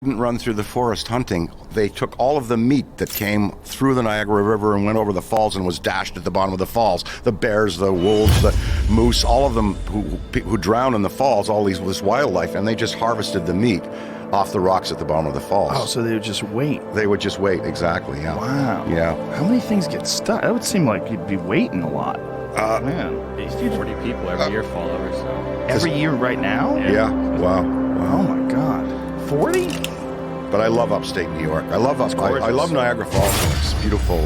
didn't run through the forest hunting. They took all of the meat that came through the Niagara River and went over the falls and was dashed at the bottom of the falls. The bears, the wolves, the moose, all of them who drowned in the falls, this wildlife, and they just harvested the meat off the rocks at the bottom of the falls. Oh, so they would just wait. They would just wait, exactly, yeah. Wow. Yeah. How many things get stuck? That would seem like you'd be waiting a lot. Man. 40 people every year fall over, so. Every year right now? Yeah, wow. Oh my God. 40? But I love upstate New York. I love Niagara Falls. It's beautiful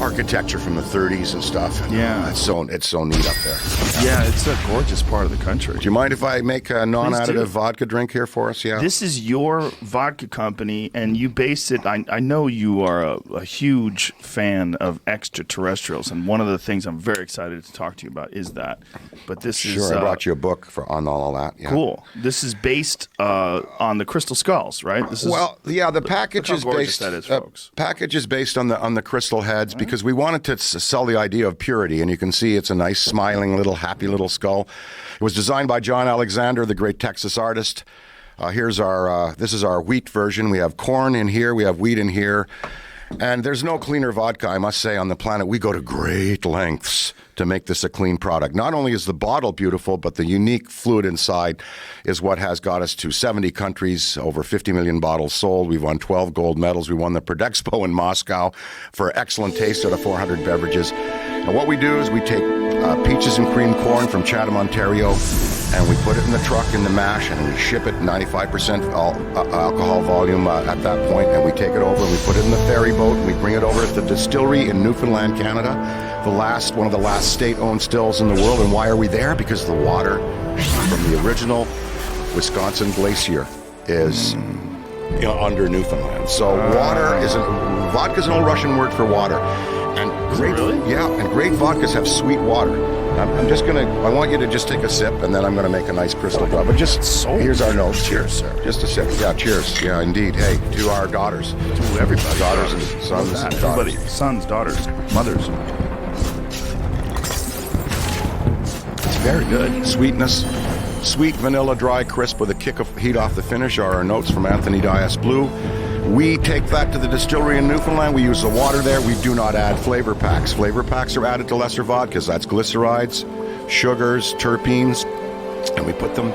architecture from the 30s and stuff. And, yeah. It's so neat up there. Yeah, it's a gorgeous part of the country. Do you mind if I make a non-additive vodka drink here for us? Yeah. This is your vodka company, and you base it. I know you are a huge fan of extraterrestrials, and one of the things I'm very excited to talk to you about is that. But this is I brought you a book on all that. Yeah. Cool. This is based on the crystal skulls, right? The package is based. That is, folks. Package is based on the crystal heads because we wanted to sell the idea of purity, and you can see it's a nice, smiling, happy little skull. It was designed by John Alexander, the great Texas artist. This is our wheat version. We have corn in here. We have wheat in here. And there's no cleaner vodka, I must say, on the planet. We go to great lengths to make this a clean product. Not only is the bottle beautiful, but the unique fluid inside is what has got us to 70 countries, over 50 million bottles sold. We've won 12 gold medals. We won the Prodexpo in Moscow for excellent taste out of 400 beverages. And what we do is we take peaches and cream corn from Chatham, Ontario, and we put it in the truck in the mash, and we ship it 95% alcohol volume at that point, and we take it over and we put it in the ferry boat and we bring it over to the distillery in Newfoundland, Canada, one of the last state-owned stills in the world. And why are we there? Because the water from the original Wisconsin glacier is under Newfoundland. So vodka's an old Russian word for water. And great vodkas have sweet water. I want you to just take a sip, and then I'm going to make a nice crystal drop. But here's our notes. Cheers, sir. Just a sip. Yeah, cheers. Yeah, indeed. Hey, to our daughters. To everybody. Daughters and sons. Everybody. Sons, daughters, mothers. It's very good. Sweetness. Sweet, vanilla, dry, crisp with a kick of heat off the finish are our notes from Anthony Dias Blue. We take that to the distillery in Newfoundland. We use the water there. We do not add flavor packs. Flavor packs are added to lesser vodkas. That's glycerides, sugars, terpenes, and we put them.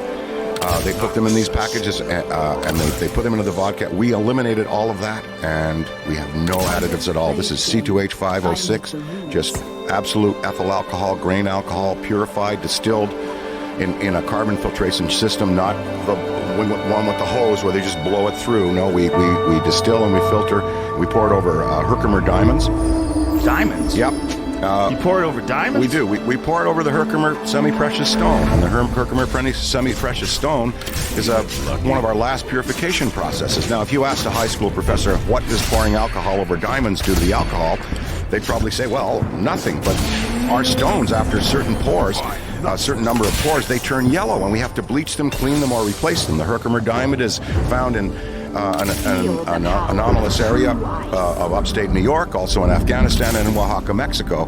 They put them in these packages, and they put them into the vodka. We eliminated all of that, and we have no additives at all. This is C2H506, just absolute ethyl alcohol, grain alcohol, purified, distilled in a carbon filtration system, not the one with the hose where they just blow it through. No, we distill and we filter. We pour it over Herkimer diamonds. Diamonds? Yep. You pour it over diamonds? We do. We pour it over the Herkimer semi-precious stone. And the Herkimer semi-precious stone is one of our last purification processes. Now, if you asked a high school professor, what does pouring alcohol over diamonds do to the alcohol? They'd probably say, well, nothing. But our stones, after certain pours, a certain number of pours, they turn yellow, and we have to bleach them, clean them, or replace them. The Herkimer diamond is found in an anomalous area of upstate New York, also in Afghanistan and in Oaxaca, Mexico.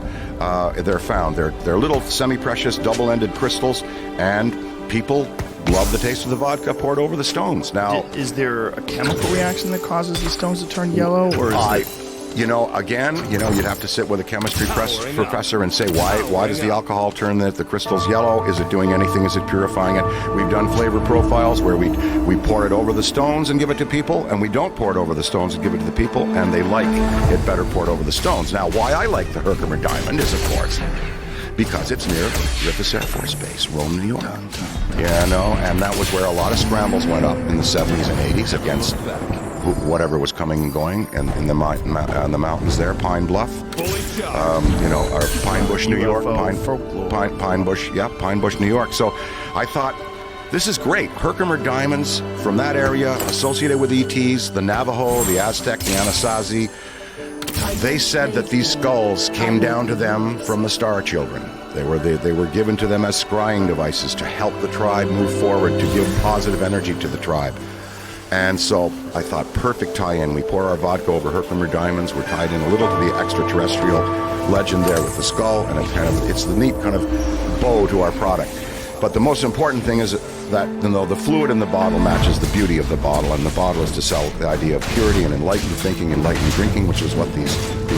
They're found. They're little semi-precious, double-ended crystals, and people love the taste of the vodka poured over the stones. Now, is there a chemical reaction that causes the stones to turn yellow, or you'd have to sit with a chemistry professor and say, why does the alcohol turn the crystals yellow? Is it doing anything? Is it purifying it? We've done flavor profiles where we pour it over the stones and give it to people, and we don't pour it over the stones and give it to the people, and they like it better poured over the stones. Now, why I like the Herkimer diamond is, of course, because it's near Griffiths Air Force Base, Rome, New York. Yeah, and that was where a lot of scrambles went up in the 70s and 80s against whatever was coming and going, and in the mountains there, Pine Bluff, or Pine Bush, New York, Pine Bush, New York. So I thought, this is great. Herkimer diamonds from that area, associated with ETs, the Navajo, the Aztec, the Anasazi. They said that these skulls came down to them from the Star Children. They were given to them as scrying devices to help the tribe move forward, to give positive energy to the tribe. And so I thought, perfect tie-in. We pour our vodka over Herkimer diamonds. We're tied in a little to the extraterrestrial legend there with the skull, and it's the neat kind of bow to our product. But the most important thing is that the fluid in the bottle matches the beauty of the bottle, and the bottle is to sell the idea of purity and enlightened thinking, enlightened drinking, which is what these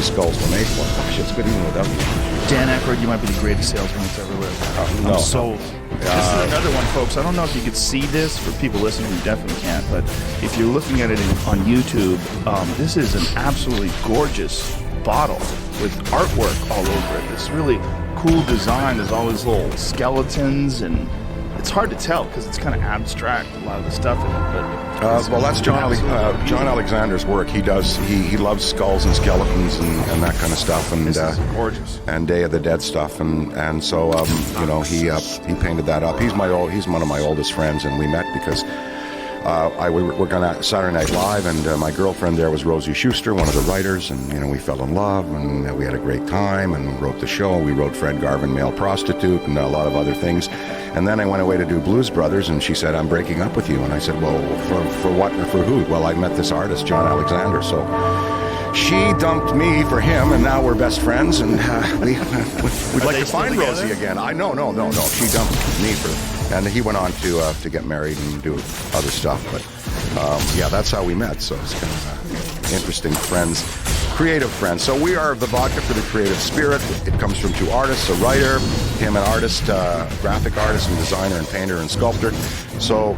skulls were made for. Gosh, it's good even without you. Dan Aykroyd, you might be the greatest salesman that's ever lived. No. I'm sold. This is another one, folks. I don't know if you could see this. For people listening, you definitely can't. But if you're looking at it on YouTube, this is an absolutely gorgeous bottle with artwork all over it. It's really cool design. There's all these little skeletons, and it's hard to tell because it's kind of abstract, a lot of the stuff in it. But Well, that's John Alexander's work. He loves skulls and skeletons and that kind of stuff, and this is gorgeous. and Day of the Dead stuff, and so he painted that up. He's one of my oldest friends, and we met because we were working at Saturday Night Live, and my girlfriend there was Rosie Schuster, one of the writers, and we fell in love, and we had a great time, and wrote the show. We wrote Fred Garvin, Male Prostitute, and a lot of other things. And then I went away to do Blues Brothers, and she said, "I'm breaking up with you." And I said, "Well, for what or for who?" "Well, I met this artist, John Alexander." So she dumped me for him, and now we're best friends, and we'd like to find Rosie again. No. She dumped me and he went on to get married and do other stuff. But yeah, that's how we met. So it's kind of interesting friends, creative friends. So we are the vodka for the creative spirit. It comes from two artists, a writer, him an artist, graphic artist and designer and painter and sculptor. So,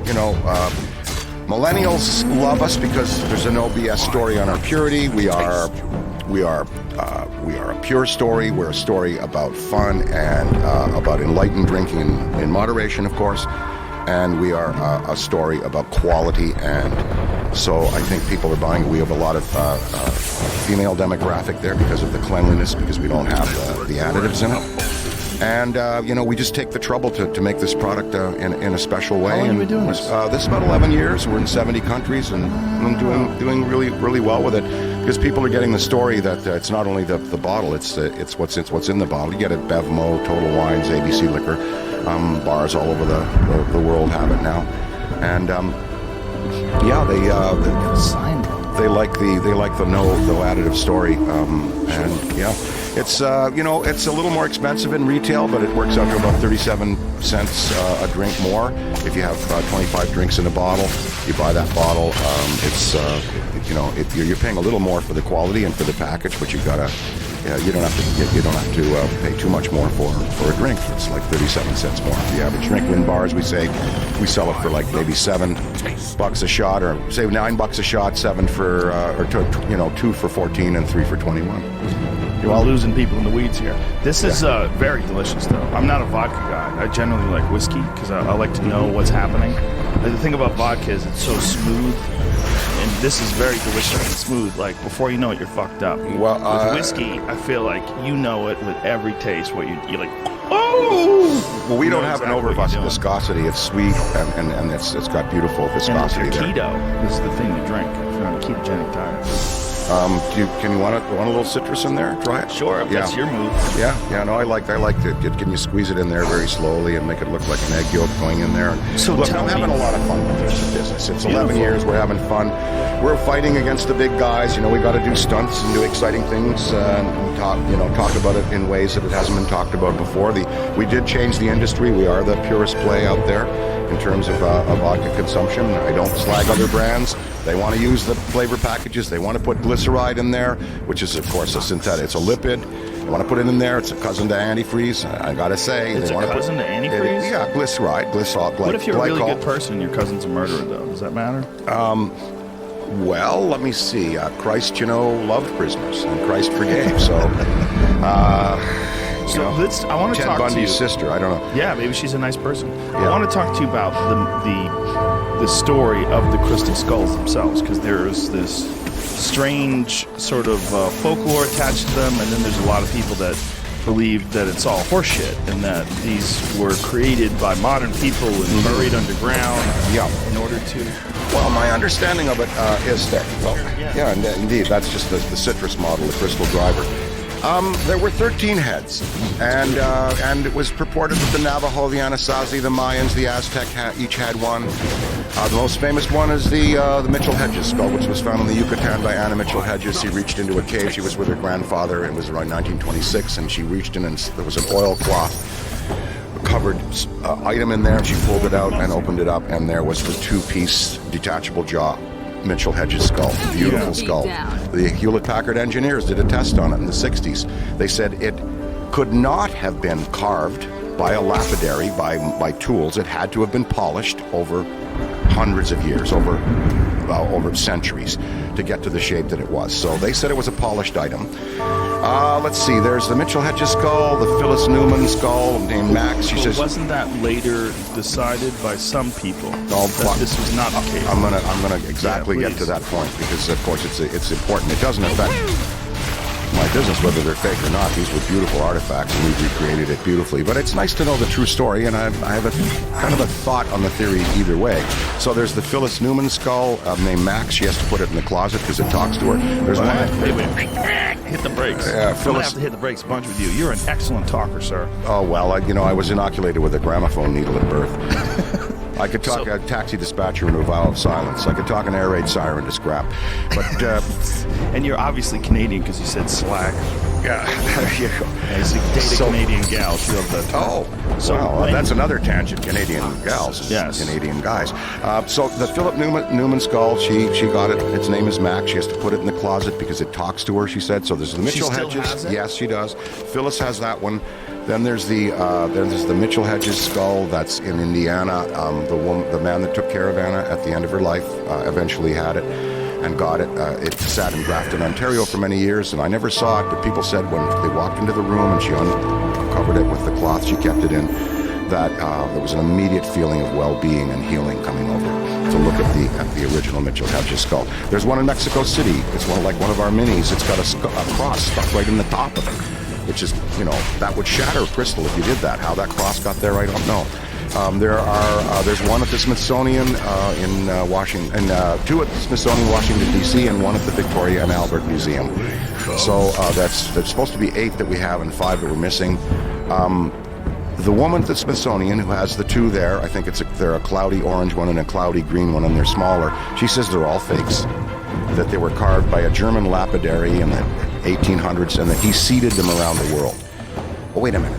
millennials love us because there's a no BS story on our purity. We are a pure story. We're a story about fun and about enlightened drinking in moderation, of course. And we are a story about quality. And so I think people are buying. We have a lot of female demographic there because of the cleanliness, because we don't have the additives in it. And, we just take the trouble to make this product in a special way. How long and have you been doing this? This is about 11 years. We're in 70 countries and doing really, really well with it. Because people are getting the story that it's not only the bottle, it's what's in the bottle. You get it Bevmo, Total Wines, ABC Liquor. Bars all over the world have it now. And, they like the no additive story. It's it's a little more expensive in retail, but it works out to about 37 cents a drink more. If you have 25 drinks in a bottle, you buy that bottle. You're paying a little more for the quality and for the package, but you don't have to pay too much more for a drink. It's like 37 cents more. The average drink in bars, we sell it for like maybe $7 a shot, or say $9 a shot, 7 for or 2 for 14 and 3 for 21. You're losing people in the weeds here. This is very delicious, though. I'm not a vodka guy. I generally like whiskey because I like to know what's happening. The thing about vodka is it's so smooth, and this is very delicious and smooth. Like, before you know it, you're fucked up. Well, with whiskey, I feel like you know it with every taste. What you're like, oh! Well, we don't have exactly an over viscosity. It's sweet, and it's got beautiful And if viscosity you're there. keto, this is the thing to drink if you're on a ketogenic diet. Can you want a little citrus in there? Try it. Sure, if that's your move. Yeah. No, I like it. Can you squeeze it in there very slowly and make it look like an egg yolk going in there? So look, tell I'm me- having a lot of fun with this business. It's 11 Beautiful. years. We're having fun. We're fighting against the big guys. We got to do stunts and do exciting things and talk about it in ways that it hasn't been talked about before. We did change the industry. We are the purest play out there in terms of vodka consumption. I don't slag other brands. They want to use the flavor packages. They want to put glyceride in there, which is, of course, a synthetic. It's a lipid. They want to put it in there. It's a cousin to antifreeze. I got to say. It's they a want cousin to antifreeze? Yeah, glyceride, glycol. What if you're a really glycol. good person and your cousin's a murderer, though? Does that matter? Well, let me see. Christ, loved prisoners, and Christ forgave. So, I want to Ted talk to you. Bundy's sister. I don't know. Yeah, maybe she's a nice person. I want to talk to you about the story of the crystal skulls themselves, because there's this strange sort of folklore attached to them, and then there's a lot of people that believe that it's all horseshit and that these were created by modern people and buried underground in order to... Well, my understanding of it is that, indeed, that's just the citrus model, the crystal driver. There were 13 heads, and it was purported that the Navajo, the Anasazi, the Mayans, the Aztec each had one. The most famous one is the Mitchell Hedges skull, which was found in the Yucatan by Anna Mitchell Hedges. She reached into a cave. She was with her grandfather. It was around 1926, and she reached in, and there was an oilcloth covered item in there. She pulled it out and opened it up, and there was the 2-piece detachable jaw Mitchell Hedges skull. Beautiful skull. The Hewlett-Packard engineers did a test on it in the 60s. They said it could not have been carved by a lapidary, by tools. It had to have been polished over hundreds of years, over centuries, to get to the shape that it was. So they said it was a polished item. Let's see, there's the Mitchell Hedges skull, the Phyllis Newman skull named Max. She says, wasn't that later decided by some people Oh, that this was not the case? I'm gonna exactly Yeah, get to please. that point, because of course it's important. It doesn't affect my business whether they're fake or not. These were beautiful artifacts, and we've recreated it beautifully. But it's nice to know the true story, and I have a kind of a thought on the theory either way. So there's the Phyllis Newman skull named Max. She has to put it in the closet because it talks to her. There's one. Wait. Hit the brakes. I'm gonna Phyllis- have to hit the brakes a bunch with you. You're an excellent talker, sir. Oh well, I was inoculated with a gramophone needle at birth. I could talk a taxi dispatcher into a vow of silence. I could talk an air raid siren to scrap. But And you're obviously Canadian because you said slag. yeah, there you go. As a date So- a Canadian gal, she loved that. Oh, So well, when- that's another tangent. Canadian gals, Yes. Canadian guys. So the Philip Newman skull, she got it. Its name is Max. She has to put it in the closet because it talks to her. She said. So there's the Mitchell still Hedges. has it? Yes, she does. Phyllis has that one. Then there's the Mitchell Hedges skull that's in Indiana. The man that took care of Anna at the end of her life eventually had it and got it. It sat in Grafton, Ontario for many years, and I never saw it, but people said when they walked into the room and she uncovered it with the cloth she kept it in, that there was an immediate feeling of well-being and healing coming over to look at the original Mitchell Hedges skull. There's one in Mexico City. It's one of our minis. It's got a cross stuck right in the top of it, which is, that would shatter crystal if you did that. How that cross got there, I don't know. There's one at the Smithsonian in Washington, and 2 at the Smithsonian, Washington D.C., and 1 at the Victoria and Albert Museum. So that's supposed to be 8 that we have and 5 that we're missing. The woman at the Smithsonian who has the 2 there, I think they're a cloudy orange one and a cloudy green one, and they're smaller. She says they're all fakes, that they were carved by a German lapidary in the 1800s, and that he seeded them around the world. Oh, wait a minute.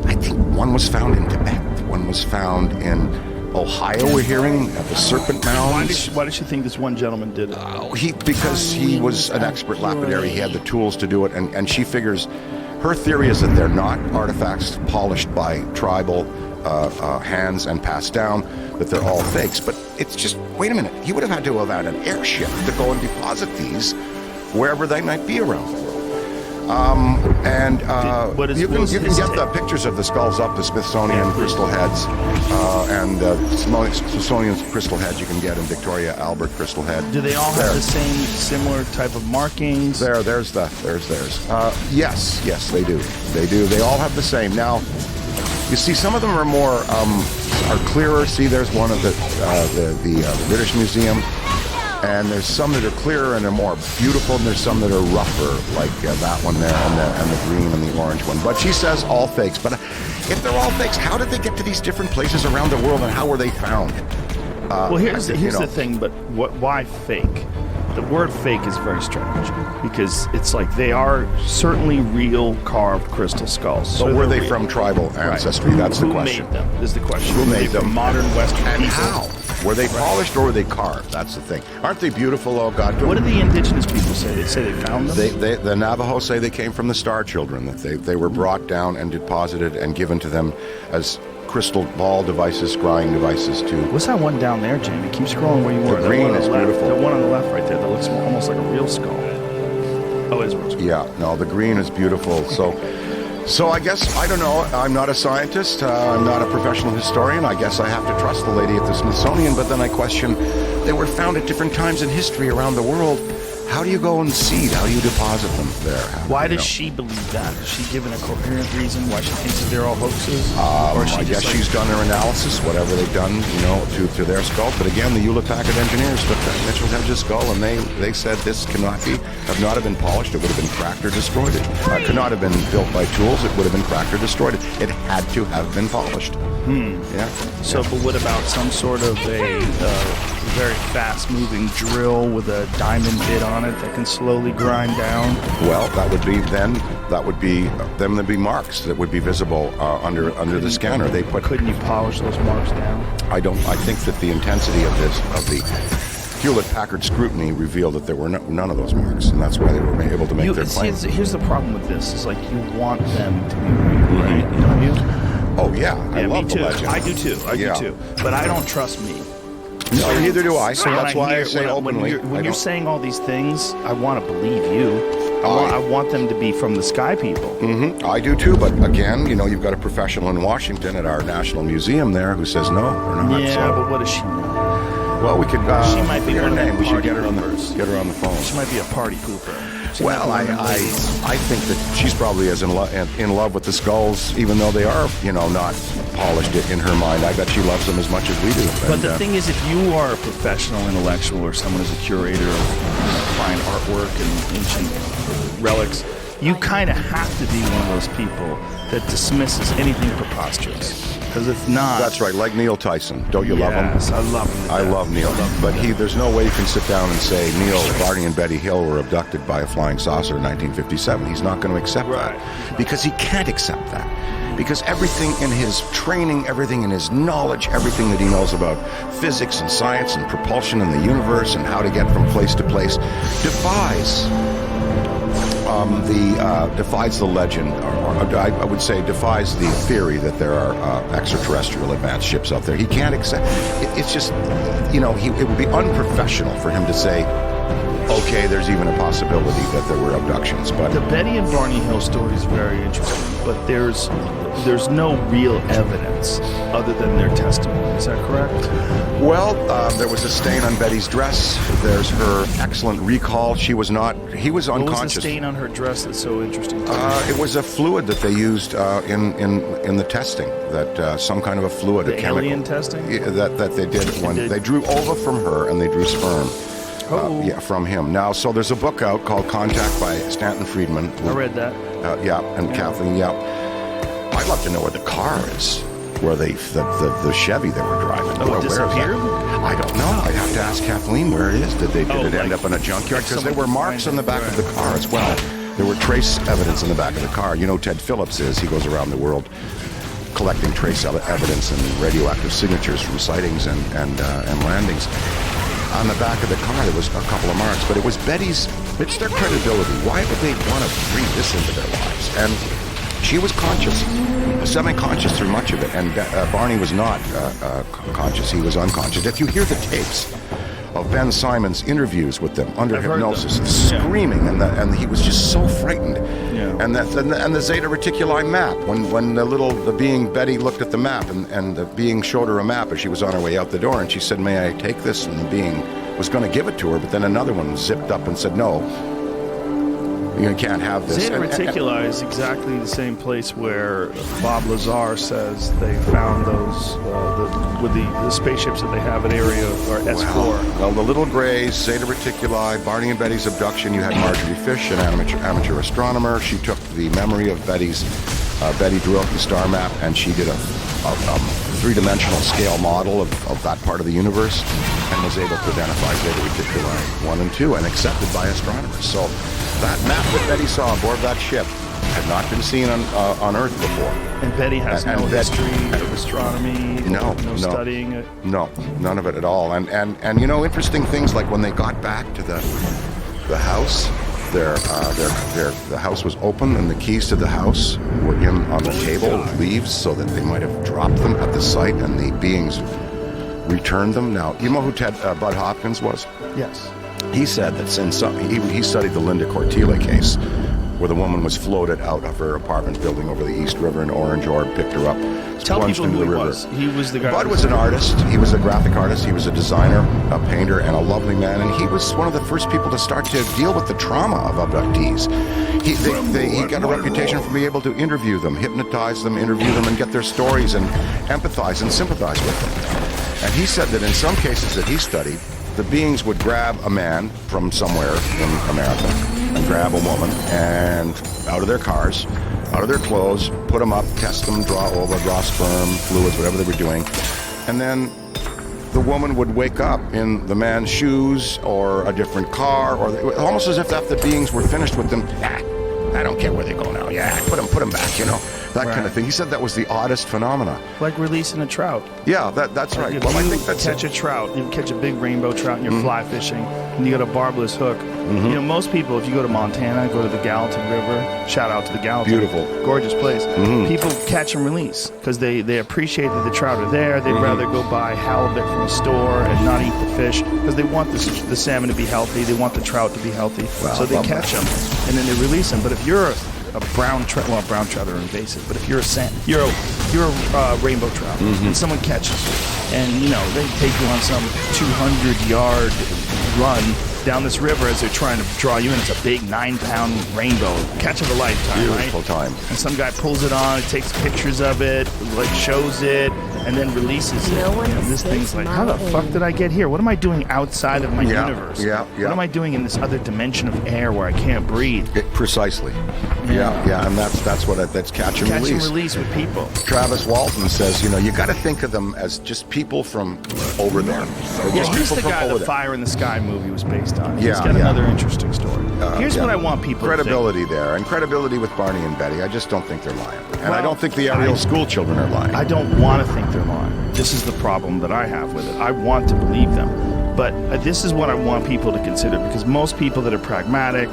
I think one was found in Tibet. One was found in Ohio, we're hearing, at the Serpent Mounds. Why did she think this one gentleman did it? Because he was an expert lapidary. He had the tools to do it, and she figures, her theory is that they're not artifacts polished by tribal hands and passed down, that they're all fakes. But it's just, wait a minute, he would have had to have had an airship to go and deposit these wherever they might be around the world. You can get the pictures of the skulls up, the Smithsonian crystal heads, and Smithsonian's crystal heads you can get in Victoria Albert crystal head. Do they all have the same similar type of markings? There's theirs. Yes, they do. They all have the same. Now, you see, some of them are more are clearer. See, there's one of the British Museum. And there's some that are clearer and they're more beautiful, and there's some that are rougher, like that one there, and the green and the orange one. But she says all fakes. But if they're all fakes, how did they get to these different places around the world, and how were they found? Well, here's the thing, but why fake? The word fake is very strange, because it's like they are certainly real carved crystal skulls. So were they from tribal ancestry? That's the question. Who made them is the question. Who made them? Modern Western And people. how? Were they polished or were they carved? That's the thing. Aren't they beautiful? Oh, God. What do the indigenous people say? They say they found them? The Navajo say they came from the Star Children, that they were brought down and deposited and given to them as crystal ball devices, scrying devices too. What's that one down there, Jamie? Keep scrolling where you were. The green one on is the left. beautiful. The one on the left right there that looks almost like a real skull. Oh, it is a real skull. Yeah, no, the green is beautiful. So I guess, I don't know, I'm not a scientist, I'm not a professional historian. I guess I have to trust the lady at the Smithsonian, but then I question, they were found at different times in history around the world. How do you go and seed? How do you deposit them there? Why does she believe that? Is she given a coherent reason why she thinks that they're all hoaxes? Or I guess she's done her analysis, whatever they've done, to their skull. But again, the Hewlett-Packard engineers took that Mitchell Hedges skull, and they said this have not have been polished. It would have been cracked or destroyed. It could not have been built by tools. It would have been cracked or destroyed. It had to have been polished. Yeah. So, but what about some sort of a very fast-moving drill with a diamond bit on it that can slowly grind down? Well, that would be marks that would be visible under the scanner. They put. Couldn't you polish those marks down? I think that the intensity of the Hewlett-Packard scrutiny revealed that there were none of those marks, and that's why they were able to make their claim. Here's the problem with this: is like you want them to be real, right? Don't you? Oh yeah, I love me too. the legend. I do too. I do too. But I don't trust me. No, neither do I. So That's why I say when openly. When you're saying all these things, I want to believe you. I want them to be from the sky people. Mm-hmm. I do too, but again, you've got a professional in Washington at our National Museum there who says no, we're not. Yeah, so. but what does she know? Well, we could. She might be her one of name. them We should party get her on the poopers. She phone. might be a party pooper. Well, I think that she's probably as in love with the skulls, even though they are, not polished in her mind. I bet she loves them as much as we do. But the thing is, if you are a professional intellectual or someone who's a curator of fine artwork and ancient relics, you kind of have to be one of those people that dismisses anything preposterous. Because if not... That's right, like Neil Tyson. Don't you love him? Yes, I love him. I love Neil. But there's no way you can sit down and say Neil, Barney, and Betty Hill were abducted by a flying saucer in 1957. He's not going to accept that. Because he can't accept that. Because everything in his training, everything in his knowledge, everything that he knows about physics and science and propulsion in the universe and how to get from place to place defies the legend, or I would say defies the theory that there are extraterrestrial advanced ships out there. He can't accept. It's just, it would be unprofessional for him to say, okay, there's even a possibility that there were abductions. But the Betty and Barney Hill story is very interesting, but there's no real evidence other than their testimony. Is that correct? Well, there was a stain on Betty's dress. There's her excellent recall. He was unconscious. What was the stain on her dress that's so interesting? It was a fluid that they used in the testing. That some kind of a fluid, the a chemical. Alien testing? That they did when they drew ova from her and they drew sperm. From him. Now, so there's a book out called Contact by Stanton Friedman. I read that. And Kathleen. I'd love to know where the car is, where the Chevy they were driving. Oh, it disappeared? I don't know. I'd have to ask Kathleen where it is. Did it end up in a junkyard? Because there were marks on the back of the car as well. There were trace evidence in the back of the car. Ted Phillips he goes around the world collecting trace evidence and radioactive signatures from sightings and landings. On the back of the car, there was a couple of marks, but it was it's their credibility. Why would they want to breathe this into their lives? And she was conscious, semi-conscious through much of it, and Barney was not conscious. He was unconscious. If you hear the tapes of Ben Simon's interviews with them under hypnosis, screaming, and he was just so frightened. Yeah. And the Zeta Reticuli map, when the being Betty looked at the map, and the being showed her a map as she was on her way out the door, and she said, "May I take this?" And the being was going to give it to her, but then another one zipped up and said, "No, you can't have this." Zeta Reticuli is exactly the same place where Bob Lazar says they found those with the spaceships that they have at Area or S4. Well, the Little Greys, Zeta Reticuli, Barney and Betty's abduction. You had Marjorie Fish, an amateur astronomer. She took the memory of Betty drew out the star map, and she did a three-dimensional scale model of that part of the universe, and was able to identify Zeta Reticuli 1 and 2, and accepted by astronomers. So that map that Betty saw aboard that ship had not been seen on Earth before. And Betty has no history of astronomy, no studying it? No, none of it at all. And interesting things like when they got back to the house, the house was open and the keys to the house were on the table, leaves, so that they might have dropped them at the site and the beings returned them. Now, you know who Bud Hopkins was? Yes. He said that he studied the Linda Cortile case, where the woman was floated out of her apartment building over the East River, and Orange Orb picked her up, plunged into the river. He was the guy. Bud was an artist. He was a graphic artist. He was a designer, a painter, and a lovely man. And he was one of the first people to start to deal with the trauma of abductees. He got a reputation for being able to interview them, hypnotize them, interview them, and get their stories and empathize and sympathize with them. And he said that in some cases that he studied, the beings would grab a man from somewhere in America and grab a woman and out of their cars, out of their clothes, put them up, test them, draw sperm, fluids, whatever they were doing, and then the woman would wake up in the man's shoes or a different car, or almost as if the beings were finished with them. I don't care where they go now. Yeah, put them back, that kind of thing. He said that was the oddest phenomena. Like releasing a trout. Yeah, that's right. If Well, I you think that's catch a trout, you catch a big rainbow trout and you're fly fishing, and you got a barbless hook. Most people, if you go to Montana, go to the Gallatin River, shout out to the Gallatin. Beautiful. Gorgeous place. People catch and release because they appreciate that the trout are there. They'd rather go buy halibut from a store and not eat the fish because they want the salmon to be healthy. They want the trout to be healthy. Wow, so they love catch that. them and then they release them. But if you're a brown trout, brown trout are invasive, but if you're a rainbow trout and someone catches you and they take you on some 200-yard run down this river as they're trying to draw you in, it's a big 9-pound rainbow, catch of a lifetime. Beautiful right? time. And some guy pulls it on, takes pictures of it, shows it, and then releases it. No one This thing's escapes like, my how the fuck aim. did I get here? What am I doing outside of my universe? Yeah. What am I doing in this other dimension of air where I can't breathe? Precisely. Yeah, and that's catch and Catch release. and release with people. Travis Walton says, you got to think of them as just people from over there. They're Yeah, just he's people the from guy over the there. Fire in the Sky movie was based on. He's Yeah, got yeah. another interesting story. Here's Yeah. what I want people Credibility there, and credibility with Barney and Betty. I just don't think they're lying. And I Well, don't think the Ariel school children are lying. to think. I don't want to think they're lying. This is the problem that I have with it. I want to believe them. But this is what I want people to consider, because most people that are pragmatic,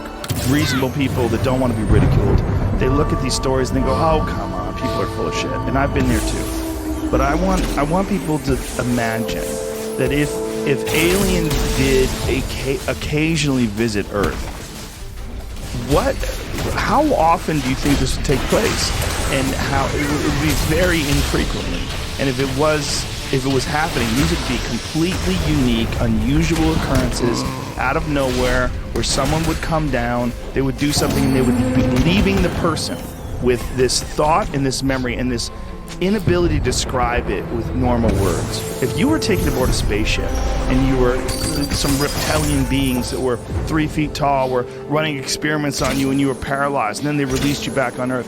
reasonable people that don't want to be ridiculed, they look at these stories and they go, oh, come on, people are full of shit. And I've been there too. But I want people to imagine that if aliens did occasionally visit Earth, how often do you think this would take place? And how it would be very infrequently. And if it was happening, these would be completely unique, unusual occurrences out of nowhere, where someone would come down, they would do something, and they would be leaving the person with this thought and this memory and this inability to describe it with normal words. If you were taken aboard a spaceship and you were some reptilian beings that were 3 feet tall, were running experiments on you and you were paralyzed, and then they released you back on Earth,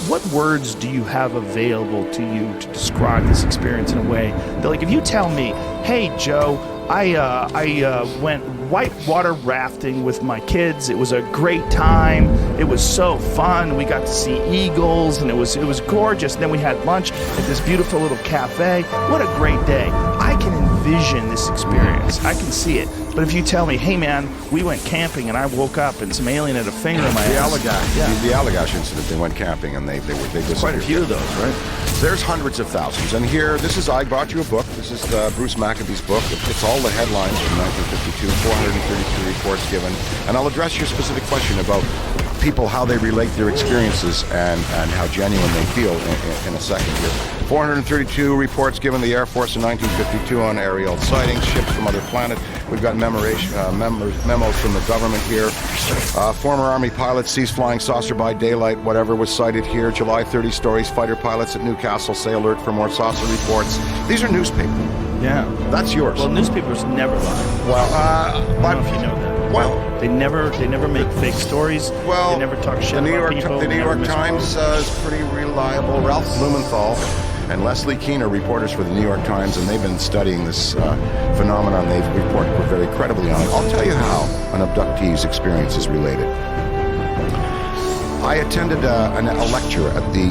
what words do you have available to you to describe this experience in a way that, like, if you tell me, hey Joe, I went whitewater rafting with my kids. It was a great time. It was so fun. We got to see eagles, and it was gorgeous. And then we had lunch at this beautiful little cafe. What a great day. I can envision this experience. I can see it. But if you tell me, hey man, we went camping and I woke up and some alien had a finger in my ass. The Allagash incident, they went camping and they disappeared. Quite a few of those, right? There's hundreds of thousands. And here, I brought you a book. This is Bruce Maccabee's book. It's all the headlines from 1952, 432 reports given. And I'll address your specific question about people, how they relate their experiences and how genuine they feel in a second here. 432 reports given the Air Force in 1952 on aerial sightings, ships from other planets. We've got memos from the government here. Former Army pilots sees flying saucer by daylight, whatever was cited here. July 30 stories, fighter pilots at Newcastle say alert for more saucer reports. These are newspaper. Yeah. That's yours. Well, newspapers never lie. Well, I don't know if you know that. Well, They never make fake stories. well, They never talk shit the New about York, people. the New They never York Times misquote. is pretty reliable. Ralph Blumenthal and Leslie Keene are reporters for the New York Times, and they've been studying this phenomenon. They've reported very credibly on it. I'll tell you how an abductee's experience is related. I attended a lecture at the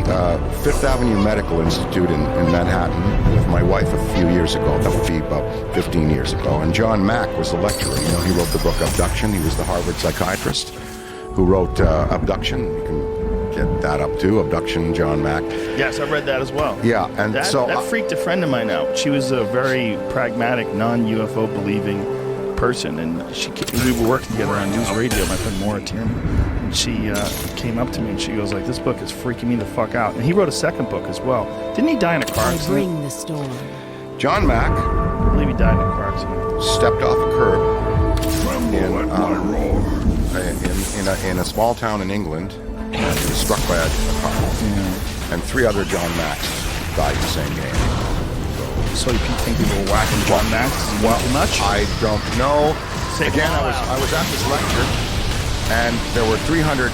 Fifth Avenue Medical Institute in Manhattan with my wife a few years ago. That would be about 15 years ago. And John Mack was the lecturer. You know, he wrote the book Abduction. He was the Harvard psychiatrist who wrote Abduction. You can get that up too, Abduction, John Mack. Yes, I've read that as well. Yeah, and That freaked a friend of mine out. She was a very pragmatic, non-UFO believing person, and we were working together on news radio, my friend Maura Tierney, and she came up to me and she goes like, this book is freaking me the fuck out. And he wrote a second book as well. Didn't he die in a car I accident? bring the storm. John Mack I believe he died in a car accident. stepped off a curb in a small town in England and he was struck by a car. And 3 other John Macks died the same day. So you think people were whacking John Max? Too much? I don't know. Say Again, it out I was at this lecture, and there were 300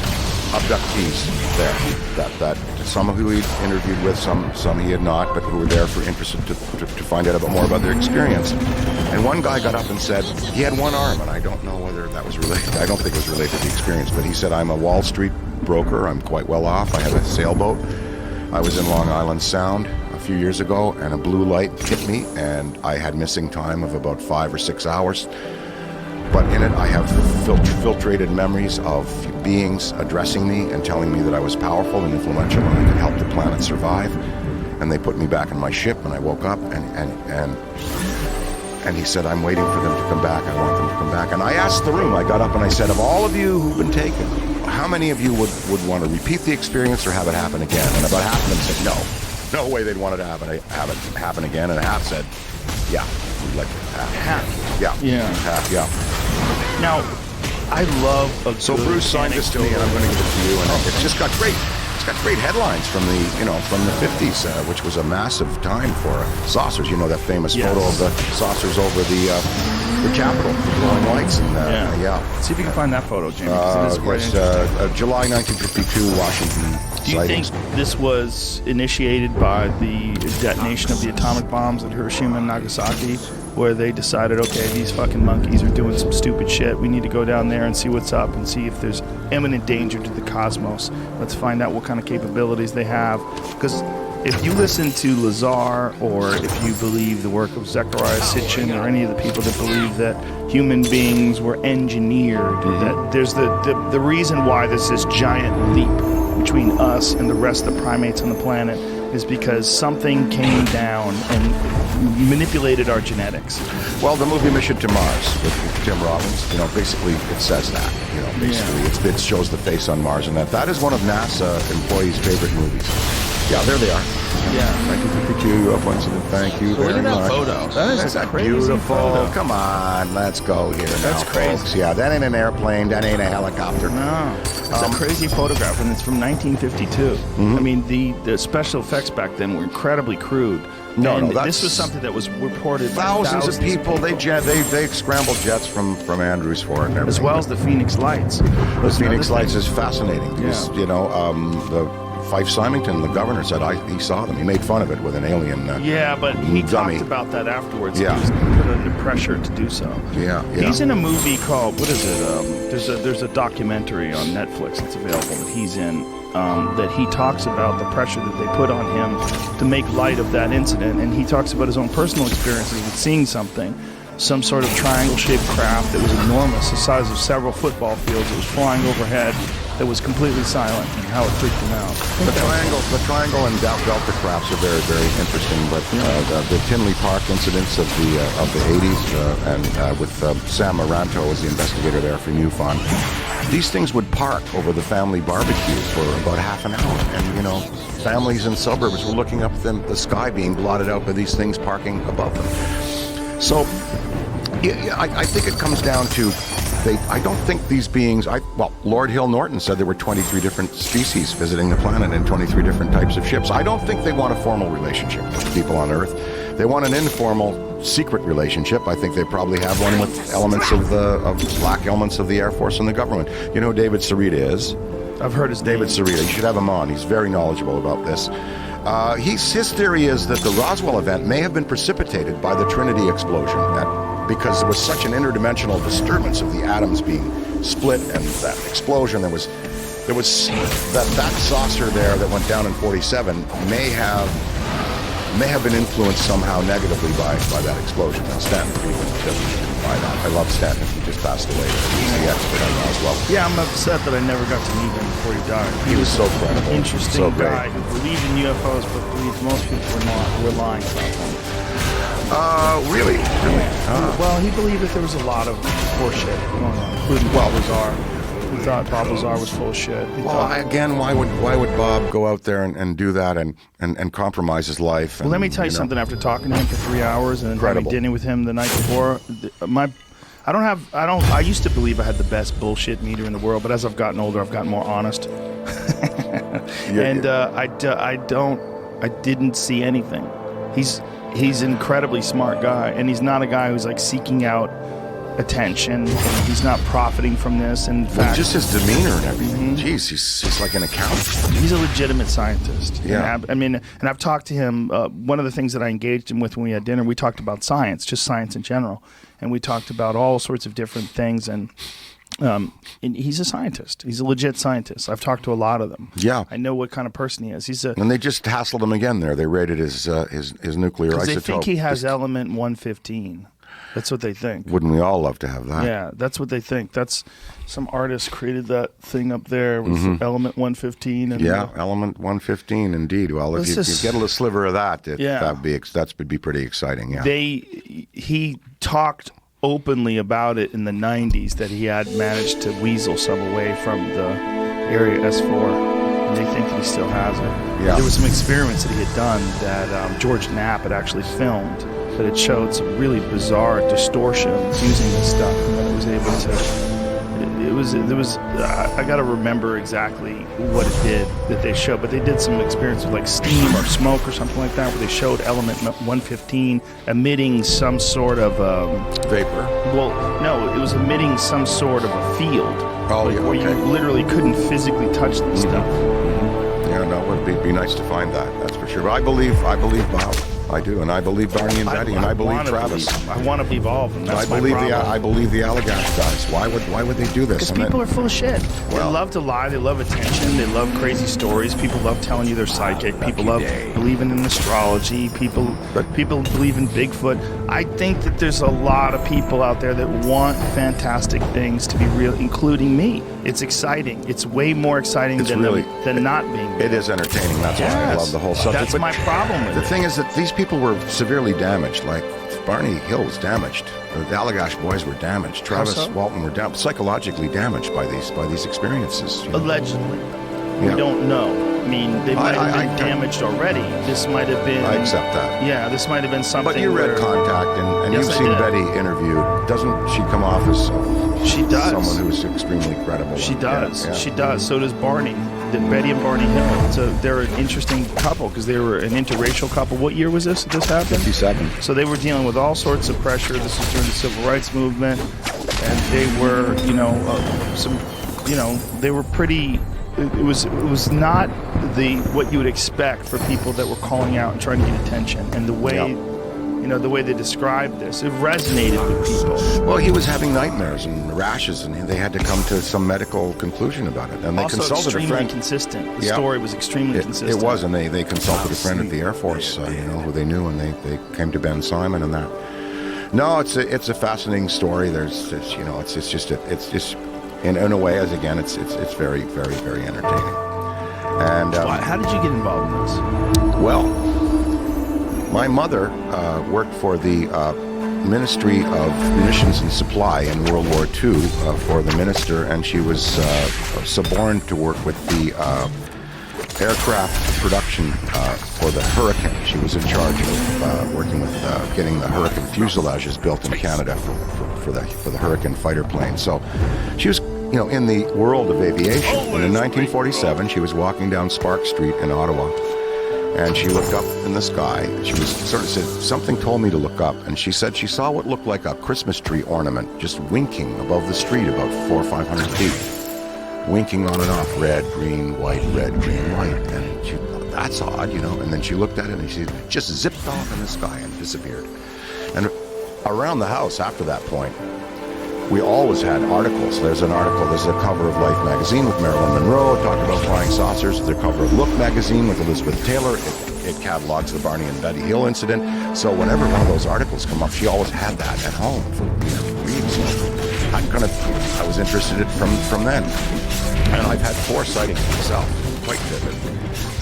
abductees there. That some who he'd interviewed with, some he had not, but who were there for interested to find out more about their experience. And one guy got up and said he had one arm, and I don't know whether that was related. I don't think it was related to the experience, but he said, "I'm a Wall Street broker. I'm quite well off. I have a sailboat. I was in Long Island Sound a few years ago, and a blue light hit me, and I had missing time of about 5 or 6 hours. But in it, I have filtrated memories of beings addressing me and telling me that I was powerful and influential and I could help the planet survive. And they put me back in my ship, and I woke up, and he said, I'm waiting for them to come back. I want them to come back." And I asked the room, I got up and I said, of all of you who've been taken, how many of you would want to repeat the experience or have it happen again? And about half of them said, no way they'd want it to have it happen again. And half said, yeah, we'd like it to happen. Half. Yeah. Half, yeah. Now, I love a So good Bruce signed this to me, and I'm going to give it to you. And it's just got great headlines from the 50s, which was a massive time for saucers. You know that famous Yes. photo of the saucers over the Capitol, the glowing lights, and yeah. See if you can find that photo, Jimmy. 'Cause it is quite interesting. July 1952, Washington. Do you think this was initiated by the detonation of the atomic bombs at Hiroshima and Nagasaki, where they decided, okay, these fucking monkeys are doing some stupid shit. We need to go down there and see what's up and see if there's imminent danger to the cosmos. Let's find out what kind of capabilities they have. Because if you listen to Lazar, or if you believe the work of Zecharia Sitchin, or any of the people that believe that human beings were engineered, that there's the reason why there's this giant leap between us and the rest of the primates on the planet is because something came down and manipulated our genetics. Well, the movie Mission to Mars with Tim Robbins, basically it says that. Basically it shows the face on Mars, and that is one of NASA employees' favorite movies. Yeah, there they are. Yeah. 1952 UFO incident. Thank you very Look at that much. photo. That is a crazy Beautiful. photo. Come on, let's go here now, That's crazy. folks. Yeah, that ain't an airplane. That ain't a helicopter. No, it's a crazy photograph, and it's from 1952. I mean, the special effects back then were incredibly crude. No, this that's was something that was reported by thousands of people. They scrambled jets from Andrews for it and everything. as well as the Phoenix Lights. The Phoenix Lights is fascinating because the Fife Symington, the governor, said he saw them. He made fun of it with an alien. Yeah, but he dummy. talked about that afterwards. Yeah. He was put under pressure to do so. Yeah. He's in a movie called, what is it? There's a documentary on Netflix that's available that he's in, that he talks about the pressure that they put on him to make light of that incident, and he talks about his own personal experiences with seeing some sort of triangle-shaped craft that was enormous, the size of several football fields. It was flying overhead, that was completely silent, and how it freaked him out. The triangle and Delta crafts are very, very interesting. But the Tinley Park incidents of the 80s, and with Sam Aranto as the investigator there for MUFON, these things would park over the family barbecue for about half an hour, and families in suburbs were looking up at the sky being blotted out by these things parking above them. So, I think it comes down to I don't think these beings. Lord Hill Norton said there were 23 different species visiting the planet in 23 different types of ships. I don't think they want a formal relationship with people on Earth. They want an informal, secret relationship. I think they probably have one with elements of black elements of the Air Force and the government. You know who David Sarita is? I've heard his David name. Sarita. You should have him on. He's very knowledgeable about this. His theory is that the Roswell event may have been precipitated by the Trinity explosion, because there was such an interdimensional disturbance of the atoms being split, and that explosion. There was that saucer there that went down in 47 may have been influenced somehow negatively by that explosion. And Stanton Friedman testified that. I love Stanton. He just passed away. He's the expert on Roswell. Yeah, I'm upset that I never got to meet him before he died. He was so credible. Interesting so great. guy who believed in UFOs, but believed most people were lying about them. Really? Well, he believed that there was a lot of horseshit going on, including Bob Lazar. He thought Bob Lazar was full of shit. Again, why would Bob go out there and do that and compromise his life? Well, let me tell you something. After talking to him for 3 hours and then having dinner with him the night before, I used to believe I had the best bullshit meter in the world, but as I've gotten older, I've gotten more honest. I didn't see anything. He's an incredibly smart guy, and he's not a guy who's like seeking out attention. And he's not profiting from this. In Well, fact, just his demeanor and everything. Jeez, he's like an accountant. he's a legitimate scientist. Yeah. And and I've talked to him. One of the things that I engaged him with when we had dinner, we talked about science, just science in general, and we talked about all sorts of different things. And he's a scientist. He's a legit scientist. I've talked to a lot of them. Yeah. I know what kind of person he is. He's a. And they just hassled him again there. They rated his nuclear isotope. They think he has element 115. That's what they think. Wouldn't we all love to have that? Yeah, that's what they think. That's some artist created that thing up there with element 115. And Yeah, element 115, indeed. Well, if you get a little sliver of that, that would be pretty exciting. Yeah. He talked openly about it in the 90s that he had managed to weasel some away from the Area S4, and they think that he still has it. Yeah. There was some experiments that he had done that George Knapp had actually filmed, that it showed some really bizarre distortions using this stuff, and that it was able to. I got to remember exactly what it did that they showed, but they did some experiments with like steam or smoke or something like that, where they showed element 115 emitting some sort of Vapor. well, no, it was emitting some sort of a field. Oh, like, yeah, where you okay. literally couldn't physically touch this stuff. Yeah, no, it would be nice to find that. That's for sure. But I believe Bob. I do, and I believe Barney and Betty, and I believe wanna Travis. I want to evolve, and that's I believe my problem. I believe the Allagash guys. Why would they do this? Because people are full of shit. Well- They love to lie. They love attention. They love crazy stories. People love telling you they're psychic. People love believing in astrology. People believe in Bigfoot. I think that there's a lot of people out there that want fantastic things to be real, including me. It's exciting. It's way more exciting It's than really- than not being real. It is entertaining. That's why I love the whole subject. That's But my problem with the it. thing is that these people were severely damaged. Like Barney Hill was damaged. The Allagash boys were damaged. Travis so? Walton were psychologically damaged by these experiences. You know? Allegedly. Yeah. We don't know. I mean, they might have been damaged already. This might have been... I accept that. Yeah, this might have been something... But you read where- Contact, and Yes, you've I seen did. Betty interviewed. Doesn't she come off as She does. someone who is extremely credible? She does. Yeah, yeah. She does. So does Barney. Betty and Barney Hill. They're an interesting couple because they were an interracial couple. What year was this that this happened? 57. So they were dealing with all sorts of pressure. This was during the Civil Rights Movement, and they were, they were pretty. It was not what you would expect for people that were calling out and trying to get attention. And the way, Yeah. the way they described this, it resonated with people. Well, he was having nightmares and rashes, and they had to come to some medical conclusion about it. And they Also consulted a extremely friend. consistent. The Yeah. story was extremely consistent. It was, and they consulted a friend at the Air Force, who they knew, and they came to Ben Simon and that. No, it's a fascinating story. It's just in a way, as again, it's very, very, very entertaining. And How did you get involved in this? well, my mother worked for the Ministry of Munitions and Supply in World War II for the minister, and she was suborned to work with the aircraft production for the Hurricane. She was in charge of working with getting the Hurricane fuselages built in Canada for the Hurricane fighter plane. So she was, in the world of aviation. And in 1947, she was walking down Spark Street in Ottawa, and she looked up in the sky. She was sort of said, something told me to look up, and she said she saw what looked like a Christmas tree ornament just winking above the street about 400 or 500 feet. Winking on and off, red, green, white, red, green, white. And she thought, that's odd, And then she looked at it and she just zipped off in the sky and disappeared. And around the house after that point, we always had articles. There's a cover of Life magazine with Marilyn Monroe talking about flying saucers. There's a cover of Look magazine with Elizabeth Taylor. It catalogs the Barney and Betty Hill incident. So whenever one of those articles come up, she always had that at home for weeks. I was interested in it from then. And I've had 4 sightings myself, quite vivid.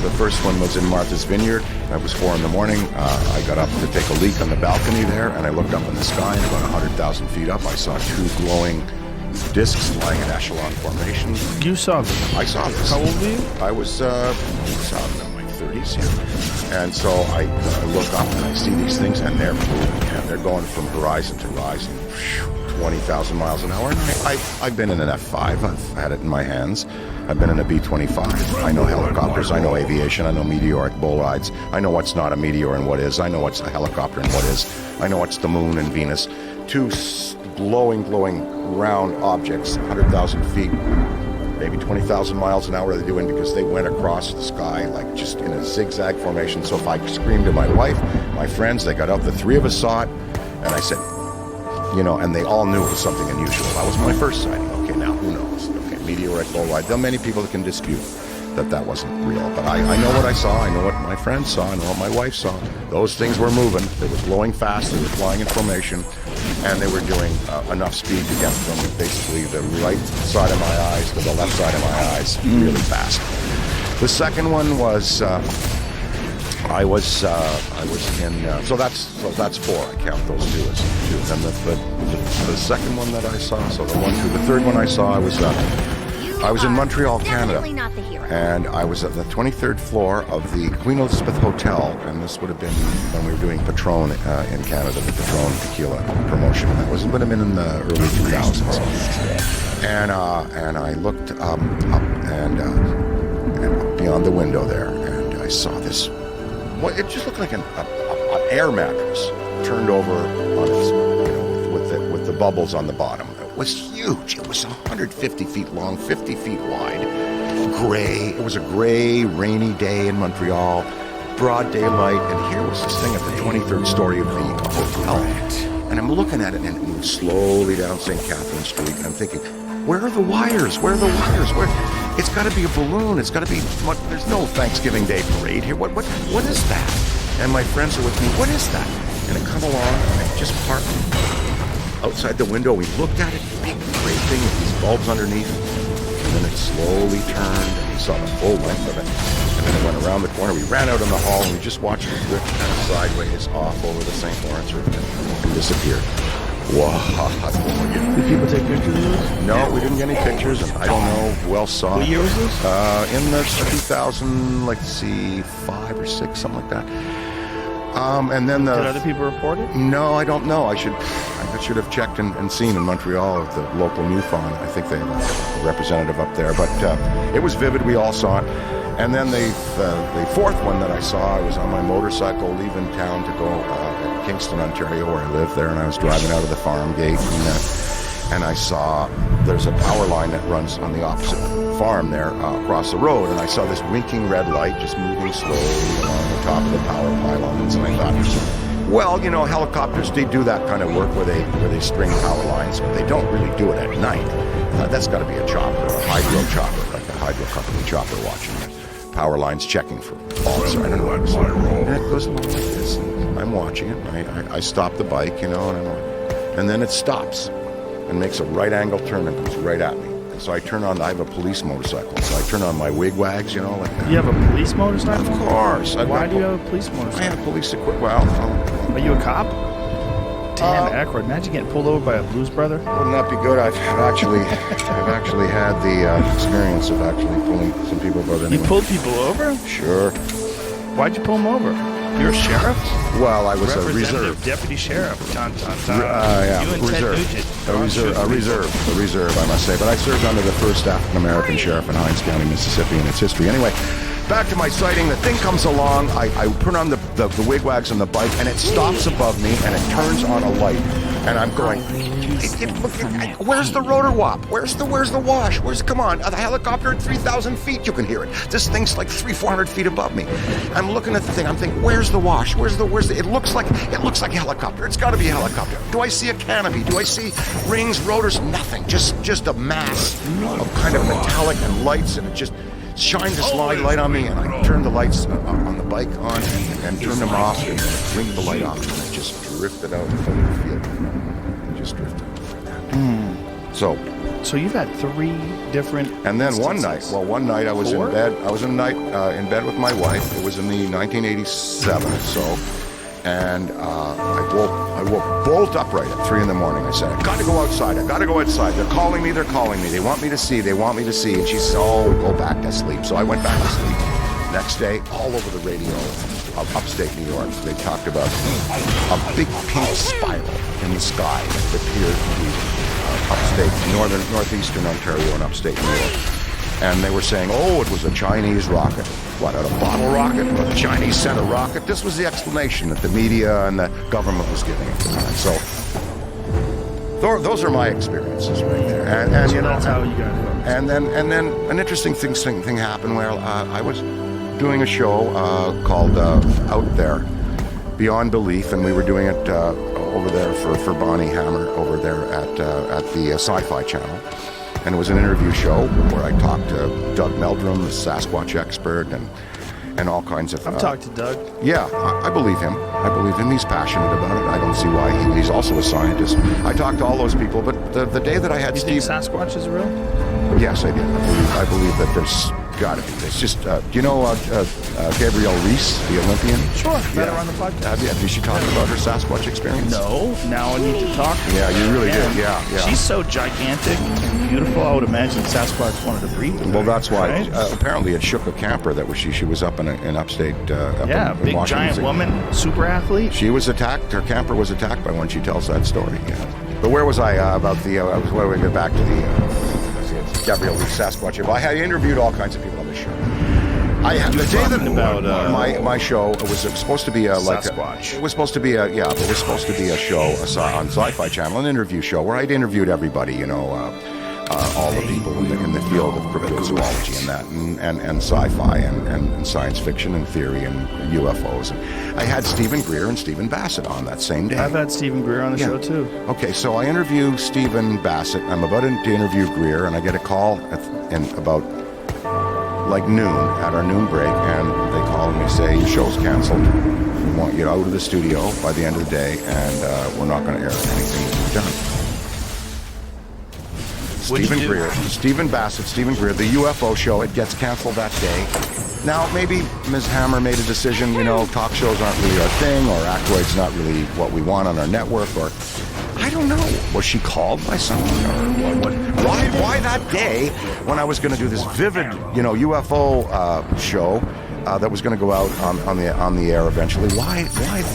The first one was in Martha's Vineyard. It was 4 in the morning. I got up to take a leak on the balcony there, and I looked up in the sky, and about 100,000 feet up, I saw 2 glowing discs lying in echelon formation. You saw this. I saw this. How old were you? I was in my 30s, yeah. And so I look up and I see these things, and they're moving, and they're going from horizon to horizon, 20,000 miles an hour. And I've been in an F-5. I've had it in my hands. I've been in a B-25. I know helicopters. I know aviation. I know meteoric bolides. I know what's not a meteor and what is. I know what's a helicopter and what is. I know what's the moon and Venus. 2 glowing, round objects, 100,000 feet, maybe 20,000 miles an hour they're doing, because they went across the sky like just in a zigzag formation. So if I screamed to my wife, my friends, they got up, the three of us saw it, and I said, and they all knew it was something unusual. That was my first sighting. Okay, now who knows? Okay, meteorite worldwide. There are many people that can dispute that wasn't real. But I know what I saw. I know what my friends saw. I know what my wife saw. Those things were moving. They were blowing fast. They were flying in formation. And they were doing enough speed to get from basically the right side of my eyes to the left side of my eyes really fast. The second one was... I was in, so that's four. I count those two as two. Then the second one that I saw, so the third one I saw, I was in Montreal, Canada, and I was at the 23rd floor of the Queen Elizabeth Hotel, and this would have been when we were doing Patron in Canada, the Patron tequila promotion. That would have been in the early 2000s, and I looked up and beyond the window there, and I saw this. Well, it just looked like an air mattress turned over on its, with the bubbles on the bottom. It was huge. It was 150 feet long, 50 feet wide, gray. It was a gray, rainy day in Montreal, broad daylight, and here was this thing at the 23rd story of the hotel. And I'm looking at it, and it moved slowly down St. Catherine Street, and I'm thinking, where are the wires? Where are the wires? It's got to be a balloon. It's got to be. There's no Thanksgiving Day parade here. What is that? And my friends are with me. What is that? And I come along, and I just parked outside the window. We looked at it, big gray thing with these bulbs underneath. And then it slowly turned, and we saw the full length of it. And then it went around the corner. We ran out in the hall, and we just watched it drift kind of sideways off over the St. Lawrence River and disappeared. Wow. Did people take pictures of this? No, we didn't get any pictures, and I don't know who else saw it. What year was this? In the 2000, let's see, 5 or 6, something like that. And then Did other people report it? No, I don't know. I should have checked and seen in Montreal at the local MUFON. I think they have a representative up there, but it was vivid. We all saw it. And then the fourth one that I saw, I was on my motorcycle leaving town to go at Kingston, Ontario, where I live there, and I was driving out of the farm gate, and I saw there's a power line that runs on the opposite farm there across the road, and I saw this winking red light just moving slowly along the top of the power pylons, and I thought, well, helicopters, they do that kind of work where they string power lines, but they don't really do it at night. That's got to be a chopper, a hydro chopper, like a hydro company chopper watching it. Power lines checking for faults. I don't know what it was. And it goes along like this. And I'm watching it. I stop the bike, and then it stops and makes a right angle turn and comes right at me. And so I turn on. I have a police motorcycle, so I turn on my wigwags, like that. You have a police motorcycle? Of course. Why do you have a police motorcycle? I have police equipment. Well, are you a cop? Damn, Aykroyd, imagine getting pulled over by a blues brother. Wouldn't that be good? I've actually had the experience of actually pulling some people over. You pulled people over? Sure. Why'd you pull them over? You're a sheriff? Well, I was a representative, reserve. deputy sheriff. Yeah, You and Ted Nugent. a reserve, I must say. But I served under the first African-American sheriff in Hinds County, Mississippi, in its history. Anyway, back to my sighting. The thing comes along. I put on the wigwags on the bike, and it stops above me, and it turns on a light. And I'm going, where's the rotor wop? Where's the wash? Come on, the helicopter at 3,000 feet, you can hear it. This thing's like 300-400 feet above me. I'm looking at the thing, I'm thinking, where's the wash? It looks like a helicopter. It's gotta be a helicopter. Do I see a canopy? Do I see rings, rotors? Nothing. Just a mass of kind of metallic and lights, and it just shines this light on me, and I turn the lights on the bike on and turn them off and blink the light off, and it just drifted out into the field. It just drifted. So you've had 3 different and then instances. one night I was 4? in bed. I was in bed with my wife. It was in the 1987 or so, and I woke bolt upright at 3 a.m. I said, I gotta go outside. They're calling me. They want me to see. And she said, oh, go back to sleep. So I went back to sleep. Next day, all over the radio of upstate New York, they talked about a big pink spiral in the sky that appeared to be upstate, northeastern Ontario and upstate New York. And they were saying, oh, it was a Chinese rocket. What, a bottle rocket? Well, the Chinese sent a rocket? This was the explanation that the media and the government was giving at the time. So those are my experiences right there. And you know, That's how you got hooked. and then an interesting thing happened where I was doing a show called Out There, Beyond Belief, and we were doing it over there for Bonnie Hammer over there at the Sci-Fi Channel. And it was an interview show where I talked to Doug Meldrum, the Sasquatch expert, and all kinds of... I've talked to Doug. Yeah, I believe him. I believe him. He's passionate about it. I don't see why. He's also a scientist. I talked to all those people, but the day that I had You Steve... think Sasquatch is real? Yes, I did. I believe that there's got to be. It's just, do you know Gabrielle Reese, the Olympian? Sure. Met her on the podcast. Did she talk about her Sasquatch experience? No. Now I need to talk to her. Yeah, you really did. Yeah. She's so gigantic and beautiful. I would imagine Sasquatch wanted to breed with her. Well, that's why. Right? Apparently, it shook a camper that was she was up in upstate. Up in big Washington giant State. woman, super athlete. She was attacked. Her camper was attacked by one. She tells that story. Yeah. But where was I about the? Where we get back to the Gabrielle Reese Sasquatch? I had interviewed all kinds of people on the show. The day that about, my show was supposed to be Sasquatch. It was supposed to be but it was supposed to be a show on Sci-Fi Channel, an interview show where I'd interviewed everybody, all the people in the field of cryptozoology and that, and sci-fi and science fiction and theory and UFOs. And I had Stephen Greer and Stephen Bassett on that same day. I've had Stephen Greer on the show too. Okay, so I interview Stephen Bassett. I'm about to interview Greer, and I get a call in about like noon at our noon break, and they call and they say your show's canceled. We want you out of the studio by the end of the day, and we're not going to air anything that you've done. Stephen Bassett, Stephen Greer, the UFO show, it gets canceled that day. Now, maybe Ms. Hammer made a decision, talk shows aren't really our thing, or Ackroyd's not really what we want on our network, or I don't know. Was she called by someone, or what? Why that day when I was going to do this vivid, UFO show that was going to go out on the air eventually? Why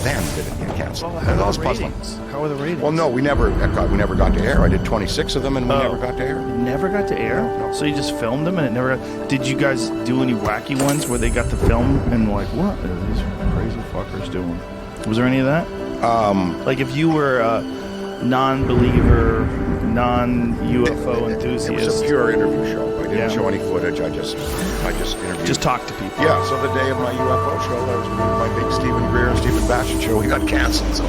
then did it get canceled? Well, That was puzzling. How are the ratings? Well, no, we never got to air. I did 26 of them, and we never got to air. Never got to air? No. So you just filmed them and it never... Did you guys do any wacky ones where they got the film and like, what are these crazy fuckers doing? Was there any of that? Like if you were a non-believer, non-UFO enthusiast... It was a pure interview show. I didn't Yeah. show any footage. I just interviewed. Just talk to people. Yeah, so the day of my UFO show, that was my big Stephen Greer and Stephen Bassett show, he got canceled. So,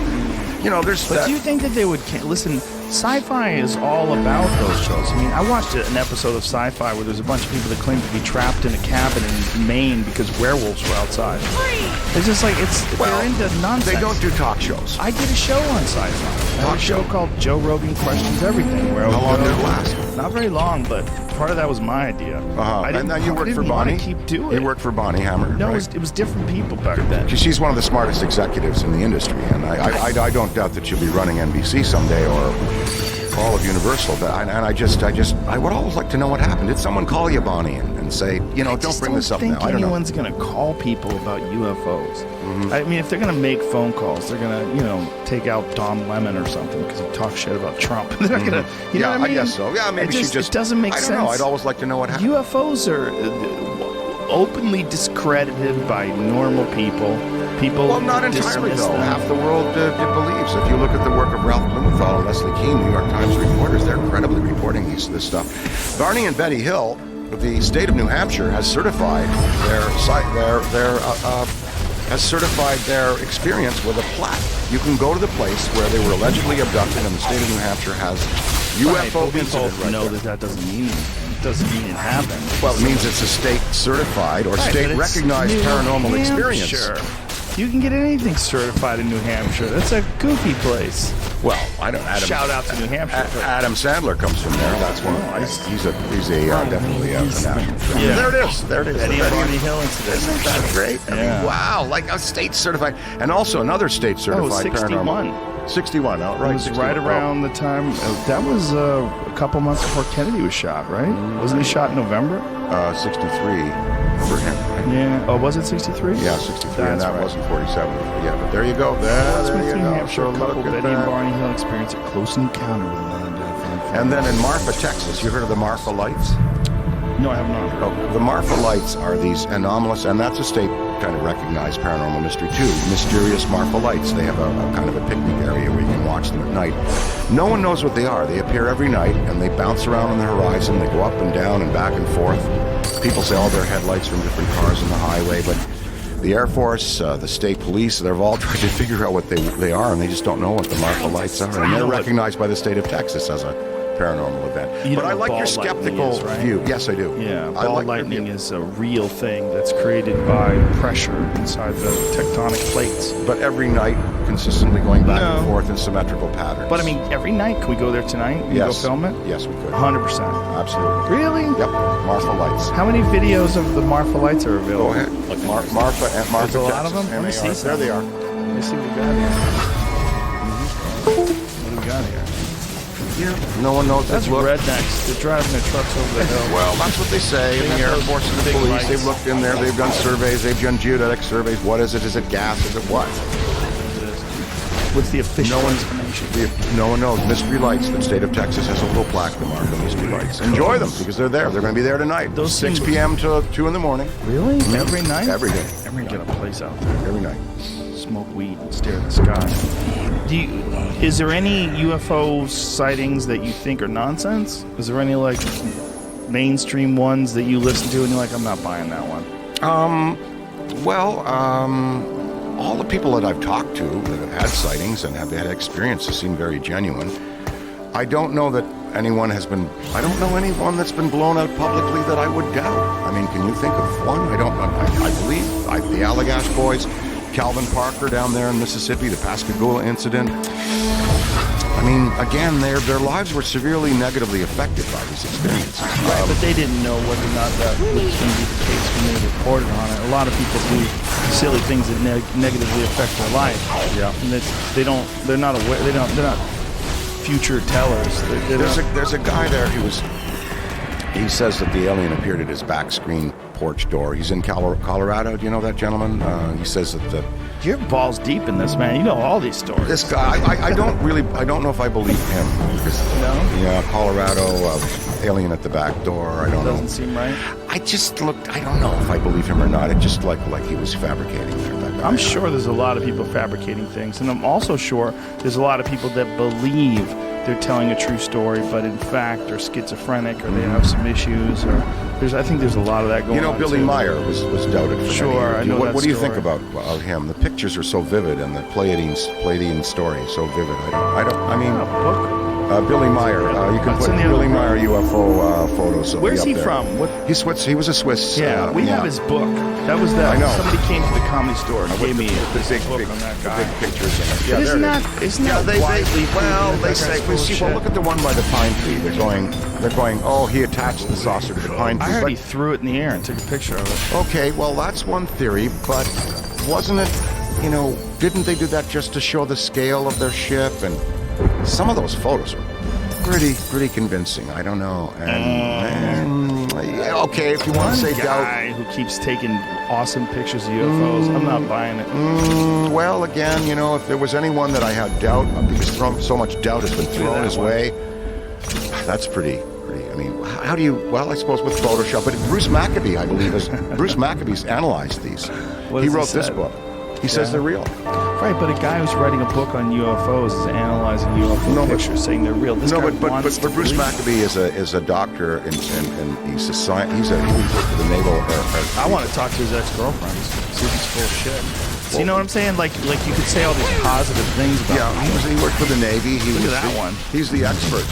there's But that. do you think that they would... Listen, sci-fi is all about those shows. I mean, I watched an episode of sci-fi where there's a bunch of people that claim to be trapped in a cabin in Maine because werewolves were outside. It's just like, they're into nonsense. They don't do talk shows. I did a show on sci-fi. I had a show called Joe Rogan Questions Everything. Where How long did it last? Not very long, but part of that was my idea. And then you worked for I Bonnie? didn't keep doing it. You worked for Bonnie Hammer, No, right? it was different people back then. She's one of the smartest executives in the industry, and I don't doubt that she'll be running NBC someday or all of Universal. I would always like to know what happened. Did someone call you, Bonnie, and say, don't bring this up now? I don't know. Anyone's going to call people about UFOs. Mm-hmm. I mean, if they're going to make phone calls, they're going to, take out Don Lemon or something because he talks shit about Trump. They're not going to, you know what I mean? I guess so. Yeah, maybe it doesn't make sense. I don't know. I'd always like to know what happened. UFOs are openly discredited by normal people. Well, not entirely, dismiss though. them. Half the world believes. If you look at the work of Ralph Blumenthal and Leslie Keane, New York Times reporters, they're credibly reporting this stuff. Barney and Betty Hill, the state of New Hampshire, has certified their experience with a plaque. You can go to the place where they were allegedly abducted, and the state of New Hampshire has UFO we incident both right know there. that doesn't mean anything. It doesn't mean it happened. Well, it means it's a state certified or Right, but state it's recognized New paranormal Hampshire. experience. You can get anything certified in New Hampshire. That's a goofy place. Well, I don't. Shout out to New Hampshire. Adam Sandler comes from there. That's one. He's definitely a national. Yeah. There it is. There it is. Eddie and Barney Hill incident. Isn't that great? I mean, wow! Like a state certified, and also another state certified 61. paranormal. 61. Oh, right. It was 61. right around the time. That was a couple months before Kennedy was shot, right? Wasn't he shot in November? 63 for him. Right? Yeah. Oh, was it 63? Yeah, 63, and That's that right. wasn't 47. Yeah, but there you go. That's There with you New go. Hampshire. So A couple look at Betty and that. Barney Hill experience a close encounter with an unidentified. And then in Marfa, Texas, you heard of the Marfa Lights? No, I have not. Oh, the Marfa Lights are these anomalous, and that's a state kind of recognize Paranormal Mystery 2. Mysterious Marfa Lights. They have a kind of a picnic area where you can watch them at night. No one knows what they are. They appear every night, and they bounce around on the horizon. They go up and down and back and forth. People say, oh, they're headlights from different cars on the highway, but the Air Force, the state police, they've all tried to figure out what they are, and they just don't know what the Marfa Lights are. And they're recognized by the state of Texas as a paranormal event. But I like your skeptical view. Yes, I do. Yeah, ball lightning is a real thing that's created by pressure inside the tectonic plates. But every night, consistently going back and forth in symmetrical patterns. But I mean, every night, can we go there tonight and go film it? Yes, we could. 100%. Absolutely. Really? Yep. Marfa Lights. How many videos of the Marfa Lights are available? Go ahead. Like Marfa and Marfa. There's a lot of them? Let me see some. There they are. Let me see what we got here. What do we got here? Yeah. No one knows. That's rednecks. They're driving their trucks over the hill. Well, that's what they say in the Air Force and the police. lights. They've looked in there. They've done surveys. They've done geodetic surveys. What is it? Is it gas? Is it what? What's the official explanation? No one knows. Mystery Lights. The state of Texas has a little plaque to mark the Mystery Lights. Enjoy them because they're there. They're going to be there tonight. Those 6 p.m. to 2 in the morning. Really? Every night? Every day. Every get a place out there. Every night. Smoke weed and stare at the sky. Is there any UFO sightings that you think are nonsense? Is there any like mainstream ones that you listen to and you're like, I'm not buying that one? All the people that I've talked to that have had sightings and have had experiences seem very genuine. I don't know that anyone has been. I don't know anyone that's been blown out publicly that I would doubt. I mean, can you think of one? I don't. I believe the Allagash boys. Calvin Parker down there in Mississippi, the Pascagoula incident. I mean, again, their lives were severely negatively affected by these experiences. Right, but they didn't know whether or not that was going to be the case when they reported on it. A lot of people do silly things that negatively affect their life. Yeah, and they're not aware. They're not future tellers. There's a guy there who was. He says that the alien appeared at his back screen porch door. He's in Colorado. Do you know that gentleman? He says that you're balls deep in this, man. You know all these stories. This guy, I don't know if I believe him. Because, no? Yeah, Colorado, alien at the back door. I don't know. Doesn't seem right. I just looked. I don't know if I believe him or not. It just like he was fabricating there. That guy. I'm sure there's a lot of people fabricating things, and I'm also sure there's a lot of people that believe they're telling a true story, but in fact are schizophrenic or they have some issues. Or I think there's a lot of that going on. You know, Billy Meyer was doubted for sure, many years. I know What do you think story. about him? The pictures are so vivid, and the Pleiadian story is so vivid. I mean, a book. Billy Meyer. You can put Billy Meyer UFO photos. Where's he there. from? He's Swiss. He was a Swiss. Yeah, we have his book. That was that. I know. Somebody came to the comedy store and gave me the a big book on that guy. big pictures in it. But isn't that widely they say. Well, look at the one by the pine tree. They're going. Oh, he attached the saucer to the pine tree. I heard he threw it in the air and took a picture of it. Okay, well that's one theory, but wasn't it? You know, didn't they do that just to show the scale of their ship? And some of those photos are pretty convincing. I don't know. And okay, if you want to say guy who keeps taking awesome pictures of UFOs, I'm not buying it. Well, again, you know, if there was anyone that I had doubt, because so much doubt has been thrown his way, that's pretty. I mean, how do you? Well, I suppose with Photoshop, but Bruce Maccabee, I believe, Bruce Maccabee's analyzed these. He wrote this book. He says they're real. Right, but a guy who's writing a book on UFOs is analyzing UFO pictures, saying they're real. This guy but Bruce Maccabee is a doctor, and he's a science. He worked for the naval. I want to talk to his ex-girlfriends. See if he's full of shit. So you know what I'm saying? Like you could say all these positive things about him. He worked for the Navy. Look at that one. He's the expert.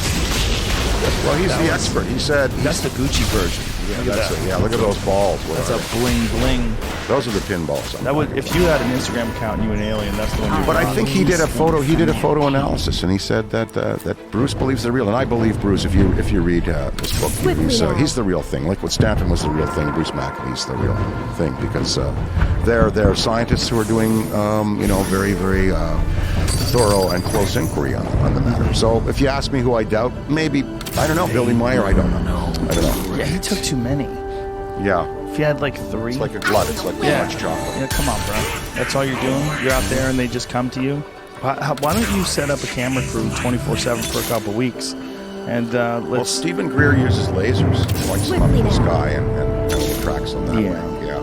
Well, he's the expert. He said that's the Gucci version. Yeah, that's it. Yeah, look at those balls. That's a bling bling. Those are the pinballs. That would, if you had an Instagram account and you were an alien, that's the one. But I think he did a photo. He did a photo analysis, and he said that Bruce believes they're real, and I believe Bruce. If you read this book, he's the real thing. Like what Stanton was the real thing, Bruce Maccabee's the real thing because they're scientists who are doing very very thorough and close inquiry on the matter. So if you ask me who I doubt, maybe I don't know. Billy Meyer, I don't know. Yeah, he took too many. Yeah. If you had like 3. It's like a glut. It's like too much chocolate. Yeah, come on, bro. That's all you're doing? You're out there and they just come to you? Why don't you set up a camera crew 24/7 for a couple weeks? And Well, Stephen Greer uses lasers. He lights them up in the sky and tracks them that way. Yeah,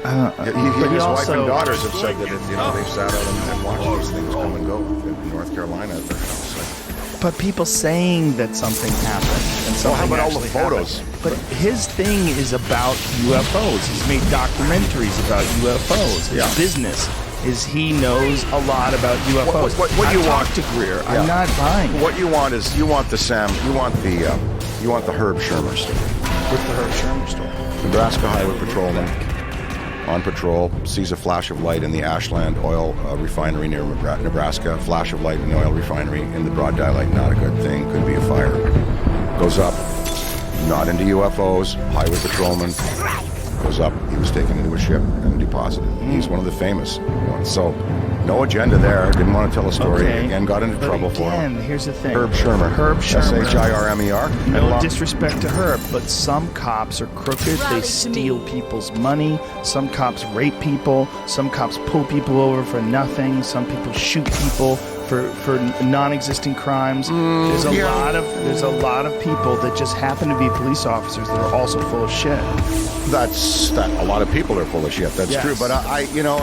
He But his wife also- and daughters have said that they've sat out and watched these things come and go in North Carolina at their house. But people saying that something happened and Well, something how about all the actually photos? happened. But his thing is about UFOs. He's made documentaries about UFOs. His business is he knows a lot about UFOs. What do you I want? talked to Greer. Yeah. I'm not buying it. What you want is you want the Herb Shermer story. With the Herb Sherman story. Nebraska Highway Patrolman on patrol sees a flash of light in the Ashland oil refinery near Nebraska. Flash of light in the oil refinery in the broad daylight, not a good thing. Could be a fire. Goes up. Not into UFOs. Highway patrolman goes up. He was taken into a ship and deposited. He's one of the famous ones. So no agenda there. Didn't want to tell a story. Okay. Again, got into But trouble for again, him. here's the thing. Herb Shermer. Herb Shermer. Shirmer. No disrespect to Herb, but some cops are crooked. They steal people's money. Some cops rape people. Some cops pull people over for nothing. Some people shoot people for non-existing crimes. There's a lot of people that just happen to be police officers that are also full of shit. That a lot of people are full of shit. That's Yes. true. But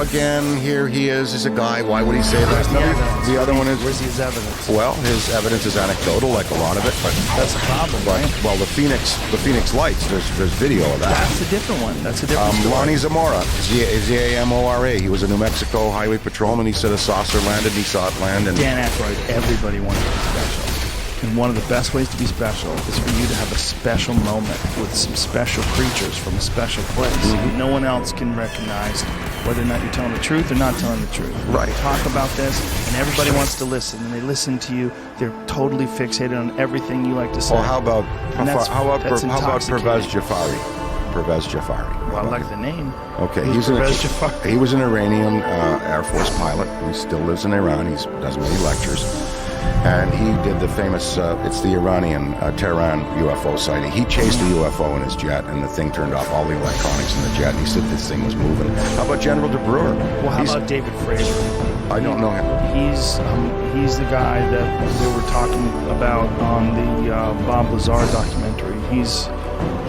again, here he is. He's a guy. Why would he say that? The other one is Where's his evidence? well, his evidence is anecdotal, like a lot of it. But That's a problem, right? well, the Phoenix Lights. There's video of that. That's a different one. That's a different story. Lonnie Zamora, Zamora. He was a New Mexico highway patrolman. He said a saucer landed. He saw it land, and Dan Aykroyd, everybody wants to be special. And one of the best ways to be special is for you to have a special moment with some special creatures from a special place. No one else can recognize whether or not you're telling the truth or not telling the truth. Right. You talk about this, and everybody wants to listen, and they listen to you. They're totally fixated on everything you like to say. well, how about that's Pervez intoxicating. Jafari? Pervez Jafari. Well, I like the name. Okay, Who's Pervez Jafari? he was an Iranian Air Force pilot. He still lives in Iran. He does many lectures. And he did the famous, it's the Iranian Tehran UFO sighting. He chased a UFO in his jet, and the thing turned off all the electronics in the jet, and he said this thing was moving. How about General DeBrewer? Well, how about David Fraser? I don't know him. He's the guy that they were talking about on the Bob Lazar documentary.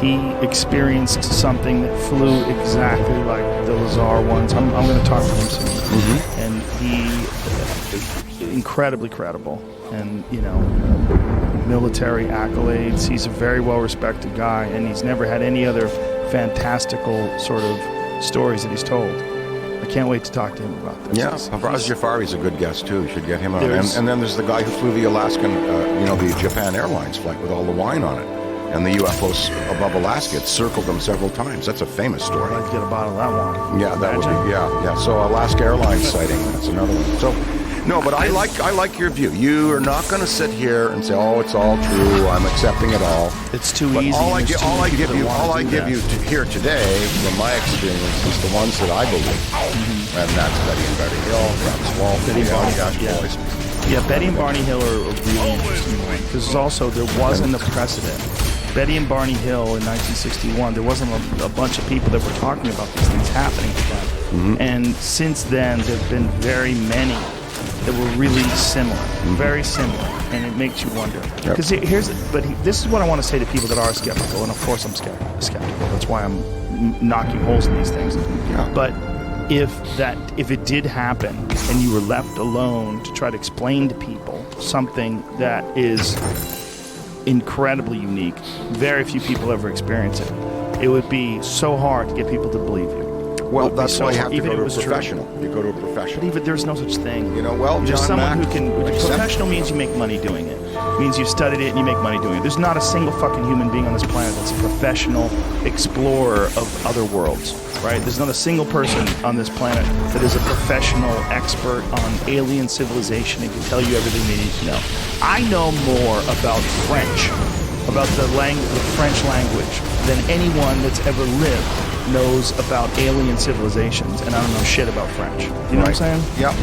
He experienced something that flew exactly like the Lazar ones. I'm going to talk to him soon. And he incredibly credible, and military accolades. He's a very well-respected guy, and he's never had any other fantastical sort of stories that he's told. I can't wait to talk to him about this. Yeah, He's- Pervez Jafari's a good guest, too. You should get him on. There's- And then there's the guy who flew the Alaskan, the Japan Airlines flight with all the wine on it. And the UFOs above Alaska, it circled them several times. That's a famous story. I'd get a bottle of that wine. Yeah, that would Imagine. be, yeah. So Alaska Airlines sighting, that's another one. So, no, but I like your view. You are not going to sit here and say, "Oh, it's all true. I'm accepting it all." It's too But easy. all I and there's give too many people that wanna do that. you here today, from my experience, is the ones that I believe, and that's Betty and Betty Hill, Travis Walt, Betty and Barney, Josh yeah. Boyce. Yeah, Betty and Barney Hill are a really interesting one because also there wasn't a precedent. Betty and Barney Hill in 1961, there wasn't a bunch of people that were talking about these things happening to them. And since then, there have been very many that were really similar, very similar, and it makes you wonder. Because this is what I want to say to people that are skeptical, and of course I'm skeptical. That's why I'm knocking holes in these things. Yeah. But if it did happen and you were left alone to try to explain to people something that is incredibly unique, very few people ever experience it. It would be so hard to get people to believe you. Well, It would be that's so why you hard, have to even go if to it a was true. professional. You go to a professional. Even there's no such thing. Well, There's John someone Mack, who can. Professional means you make money doing it. Means you studied it and you make money doing it. There's not a single fucking human being on this planet that's a professional explorer of other worlds, right? There's not a single person on this planet that is a professional expert on alien civilization and can tell you everything they need to know. I know more about French, about the French language, than anyone that's ever lived knows about alien civilizations, and I don't know shit about French. You know what I'm saying? Yep.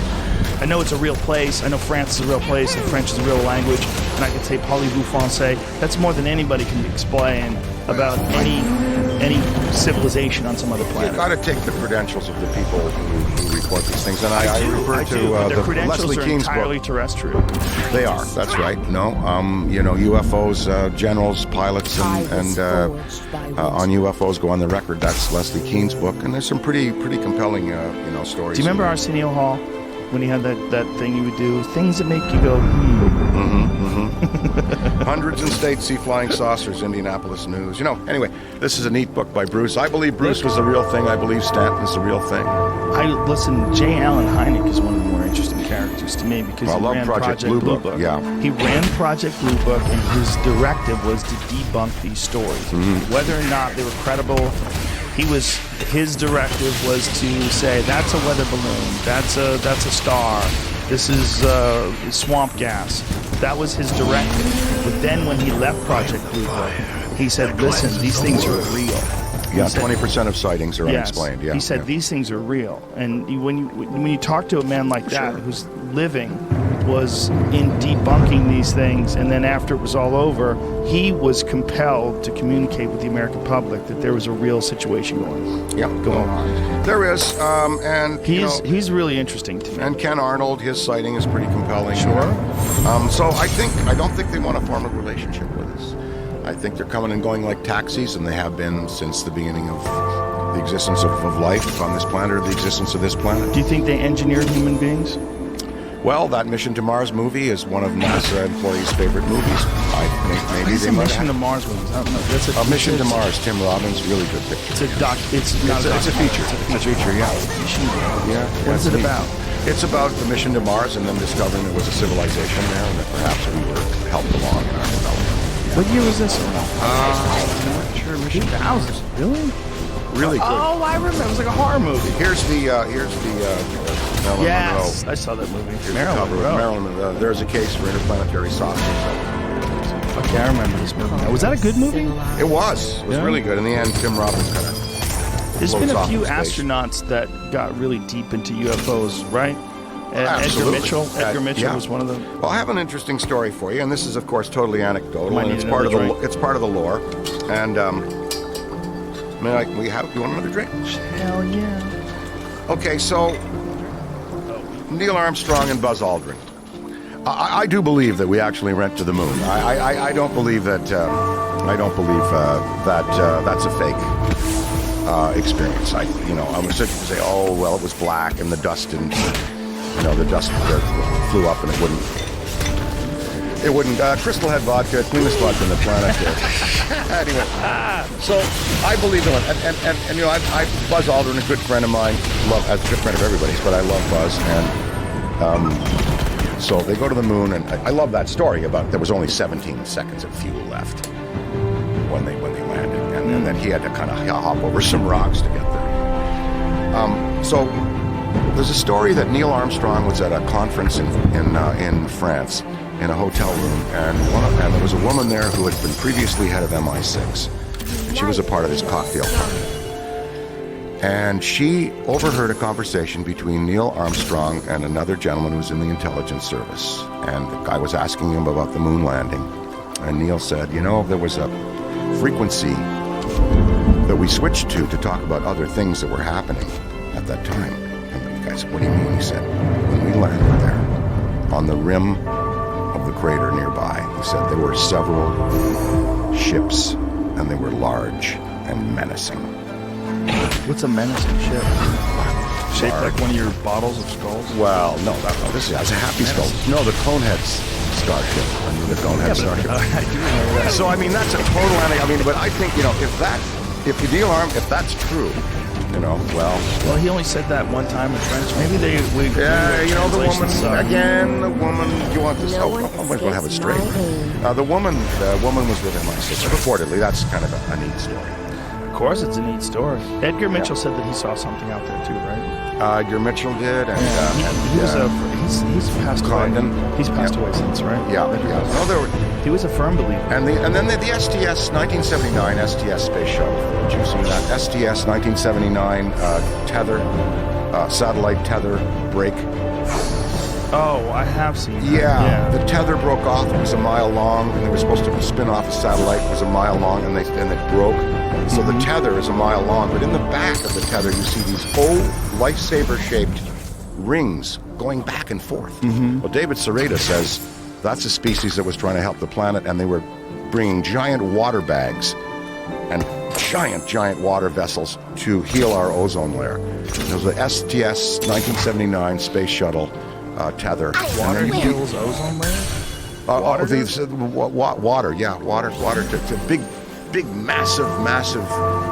I know it's a real place. I know France is a real place, and French is a real language. And I can say "Parlez-vous français?" That's more than anybody can explain about any any civilization on some other You planet. got to take the credentials of the people who report these things, and I refer to but their the credentials Leslie are Kean's entirely book. terrestrial. They are. That's right. No, UFOs, generals, pilots, and on UFOs go on the record. That's Leslie Kean's book, and there's some pretty compelling, stories. Do you remember Arsenio Hall when he had that thing he would do? Things that make you go, Hundreds in states see flying saucers, Indianapolis News. Anyway, this is a neat book by Bruce. I believe Bruce was the real thing. I believe Stanton's the real thing. Listen, J. Allen Hynek is one of the more interesting characters to me because I he love ran Project Blue Book. Yeah. He ran Project Blue Book, and his directive was to debunk these stories. Whether or not they were credible, his directive was to say, that's a weather balloon, that's a star, this is swamp gas. That was his directive. But then when he left Project Blue Book, he said, listen, these things are real. Yeah, He said- 20% of sightings are Yes. unexplained. Yeah, He said yeah. these things are real, and when you talk to a man like that who's living was in debunking these things, and then after it was all over, he was compelled to communicate with the American public that there was a real situation going on. There is, and He's really interesting to me. and Ken Arnold, his sighting is pretty compelling. Sure. So I don't think they want to form a relationship with us. I think they're coming and going like taxis, and they have been since the beginning of the existence of life on this planet, or the existence of this planet. Do you think they engineered human beings? Well, that Mission to Mars movie is one of NASA employees' favorite movies. I think maybe It's they a might Mission to have. Mars movie. I don't know. That's A Mission to Mars, Tim Robbins, really good picture. It's a doc. It's not It's a feature. It's a feature, yeah. Mission to Mars. Yeah. What's it neat. about? It's about the mission to Mars and then discovering there was a civilization there and that perhaps we were helped along in our development. What year was this? Sure, Mission 2000. Really? really good. Oh, I remember. It was like a horror movie. Here's the Marilyn Yes, Monroe. I saw that movie. Here's the Marilyn cover of Monroe. Marilyn Monroe. There's a case for interplanetary saucers. Okay, I remember this movie. Now, was that a good movie? It was Yeah. really good. In the end, Tim Robbins kind of. There's been a floats few off in space. astronauts that got really deep into UFOs, right? Edgar Absolutely. Mitchell. Edgar Mitchell yeah. was one of them. Well, I have an interesting story for you, and this is, of course, totally anecdotal, Might and need it's part of another the drink. it's part of the lore. And you want another drink? Hell yeah. Okay, so Neil Armstrong and Buzz Aldrin. I do believe that we actually went to the moon. I don't believe that. That's a fake experience. I was just to say, oh well, it was black and the dust didn't. The dust flew up and it wouldn't. Crystal Head vodka, cleanest vodka on the planet. Anyway, so I believe in it, and Buzz Aldrin, a good friend of mine, as a good friend of everybody's, but I love Buzz, and so they go to the moon, and I love that story about there was only 17 seconds of fuel left when they landed, and then he had to kind of hop over some rocks to get there. So there's a story that Neil Armstrong was at a conference in France, in a hotel room, and there was a woman there who had been previously head of MI6, and she was a part of this cocktail party. And she overheard a conversation between Neil Armstrong and another gentleman who was in the intelligence service, and the guy was asking him about the moon landing, and Neil said, there was a frequency that we switched to talk about other things that were happening at that time. And the guy said, what do you mean? He said, when we landed there, on the rim of the crater nearby, he said there were several ships, and they were large and menacing. What's a menacing ship? Shaped like one of your bottles of skulls? Well, no, this is a happy skull. No, the Coneheads Starship. I mean, the Conehead Starship. I do remember that. So, that's a total but I think, if that's true, Well, he only said that one time in French. Maybe the woman, you want this, I might as well have it straight. The woman was with MI6, reportedly. That's kind of a neat story. Of course, it's a neat story. Edgar Mitchell said that he saw something out there too, right? Edgar Mitchell did, and he's passed Condon. away. He's passed away since, right? yeah. No, there were, He was a firm believer. and then the STS 1979 STS space shuttle. Did you see that? STS 1979 tether, satellite tether break. Oh, I have seen that. Yeah, the tether broke off. It was a mile long, and they were supposed to spin off a satellite. It was a mile long, and it broke. So the tether is a mile long, but in the back of the tether, you see these old lifesaver-shaped rings going back and forth. Well, David Sereda says that's a species that was trying to help the planet, and they were bringing giant water bags and giant water vessels to heal our ozone layer. It was the STS 1979 space shuttle tether. Water heals ozone layer? Water, to big, massive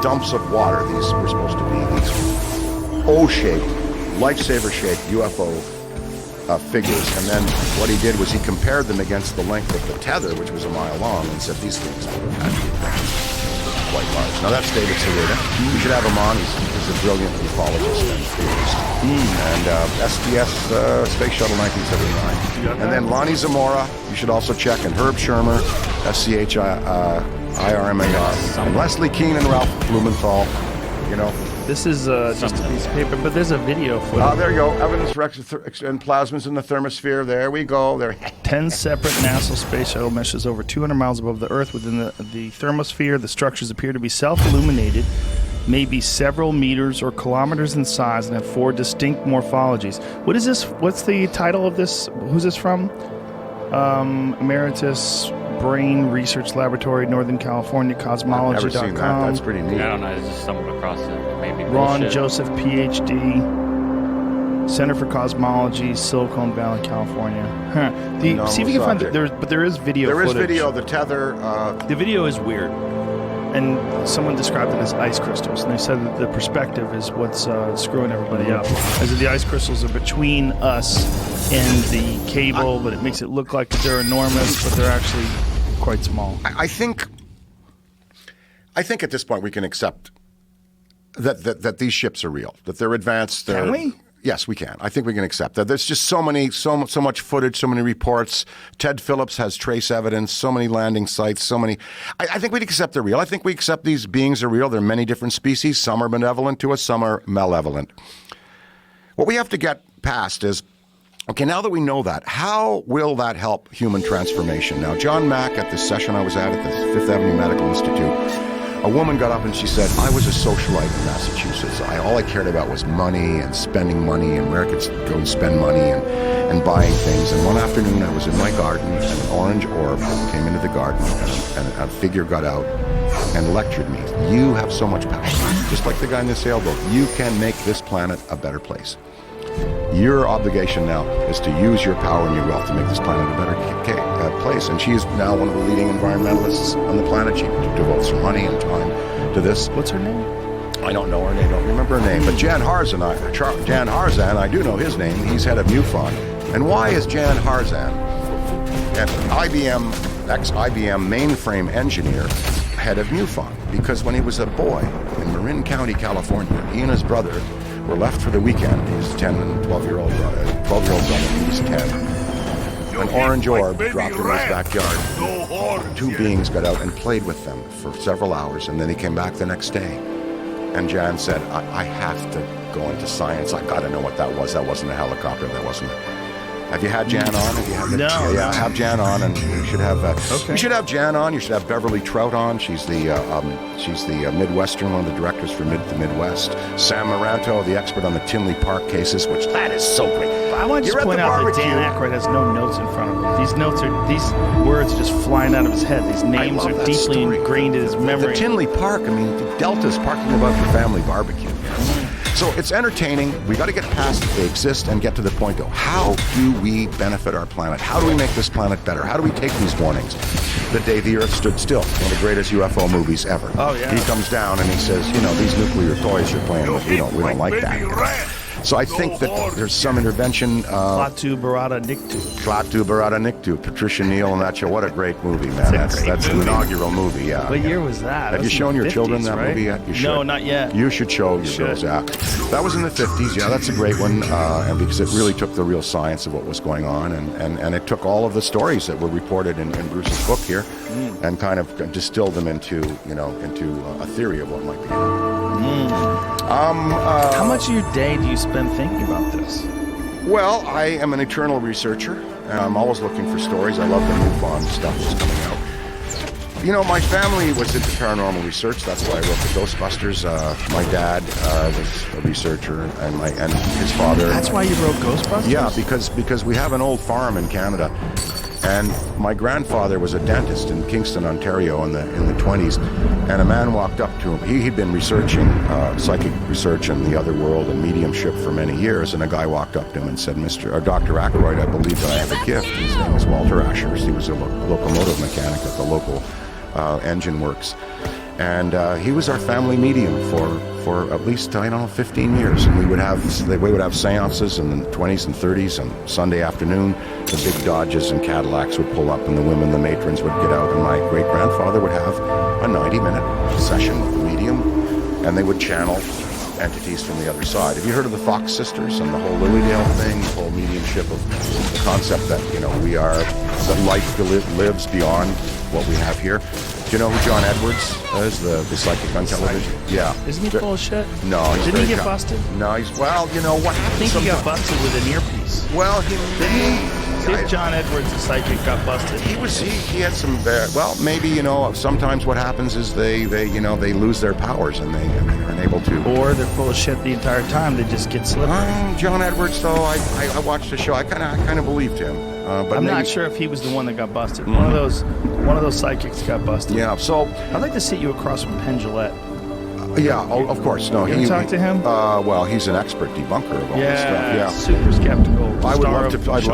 dumps of water. These were supposed to be these O-shaped, lifesaver-shaped UFO figures. And then what he did was he compared them against the length of the tether, which was a mile long, and said these things would have had to be quite large. Now that's David Sereda. We should have him on. He's a brilliant ufologist and theorist. And STS Space Shuttle 1979. And then Lonnie Zamora, you should also check, and Herb Shermer, SCHIRMAR, and Leslie Keane and Ralph Blumenthal. You know. This is just a piece of paper, but there's a video footage. There you go. Evidence and plasmas in the thermosphere. There we go. There. 10 separate NASA space shuttle missions over 200 miles above the Earth within the thermosphere. The structures appear to be self-illuminated, maybe several meters or kilometers in size, and have 4 distinct morphologies. What is this? What's the title of this? Who's this from? Emeritus Brain Research Laboratory, Northern California, Cosmology.com. I've never seen that. That's pretty neat. I don't know. I just stumbled across it. Maybe Ron bullshit. Joseph, PhD, Center for Cosmology, Silicon Valley, California. See if you can find it. There is video footage. There is video. The tether. The video is weird. And someone described it as ice crystals, and they said that the perspective is what's screwing everybody up. As if the ice crystals are between us and the cable, but it makes it look like they're enormous, but they're actually quite small. I think at this point we can accept that these ships are real, that they're advanced. Can we? Yes, we can. I think we can accept that. There's just so much footage, so many reports. Ted Phillips has trace evidence, so many landing sites, so many. I think we'd accept they're real. I think we accept these beings are real. There are many different species. Some are benevolent to us, some are malevolent. What we have to get past is, okay, now that we know that, how will that help human transformation? Now, John Mack, at this session I was at the Fifth Avenue Medical Institute, a woman got up and she said, I was a socialite in Massachusetts. All I cared about was money and spending money and where I could go and spend money and buying things. And one afternoon I was in my garden and an orange orb came into the garden and a figure got out and lectured me. You have so much power. Just like the guy in the sailboat. You can make this planet a better place. Your obligation now is to use your power and your wealth to make this planet a better place. And she is now one of the leading environmentalists on the planet. She devotes her money and time to this. What's her name? I don't know her name. I don't remember her name. But Jan Harzan, I do know his name. He's head of MUFON. And why is Jan Harzan, an ex-IBM mainframe engineer, head of MUFON? Because when he was a boy in Marin County, California, he and his brother were left for the weekend. He was 10 and 12-year-old brother. 12-year-old brother. He was 10. An orange orb dropped in his backyard. 2 beings got out and played with them for several hours, and then he came back the next day. And Jan said, I have to go into science. I got to know what that was. That wasn't a helicopter. That wasn't. Have you had Jan on? Have you had No. Yeah, have Jan on, and you should have. Okay. You should have Jan on. You should have Beverly Trout on. She's the Midwestern, one of the directors for the Midwest. Sam Maranto, the expert on the Tinley Park cases, which that is so great. I want to just point out that Dan Aykroyd has no notes in front of him. These words are just flying out of his head. These names are deeply ingrained in his memory. The Tinley Park, the Delta's parking above your family barbecue. So it's entertaining. We got to get past that they exist and get to the point, though. How do we benefit our planet? How do we make this planet better? How do we take these warnings? The Day the Earth Stood Still, one of the greatest UFO movies ever. Oh, yeah. He comes down and he says, these nuclear toys you're playing with, we don't like that. So I think that there's some intervention. Klaatu Barada Nikto. Klaatu Barada Nikto. Patricia Neal and that show. What a great movie, man. That's an inaugural movie, yeah. What year was that? Have you shown your children that movie yet? You should. No, not yet. You should show your girls that. That was in the 50s, yeah, that's a great one. And because it really took the real science of what was going on, and it took all of the stories that were reported in Bruce's book here and kind of distilled them into a theory of what might be. How much of your day do you spend thinking about this? Well, I am an eternal researcher, and I'm always looking for stories. I love the MUFON stuff that's coming out. You know, my family was into paranormal research. That's why I wrote the Ghostbusters. My dad was a researcher, and his father. That's why you wrote Ghostbusters? Yeah, because we have an old farm in Canada, and my grandfather was a dentist in Kingston, Ontario, in the 20s, and a man walked up to him. He'd been researching psychic research in the other world and mediumship for many years, and a guy walked up to him and said, Dr. Ackroyd, I believe that I have a gift. His name was Walter Ashers. He was a locomotive mechanic at the local engine works, and he was our family medium for at least 15 years. And we would have seances in the 20s and 30s, and Sunday afternoon the big Dodges and Cadillacs would pull up, and the women, the matrons, would get out, and my great grandfather would have a 90-minute session with the medium, and they would channel entities from the other side. Have you heard of the Fox sisters and the whole Lilydale thing, the whole mediumship of the concept that that life lives beyond what we have here? Do you know who John Edwards is, the psychic on television? Yeah. Isn't he full of shit? No. Didn't he get busted? No, you know what I think he got busted with an earpiece. Well, he See if John Edwards, the psychic, got busted. He had some maybe sometimes what happens is they lose their powers and they're unable to, or they're full of shit the entire time. They just get slippery. John Edwards, though, I watched the show. I kind of believed him, but I'm not sure if he was the one that got busted. One of those psychics got busted. Yeah. So I'd like to sit you across from Penn Jillette. Yeah, of course. No, you talk to him? Well, he's an expert debunker of all this stuff. Yeah, super skeptical. I would love to. I'd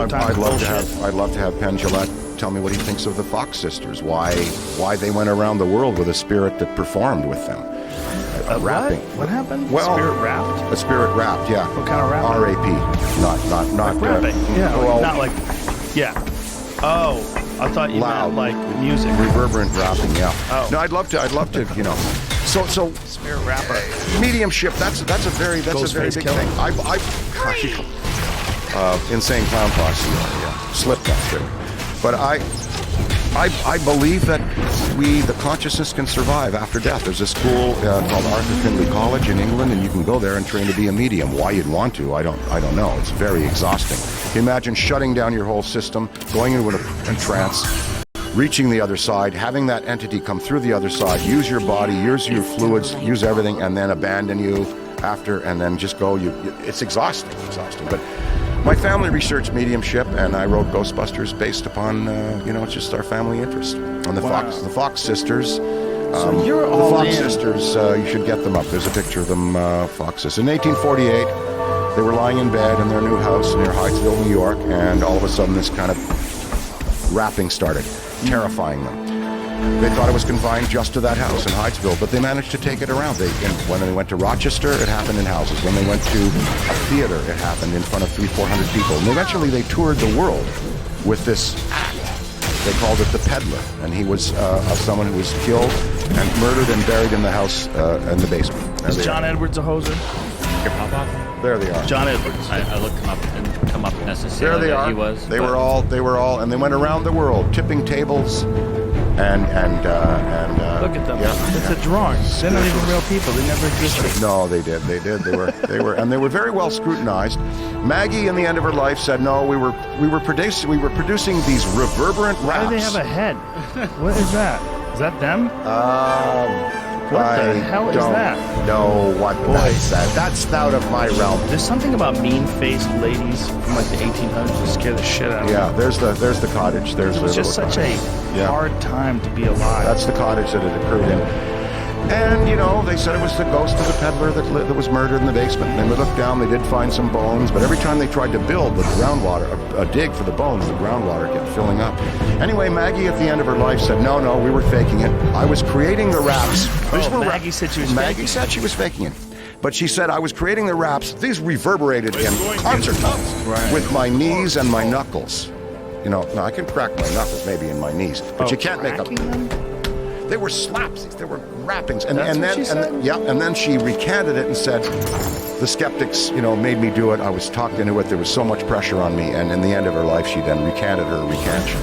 love to have Penn Jillette tell me what he thinks of the Fox sisters. Why they went around the world with a spirit that performed with them. Rapping. What happened? Well, spirit rapped. A spirit rapped. Yeah. What kind of rap? R-A-P. Not like rapping. Yeah. Well, not like. Yeah. Oh, I thought you loud, meant like music. Reverberant rapping. Yeah. Oh. No, I'd love to. So spirit rapper. Mediumship. That's a very big thing. Insane Clown Posse. Yeah. Slipknot too. But I believe that the consciousness can survive after death. There's a school called Arthur Findlay College in England, and you can go there and train to be a medium. Why you'd want to, I don't know. It's very exhausting. Can you imagine shutting down your whole system, going into a trance, reaching the other side, having that entity come through the other side, use your body, use your fluids, use everything, and then abandon you after, and then just go. It's exhausting. But my family researched mediumship, and I wrote Ghostbusters based upon, it's just our family interest. And the Fox sisters. So you're all the Fox sisters. You should get them up. There's a picture of them. Fox sisters. In 1848, they were lying in bed in their new house near Hydesville, New York, and all of a sudden this kind of rapping started, terrifying them. They thought it was confined just to that house in Hydesville, but they managed to take it around. When they went to Rochester, it happened in houses. When they went to a theater, it happened in front of 300-400 people. And eventually they toured the world with this act. They called it the Peddler, and he was someone who was killed and murdered and buried in the house in the basement. Is John Edwards a hoser? There they are. John Edwards. I looked him up and come up necessarily. There they are. He was. They were all, and they went around the world, tipping tables, and look at them. Yeah. It's a drawing. They're not even real people. They never existed. No, they did. And they were very well scrutinized. Maggie, in the end of her life, said, "No, we were producing these reverberant raps." Why do they have a head? What is that? Is that them? What the hell is that? No, what that's out of my realm. There's something about mean-faced ladies from like the 1800s that scare the shit out of me. Yeah, there's the cottage. It was just such a hard time to be alive. That's the cottage that it occurred in. And, they said it was the ghost of the peddler that was murdered in the basement. And they looked down, they did find some bones, but every time they tried to build the groundwater, a dig for the bones, the groundwater kept filling up. Anyway, Maggie, at the end of her life, said, no, we were faking it. I was creating the raps. Maggie said she was faking it. Maggie said she was faking it. But she said, I was creating the raps. These reverberated in concert tones with my knees and my knuckles. Now I can crack my knuckles maybe in my knees, but you can't make up. They were slaps. They were rappings, and then she recanted it and said, "The skeptics, made me do it. I was talked into it. There was so much pressure on me." And in the end of her life, she then recanted her recantation.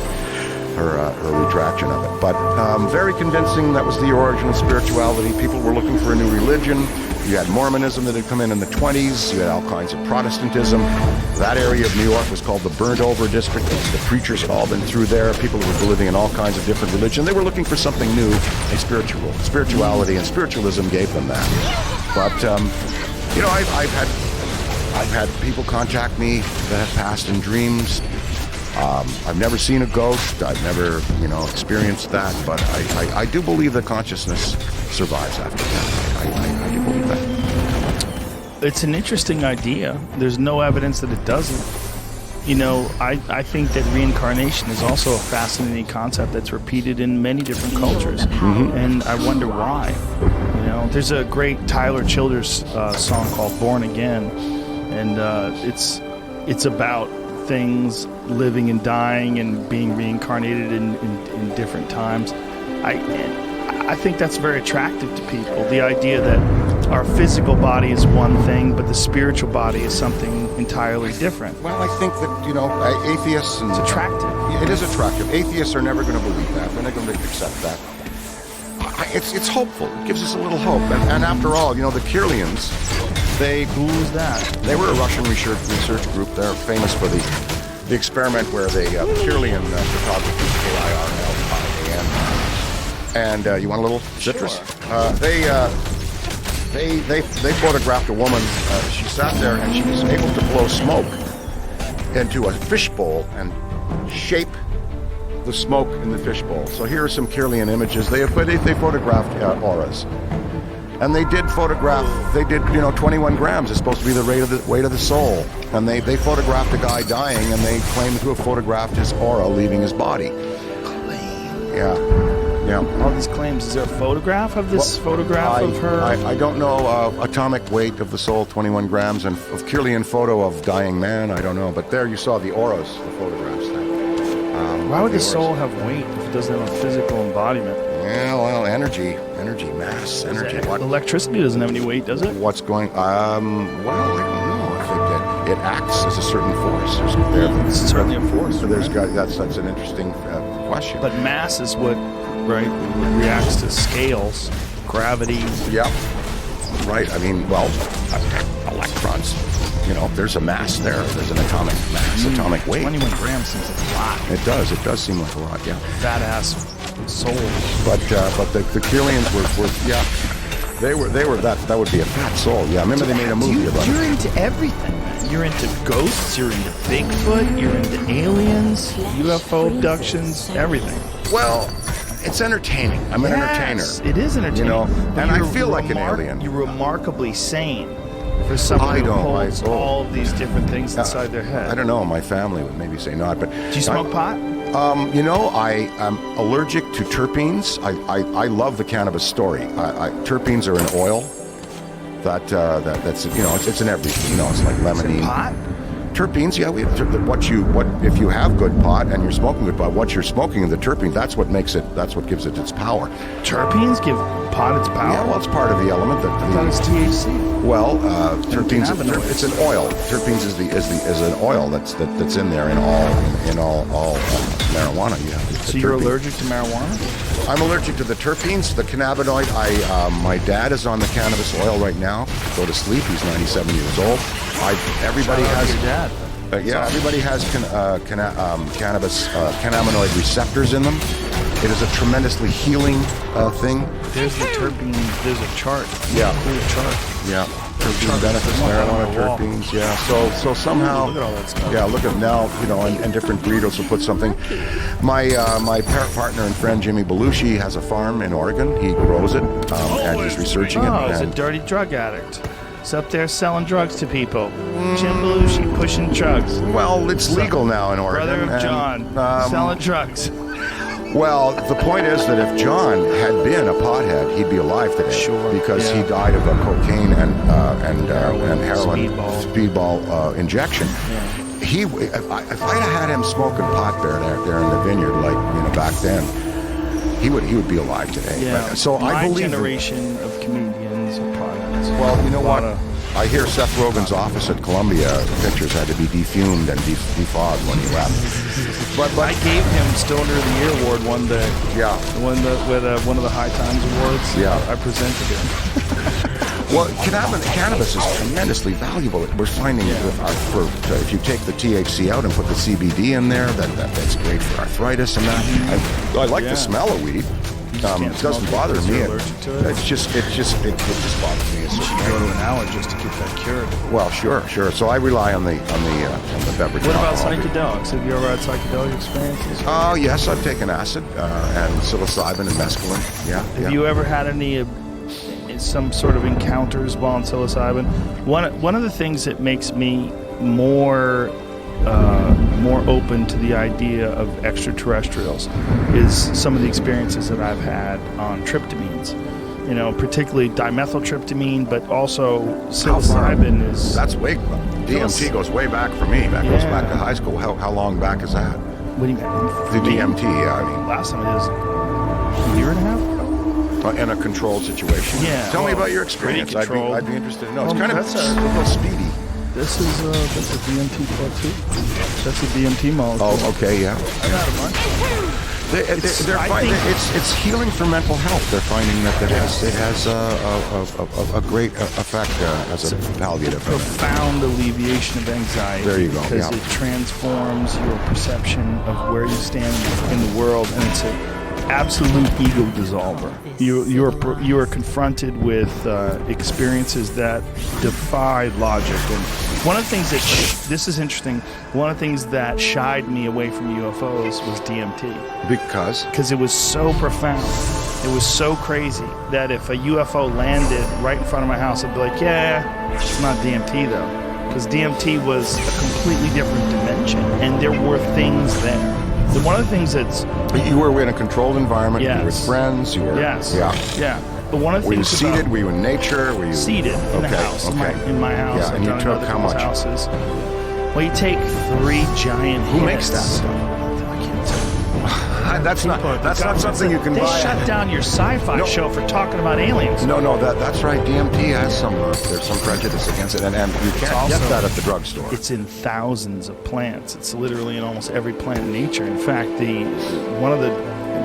her retraction of it. But very convincing. That was the origin of spirituality. People were looking for a new religion. You had Mormonism that had come in the 20s. You had all kinds of Protestantism. That area of New York was called the Burnt Over District. The preachers had all been through there. People who were living in all kinds of different religions. They were looking for something new, a spirituality, and spiritualism gave them that. But you know, I've had people contact me that have passed in dreams. I've never seen a ghost. I've never, experienced that. But I do believe that consciousness survives after death. I do believe that. It's an interesting idea. There's no evidence that it doesn't. I think that reincarnation is also a fascinating concept that's repeated in many different cultures. And I wonder why. There's a great Tyler Childers song called Born Again. And it's about things living and dying and being reincarnated in different times. I think that's very attractive to people. The idea that our physical body is one thing, but the spiritual body is something entirely different. Well, I think that, atheists... It's attractive. It is attractive. Atheists are never going to believe that. They're not going to accept that. It's hopeful. It gives us a little hope. And after all, the Kirlians, Who's that? They were a Russian research group. They're famous for the experiment where the Kirlian photography, Kirlian, and you want a little citrus? Sure. They photographed a woman. She sat there and she was able to blow smoke into a fishbowl and shape the smoke in the fishbowl. So here are some Kirlian images. They photographed auras. And they did 21 grams is supposed to be the weight of the soul. And they photographed a guy dying, and they claimed to have photographed his aura leaving his body. Yeah. All these claims. Is there a photograph of this photograph of her? I don't know. Atomic weight of the soul, 21 grams, and of Kirlian photo of dying man, I don't know. But there you saw the auras, the photographs there. Why would the soul have weight if it doesn't have a physical embodiment? Yeah, well, energy, mass, energy. Electricity doesn't have any weight, does it? What's going? Well, I don't know. I think that it acts as a certain force. It's certainly a force. So that's an interesting question. But mass is what, right, reacts to scales, gravity. Yeah. Right. I mean, well, electrons. There's a mass there. There's an atomic mass, atomic weight. 21 grams seems like a lot. It does. It does seem like a lot. Yeah. Fat ass soul. But the Kirlians were they were that would be a fat soul. Yeah. I remember they made a movie about it. You're into everything. You're into ghosts. You're into Bigfoot. You're into aliens, UFO abductions, everything. Well, it's entertaining. I'm an entertainer. It is entertaining. And I feel like an alien. You're remarkably sane for somebody who holds all of these different things inside their head. I don't know. My family would maybe say not, but do you smoke pot? I am allergic to terpenes. I love the cannabis story. Terpenes are an oil that's it's in everything. It's like lemonade. Pot? Terpenes, yeah. If you have good pot and you're smoking good pot, what you're smoking in the terpene, that's what gives it its power. Terpenes give pot its power? Yeah, well, it's part of the element that. I thought it's THC. Well, terpenes. It's an oil. Terpenes is an oil that's in there in all marijuana. So you're allergic to marijuana? I'm allergic to the terpenes, the cannabinoid. My dad is on the cannabis oil right now. Go to sleep. He's 97 years old. Everybody has. Your dad. Everybody has cannabis cannabinoid receptors in them. It is a tremendously healing thing. There's the terpene. There's a chart. Yeah. There's a chart. Yeah. Terpene benefits, marijuana, terpenes. Yeah. So somehow. Look at all that stuff. Yeah. Look at now. And different breeders will put something. My partner and friend Jimmy Belushi has a farm in Oregon. He grows it, and he's researching it. Oh, he's a dirty drug addict. He's up there selling drugs to people. Jim Belushi pushing drugs. Well, it's legal now in Oregon. Brother of John, selling drugs. Well, the point is that if John had been a pothead, he'd be alive today. Sure. Because he died of a cocaine and heroin speedball injection. Yeah. If I'd have had him smoking pot there in the vineyard, like back then, he would be alive today. Yeah. But, so my I believe generation of comedians are potheads. Well, you know what? I hear Seth Rogen's office at Columbia Pictures had to be defumed and defogged when he left. But I gave him Stoner of the Year award one day. yeah. With one of the High Times awards. Yeah. I presented it. Well, cannabis is tremendously valuable. We're finding if you take the THC out and put the CBD in there, that's great for arthritis and that. I like the smell of weed. It doesn't bother me. You're allergic to it? It just bothers me. You should go to an allergist to get that cured. Well, sure. So I rely on the beverage. What about alcohol. psychedelics? Have you ever had psychedelic experiences? Oh, yes, I've taken acid and psilocybin and mescaline. Yeah. Have you ever had any some sort of encounters while on psilocybin? One of the things that makes me more open to the idea of extraterrestrials is some of the experiences that I've had on tryptamines. You know, particularly dimethyltryptamine, but also psilocybin is. That's way. DMT goes way back for me. That goes back to high school. How long back is that? What do you mean? The DMT. Yeah, I mean. Last time it was a year and a half ago. In a controlled situation. Yeah. Tell me well, about your experience. pretty controlled. I'd be interested to know. It's Well, kind of that's a little speedy. This is that's a DMT plus 2. That's a DMT molecule. Oh, okay, yeah. I've had a bunch. It's healing for mental health. They're finding that it has a great effect as a palliative. Profound alleviation of anxiety. There you go, Because yeah. it transforms your perception of where you stand in the world, and it's an absolute ego dissolver. You are confronted with experiences that defy logic. And one of the things that this is interesting. One of the things that shied me away from UFOs was DMT. Because it was so profound. It was so crazy that if a UFO landed right in front of my house, I'd be like, yeah, it's not DMT though. Because DMT was a completely different dimension, and there were things there. One of the things that's... You were in a controlled environment. Yes. You were with friends. You were... Yes. Yeah. But one of the Were you things seated? Were you in nature? Were you... Seated in the house. Okay. In my house. Yeah, and you I've done took in how other much? Houses. Well, you take 3 giant Who makes that hits. stuff? I can't tell you. That's not something you can They buy. shut down your sci-fi No. show for talking about aliens. No, that's right. DMT has some. There's some prejudice against it, and you can't get that at the drugstore. It's in thousands of plants. It's literally in almost every plant in nature. In fact, one of the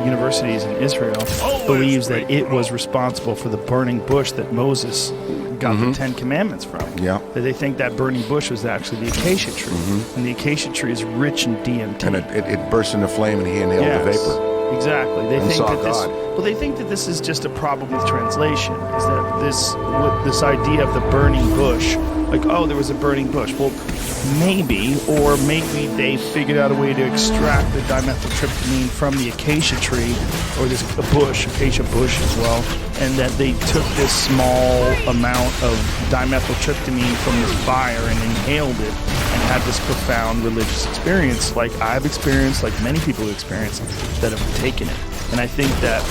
universities in Israel believes that it was responsible for the burning bush that Moses got the 10 Commandments from. Yeah. That they think that burning bush was actually the acacia tree. And the acacia tree is rich in DMT. And it burst into flame, and he inhaled the vapor. Exactly. They And think saw that this. God. Well, they think that this is just a problem with translation. Is that this idea of the burning bush? Like, oh, there was a burning bush. Well, maybe they figured out a way to extract the dimethyltryptamine from the acacia tree, or this acacia bush as well, and that they took this small amount of dimethyltryptamine from this fire and inhaled it, and had this profound religious experience, like I've experienced, like many people have experienced that have taken it. And I think that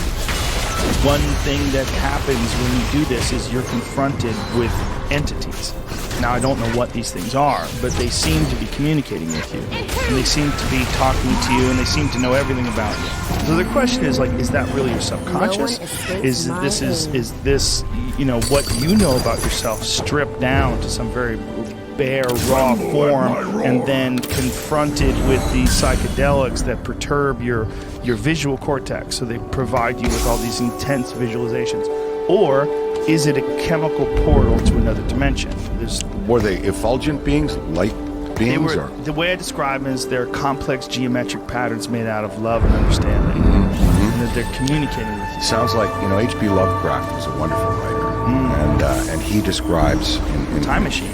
one thing that happens when you do this is you're confronted with entities. Now, I don't know what these things are, but they seem to be communicating with you, and they seem to be talking to you, and they seem to know everything about you. So the question is, like, is that really your subconscious? Is this what you know about yourself stripped down to some very bare, raw form, and then confronted with these psychedelics that perturb your visual cortex, so they provide you with all these intense visualizations? Or is it a chemical portal to another dimension? Were they effulgent beings, light beings? The way I describe them is they're complex geometric patterns made out of love and understanding, and that they're communicating with you. Sounds like, H.P. Lovecraft was a wonderful writer, and he describes in Time Machine.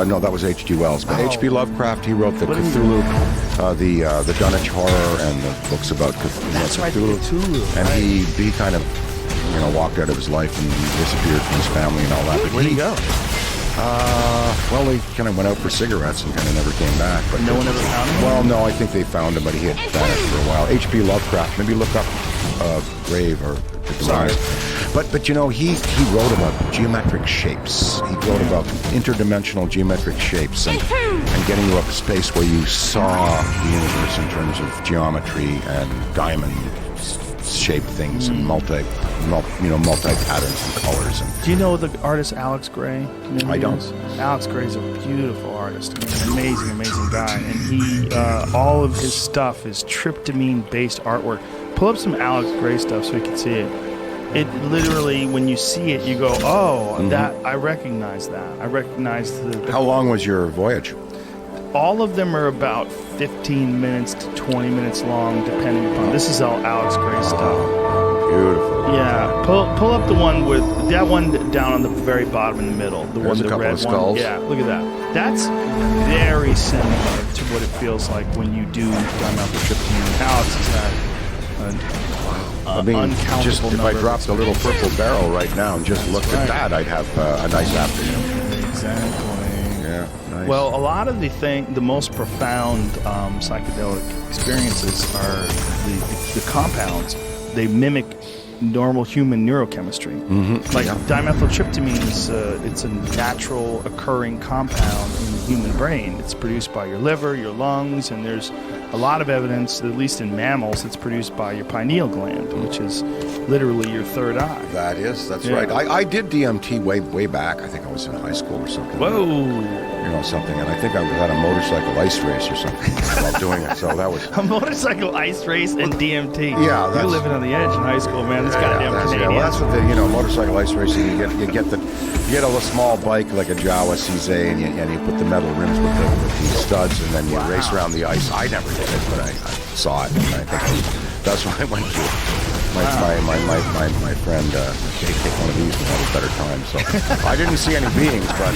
No, that was H.G. Wells. But Oh. H.P. Lovecraft, he wrote the What did he Cthulhu, the Dunwich Horror, and the books about Cthulhu. That's right, the Cthulhu, And right. he kind of, walked out of his life and disappeared from his family and all that. But Where'd he go? Well, he kind of went out for cigarettes and kind of never came back. But No one ever found him? Well, no, I think they found him, but he had vanished for a while. H.P. Lovecraft, maybe look up grave or demise. But he wrote about geometric shapes. He wrote about interdimensional geometric shapes and getting you up a space where you saw the universe in terms of geometry and diamond shaped things and multi patterns and colors. And Do you know the artist Alex Gray? You know who I he don't. is? Alex Gray is a beautiful artist. I mean, an amazing, amazing guy. And he, all of his stuff is tryptamine-based artwork. Pull up some Alex Gray stuff so you can see it. It literally, when you see it, you go, "Oh, that I recognize that. I recognize the." How long was your voyage? All of them are about 15 minutes to 20 minutes long, depending upon. This is all Alex Gray stuff. Beautiful. Yeah, pull up the one with that one down on the very bottom in the middle. The There's one, a the couple red of skulls. one. Yeah, look at that. That's very similar to what it feels like when you do dimethyltryptamine. Alex has had I mean, uncountable just if I number of dropped a little purple barrel right now and just looked at that, I'd have a nice afternoon. Exactly. Yeah, nice. Well, a lot of the most profound psychedelic experiences are the compounds. They mimic normal human neurochemistry. Like dimethyltryptamine is it's a natural occurring compound in the human brain. It's produced by your liver, your lungs, and there's a lot of evidence, at least in mammals, it's produced by your pineal gland, which is literally your third eye. That's Yeah. right. I did DMT way back. I think I was in high school or something. Whoa! Something, and I think I was at a motorcycle ice race or something while doing it. So that was. A motorcycle ice race and DMT. Yeah, You're that's- living on the edge in high school, man. This goddamn Canadian. Well, that's what the motorcycle ice racing. You get a little small bike like a Jawa CZ, and you put the metal rims with the studs, and then you race around the ice. I never did it, but I saw it, and I think that's what I went to. My friend take one of these and have a better time. So I didn't see any beings, but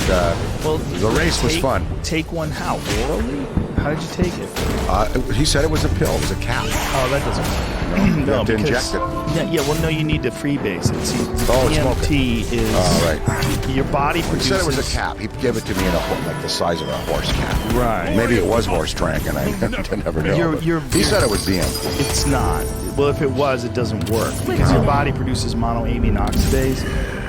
the race was fun. Take one how? Orally? How did you take it? He said it was a pill. It was a cap. Oh, that doesn't work. You have to inject it. Yeah, well, no, you need to freebase it. See, smoke it. DMT is right. your body He produces. said it was a cap. He gave it to me in like the size of a horse cap. Right. Maybe it was horse trank, and I never know. He said it was DMT. It's not. Well, if it was, it doesn't work because your body produces monoamine oxidase,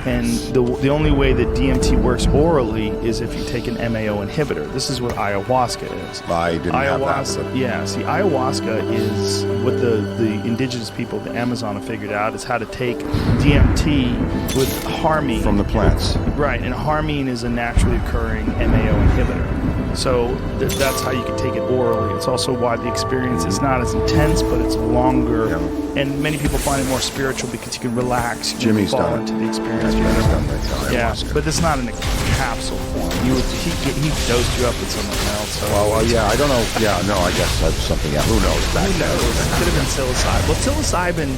and the only way that DMT works orally is if you take an MAO inhibitor. This is what ayahuasca is. I didn't have that. Yeah, see, ayahuasca is what the indigenous people of the Amazon have figured out is how to take DMT with harmine. From the plants. Right, and harmine is a naturally occurring MAO inhibitor. So that's how you can take it orally. It's also why the experience is not as intense, but it's longer. Yeah. And many people find it more spiritual because you can relax. You Jimmy's fall done it. into the experience. Jimmy's done that. Yeah, Ayahuasca. but it's not in a capsule form. He dosed you up with something else. So Well, yeah, I don't know. Yeah, no, I guess that's something else. Who knows? who knows? It could have been psilocybin. Well, psilocybin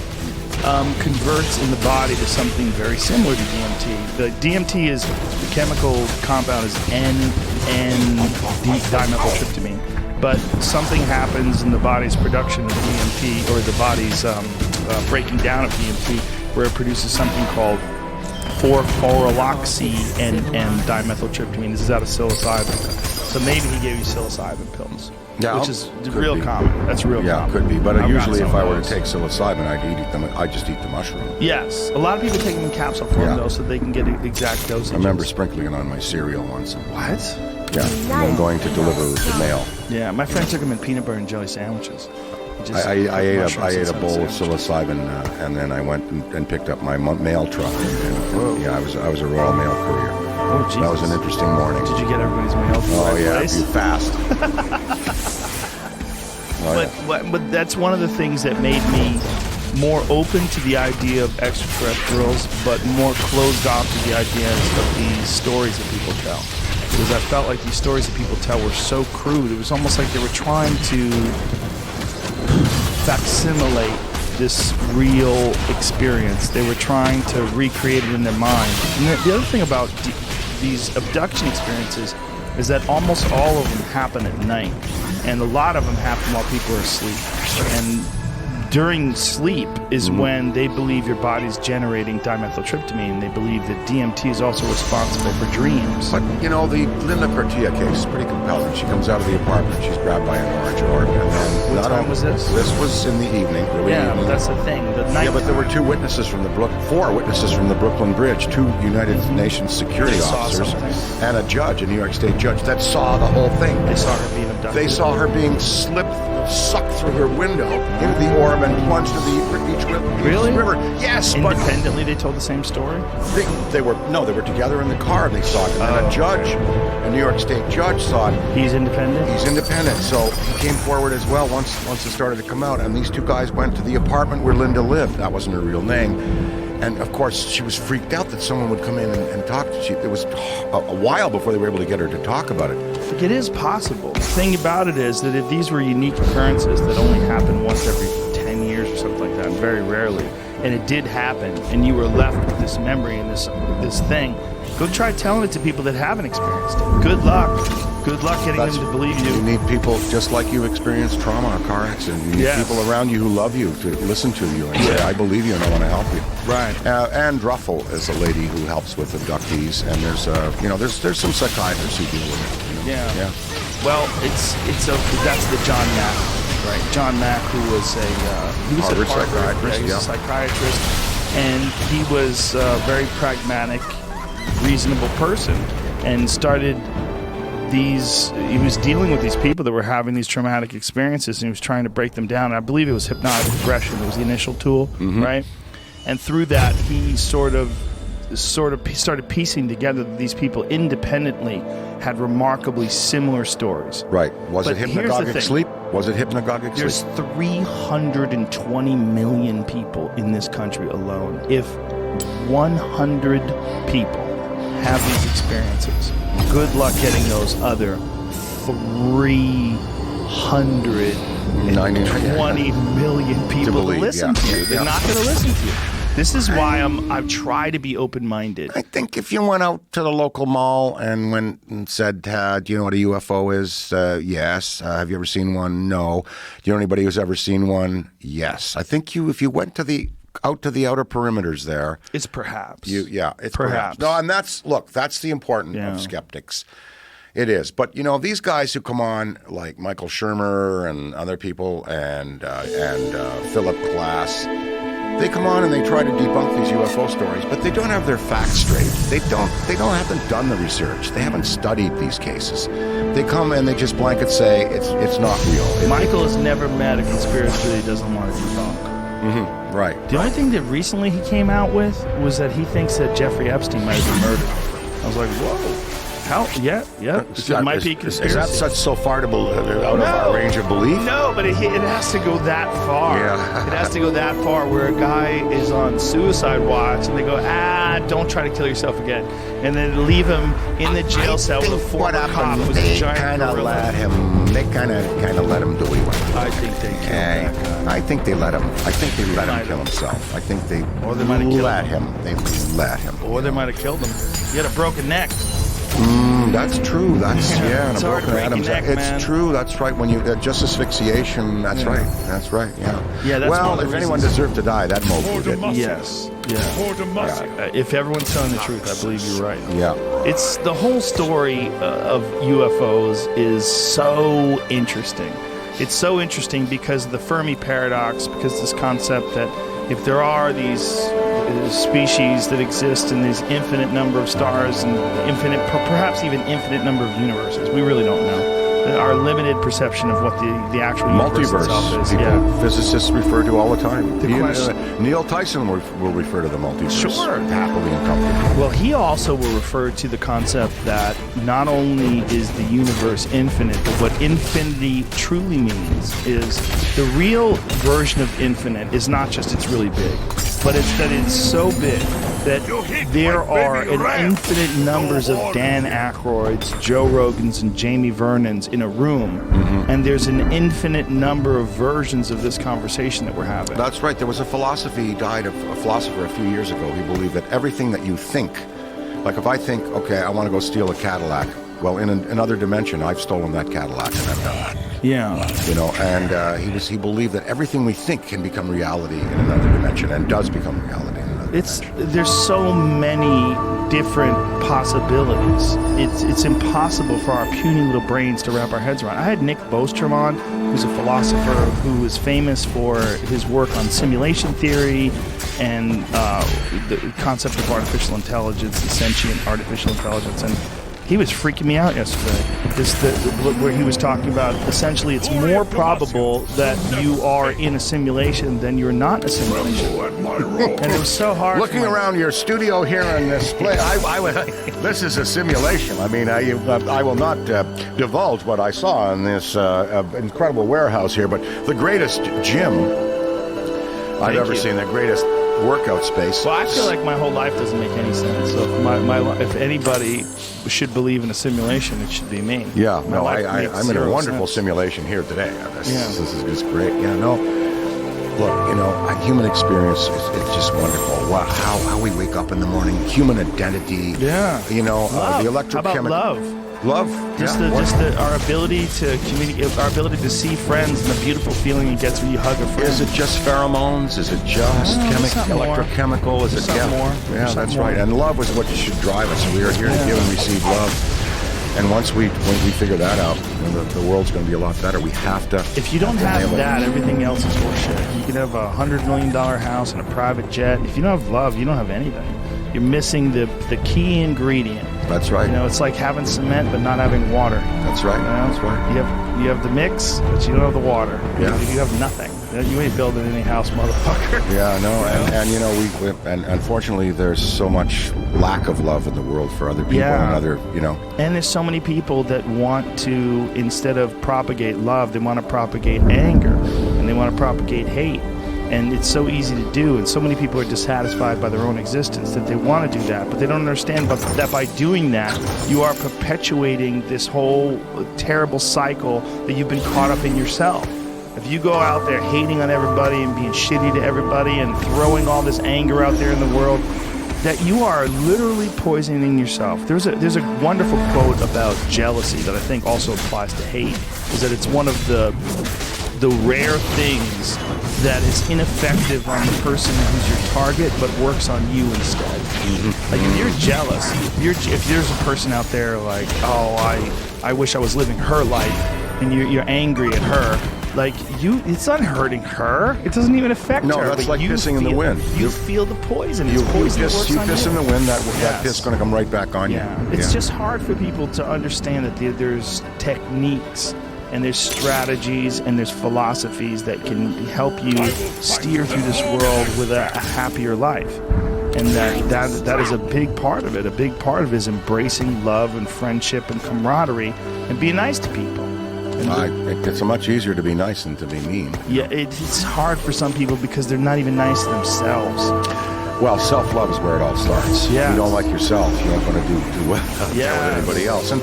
converts in the body to something very similar to DMT. The DMT is the chemical compound is dimethyltryptamine, but something happens in the body's production of DMT or the body's breaking down of DMT where it produces something called 4-phoroloxy and dimethyltryptamine. This is out of psilocybin. So maybe he gave you psilocybin pills. Yeah, which is could real be. common. That's real Yeah, common. could be. But I've usually, got if some I of were to those. take psilocybin, I'd just eat the mushroom. Yes, a lot of people take them in capsule form Yeah. though, so they can get exact dosage. I remember sprinkling it on my cereal once. What? Yeah, and then going to deliver the mail. Yeah, my friend took them in peanut butter and jelly sandwiches. Just I ate mushrooms a inside the bowl of sandwich. psilocybin, and then I went and picked up my mail truck. And, yeah, I was a Royal Mail courier. Oh, Jesus. That was an interesting morning. Did you get everybody's mail from the Oh right yeah, place? you fast. But that's one of the things that made me more open to the idea of extraterrestrials, but more closed off to the ideas of these stories that people tell. Because I felt like these stories that people tell were so crude. It was almost like they were trying to facsimilate this real experience. They were trying to recreate it in their mind. And the other thing about these abduction experiences is that almost all of them happen at night. And a lot of them happen while people are asleep. And during sleep is when they believe your body's generating dimethyltryptamine. They believe that DMT is also responsible for dreams. But, the Linda Cortia case is pretty compelling. She comes out of the apartment, she's grabbed by an orange orb, and then... What time was this? This was in the evening. early Yeah, evening. but that's the thing. The night. Yeah, but there were four witnesses from the Brooklyn Bridge, 2 United Nations security They saw officers, something. and a judge, a New York State judge, that saw the whole thing. They saw her being abducted. They saw her being slipped sucked through her window into the orb and plunged into each Really? river. Yes, but Independently, they told the same story. they were together in the car. They saw it, and then a judge, a New York State judge, saw it. He's independent. He's independent, so he came forward as well once it started to come out. And these two guys went to the apartment where Linda lived. That wasn't her real name. And of course, she was freaked out that someone would come in and talk to her. It was a while before they were able to get her to talk about it. Like, it is possible. The thing about it is that if these were unique occurrences that only happen once every 10 years or something like that, and very rarely, and it did happen, and you were left with this memory and this thing, go try telling it to people that haven't experienced it. Good luck. Good luck getting them to believe you. You need people just like you experienced trauma, a car accident. You need people around you who love you, to listen to you and say, I believe you and I want to help you. Right. Anne Druffel is a lady who helps with abductees, and there's some psychiatrists who deal with it. Yeah. Well, that's the John Mack, right? John Mack, who was Harvard a psychiatrist, he was a psychiatrist, and he was a very pragmatic, reasonable person, and he was dealing with these people that were having these traumatic experiences, and he was trying to break them down. And I believe it was hypnotic regression that was the initial tool, right? And through that, he sort of started piecing together that these people independently had remarkably similar stories. Right. Was But it here's the hypnagogic thing. sleep? Was it hypnagogic There's sleep? 320 million people in this country alone. If 100 people have these experiences, good luck getting those other 320 million people to believe, listen to you. They're not going to listen to you. This is why I've tried to be open-minded. I think if you went out to the local mall and went and said, do you know what a UFO is? Yes. Have you ever seen one? No. Do you know anybody who's ever seen one? Yes. I think if you went out to the outer perimeters there. It's perhaps. It's perhaps. No, and that's the important of skeptics. It is. But, these guys who come on, like Michael Shermer and other people and Philip Glass, they come on and they try to debunk these UFO stories, but they don't have their facts straight. They haven't done the research. They haven't studied these cases. They come and they just blanket say it's not real. Michael has never met a conspiracy that he doesn't want to debunk. Right. The only thing that recently he came out with was that he thinks that Jeffrey Epstein might have been murdered. I was like, whoa. How? Yeah. It might be a conspiracy. Is that so far out of our range of belief? No, but it has to go that far. Yeah. It has to go that far where a guy is on suicide watch and they go, don't try to kill yourself again. And then leave him in the jail cell with a former cop who's a giant gorilla. They kind of let him do what he wanted. I think they killed that guy. I think they let him kill himself. I think they might have killed let him. They let him. Or they might have killed him. He had a broken neck. That's true. That's and It's a hard to broken break your Adam's. neck, man. It's true. That's right. When you just asphyxiation. That's right. That's right. Yeah. Yeah. That's well, one of if the anyone reasons. deserved to die, that Mowgli did. Yes. Yeah. If everyone's telling the truth, I believe you're right. Yeah. It's the whole story of UFOs is so interesting. It's so interesting because of the Fermi paradox, because this concept that if there are these species that exist in these infinite number of stars and perhaps even infinite number of universes, we really don't know. Our limited perception of what the actual universe itself is. Multiverse. Physicists refer to all the time. question- Neil Tyson will refer to the multiverse. Sure. Happily and comfortably. Well, he also will refer to the concept that not only is the universe infinite, but what infinity truly means is the real version of infinite is not just it's really big, but it's that it's so big that there are an infinite numbers of Dan Aykroyds, Joe Rogans, and Jamie Vernons in a room, and there's an infinite number of versions of this conversation that we're having. That's right. There was a philosopher a few years ago. He believed that everything that you think, like if I think, okay, I want to go steal a Cadillac, well, in another dimension, I've stolen that Cadillac and I've done that. Yeah. And he believed that everything we think can become reality in another dimension and does become reality in another dimension. There's so many different possibilities. It's impossible for our puny little brains to wrap our heads around. I had Nick Bostrom on, who's a philosopher who is famous for his work on simulation theory and the concept of artificial intelligence and sentient artificial intelligence. And He was freaking me out yesterday. Where he was talking about essentially it's more probable that you are in a simulation than you're not in a simulation. And it was so hard. Looking around your studio here in this place, this is a simulation. I mean, I will not divulge what I saw in this incredible warehouse here, but the greatest gym I've ever seen, the greatest workout space. Well, I feel like my whole life doesn't make any sense. So if anybody should believe in a simulation, it should be me. Yeah, My no, life makes I'm in a zero wonderful sense. simulation here today. This is just great. Yeah, no. Look, human experience is just wonderful. Wow, how we wake up in the morning, human identity. Yeah. The How electrochemical. about love? Love. Our ability to communicate, our ability to see friends, and the beautiful feeling it gets when you hug a friend. Is it just pheromones? Is it just something more. electrochemical? Is it Something more. Yeah, Something that's more. right. And love is what should drive us. We are here to give and receive love. And once we figure that out, the world's going to be a lot better. We have to. If you don't have nail it. that, everything else is horseshit. You can have a $100 million house and a private jet. If you don't have love, you don't have anything. You're missing the key ingredient. That's right. It's like having cement but not having water. That's right. That's right. You have the mix, but you don't have the water. Yeah. You have nothing. You ain't building any house, motherfucker. Yeah, no, and unfortunately, there's so much lack of love in the world for other people and other. And there's so many people that want to, instead of propagate love, they want to propagate anger, and they want to propagate hate. And it's so easy to do, and so many people are dissatisfied by their own existence that they want to do that, but they don't understand that by doing that, you are perpetuating this whole terrible cycle that you've been caught up in yourself. If you go out there hating on everybody and being shitty to everybody and throwing all this anger out there in the world, that you are literally poisoning yourself. There's a wonderful quote about jealousy that I think also applies to hate, is that it's one of the rare things that is ineffective on the person who's your target, but works on you instead. Mm-hmm. Like if you're jealous, if there's a person out there like, I wish I was living her life, and you're angry at her. Like it's not hurting her. It doesn't even affect her. No, that's but like pissing in the wind. You feel the poison. You Poison piss in the wind. That piss is going to come right back on you. It's just hard for people to understand that there's techniques and there's strategies and there's philosophies that can help you steer through this world with a happier life. And that is a big part of it. A big part of it is embracing love and friendship and camaraderie and being nice to people. It's much easier to be nice than to be mean. Yeah, it's hard for some people because they're not even nice to themselves. Well, self-love is where it all starts. Yeah. If you don't like yourself, you aren't going to do well with anybody else. And,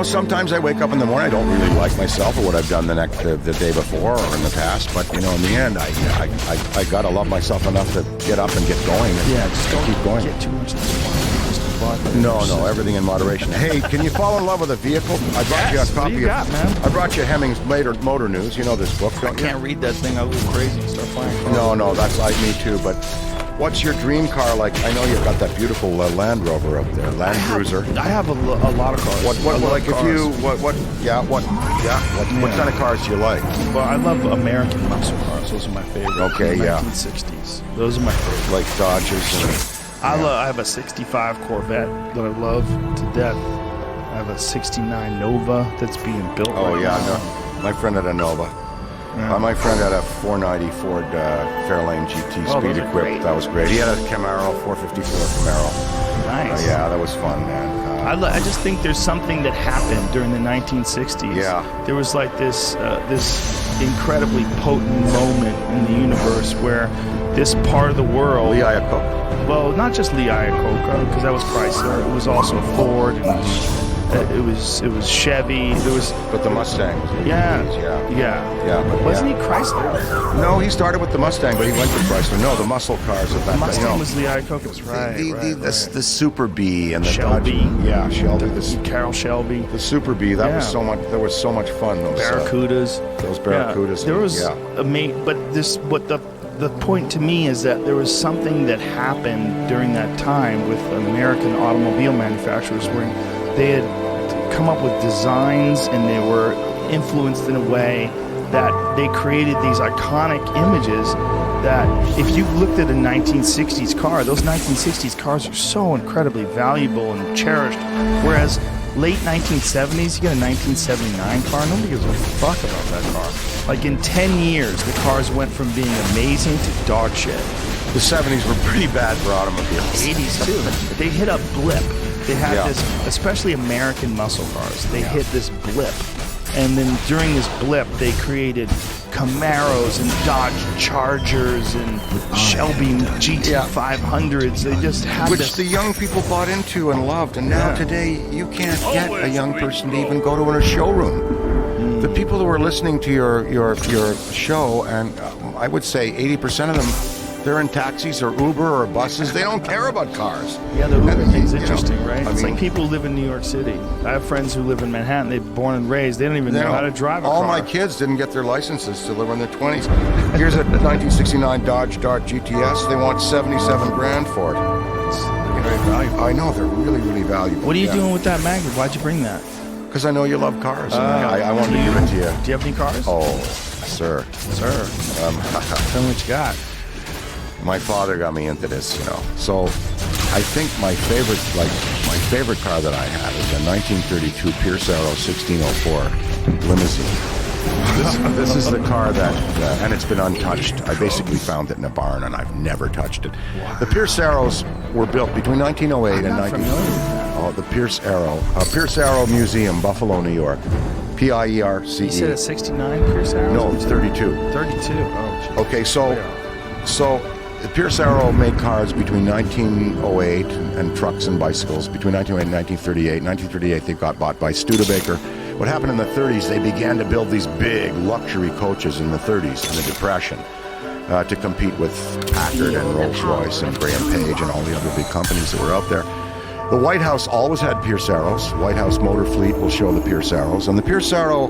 sometimes I wake up in the morning, I don't really like myself or what I've done the day before or in the past. But, in the end, I got to love myself enough to get up and get going and just don't keep going. Get too much. No, everything in moderation. Hey, can you fall in love with a vehicle? I brought you a copy What do you got, man? I brought you Hemming's Motor News. You know this book, don't you? I can't read that thing. I'll go crazy and start flying. No, that's like me too. But what's your dream car like? I know you've got that beautiful Land Rover up there, Land Cruiser. I have a lot of cars. What kind of cars do you like? Well, I love American muscle cars. Those are my favorite. Okay, the yeah. 1960s. Those are my favorite. Like Dodges and... I have a 65 Corvette that I love to death. I have a 69 Nova that's being built right now. No. My friend had a Nova. Yeah. My friend had a 490 Ford Fairlane GT Speed Equipped. great. That was great. He had a Camaro, 454 Camaro. Nice. Yeah, that was fun, man. I just think there's something that happened during the 1960s. Yeah. There was like this incredibly potent moment in the universe where this part of the world... Lee Iacocca. Well, not just Lee Iacocca, because that was Chrysler. It was also Ford, and it was Chevy. But the Mustang was Yeah. But Wasn't he Chrysler? No, he started with the Mustang, but he went to Chrysler. No, the muscle cars of that. The Mustang was Lee Iacocca's, right? The Super B and the Shelby. Dodge. Yeah, Shelby. Carroll Shelby. The Super B. That was so much. There was so much fun. Those Barracudas. Those Barracudas. Yeah, there was the point to me is that there was something that happened during that time with American automobile manufacturers where they had come up with designs and they were influenced in a way that they created these iconic images that if you looked at a 1960s car, those 1960s cars are so incredibly valuable and cherished, whereas late 1970s, you get a 1979 car, nobody gives a fuck about that car. Like in 10 years, the cars went from being amazing to dog shit. The 70s were pretty bad for automobiles. 80s too. They hit a blip. They had Yeah. this, especially American muscle cars, they hit this blip. And then during this blip, they created Camaros and Dodge Chargers and Shelby GT500s. They just had Which this. the young people bought into and loved, and now today you can't get a young person to even go to a showroom. The people who are listening to your show, and I would say 80% of them, they're in taxis or Uber or buses. They don't care about cars. Yeah, the Uber And, thing's you know, interesting, right? I It's mean, like people who live in New York City. I have friends who live in Manhattan. They're born and raised. They don't even you know know, how to drive a all car. my kids didn't get their licenses till they were in their 20s. Here's a 1969 Dodge Dart GTS. They want 77 grand for it. It's very valuable. I know, they're really, really valuable. What are you doing with that magnet? Why'd you bring that? Because I know you love cars, and I wanted to give it to you. Do you have any cars? Oh, sir. Sir. Tell me what you got. My father got me into this, you know. So I think my favorite car that I had is a 1932 Pierce Arrow 1604 limousine. This is the car that, and it's been untouched. I basically found it in a barn, and I've never touched it. The Pierce Arrows were built between 1908 and 19... Oh, the Pierce Arrow Museum, Buffalo, New York. Pierce. You said a 69 Pierce Arrow? No, it's 32. 32. Oh, geez. Okay, so Pierce Arrow made cars between 1908 and trucks and bicycles between 1908 and 1938. 1938, they got bought by Studebaker. What happened in the 30s, they began to build these big luxury coaches in the 30s, in the Depression, to compete with Packard and Rolls-Royce and Graham Page and all the other big companies that were out there. The White House always had Pierce Arrows. White House Motor Fleet will show the Pierce Arrows. And the Pierce Arrow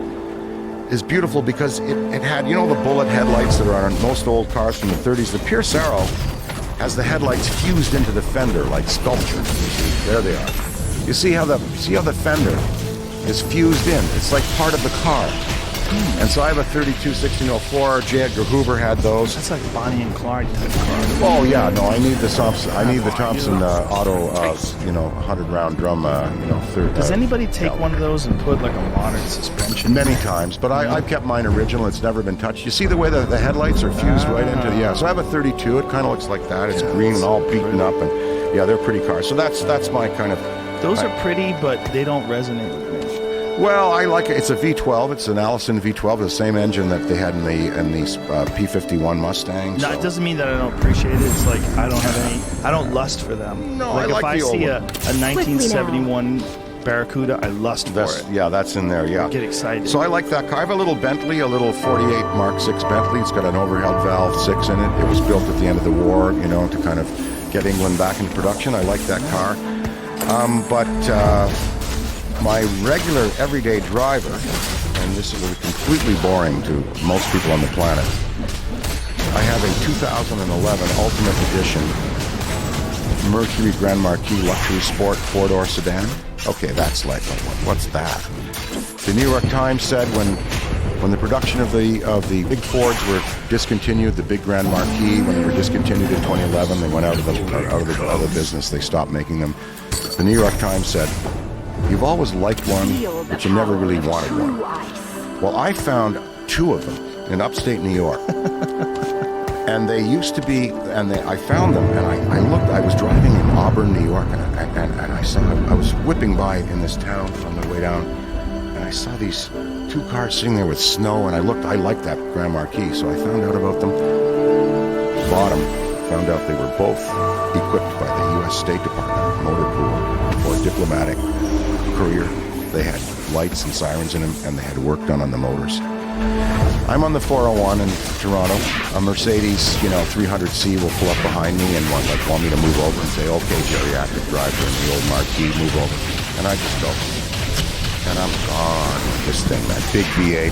is beautiful because it had, you know, the bullet headlights that are on most old cars from the 30s. The Pierce Arrow has the headlights fused into the fender like sculpture. There they are. You see how the fender is fused in. It's like part of the car. And so I have a 32 1604. J. Edgar Hoover had those. That's like Bonnie and Clyde type of car. Oh yeah, no, I need the Thompson. I need the Thompson auto, 100-round drum. Third. Does anybody take one of those and put like a modern suspension? Many times, but I've kept mine original. It's never been touched. You see the way the headlights are fused right into the So I have a 32. It kind of looks like that. It's green and all beaten up, and yeah, they're pretty cars. So that's my kind of. Those are pretty, but they don't resonate with me. Well, I like it. It's a V12. It's an Allison V12, the same engine that they had in the P51 Mustang. No, so. it doesn't mean that I don't appreciate it. It's like I don't have any. I don't lust for them. No, like I like if the I see old a 1971 Barracuda, I lust for it. Yeah, that's in there. Yeah, Get excited. So I like that car. I have a little Bentley, a little 48 Mark 6 Bentley. It's got an overhead valve 6 in it. It was built at the end of the war, to kind of get England back into production. I like that car. But my regular everyday driver, and this is completely boring to most people on the planet, I have a 2011 Ultimate Edition Mercury Grand Marquis Luxury Sport 4-door sedan. Okay, that's like, what's that? The New York Times said when the production of the big Fords were discontinued, the big Grand Marquis, when they were discontinued in 2011, they went out of the business. They stopped making them. The New York Times said, "You've always liked one, but you never really wanted one." Well, I found 2 of them in upstate New York. And they used to be, I found them, and I looked. I was driving in Auburn, New York, and I saw. I was whipping by in this town on the way down, and I saw these 2 cars sitting there with snow. And I looked. I liked that Grand Marquis, so I found out about them. Bought them. Found out they were both equipped by the U.S. State Department motor pool for diplomatic courier. They had lights and sirens in them, and they had work done on the motors. I'm on the 401 in Toronto. A Mercedes, 300C will pull up behind me and want me to move over and say, "Okay, geriatric driver in the old Marquis, move over." And I just go, and I'm gone. This thing, that big V8,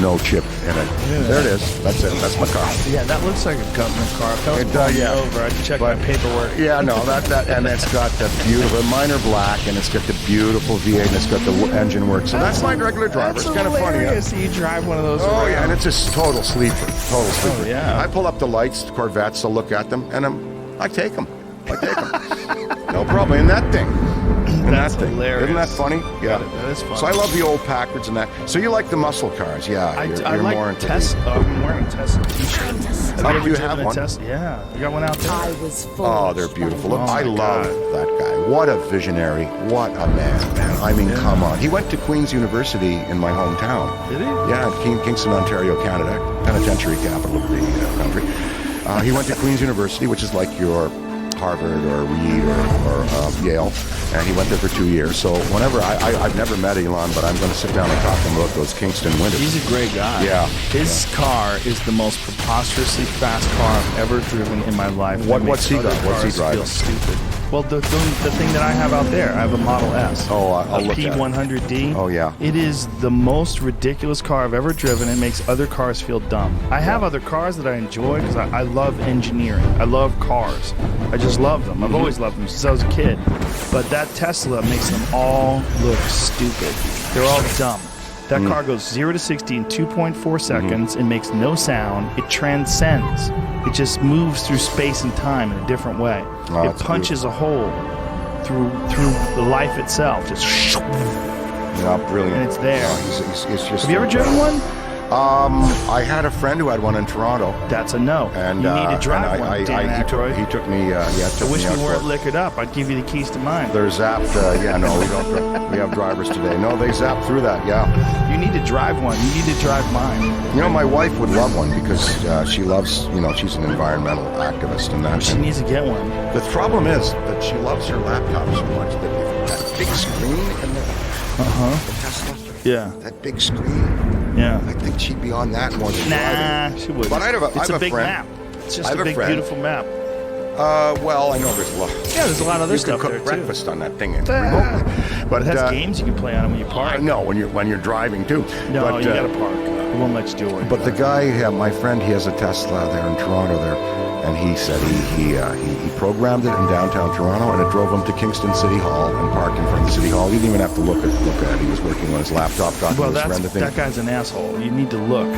no chip in it. Yeah. There it is. That's it. That's my car. Yeah, that looks like a government car. If that was pulling me over, I'd check my paperwork. Yeah, no, that, and it's got the beautiful, mine are black, and it's got the beautiful V8, and it's got the engine work. So that's my regular driver. That's It's kind of funny. hilarious that you drive one of those Oh around. yeah, and it's just total sleeper. yeah. I pull up the lights, Corvettes, I'll look at them, and I take them. I take them. No problem. In that thing. That's hilarious. Isn't that funny? Yeah. That is funny. So I love the old Packards and that. So you like the muscle cars? Yeah. I you're like more into Tesla. I'm wearing a Tesla t-shirt. Oh, ever you driven have a one? Tesla? Yeah, I got one out there. I was Oh, they're beautiful. Look, Oh, I my love God. that guy. What a visionary. What a man. I mean, come on. He went to Queen's University in my hometown. Did he? Yeah, Kingston, Ontario, Canada, penitentiary capital of the country. He went to Queen's University, which is like your Harvard or Reed or Yale, and he went there for 2 years. So whenever I've never met Elon, but I'm going to sit down and talk to him about those Kingston winters. He's a great guy. Yeah. His car is the most preposterously fast car I've ever driven in my life. What's he It makes got? What's he other driving? cars feel stupid. Well, the thing that I have out there, I have a Model S. Oh, I'll a look at it. P100D. Oh, yeah. It is the most ridiculous car I've ever driven. It makes other cars feel dumb. I have other cars that I enjoy because I love engineering. I love cars. I just love them. I've always loved them since I was a kid. But that Tesla makes them all look stupid. They're all dumb. That car goes 0 to 60 in 2.4 seconds and makes no sound. It transcends. It just moves through space and time in a different way. Oh, It that's punches a hole through the life itself. Just Yeah, brilliant. And it's there. He's just. have you ever driven one? I had a friend who had one in Toronto. That's a no. And you need to drive and one, Dan Aykroyd. he took me. I wish me out we weren't for it. liquored up. I'd give you the keys to mine. They're zapped. Yeah, no, we don't. We have drivers today. No, they zap through that. Yeah. You need to drive one. You need to drive mine. You know, my wife would love one because she loves. You know, she's an environmental activist and that. She needs to get one. The problem is that she loves her laptop so much that big screen in the Tesla. Yeah. That big screen. Yeah. I think she'd be on that more than Nah, driving. she wouldn't. But I have it's a a big friend. map. It's just I a have a big, friend. beautiful map. Well, I know there's a lot. Yeah, there's a lot of other You stuff can there cook too. breakfast on that thing remotely. But It has games you can play on it when you I park. know when you're driving too. No, but, you gotta park. It won't let you do it. But the guy, my friend, he has a Tesla there in Toronto there, and he said he programmed it in downtown Toronto, and it drove him to Kingston City Hall and parked in front of the City Hall. He didn't even have to look at it. He was working on his laptop, got well, his render thing. that guy's an asshole. You need to look.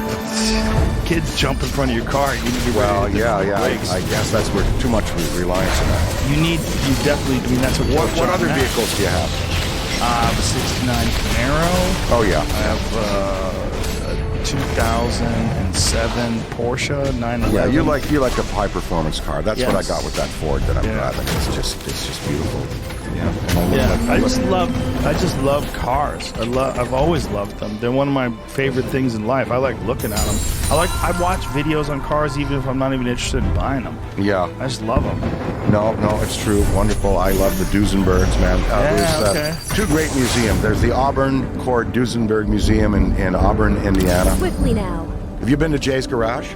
Kids jump in front of your car. You need to be Well, ready to yeah. hit the brakes. I guess that's where too much reliance on that. You definitely. I mean, that's what. What other vehicles do you have? I have a '69 Camaro. Oh yeah. I have a 2007 Porsche 911. Yeah, you like a high performance car. That's what I Yes. got with that Ford that I'm Yeah. driving. It's just beautiful. Yeah. Yeah, I just love cars. I've always loved them. They're one of my favorite things in life. I like looking at them. I watch videos on cars even if I'm not even interested in buying them. Yeah. I just love them. No, it's true. Wonderful. I love the Duesenbergs, man. There's two great museums. There's the Auburn Cord Duesenberg Museum in Auburn, Indiana. Quickly now. Have you been to Jay's Garage?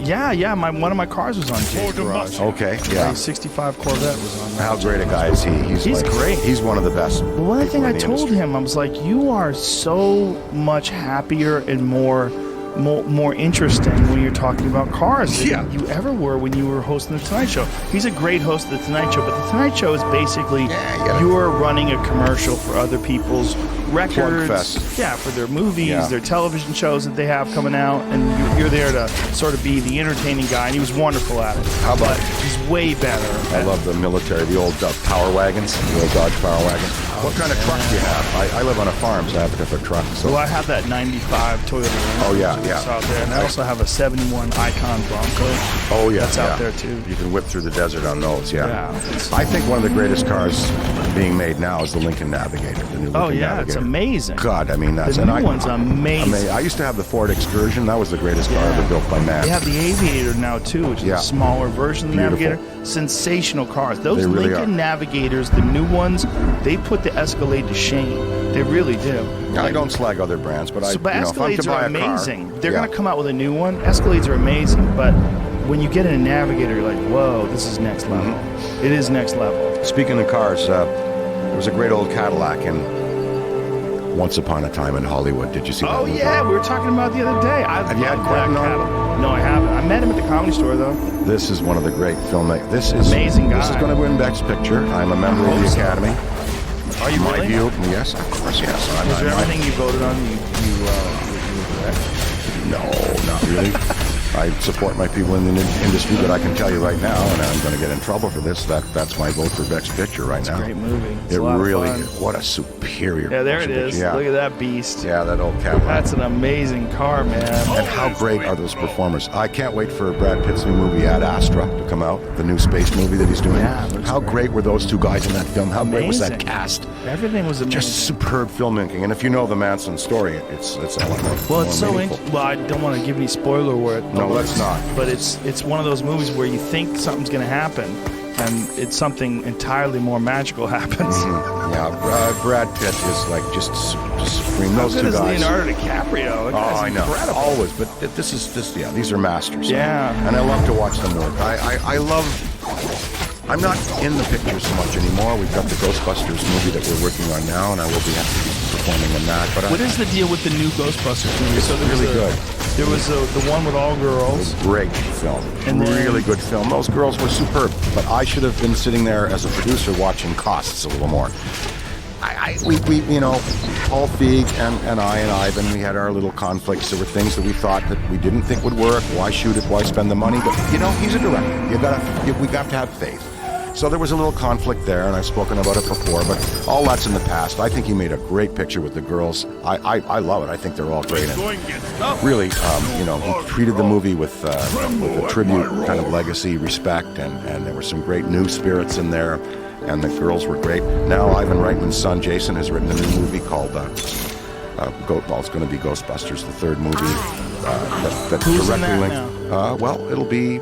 Yeah. One of my cars was on Jay's garage. Okay, yeah. My '65 Corvette was on. How great a guy is he? He's great. He's one of the best. But one thing I people in the told industry. him, I was like, you are so much happier and more interesting when you're talking about cars than you ever were when you were hosting the Tonight Show. He's a great host of the Tonight Show, but the Tonight Show is basically you're running a commercial for other people's records, Plugfest. yeah, for their movies, their television shows that they have coming out, and you're there to sort of be the entertaining guy. And he was wonderful at it. How about- But he's way better. I love the military, the old Power Wagons, the old Dodge Power Wagon. What kind of truck do you have? I live on a farm, so I have a different truck. So Well, I have that '95 Toyota Land Oh, yeah, Cruiser that's yeah. out there, and I also have a '71 Icon Bronco. oh yeah, that's yeah. out there too. You can whip through the desert on those. Yeah. Yeah, it's- I think one of the greatest cars being made now is the Lincoln Navigator. The new Lincoln Oh yeah, Navigator. it's amazing. God, I mean that's The new one's amazing. I used to have the Ford Excursion. That was the greatest car ever built by man. They have the Aviator now too, which is Yeah. a smaller version of the Beautiful. Navigator. Sensational cars. Those They really Lincoln are. Navigators, the new ones, they put the Escalade to shame. They really do. I don't slag other brands, but But if I'm Escalades to buy are a car, amazing. They're yeah. going to come out with a new one. Escalades are amazing, but when you get in a Navigator, you're like, whoa, this is next level. Mm-hmm. It is next level. Speaking of cars, there was a great old Cadillac in Once Upon a Time in Hollywood. Did you see that? Oh movie? yeah, we were talking about the other day. Have you had Quentin on? No, I haven't. I met him at the Comedy Store though. This is one of the great filmmakers. This is Amazing This is guy. going to win Best Picture. I'm a member of hope the so. Academy. Are you My really? view, yes, of course, yes. Is there anything you voted on you regret? No, not really. I support my people in the industry, but I can tell you right now, and I'm going to get in trouble for this, that's my vote for Best Picture right now. Great movie. It's It a lot really of is. fun. What a superior Yeah, there it motion is. picture. Yeah. Look at that beast. Yeah, that old Cadillac. That's an amazing car, man. And how great are those performers? I can't wait for Brad Pitt's new movie, Ad Astra, to come out, the new space movie that he's doing. Yeah, it looks how great were those two guys in that film? How great was that Amazing. cast? Everything was amazing. Just superb filmmaking. And if you know the Manson story, it's a lot more Well, it's so meaningful. interesting. Well, I don't want to give any spoiler word. No, let's not. But it's one of those movies where you think something's going to happen, and it's something entirely more magical happens. Yeah, Brad Pitt is like just supreme. How Those good two is guys. Leonardo DiCaprio? That Oh, guy's I know. incredible. Always, but these are masters. Yeah. And I love to watch them work. I love. I'm not in the picture so much anymore. We've got the Ghostbusters movie that we're working on now, and I will be performing in that. But What is the deal with the new Ghostbusters movie? So there was really good. There was the one with all girls. Great film. And then- Really good film. Those girls were superb. But I should have been sitting there as a producer watching costs a little more. We you know, Paul Feig and Ivan, we had our little conflicts. There were things that we thought that we didn't think would work. Why shoot it? Why spend the money? But you know, he's a director. We got to have faith. So there was a little conflict there, and I've spoken about it before. But all that's in the past. I think he made a great picture with the girls. I love it. I think they're all great. And really, you know, he treated the movie with a tribute kind of legacy, respect, and there were some great new spirits in there. And the girls were great. Now Ivan Reitman's son Jason has written a new movie called it's going to be Ghostbusters, the third movie. That's Who's in directly that linked. Well, it'll be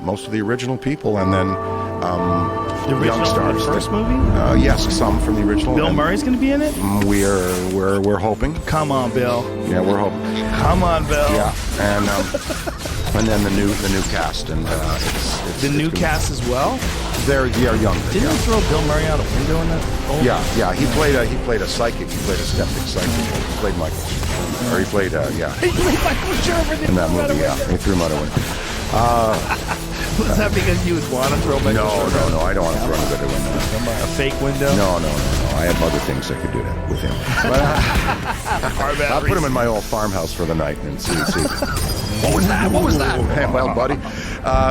most of the original people, and then The original young from stars. the first movie? Yes, some from the original. Bill and Murray's going to be in it? We're hoping. Come on, Bill. Yeah, we're hoping. Come on, Bill. Yeah, and then the new cast, and it's The new gonna- cast as well? They're young. Didn't yeah. they throw Bill Murray out a window in that? old- Yeah. He played a psychic. He played a skeptic psychic. He played Michael, or he played He played Michael Sherman in that movie. Yeah, he threw him out a window. Was that because you would want to throw Michael Sherman? No. I don't want to throw him out a window. A fake window? No. I have other things I could do that with him. But, I'll put him in my old farmhouse for the night and see. What was that? Well, buddy.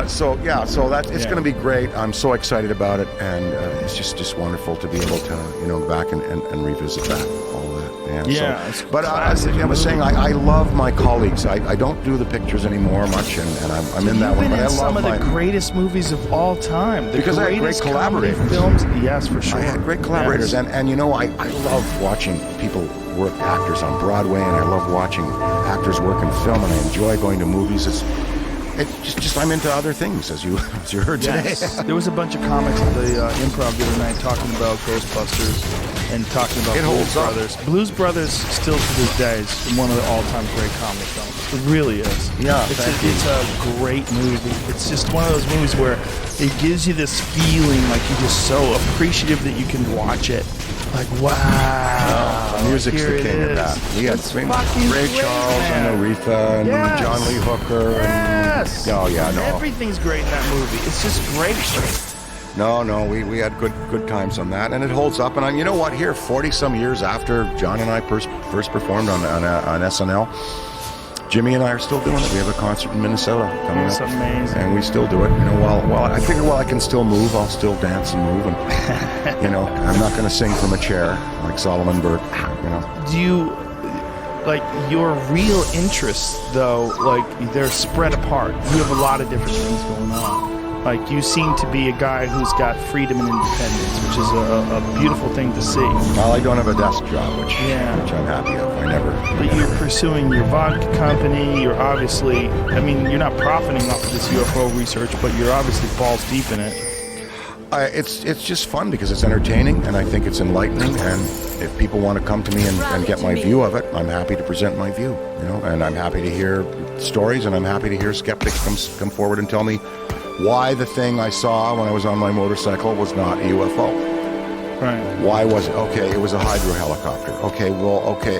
So it's going to be great. I'm so excited about it, and it's just wonderful to be able to go back and revisit all that. Yeah, it's But as I was saying, I love my colleagues. I don't do the pictures anymore much, and I'm in that You've one. been But I in some love of the greatest movies of all time. The Because I had great greatest comedy collaborators. films. Yes, for sure. I had great collaborators, Yes. and you know, I love watching people work, actors on Broadway, and I love watching actors work in film, and I enjoy going to movies. It's just I'm into other things, as you heard today. Yes. There was a bunch of comics at the Improv the other night talking about Ghostbusters and talking about It Blues holds up. Brothers. Blues Brothers still to this day is one of the all-time great comedy films. It really is. Yeah, it's thank you. it's a great movie. It's just one of those movies where it gives you this feeling like you're just so appreciative that you can watch it. Like, wow. The music's here the it king of is. that. We had It's fucking Ray great, Charles man. and Aretha and Yes. John Lee Hooker. Yes. And, oh yeah, no. Everything's great in that movie. It's just great. No, we had good times on that, and it holds up. And you know what? Here, 40-some years after John and I first performed on SNL, Jimmy and I are still doing it. We have a concert in Minnesota coming That's up, amazing. and we still do it. You know, while I figure I can still move, I'll still dance and move, and you know, I'm not going to sing from a chair like Solomon Burke. You know. Do you like your real interests though? Like they're spread apart. You have a lot of different things going on. Like you seem to be a guy who's got freedom and independence, which is a beautiful thing to see. Well, I don't have a desk job, which I'm happy of. I never. But you're pursuing your vodka company. You're obviously, I mean, you're not profiting off of this UFO research, but you're obviously balls deep in it. It's just fun because it's entertaining, and I think it's enlightening. And if people want to come to me and get my view of it, I'm happy to present my view. You know, and I'm happy to hear stories, and I'm happy to hear skeptics come forward and tell me why the thing I saw when I was on my motorcycle was not a UFO. Right. Why was it? Okay, it was a hydro helicopter. Okay,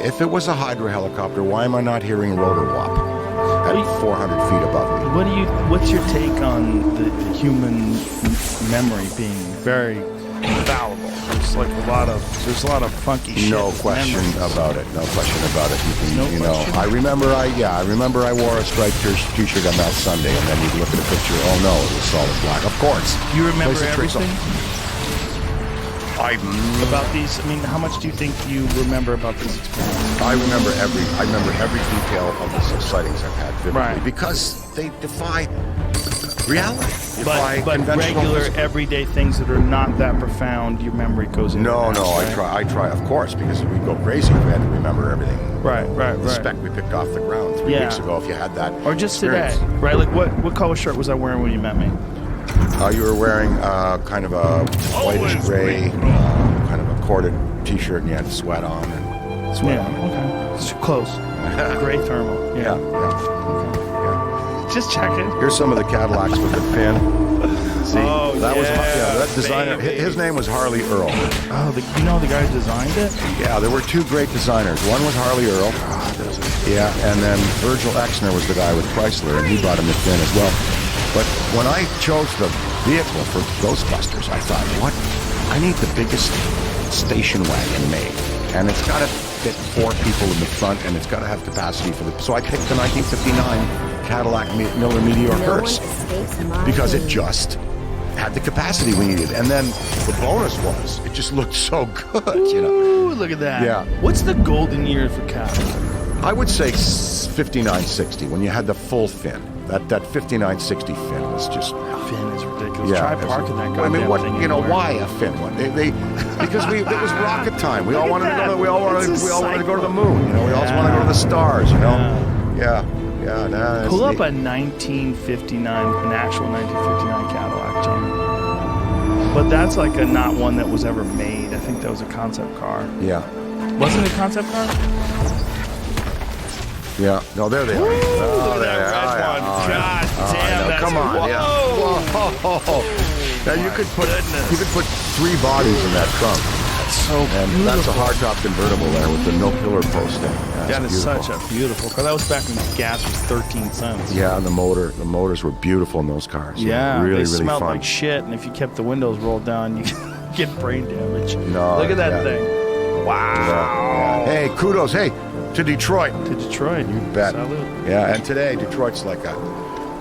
if it was a hydro helicopter, why am I not hearing rotor wop at 400 feet above me? What's your take on the human memory being very fallible. There's a lot of funky shit. No with question memories. about it. No question about it. No You know, question. I remember I wore a striped t-shirt on that Sunday, and then you look at a picture. Oh no, it was solid black. Of course. You remember Plays the tricks on- everything I about these? I mean, how much do you think you remember about this experience? I remember every detail of the sightings I've had vividly Right. because they defy reality. Defy But conventional regular, physical- everyday things that are not that profound, your memory goes into. No, that, I right? try, of course, because we go crazy if we had to remember everything. Right. The speck we picked off the ground 3 Yeah. weeks ago. If you had that, Or just experience. today, right? Like what color shirt was I wearing when you met me? You were wearing kind of a whitish gray, kind of a corded T-shirt, and you had sweat on. And sweat on. Okay. It's close. Gray thermal. Yeah. Just checking. Here's some of the Cadillacs with the fin. See, Oh, that was yeah, that designer. baby. His name was Harley Earl. Oh, you know the guy who designed it? Yeah, there were two great designers. One was Harley Earl. Yeah, and then Virgil Exner was the guy with Chrysler, and he brought him the fin as well. But when I chose the vehicle for Ghostbusters, I thought, what? I need the biggest station wagon made, and it's got to fit 4 people in the front, and it's got to have capacity for the. So I picked the 1959 Cadillac Miller Meteor Hearse because it just had the capacity we needed, and then the bonus was it just looked so good, you know. Ooh, look at that. Yeah. What's the golden year for Cadillac? I would say 5960 when you had the full fin. That 5960 fin was just. Fin is ridiculous. Try parking that I mean, goddamn what thing you know? anywhere. Why a fin one? Because it was rocket time. We all wanted to go. We all wanted to go to the moon. You know, we always want to go to the stars. You know. Yeah. Nah, Pull up neat. a 1959, an actual 1959 Cadillac, Jamie. But that's like not one that was ever made. I think that was a concept car. Yeah. Wasn't it a concept car? Yeah. No, there they are. Look Oh, at there that they are. red one. Oh, yeah. God Oh, damn, no, that's come on. whoa. Yeah. Whoa. Now you could put goodness. you could put 3 bodies in that trunk, That's so and beautiful. that's a hardtop convertible there with the no pillar posting. That is such a beautiful car. That was back when gas was 13 cents. Yeah, and the motors were beautiful in those cars. Yeah, really, they really smelled fun. like shit, and if you kept the windows rolled down, you get brain damage. No, Look at that yeah. thing. Wow. Hey, kudos. Hey, to Detroit. To Detroit. You Bet. Salute. Yeah, and today Detroit's like a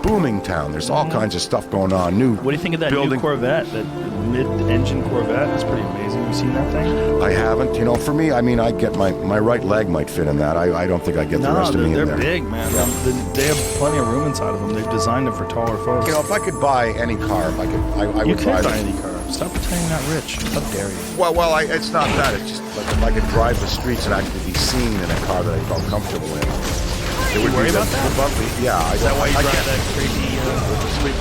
booming town. There's all kinds of stuff going on. What do you think of that new Corvette? That mid-engine Corvette? That's pretty amazing. You seen that thing? I haven't. You know, for me, I mean, I get my right leg might fit in that. I don't think I get the rest of me they're in there. big, man. Yeah. They have plenty of room inside of them. They've designed them for taller folks. You know, if I could buy any car, I You would could buy buy them. any car. Stop pretending you're not rich. How dare you? Well, it's not that. It's just like if I could drive the streets and actually be seen in a car that I felt comfortable in. It would worry be about that? Yeah. Is that why you I drive get that crazy?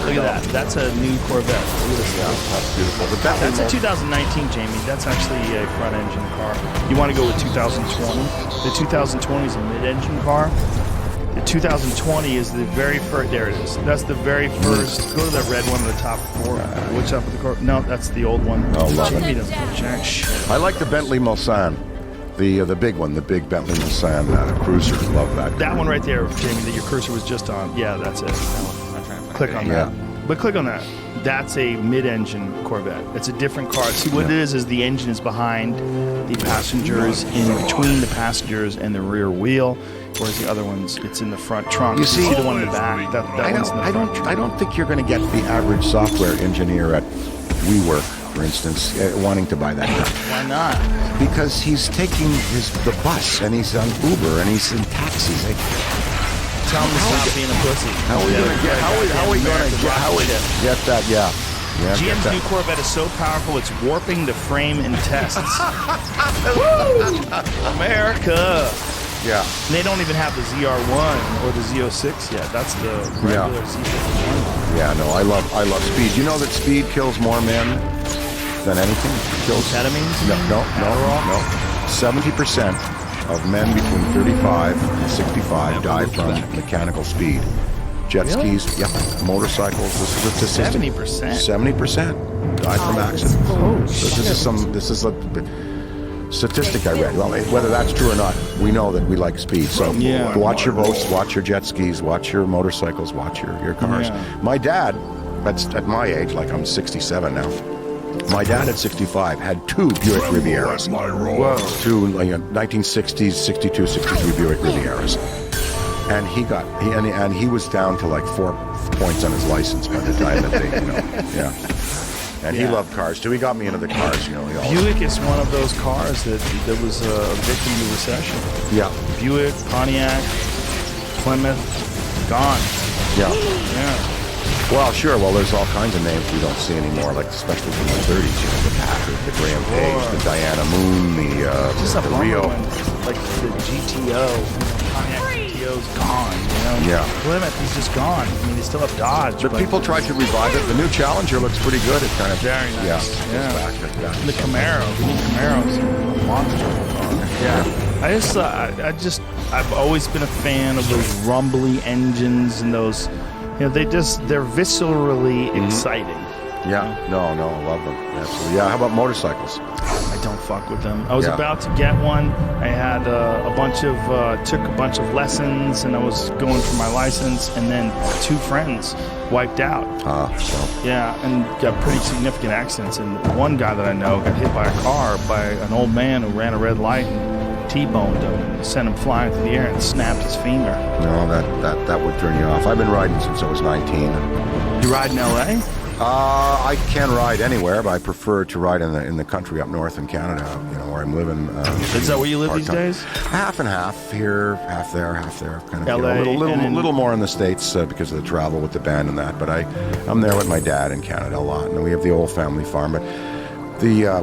Look at that. That's a new Corvette. Look at this. Yeah, that's beautiful. The Bentley That's a Mo- 2019, Jamie. That's actually a front engine car. You want to go with 2020? The 2020 is a mid-engine car. The 2020 is the very first. There it is. That's the very first. Go to the red one on the top floor. Which up with the car? No, that's the old one. Oh, love Let it. me check. I like the Bentley Mulsanne, the big one, the big Bentley Mulsanne cruiser. Love that. That one right there, Jamie, that your cursor was just on. Yeah, that's it. Click on Yeah. that. But click on that. That's a mid-engine Corvette. It's a different car. See, what it is the engine is behind the passengers, in between the passengers and the rear wheel, whereas the other ones, it's in the front trunk. You see- the one in the back. That one's in the front trunk. I don't think you're going to get the average software engineer at WeWork, for instance, wanting to buy that car. Why not? Because he's taking the bus and he's on Uber and he's in taxis. Tell him to stop being a pussy. How are we going to get? Get that? Yeah. Yeah. Get GM's that. new Corvette is so powerful it's warping the frame in tests. Woo! America. Yeah. And they don't even have the ZR1 or the Z06 yet. That's the regular Z51. Yeah. No, I love speed. You know that speed kills more men than anything. Kills Ketamine? No. 70% of men between 35 and 65 die from mechanical speed. Jet skis, yep. Motorcycles. This is a statistic. 70%? 70% die from accidents. Oh, This is a statistic I read. Well, whether that's true or not, we know that we like speed. So Yeah. watch your boats, watch your jet skis, watch your motorcycles, watch your cars. Yeah. My dad, at my age, like I'm 67 now, My dad at 65 had 2 Buick Rivieras. Whoa. 2 1960s, 62, 63 Buick Rivieras. And he was down to like 4 points on his license by the time that they, yeah. And he loved cars too. He got me into the cars, He always, Buick is one of those cars that was a victim of recession. yeah, Buick, Pontiac, Plymouth, gone. yeah. Yeah. Well, sure. Well, there's all kinds of names we don't see anymore, like especially from the 30s. The Packard, the Graham Page, the Diana Moon, Just a the bummer Rio. when, like the GTO, Pontiac GTO's gone. Yeah. Plymouth is just gone. I mean, they still have Dodge, But people tried to revive it. The new Challenger looks pretty good. It kind of Very nice. Yeah. Yeah. Goes back. And the Camaro, the new Camaro's a monster. Yeah. I've always been a fan of those rumbly engines and those, they're viscerally exciting. Yeah. No, I love them. Absolutely. Yeah. How about motorcycles? I don't fuck with them. I was Yeah. about to get one. I had took a bunch of lessons, and I was going for my license, and then 2 friends wiped out. Yeah, and got pretty significant accidents. And one guy that I know got hit by a car by an old man who ran a red light and T-boned him, and sent him flying through the air and snapped his femur. No, that would turn you off. I've been riding since I was 19. You ride in L.A.? I can ride anywhere, but I prefer to ride in the country up north in Canada, where I'm living. Is that where you live these part-time. days? Half and half here, half there, kind of. LA, a and little more in the States because of the travel with the band and that. But I'm there with my dad in Canada a lot, and we have the old family farm, but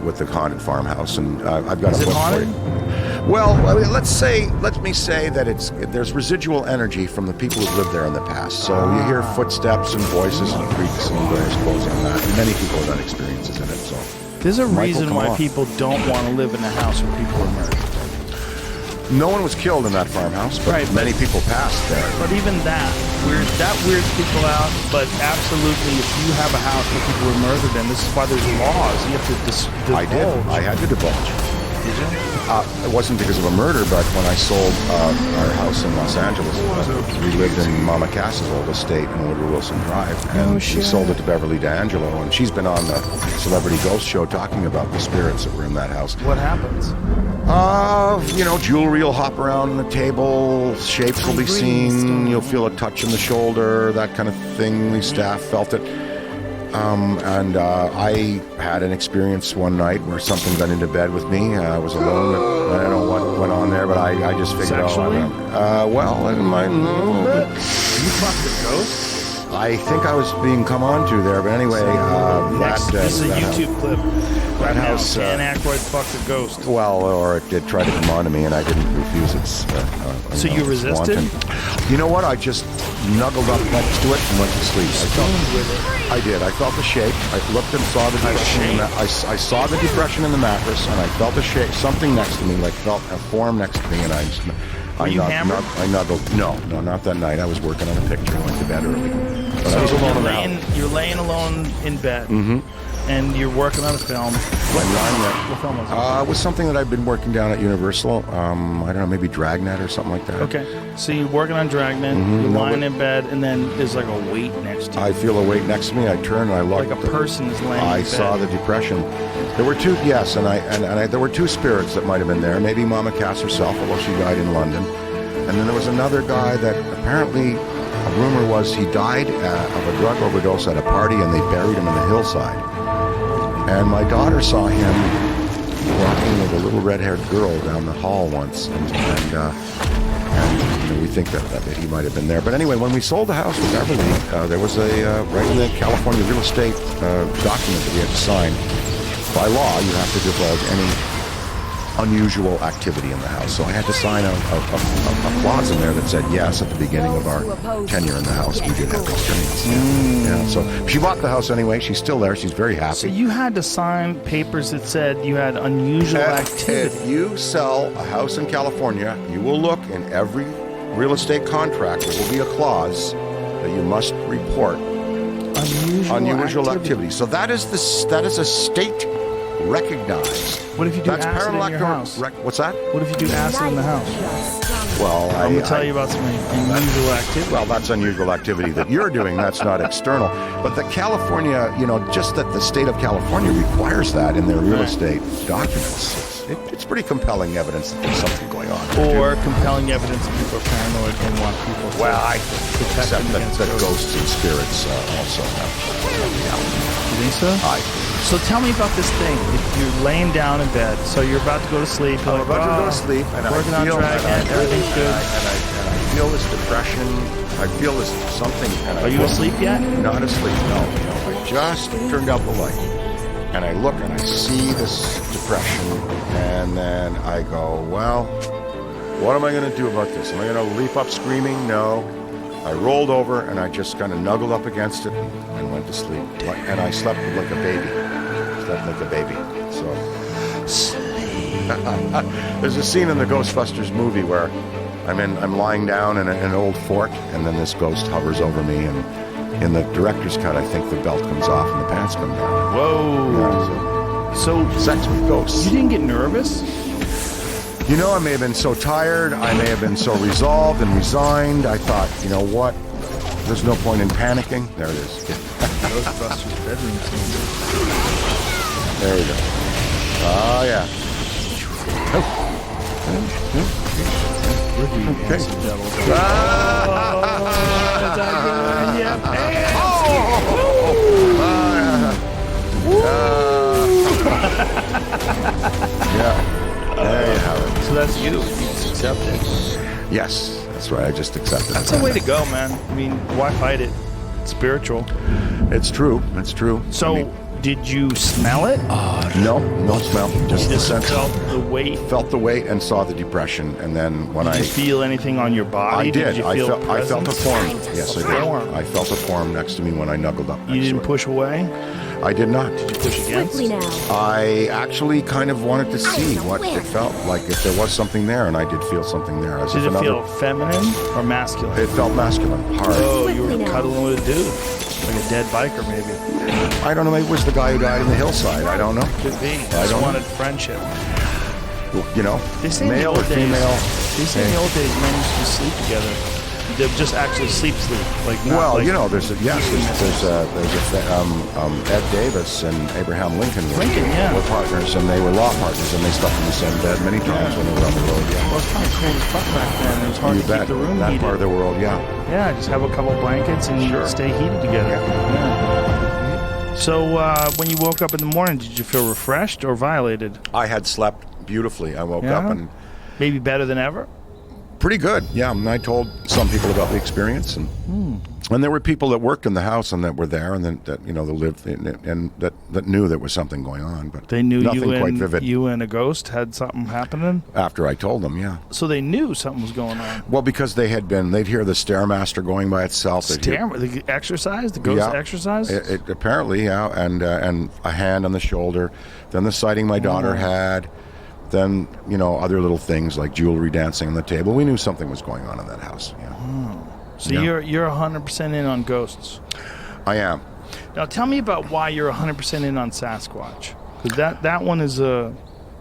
with the haunted farmhouse, and I've got Is a it book for haunted? you. Well, I mean, let me say that there's residual energy from the people who've lived there in the past. So you hear footsteps and voices and creaks and doors closing and that. Many people have had experiences in it. So There's a Michael, reason come why on. people don't want to live in a house where people are murdered. no one was killed in that farmhouse, but Right, many people passed there. But even that weirds people out. But absolutely, if you have a house where people were murdered, and this is why there's laws, you have to divulge. I did. I had to divulge. Did you? It wasn't because of a murder, but when I sold our house in Los Angeles, we lived in Mama Cass's old estate in Woodrow Wilson Drive, and we sold it to Beverly D'Angelo, and she's been on the Celebrity Ghost Show talking about the spirits that were in that house. What happens? Jewelry will hop around on the table, shapes will be seen, you'll feel a touch in the shoulder, that kind of thing. The staff felt it. And I had an experience one night where something got into bed with me. I was alone. I don't know what went on there, but I just figured Sexually? well, I might a little bit. You fucked a ghost? I think I was being come on to there, but anyway, This is a that YouTube clip. Right now, house, Dan Aykroyd fucked a ghost. Well, or it did try to come on to me, and I didn't refuse its. So you resisted? wanton. You know what? I just snuggled up next to it and went to sleep. I did. I felt the shake. I looked and saw the depression. I saw the depression in the mattress, and I felt a shake, something next to me, like felt a form next to me, and Were you hammered? I nuggled. No, not that night. I was working on a picture and went to bed early. But I was So alone in the house. you're laying alone in bed, and you're working on a film. What film was it? It was something that I've been working down at Universal. I don't know, maybe Dragnet or something like that. Okay, so you're working on Dragnet, you're lying in bed, and then there's like a weight next to you. I feel a weight next to me. I turn and I look. Like a person is laying I in bed. saw the depression. There were two, yes, and there were 2 spirits that might have been there. Maybe Mama Cass herself, although she died in London. And then there was another guy that apparently, a rumor was he died of a drug overdose at a party, and they buried him in the hillside. And my daughter saw him walking with a little red-haired girl down the hall once, and we think that he might have been there. But anyway, when we sold the house with Beverly, there was right in the California real estate document that we had to sign. By law, you have to divulge any unusual activity in the house. So I had to sign a clause in there that said yes at the beginning of our tenure in the house. We did have experience. Yeah. So she bought the house anyway. She's still there. She's very happy. So you had to sign papers that said you had unusual activity. If you sell a house in California, you will look in every real estate contract. There will be a clause that you must report unusual activity. So that is a state recognized. What if you do That's acid in your paralector. house? What's that? What if you do acid in the house? Well, I'm going to tell you about some unusual activity. Well, that's unusual activity that you're doing. That's not external. But the California, just that the state of California requires that in their real estate documents. It's pretty compelling evidence that there's something going on. Or compelling evidence that people are paranoid and want people to I protect accept them that, against that ghosts. ghosts and spirits also have reality. You think so? So tell me about this thing. You're laying down in bed, so you're about to go to sleep. I'm about to go to sleep, and working I feel on Dragon, everything's good. And I feel this depression. I feel this something. And Are you asleep yet? Not asleep. No. I just turned out the light, and I look and I see this depression, and then I go, well, what am I going to do about this? Am I going to leap up screaming? No. I rolled over and I just kind of snuggled up against it and went to sleep. And I slept like a baby. So there's a scene in the Ghostbusters movie where I'm lying down in an old fort, and then this ghost hovers over me, and in the director's cut, I think the belt comes off and the pants come down. Whoa. Yeah, So sex with ghosts. you didn't get nervous? I may have been so tired, I may have been so resolved and resigned, I thought, you know what, there's no point in panicking. There it is. Ghostbusters bedroom scene. There you go. Oh, yeah. Okay. Yeah. There you have it. So that's you. You just accept it. Yes, that's right. I just accepted it. That's the way to go, man. I mean, why fight it? It's spiritual. It's true. It's true. So, did you smell it? No smell. Just the Just sense. felt the weight. Felt the weight and saw the depression, and then when Did you feel anything on your body? I did. You I feel felt a presence? form. Yes, I did. Form. I felt a form next to me when I knuckled up. You next didn't to it. push away? I did not. Did you push against? Quickly now. I actually kind of wanted to see what it felt like, if there was something there, and I did feel something there. As Did if it another, feel feminine or masculine? It felt masculine, hard. Oh, you Quickly were now. cuddling with a dude. Like a dead biker, maybe. I don't know. Maybe it was the guy who died in the hillside. I don't know. Could be. I Just don't wanted friendship. They say male in or the old days, female. They say in the old days men used to sleep together. They'd just actually sleep, like not Well, like there's Ed Davis and Abraham Lincoln. Lincoln, yeah. Were partners, and they were law partners, and they slept in the same bed many times when they were on the road. Well, Yeah. it was kind of cold as fuck back then. It was hard You to bet. keep the room That heated. part of the world, yeah. Yeah, just have a couple blankets and Sure. stay heated together. Yeah. So when you woke up in the morning, did you feel refreshed or violated? I had slept beautifully. I woke Yeah? up and Maybe better than ever? pretty good. Yeah, and I told some people about the experience, and there were people that worked in the house and that were there, and then that that lived and that knew there was something going on, but They knew nothing quite vivid. you and a ghost had something happening? After I told them, yeah. So they knew something was going on. Well, because they'd hear the Stairmaster going by itself. They'd hear- The exercise? The ghost Yeah. exercise? It apparently, yeah, and a hand on the shoulder, then the sighting my daughter had, then other little things like jewelry dancing on the table. We knew something was going on in that house. Yeah, So Yeah. you're 100% in on ghosts. I am. Now tell me about why you're 100% in on Sasquatch. Because that one is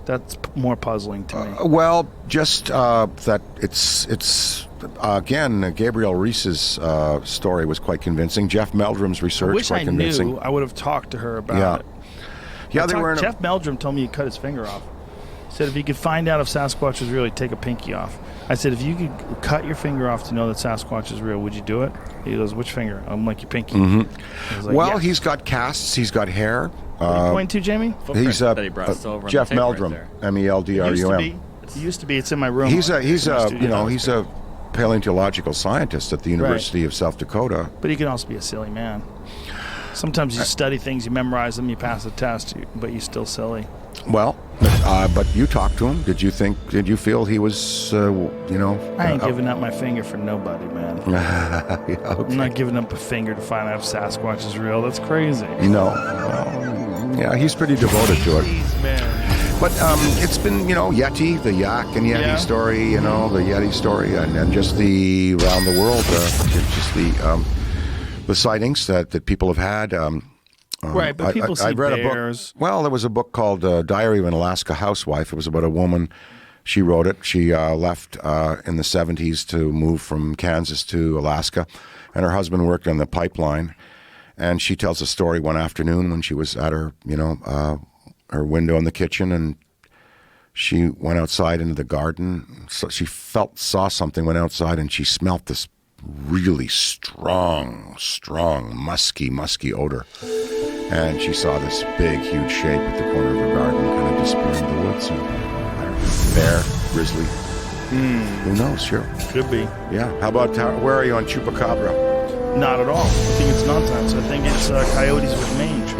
that's more puzzling to me. Well, just that it's again Gabriel Reese's story was quite convincing. Jeff Meldrum's I research wish quite I convincing. knew. I would have talked to her about Yeah. it. Yeah, they were in a- Jeff Meldrum told me he cut his finger off. He said if he could find out if Sasquatch was real, he'd take a pinky off. I said, if you could cut your finger off to know that Sasquatch is real, would you do it? He goes, which finger? I'm like, your pinky. I was like, Well, yeah. he's got casts. He's got hair. What are you pointing to, Jamie? Footprint He's that he brought over on Jeff the table Meldrum, right there. It used to Meldrum. be. It used to be. It's in my room. He's a It's in my studio. he's a paleontological scientist at the University of South Dakota. But he can also be a silly man. Sometimes you study things, you memorize them, you pass the test, but you're still silly. Well, but you talked to him. Did you feel he was, I ain't giving up my finger for nobody, man. Yeah, okay. I'm not giving up a finger to find out if Sasquatch is real. That's crazy. Yeah, he's pretty devoted to it. Jeez, man. But it's been, Yeti, the Yak and Yeti Yeah. story, the Yeti story, and just the around the world, just the sightings that people have had. Right, but people see I read bears. a book. Well, there was a book called Diary of an Alaska Housewife. It was about a woman She wrote it. She left in the 70s to move from Kansas to Alaska, and her husband worked on the pipeline. And she tells a story one afternoon when she was at her, her window in the kitchen, and she went outside into the garden. So she saw something, went outside, and she smelt this really strong, musky odor. And she saw this big, huge shape at the corner of her garden kind of disappear into the woods. And bear, grizzly. Who knows? Sure. Could be. Yeah. How about, where are you on chupacabra? Not at all. I think it's nonsense. I think it's coyotes with mange.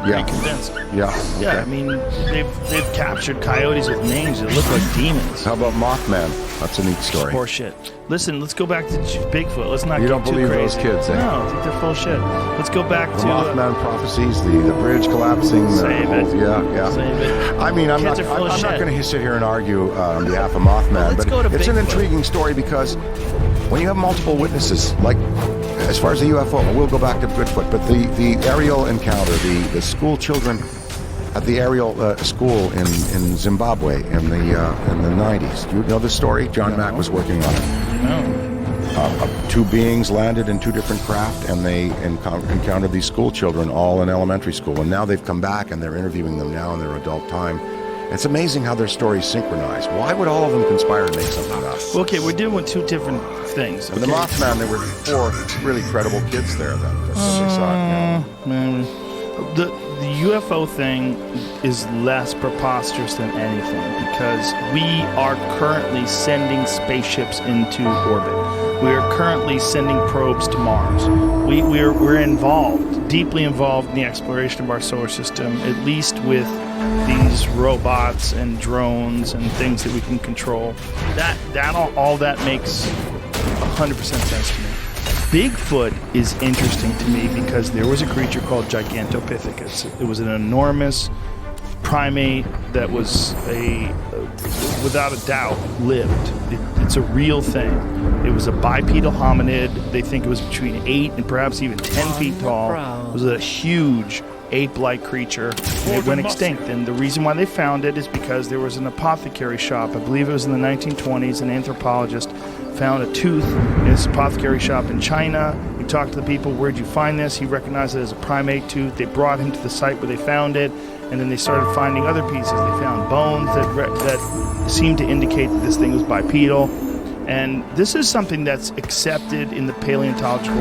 Yeah. Pretty convinced. Yeah. Yeah, Okay. I mean, they've captured coyotes with mange that look like demons. How about Mothman? That's a neat story. Poor shit. Listen, let's go back to Bigfoot. Let's not You get don't too believe crazy. those kids, eh? No, I think they're full shit. Let's go back The to Mothman prophecies, the bridge collapsing. Save it. Yeah. Save it. I mean, I'm Kids not are full of shit. going to sit here and argue on behalf of Mothman, let's but go to it's an Bigfoot. intriguing story because when you have multiple witnesses, like as far as the UFO, we'll go back to Bigfoot, but the aerial encounter, the school children at the aerial school in Zimbabwe in the 90s. Do you know this story? John Mack was working on it. No. Two beings landed in two different craft, and they encountered these school children all in elementary school. And now they've come back, and they're interviewing them now in their adult time. It's amazing how their stories synchronize. Why would all of them conspire to make something up? Okay, we're dealing with two different things. And the okay? Mothman, there were 4 really credible kids there. That's what they saw. Man, the UFO thing is less preposterous than anything because we are currently sending spaceships into orbit. We are currently sending probes to Mars. We're involved, deeply involved in the exploration of our solar system, at least with these robots and drones and things that we can control. All that makes 100% sense to me. Bigfoot is interesting to me because there was a creature called Gigantopithecus. It was an enormous primate that was without a doubt, lived. It's a real thing. It was a bipedal hominid. They think it was between 8 and perhaps even 10 feet tall. It was a huge ape-like creature, and it went extinct. And the reason why they found it is because there was an apothecary shop. I believe it was in the 1920s. An anthropologist found a tooth in this apothecary shop in China. He talked to the people, where'd you find this? He recognized it as a primate tooth. They brought him to the site where they found it, and then they started finding other pieces. They found bones that seemed to indicate that this thing was bipedal. And this is something that's accepted in the paleontological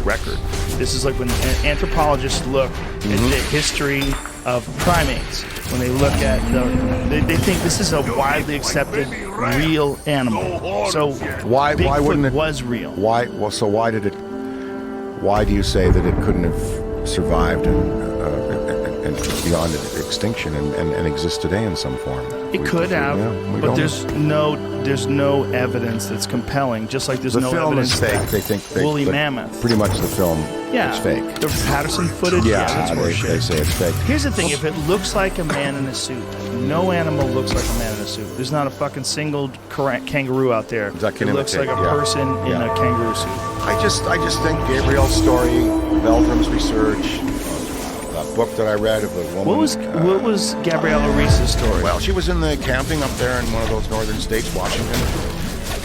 record. This is like when anthropologists look at the history of primates. When they look at they think this is a widely accepted real animal. So Why wouldn't it was real? Why do you say that it couldn't have survived and beyond extinction and exist today in some form? It could have, but don't. there's no evidence that's compelling. Just like there's The no film evidence is fake. that They think woolly but mammoth. Pretty much the film is fake. The Patterson footage, that's they horseshit. say it's fake. Here's the thing: if it looks like a man in a suit, no animal looks like a man in a suit. There's not a fucking single kangaroo out there That can looks like imitate, a person in a kangaroo suit. I just think Gabriel's story, Meldrum's research, that book that I read of the woman. What was Gabriella Reese's story? Well, she was in the camping up there in one of those northern states, Washington,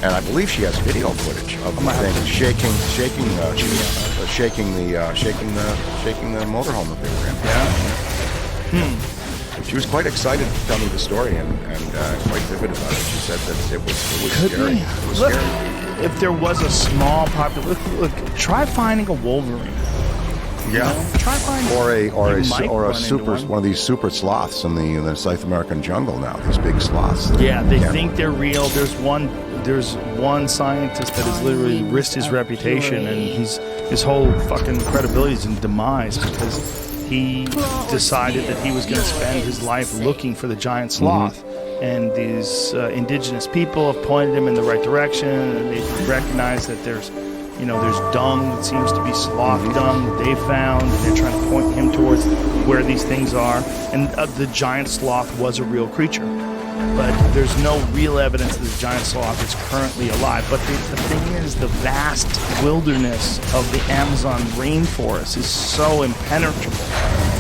and I believe she has video footage of the thing shaking the motorhome that they were in. Yeah. She was quite excited to tell me the story and quite vivid about it. She said that it was scary. It was Look, scary. if there was a small population, look, try finding a Wolverine. Yeah. Try finding Or a super one of these super sloths in the South American jungle now. These big sloths. Yeah, they think they're real. There's one scientist that has literally risked his reputation and his whole fucking credibility is in demise because he decided that he was going to spend his life looking for the giant sloth. And these indigenous people have pointed him in the right direction, and they recognize that there's dung that seems to be sloth dung that they found, and they're trying to point him towards where these things are. And the giant sloth was a real creature. But there's no real evidence that the giant sloth is currently alive. But the thing is, the vast wilderness of the Amazon rainforest is so impenetrable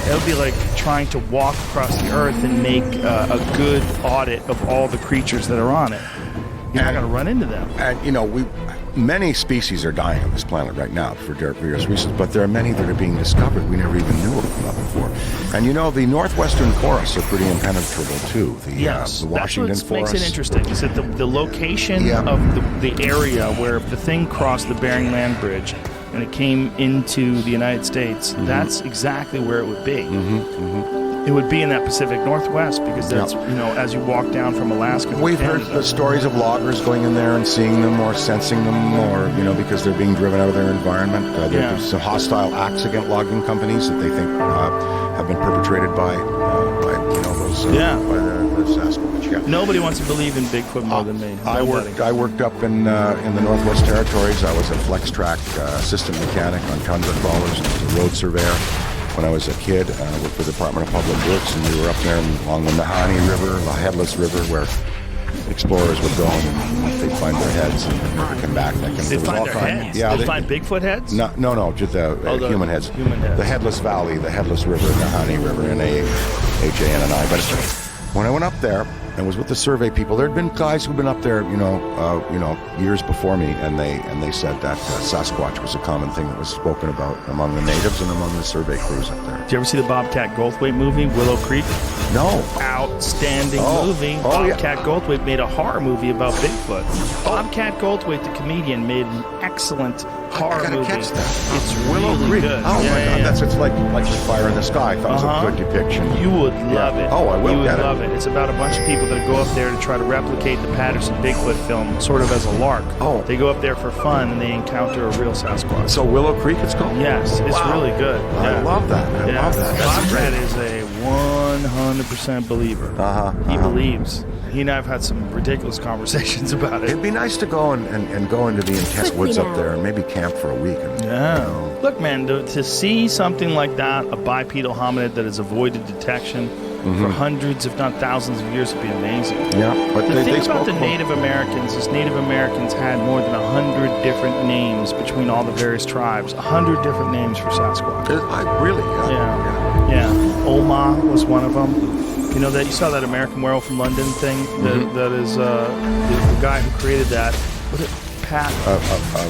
It would be like trying to walk across the earth and make a good audit of all the creatures that are on it. You're not going to run into them. And many species are dying on this planet right now for various reasons, but there are many that are being discovered we never even knew about before. And the northwestern forests are pretty impenetrable too. Yes, the Washington that's what forest makes it interesting. Is that the location of the area where if the thing crossed the Bering Land Bridge and it came into the United States, that's exactly where it would be. It would be in that Pacific Northwest because that's, as you walk down from Alaska. We've heard the stories of loggers going in there and seeing them or sensing them or, because they're being driven out of their environment. There's some hostile acts against logging companies that they think have been perpetrated by those by the Sasquatch. Yeah. Nobody wants to believe in Bigfoot more than me. I worked up in the Northwest Territories. I was a flex track assistant mechanic on tundra crawlers, a road surveyor. When I was a kid, I worked for the Department of Public Works, and we were up there along the Nahanni River, the Headless River, where explorers would go and they'd find their heads and never come back. They find their heads? Yeah, they find Bigfoot heads? No, just the human heads. Human heads. The Headless Valley, the Headless River, Nahanni River, Nahanni. But when I went up there and was with the survey people, there had been guys who'd been up there, years before me, and they said that Sasquatch was a common thing that was spoken about among the natives and among the survey crews up there. Did you ever see the Bobcat Goldthwait movie, Willow Creek? No. Outstanding movie. Bobcat Goldthwait made a horror movie about Bigfoot. Bobcat Goldthwait, the comedian, made an excellent horror movie. Catch that. It's really Creek. good. Oh my God, that's like Fire in the Sky. I thought it was a good depiction. You would love it. Oh, I will. You would love it. It's about a bunch of people that go up there to try to replicate the Patterson Bigfoot film, sort of as a lark. Oh. They go up there for fun and they encounter a real Sasquatch. So Willow Creek, it's called. Yes, it's really good. I love that. I love that. Bobcat is a 100% believer. He believes. He and I have had some ridiculous conversations about it. It'd be nice to go and go into the intense woods up there and maybe camp for a week. Look, man, to see something like that, a bipedal hominid that has avoided detection for hundreds, if not thousands of years, would be amazing. Yeah, but the thing about the Native Americans is Native Americans had more than 100 different names between all the various tribes. 100 different names for Sasquatch. Really? Yeah. Oma was one of them. You know that you saw that American Werewolf in London thing. That is the guy who created that. Was it Pat?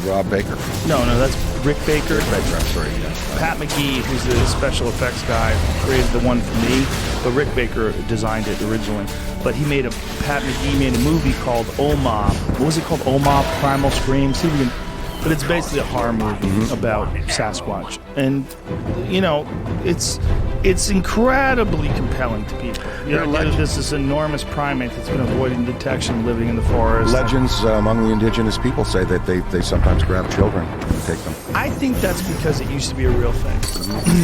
Rob Baker. No, that's Rick Baker. I'm sorry. Pat McGee, who's the special effects guy, created the one for me, but Rick Baker designed it originally. But Pat McGee made a movie called Oma. What was it called? Oma Primal Scream. See if we can. But it's basically a horror movie about Sasquatch, and it's incredibly compelling to people. This is enormous primate that's been avoiding detection, living in the forest. Legends among the indigenous people say that they sometimes grab children and take them. I think that's because it used to be a real thing.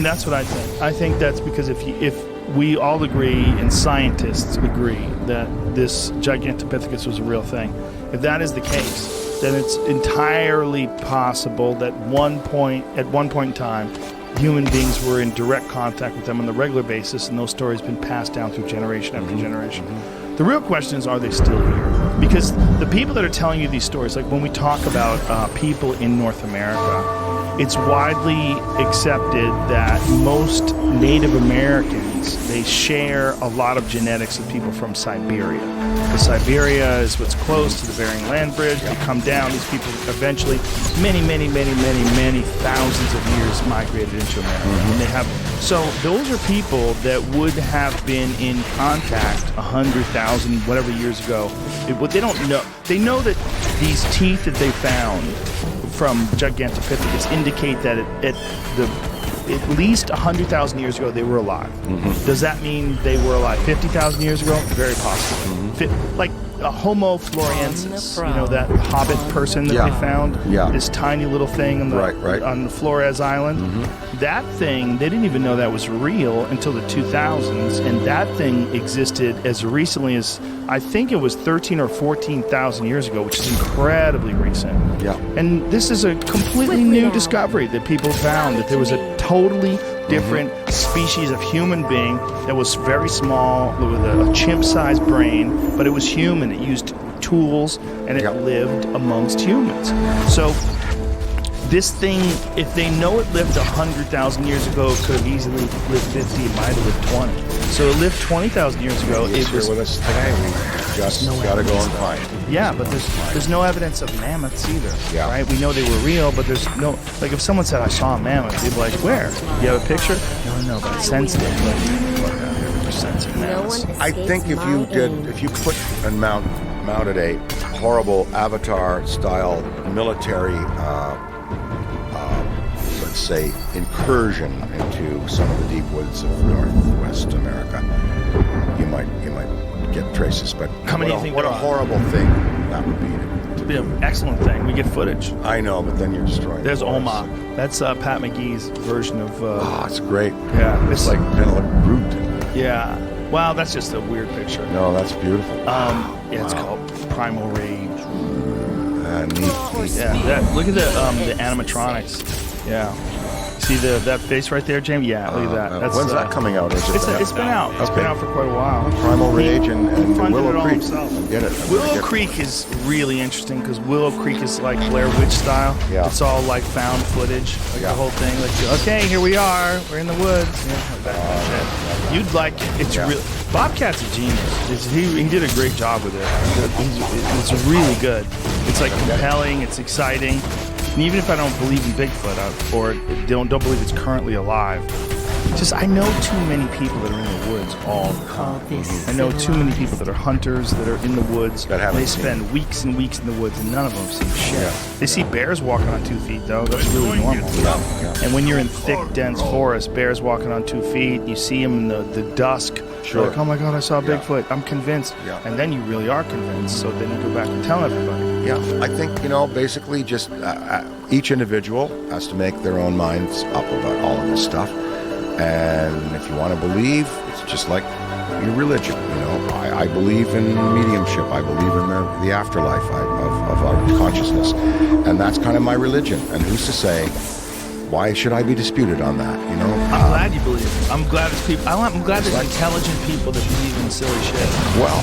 That's what I think. I think that's because if we all agree, and scientists agree, that this Gigantopithecus was a real thing, if that is the case, then it's entirely possible that at one point in time, human beings were in direct contact with them on a regular basis, and those stories have been passed down through generation after generation. The real question is, are they still here? Because the people that are telling you these stories, like when we talk about people in North America, it's widely accepted that most Native Americans, they share a lot of genetics with people from Siberia. Because Siberia is what's close to the Bering Land Bridge. They come down, these people eventually, many thousands of years migrated into America. And they have, so those are people that would have been in contact 100,000, whatever years ago. What they don't know, they know that these teeth that they found from Gigantopithecus indicate that at least 100,000 years ago they were alive. Does that mean they were alive 50,000 years ago? Very possibly. Like a Homo floresiensis, that hobbit person that they found, this tiny little thing on Flores Island. That thing, they didn't even know that was real until the 2000s, and that thing existed as recently as, I think it was 13 or 14,000 years ago, which is incredibly recent. Yeah. And this is a completely new discovery that people found, that there was a totally different species of human being that was very small, with a chimp-sized brain, but it was human. It used tools, and it lived amongst humans. So This thing, if they know it lived 100,000 years ago, it could have easily lived 50. It might have lived 20. So it lived 20,000 years ago. It's It was here with us today. We just got to go and find it. Yeah, but there's no evidence of mammoths either. Yeah. Right? We know they were real, but there's no, like, if someone said I saw a mammoth, they'd be like, where? You have a picture? No, but I sensed it. Like, we're sensing mammoths. I think if you put and mounted a horrible Avatar-style military, let's say, incursion into some of the deep woods of Northwest America, you might get traces. But How many do you think what a there are? horrible thing that would be. It'd be an excellent thing. We get footage. I know, but then you're destroying. There's the forest. Oma. That's Pat McGee's version of. Oh, it's great. Yeah, It's like kind of like Groot. Yeah. Wow, that's just a weird picture. No, that's beautiful. Yeah, it's called Primal Rage. Neat. Yeah, look at the animatronics. Yeah. See that face right there, James? Yeah, look at that. That's, when's that coming out? Is it It's been out. It's been out for quite a while. Primal Rage and funded Willow it all Creek. himself. Get it. Willow Creek is really interesting because Willow Creek is like Blair Witch style. Yeah. It's all like found footage, like the whole thing. Like, okay, here we are. We're in the woods. Yeah, like that kind of shit. You'd like it. It's real. Bobcat's a genius. He did a great job with it. It's really good. It's like compelling. It's exciting. And even if I don't believe in Bigfoot or don't believe it's currently alive, just I know too many people that are in the woods all the time. I know too many people that are hunters that are in the woods. That haven't They seen spend weeks and weeks in the woods and none of them see shit. They see bears walking on 2 feet though. That's really normal. And when you're in thick, dense forest, bears walking on 2 feet, you see them in the dusk. Sure. You're like, oh my God, I saw Bigfoot. I'm convinced. Yeah. And then you really are convinced. So then you go back and tell everybody. Yeah, I think, basically just each individual has to make their own minds up about all of this stuff. And if you want to believe, it's just like your religion. I believe in mediumship. I believe in the afterlife of our consciousness. And that's kind of my religion. And who's to say, why should I be disputed on that? I'm glad you believe it. I'm glad there's people. I'm glad there's intelligent people that believe in silly shit. Well,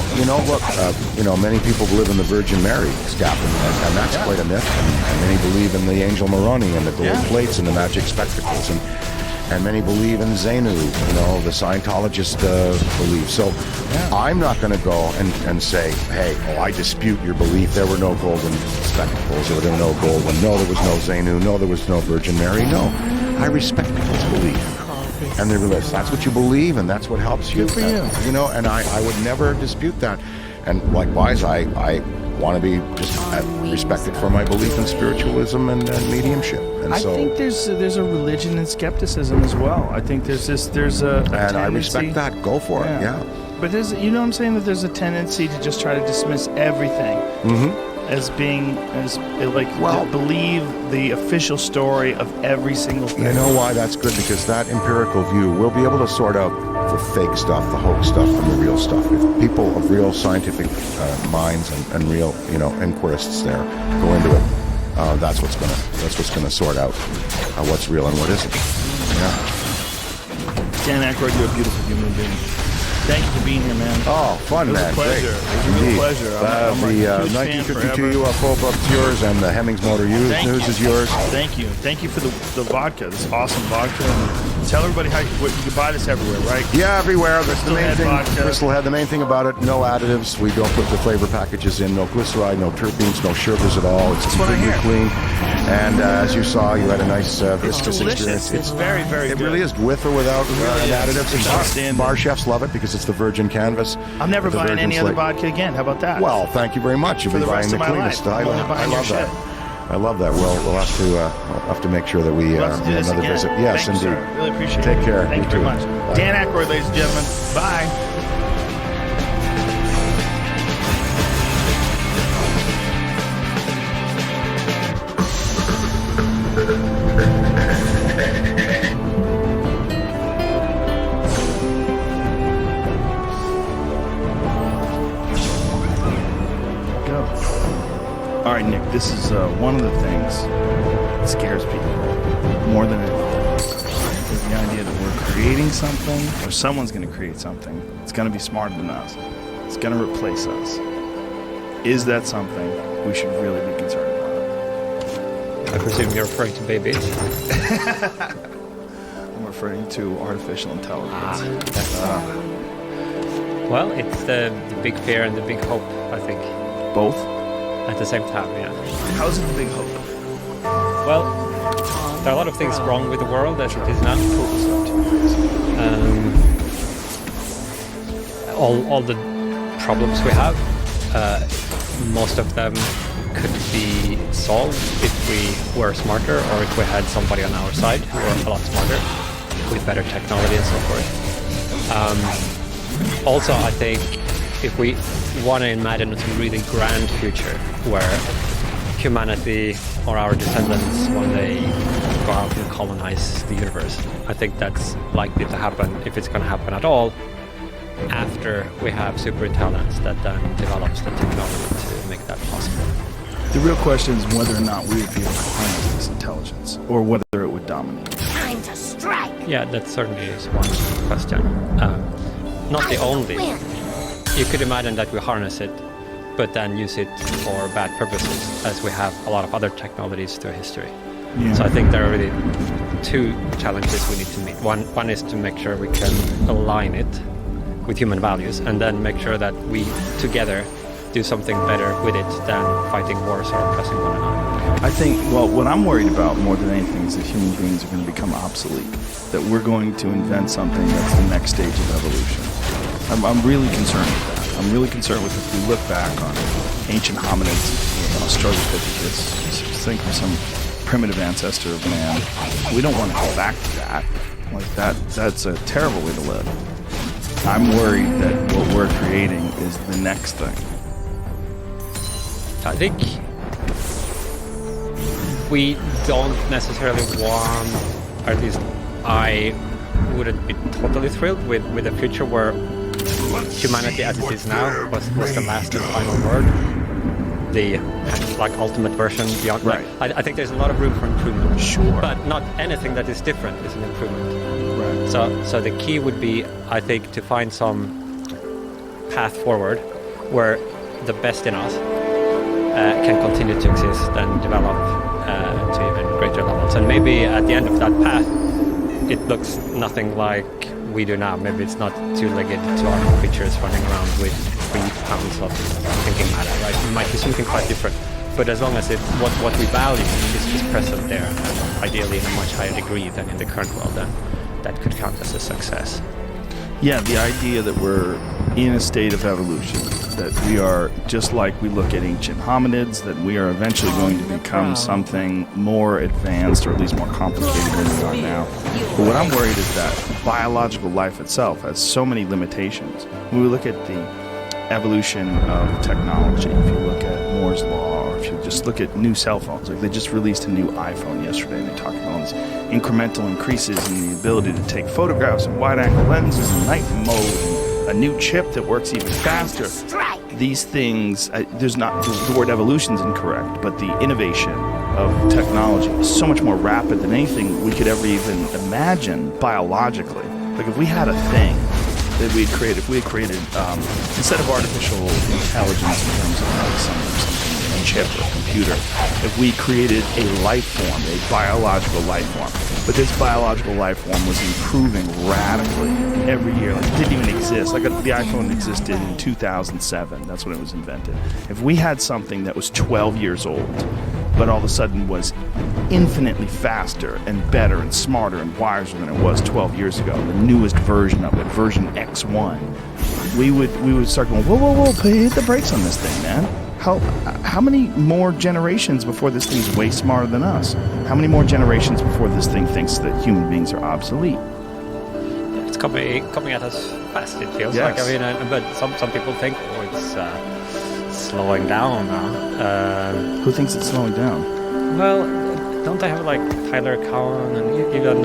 look, many people believe in the Virgin Mary scap, and that's quite a myth. And many believe in the Angel Moroni and the gold plates and the magic spectacles. And many believe in Xenu, the Scientologist belief. So I'm not going to go and say, hey, I dispute your belief. There were no golden spectacles, or there were no gold one. No, there was no Xenu. No, there was no Virgin Mary. No, I respect people's belief. And they're religious. That's what you believe, and that's what helps you. Good for you. And I would never dispute that. And likewise, I want to be just respected for my belief in spiritualism and mediumship. And I think there's a religion in skepticism as well. I think there's a and tendency, I respect that. Go for it. Yeah. But there's, what I'm saying, that there's a tendency to just try to dismiss everything as being believe the official story of every single thing. You know why that's good? Because that empirical view, we'll be able to sort out the fake stuff, the hoax stuff, from the real stuff. If people of real scientific minds and real, inquirists there go into it, that's what's gonna sort out what's real and what isn't. Yeah. Dan Aykroyd, you're a beautiful human being. Thank you for being here, man. Oh, fun, It was man. a pleasure. Great. It was a real Indeed. pleasure. I'm a huge fan 1952 forever. UFO book's yours, and the Hemmings Motor News is yours. Thank you. Thank you for the vodka, this awesome vodka. And tell everybody how you can buy this everywhere, right? Yeah, everywhere. That's the Crystal main Head thing. vodka. Crystal Head, the main thing about it, no additives. We don't put the flavor packages in. No glyceride, no terpenes, no sugars at all. It's what I completely hear. clean. And as you saw, you had a nice viscous delicious. experience. It's very, very It good. really is, with or without really is. additives. It's outstanding. Bar chefs love it because it's the virgin canvas. I'm never the buying virgin any other slate. vodka again. How about that? Well, thank you very much. You'll For be the rest buying the of my cleanest. life, I'm only I buying love your that. shit. I love that. We'll have to make sure that we Let's do this another again. visit. Yes, Thank you, indeed. sir. Really appreciate it. Take care. Thank you very too. much. Bye. Dan Aykroyd, ladies and gentlemen. Bye. Go. All right, Nick, this is one of the things that scares people more than anything. Is the idea that we're creating something, or someone's going to create something. It's going to be smarter than us. It's going to replace us. Is that something we should really be concerned about? I presume you're referring to babies. I'm referring to artificial intelligence. Well, it's the big fear and the big hope, I think, Both? at the same time, yeah. How's it the big hope? Well, there are a lot of things wrong with the world as it is now. All the problems we have, most of them could be solved if we were smarter, or if we had somebody on our side who were a lot smarter with better technology and so forth. Also, I think if we want to imagine a really grand future where humanity or our descendants one day go out and colonize the universe, I think that's likely to happen, if it's going to happen at all, after we have super intelligence that then develops the technology to make that possible. The real question is whether or not we would be able to harness this intelligence, or whether it would dominate. Time to strike. Yeah, that certainly is one question. Not the only. You could imagine that we harness it, but then use it for bad purposes, as we have a lot of other technologies through history. Yeah. So I think there are really two challenges we need to meet. One is to make sure we can align it with human values, and then make sure that we together do something better with it than fighting wars or oppressing one another. I think, well, what I'm worried about more than anything is that human beings are going to become obsolete. That we're going to invent something that's the next stage of evolution. I'm really concerned with that. I'm really concerned with, if we look back on ancient hominids, Australopithecus, think of some primitive ancestor of man. We don't want to go back to that. Like that's a terrible way to live. I'm worried that what we're creating is the next thing. I think we don't necessarily want, or at least I wouldn't be totally thrilled with a future where humanity as it is now was the last and final word, the like ultimate version beyond. Right. I think there's a lot of room for improvement. Sure. But not anything that is different is an improvement. Right. So the key would be, I think, to find some path forward where the best in us can continue to exist and develop to even greater levels. And maybe at the end of that path, it looks nothing like we do now. Maybe it's not two-legged, two-armed creatures running around with 3 pounds of thinking matter, right? It might be something quite different. But as long as what we value is present there, and ideally in a much higher degree than in the current world, then that could count as a success. Yeah, the idea that we're in a state of evolution, that we are, just like we look at ancient hominids, that we are eventually going to become something more advanced, or at least more complicated than we are now. But what I'm worried is that biological life itself has so many limitations. When we look at the evolution of technology, if you look at Moore's Law, or if you just look at new cell phones, like they just released a new iPhone yesterday, and they talked about all these incremental increases in the ability to take photographs and wide-angle lenses and night mode, and a new chip that works even faster. These things, there's not, the word evolution is incorrect, but the innovation of technology is so much more rapid than anything we could ever even imagine biologically. Like if we had a thing that we had created, if we had created, instead of artificial intelligence in terms of like something, a chip or a computer, if we created a life form, a biological life form, but this biological life form was improving radically every year. Like it didn't even exist. Like the iPhone existed in 2007. That's when it was invented. If we had something that was 12 years old, but all of a sudden was infinitely faster and better and smarter and wiser than it was 12 years ago, the newest version of it, version X1, we would start going, whoa, hit the brakes on this thing, man. How many more generations before this thing's way smarter than us? How many more generations before this thing thinks that human beings are obsolete? It's coming at us fast, it feels Yes. like. I mean, but some people think, it's slowing down now. Who thinks it's slowing down? Well, don't they have like Tyler Cowen and even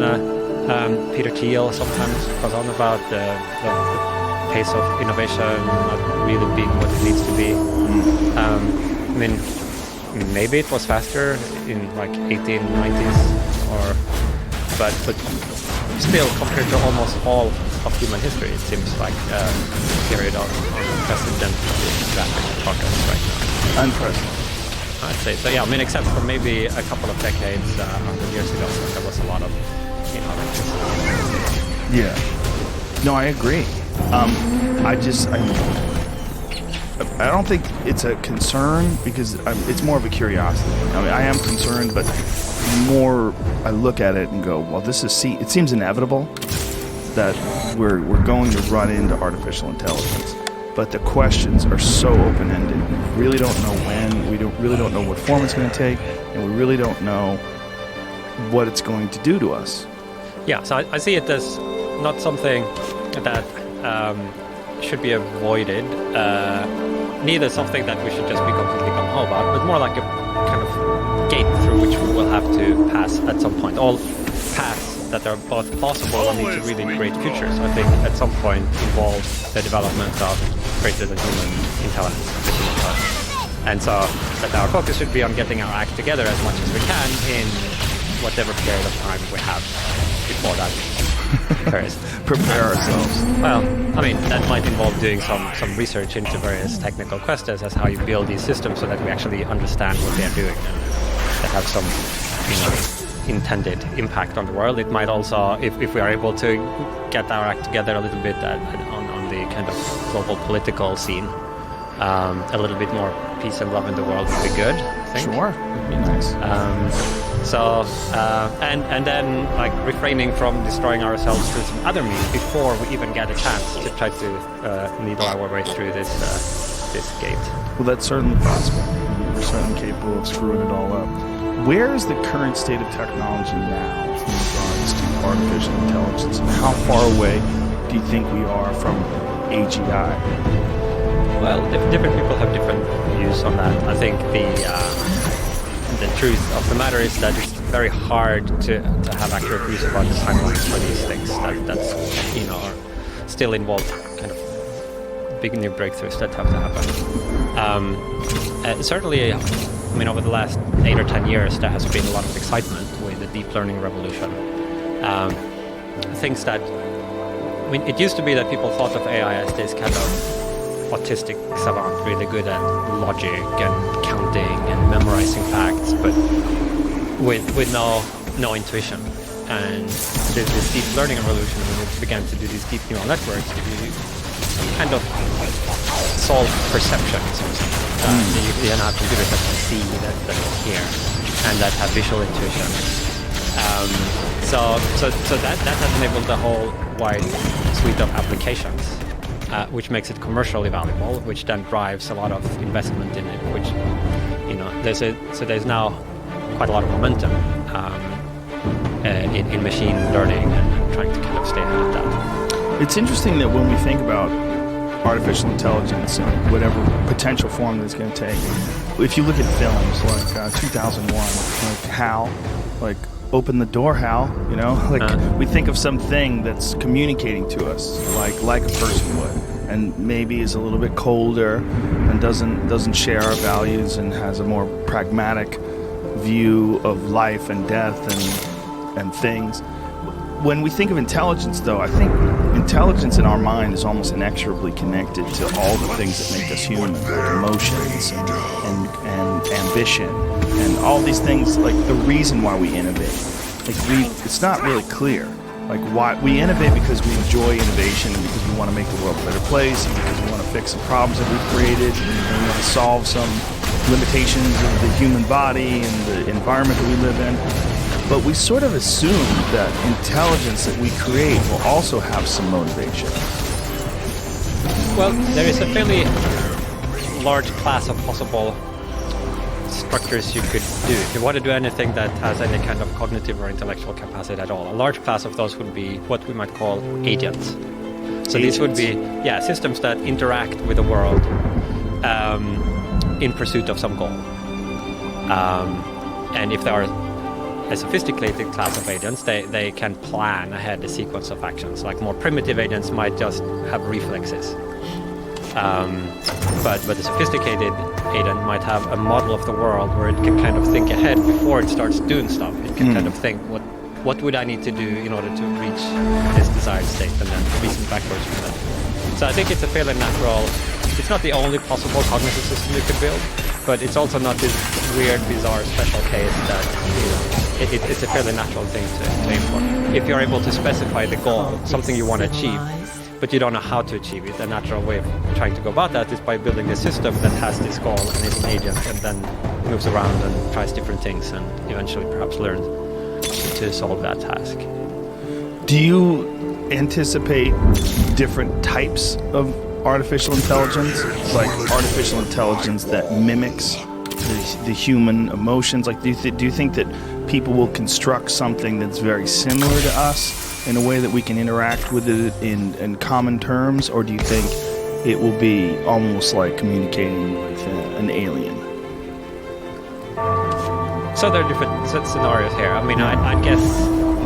Peter Thiel sometimes goes on about the pace of innovation not really being what it needs to be. I mean, maybe it was faster in like 1890s, but still, compared to almost all of human history, it seems like a period of unprecedented rapid progress right now. Unprecedented. I'd say so. Yeah, I mean, except for maybe a couple of decades, 100 years ago, there was a lot of, like this. Yeah. No, I agree. I don't think it's a concern because it's more of a curiosity. I mean, I am concerned, but the more I look at it and go, well, it seems inevitable that we're going to run into artificial intelligence. But the questions are so open-ended. We really don't know when. We really don't know what form it's going to take, and we really don't know what it's going to do to us. Yeah, so I see it as not something that should be avoided, neither something that we should just be completely gung-ho about, but more like a kind of gate through which we will have to pass at some point. All paths that are both plausible and lead to really great futures, I think, at some point involve the development of greater than human intelligence. And so that our focus should be on getting our act together as much as we can in whatever period of time we have before that occurs. Prepare ourselves. Well, I mean, that might involve doing some research into various technical questions as how you build these systems so that we actually understand what they're doing and that have some, intended impact on the world. It might also, if we are able to get our act together a little bit on the kind of global political scene, a little bit more peace and love in the world would be good, I think. Sure, would be nice. And then like refraining from destroying ourselves through some other means before we even get a chance to try to needle our way through this gate. Well, that's certainly possible. We're certainly capable of screwing it all up. Where is the current state of technology now in regards to artificial intelligence? And how far away do you think we are from AGI? Well, different people have different views on that. I think the truth of the matter is that it's very hard to have accurate views about the timelines for these things that's are still involve kind of big new breakthroughs that have to happen. Certainly, I mean, over the last 8 or 10 years, there has been a lot of excitement with the deep learning revolution. Things that, I mean, it used to be that people thought of AI as this kind of autistic savant, really good at logic and counting and memorizing facts, but with no intuition. And this deep learning revolution, when it began to do these deep neural networks, you kind of solve perception. You then have computers that can see, that can hear, and that have visual intuition. So that has enabled a whole wide suite of applications, which makes it commercially valuable, which then drives a lot of investment in it. Which there's now quite a lot of momentum in machine learning and trying to kind of stay ahead of that. It's interesting that when we think about artificial intelligence and whatever potential form that it's going to take, if you look at films like 2001, like HAL, like Open the Door, HAL, we think of something that's communicating to us like a person would, and maybe is a little bit colder and doesn't share our values and has a more pragmatic view of life and death and things. When we think of intelligence, though, I think intelligence in our mind is almost inexorably connected to all the things that make us human, like emotions and ambition and all these things, like the reason why we innovate. It's not really clear. Like, why we innovate because we enjoy innovation and because we want to make the world a better place and because we want to fix some problems that we've created and we want to solve some limitations of the human body and the environment that we live in. But we sort of assume that intelligence that we create will also have some motivation. Well, there is a fairly large class of possible structures you could do. If you want to do anything that has any kind of cognitive or intellectual capacity at all, a large class of those would be what we might call agents. So these would be systems that interact with the world in pursuit of some goal. And if there are a sophisticated class of agents, they can plan ahead a sequence of actions. Like more primitive agents might just have reflexes. But a sophisticated agent might have a model of the world where it can kind of think ahead before it starts doing stuff. It can kind of think, what would I need to do in order to reach this desired state, and then reason backwards from that. So I think it's a fairly natural, it's not the only possible cognitive system you could build, but it's also not this weird, bizarre, special case that it's a fairly natural thing to aim for. If you're able to specify the goal, something you want to achieve, but you don't know how to achieve it, a natural way of trying to go about that is by building a system that has this goal and is an agent and then moves around and tries different things and eventually perhaps learns to solve that task. Do you anticipate different types of artificial intelligence, like artificial intelligence that mimics the human emotions? Like, do you think that people will construct something that's very similar to us in a way that we can interact with it in common terms, or do you think it will be almost like communicating with an alien? So there are different scenarios here. I mean,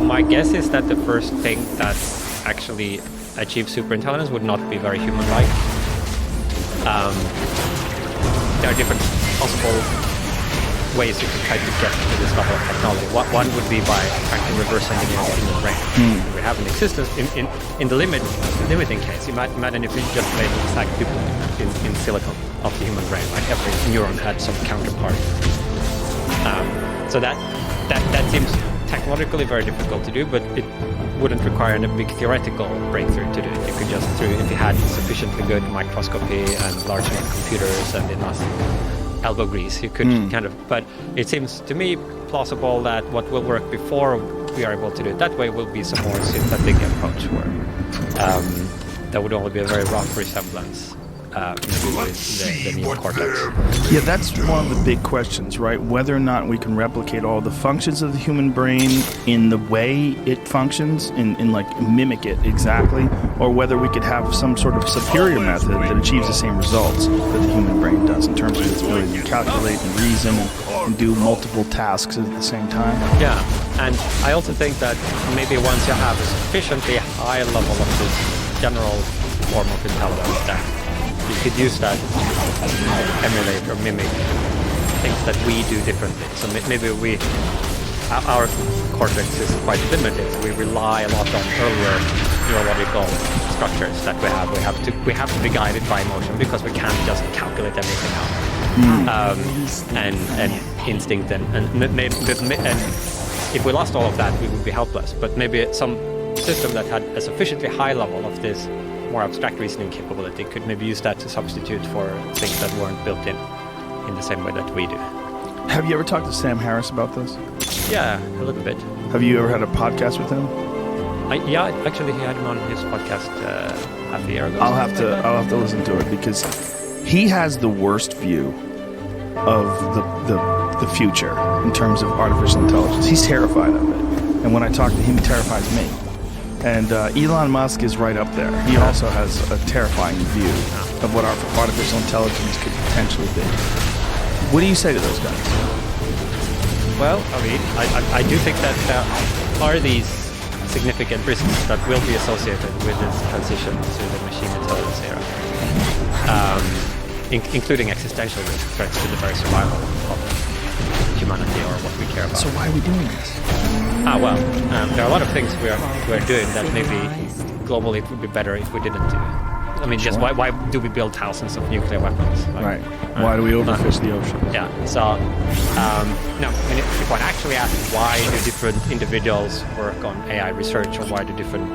my guess is that the first thing that actually achieves superintelligence would not be very human-like. There are different possible ways you can try to get to this level of technology. One would be by trying to reverse engineer the human brain. We have an existence in the limiting case. Imagine if you just made an exact duplicate in silicon of the human brain, like every neuron had some counterpart. So that seems technologically very difficult to do, but it wouldn't require a big theoretical breakthrough to do it. You could just if you had sufficiently good microscopy and large enough computers and enough elbow grease, you could kind of. But it seems to me plausible that what will work before we are able to do it that way will be some more synthetic approach, where there would only be a very rough resemblance. The neocortex. Yeah, that's one of the big questions, right? Whether or not we can replicate all the functions of the human brain in the way it functions, in like mimic it exactly, or whether we could have some sort of superior method that achieves the same results that the human brain does in terms of its ability to calculate and reason and do multiple tasks at the same time. Yeah, and I also think that maybe once you have a sufficiently high level of this general form of intelligence, that you could use that to emulate or mimic things that we do differently. So maybe our cortex is quite limited. So we rely a lot on earlier neurological structures that we have. We have to be guided by emotion because we can't just calculate everything out. And instinct and if we lost all of that, we would be helpless. But maybe some system that had a sufficiently high level of this more abstract reasoning capability could maybe use that to substitute for things that weren't built in the same way that we do. Have you ever talked to Sam Harris about this? Yeah, a little bit. Have you ever had a podcast with him? Yeah, actually, he had him on his podcast half a year ago. I'll have to listen to it because he has the worst view of the future in terms of artificial intelligence. He's terrified of it, and when I talk to him, he terrifies me. And Elon Musk is right up there. He also has a terrifying view of what our artificial intelligence could potentially be. What do you say to those guys? Well, I mean, I do think that there are these significant risks that will be associated with this transition to the machine intelligence era, including existential risk, threats to the very survival of humanity or what we care about. So why are we doing this? Well, there are a lot of things we're doing that maybe globally it would be better if we didn't do. I mean, just why do we build thousands of nuclear weapons? Like, right. Why do we overfish the ocean? Yeah. So, no. I mean, if one actually asks why do different individuals work on AI research, or why do different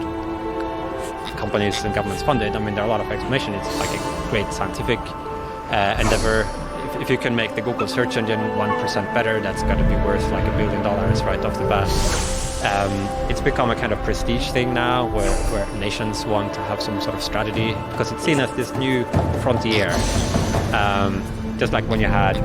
companies and governments fund it, I mean, there are a lot of explanations. It's like a great scientific endeavor. If you can make the Google search engine 1% better, that's got to be worth like $1 billion right off the bat. It's become a kind of prestige thing now where nations want to have some sort of strategy because it's seen as this new frontier. Just like when you had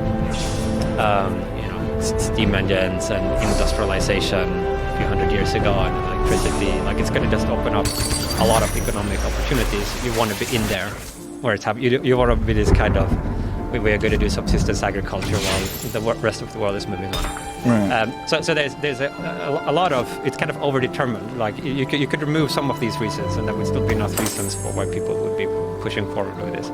steam engines and industrialization a few hundred years ago and electricity, like it's going to just open up a lot of economic opportunities. You want to be in there where it's happening. You want to be this kind of, we are going to do subsistence agriculture while the rest of the world is moving on. Right. So there's a lot of, it's kind of overdetermined. Like you could remove some of these reasons and there would still be enough reasons for why people would be pushing forward with this.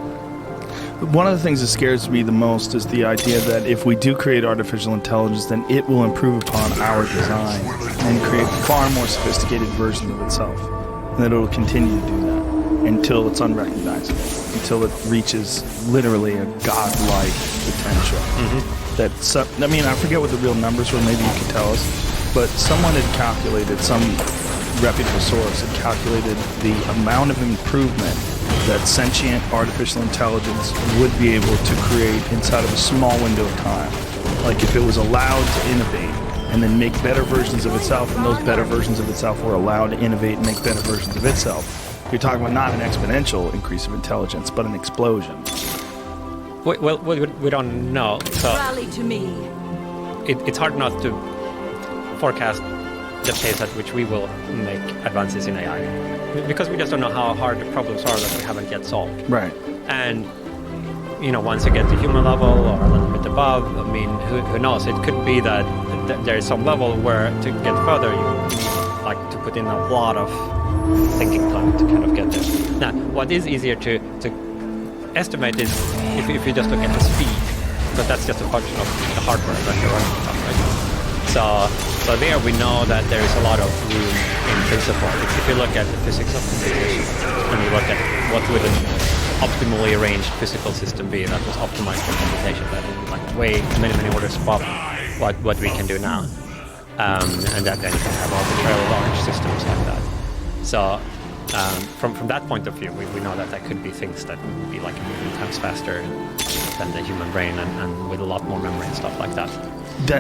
One of the things that scares me the most is the idea that if we do create artificial intelligence, then it will improve upon our design and create far more sophisticated versions of itself. And that it will continue to do that until it's unrecognizable, until it reaches literally a godlike potential. Mm-hmm. that I forget what the real numbers were, maybe you could tell us, but someone had calculated, some reputable source had calculated the amount of improvement that sentient artificial intelligence would be able to create inside of a small window of time. Like if it was allowed to innovate and then make better versions of itself, and those better versions of itself were allowed to innovate and make better versions of itself. You're talking about not an exponential increase of intelligence, but an explosion. Well, we don't know. So Rally to me. it's hard not to forecast the pace at which we will make advances in AI, because we just don't know how hard the problems are that we haven't yet solved. Right. And once you get to human level or a little bit above, I mean, who knows? It could be that there is some level where to get further, you need like to put in a lot of thinking time to kind of get there. Now, what is easier to estimate is if you just look at the speed, but that's just a function of the hardware that you're running on, right? So there we know that there is a lot of room in principle. If you look at the physics of computation and you look at what would an optimally arranged physical system be that was optimized for computation, that would be like way many orders above what we can do now, and that then you can have arbitrarily large systems like that. So from that point of view, we know that there could be things that would be like a million times faster than the human brain, and with a lot more memory and stuff like that.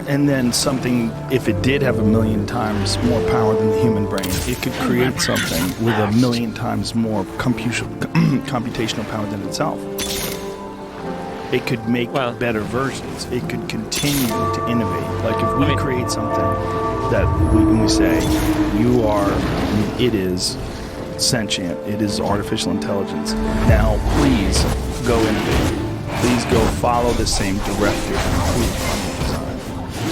And then something, if it did have a million times more power than the human brain, it could create something with a million times more computational power than itself. It could make better versions. It could continue to innovate. Like if we create something that we say, it is sentient, it is artificial intelligence. Now, please go innovate. Please go follow the same directive on the design.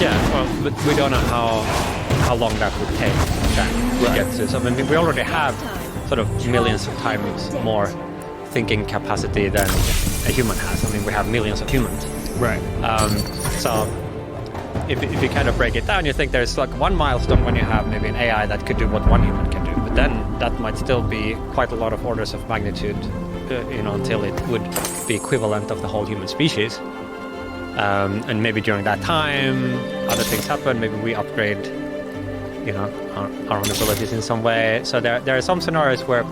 Yeah, well, but we don't know how long that would take to get to. So I mean, we already have sort of millions of times more thinking capacity than a human has. I mean, we have millions of humans. Right. So if you kind of break it down, you think there's like one milestone when you have maybe an AI that could do what one human can do. But then that might still be quite a lot of orders of magnitude, until it would be equivalent of the whole human species. And maybe during that time, other things happen. Maybe we upgrade, our own abilities in some way. So there are some scenarios where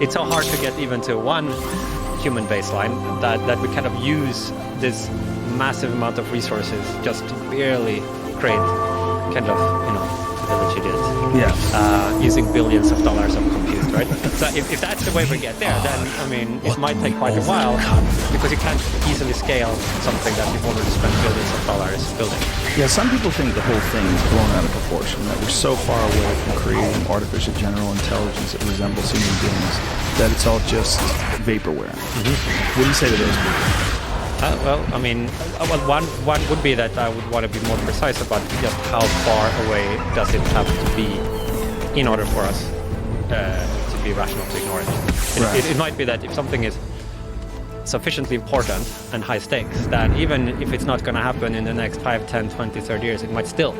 it's so hard to get even to one human baseline that we kind of use this massive amount of resources just to barely create kind of, the village it is. Yeah. Using billions of dollars of compute, right? So if that's the way we get there, then, I mean, it might take quite a while, because you can't easily scale something that you've already spent billions of dollars building. Yeah, some people think the whole thing is blown out of proportion, that we're so far away from creating artificial general intelligence that resembles human beings, that it's all just vaporware. Mm-hmm. What do you say to those people? Well, I mean, one would be that I would want to be more precise about just how far away does it have to be in order for us to be rational to ignore it. Right. It might be that if something is sufficiently important and high stakes, that even if it's not going to happen in the next 5, 10, 20, 30 years, it might still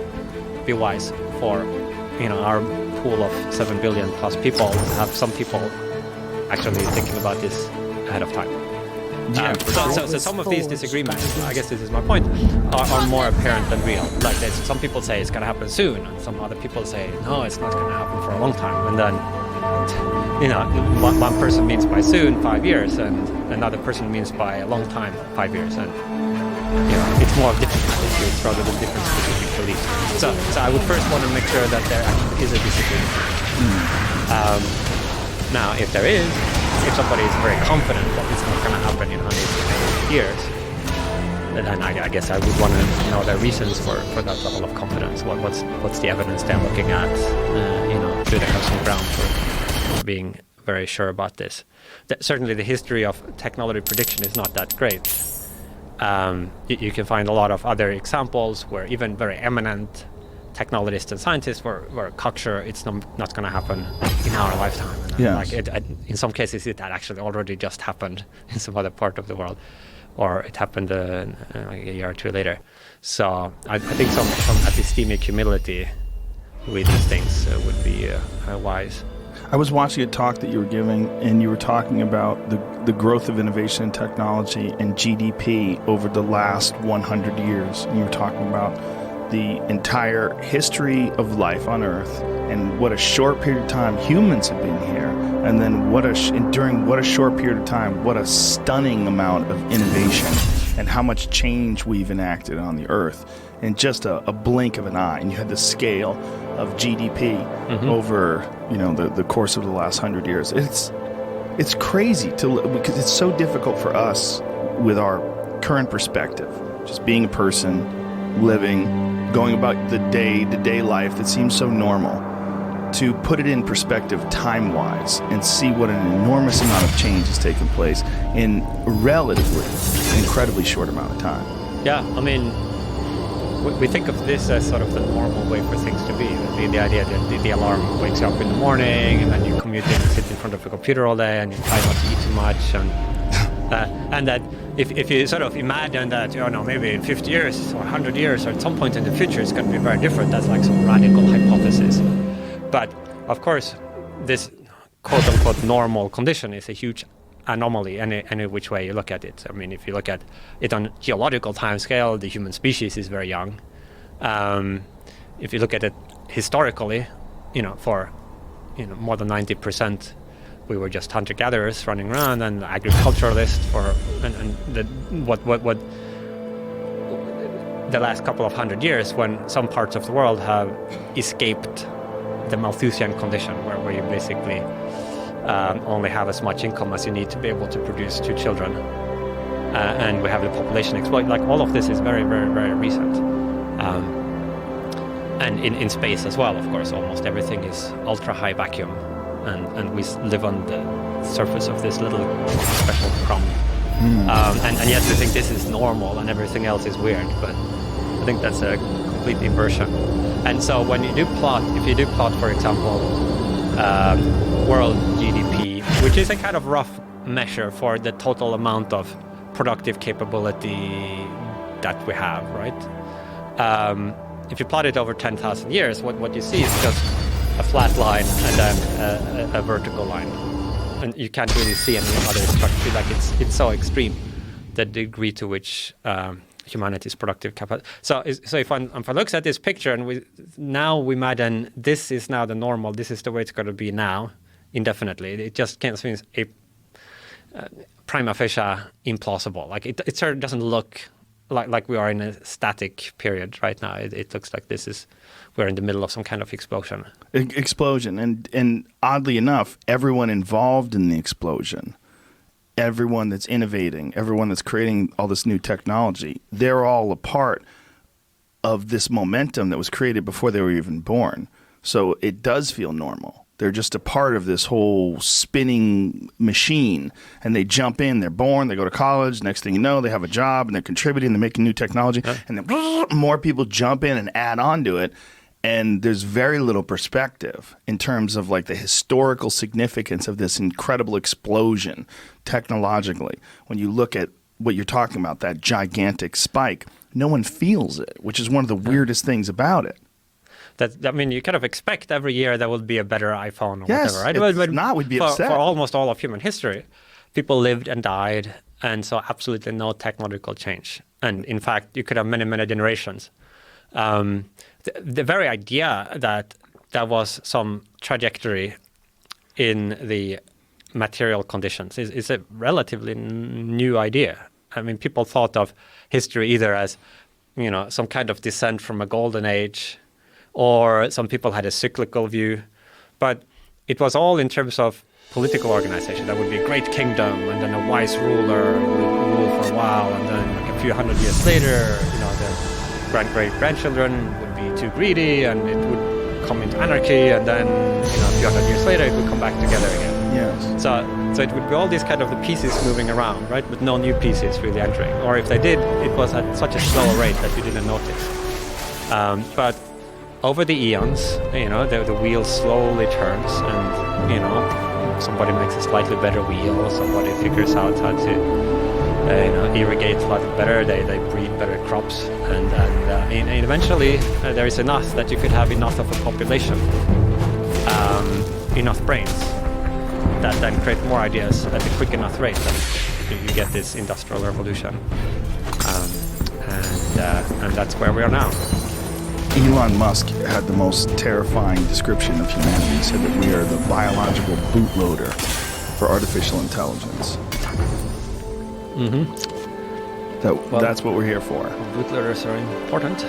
be wise for our pool of 7 billion plus people to have some people actually thinking about this ahead of time. Yeah, so some of these disagreements, I guess this is my point, are more apparent than real. Like some people say it's going to happen soon, and some other people say, no, it's not going to happen for a long time. And then, one person means by soon 5 years, and another person means by a long time 5 years. And it's more of different attitudes rather than different specific beliefs. So I would first want to make sure that there actually is a disagreement. Now, if there is, if somebody is very confident that it's not going to happen in 100 years, then I guess I would want to know their reasons for that level of confidence. What's the evidence they're looking at? Do they have some ground for being very sure about this? Certainly, the history of technology prediction is not that great. You can find a lot of other examples where even very eminent technologists and scientists were cocksure it's not going to happen in our lifetime. Yes. In some cases, it had actually already just happened in some other part of the world, or it happened like a year or two later. So I think some epistemic humility with these things would be wise. I was watching a talk that you were giving, and you were talking about the growth of innovation and technology and GDP over the last 100 years. And you were talking about the entire history of life on Earth and what a short period of time humans have been here. And then during what a short period of time, what a stunning amount of innovation and how much change we've enacted on the Earth in just a blink of an eye. And you had the scale of GDP over, the course of the last 100 years. It's crazy because it's so difficult for us with our current perspective, just being a person, living, going about the day-to-day life that seems so normal, to put it in perspective time-wise and see what an enormous amount of change has taken place in relatively incredibly short amount of time. Yeah, I mean, we think of this as sort of the normal way for things to be. The idea that the alarm wakes you up in the morning, and then you commute and sit in front of a computer all day, and you try not to eat too much, and that if you sort of imagine that, maybe in 50 years or 100 years or at some point in the future it's going to be very different, that's like some radical hypothesis. But of course, this quote-unquote normal condition is a huge anomaly any which way you look at it. I mean, if you look at it on geological time scale, the human species is very young. If you look at it historically, for more than 90%, we were just hunter-gatherers running around and agriculturalists what the last couple of 100 years, when some parts of the world have escaped the Malthusian condition, where you basically only have as much income as you need to be able to produce 2 children, and we have the population exploit. Like, all of this is very, very, very recent, and in space as well. Of course, almost everything is ultra high vacuum, and we live on the surface of this little special crumb, and yet we think this is normal and everything else is weird. But I think that's a complete inversion. And so if you do plot, for example, world GDP, which is a kind of rough measure for the total amount of productive capability that we have, right? If you plot it over 10,000 years, what you see is just a flat line and then a vertical line. And you can't really see any other structure. Like, it's so extreme, the degree to which humanity's productive capacity. So if one looks at this picture and we imagine this is now the normal, this is the way it's going to be now, indefinitely, it just can't seem a prima facie implausible. Like, it sort of doesn't look like we are in a static period right now. It looks like we're in the middle of some kind of explosion. Explosion, and oddly enough, everyone involved in the explosion, everyone that's innovating, everyone that's creating all this new technology, they're all a part of this momentum that was created before they were even born. So it does feel normal. They're just a part of this whole spinning machine, and they jump in, they're born, they go to college, next thing you know, they have a job, and they're contributing, they're making new technology, and then more people jump in and add on to it. And there's very little perspective in terms of like the historical significance of this incredible explosion technologically. When you look at what you're talking about, that gigantic spike, no one feels it, which is one of the weirdest things about it. You kind of expect every year there will be a better iPhone or yes, whatever, right? If not, we'd be upset. For almost all of human history, people lived and died, and so absolutely no technological change. And in fact, you could have many, many generations. The very idea that there was some trajectory in the material conditions is a relatively new idea. I mean, people thought of history either as, some kind of descent from a golden age, or some people had a cyclical view. But it was all in terms of political organization. There would be a great kingdom, and then a wise ruler would rule for a while, and then like a few hundred years later, the great-grandchildren would be too greedy, and it would come into anarchy, and then a few hundred years later it would come back together again. Yes. So it would be all these kind of the pieces moving around, right, with no new pieces really entering. Or if they did, it was at such a slow rate that you didn't notice. But over the eons, the wheel slowly turns, and somebody makes a slightly better wheel, somebody figures out how to irrigate a lot better, they breed better crops, and eventually there is enough that you could have enough of a population enough brains that then create more ideas at a quick enough rate, then you get this industrial revolution. And that's where we are now. Elon Musk had the most terrifying description of humanity. He said that we are the biological bootloader for artificial intelligence. That's what we're here for. Bootloaders are important.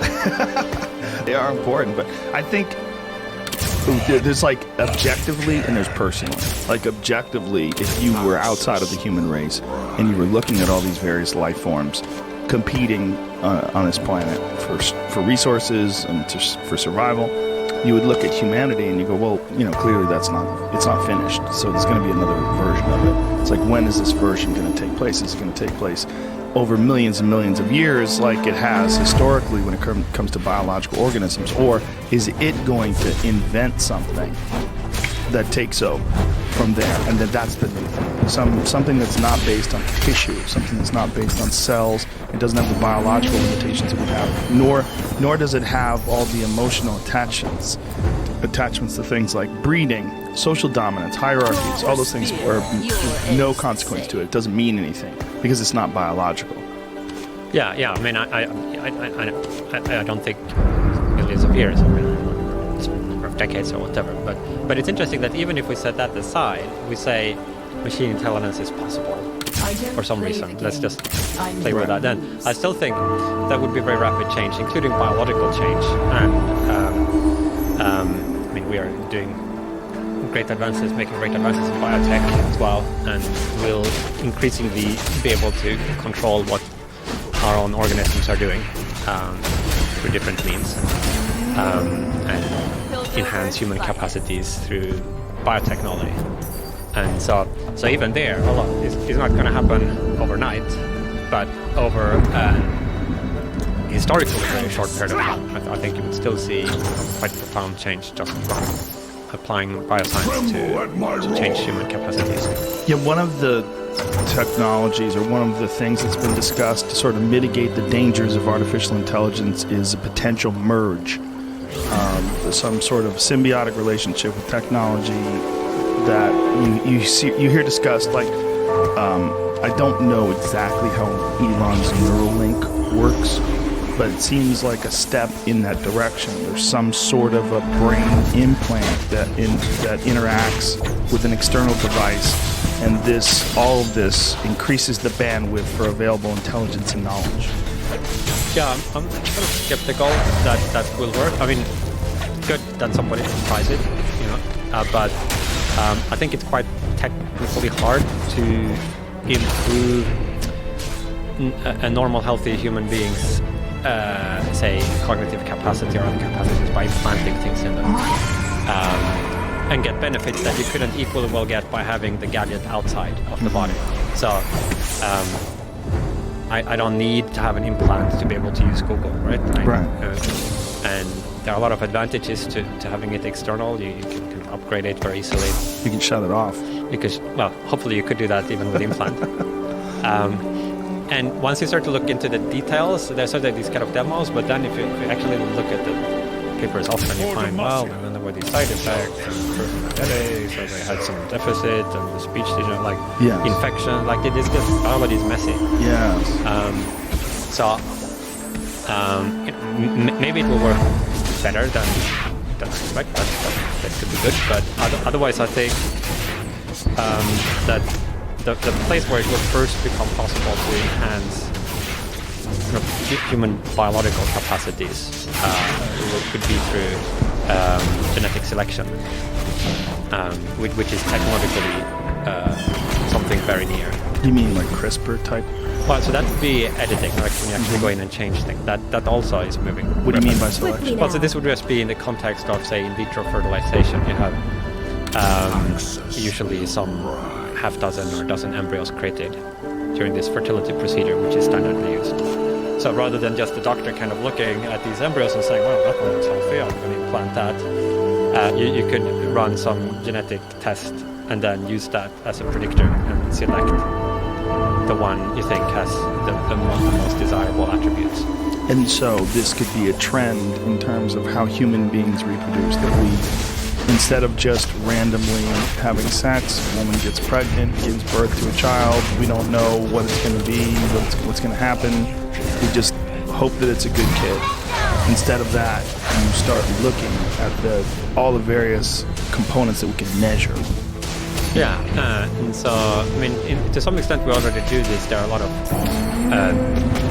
They are important, but I think there's like objectively and there's personally. Like objectively, if you were outside of the human race and you were looking at all these various life forms competing on this planet for resources and for survival, you would look at humanity and you go, well, clearly it's not finished. So there's going to be another version of it. It's like, when is this version going to take place? Is it going to take place over millions and millions of years like it has historically when it comes to biological organisms? Or is it going to invent something that takes over from there? And then that's the new thing. Something that's not based on tissue, something that's not based on cells. It doesn't have the biological limitations that we have, nor does it have all the emotional attachments to things like breeding, social dominance, hierarchies, all those things are no consequence to it. It doesn't mean anything because it's not biological. Yeah. I mean, I don't think millions of years, or number of decades or whatever. But it's interesting that even if we set that aside, we say machine intelligence is possible for some reason. Let's just play with that. Then I still think that would be very rapid change, including biological change. And I mean, we are doing great advances, making great advances in biotech as well, and we'll increasingly be able to control what our own organisms are doing through different means, and enhance human capacities through biotechnology. And so even there, a lot is not going to happen overnight, but over a historically very short period of time, I think you would still see quite profound change just from applying bioscience to change human capacities. Yeah, one of the technologies, or one of the things that's been discussed to sort of mitigate the dangers of artificial intelligence, is a potential merge, some sort of symbiotic relationship with technology that you hear discussed. Like, I don't know exactly how Elon's Neuralink works, but it seems like a step in that direction. There's some sort of a brain implant that interacts with an external device, and all of this increases the bandwidth for available intelligence and knowledge. Yeah, I'm sort of skeptical that will work. I mean, good that somebody tries it, but I think it's quite technically hard to improve a normal, healthy human being's, say, cognitive capacity or other capacities by implanting things in them, and get benefits that you couldn't equally well get by having the gadget outside of the body. So I don't need to have an implant to be able to use Google, right? And there are a lot of advantages to having it external. You can upgrade it very easily. You can shut it off. Because, well, hopefully you could do that even with implant. And once you start to look into the details, there's sort of these kind of demos, but then if you actually look at the papers often, you find, well, and then there were these side effects, and person had headaches, or they had some deficit, and the speech, infection, like it is just, biology is messy. Yes. Maybe it will work better than I expect. That could be good, but otherwise I think that the place where it will first become possible to enhance human biological capacities could be through genetic selection, which is technologically something very near. You mean like CRISPR type? Well, so that would be editing, like when you actually go in and change things. That also is moving. What do you mean by selection? Well, so this would just be in the context of, say, in vitro fertilization. You have usually some half dozen or dozen embryos created during this fertility procedure, which is standardly used. So rather than just the doctor kind of looking at these embryos and saying, well, that one looks healthy, I'm going to implant that, you could run some genetic test and then use that as a predictor and select the one you think has the most desirable attributes. And so this could be a trend in terms of how human beings reproduce, that we instead of just randomly having sex, a woman gets pregnant, gives birth to a child. We don't know what it's going to be, what's going to happen. We just hope that it's a good kid. Instead of that, you start looking at all the various components that we can measure. Yeah, and so, I mean, to some extent we already do this. There are a lot of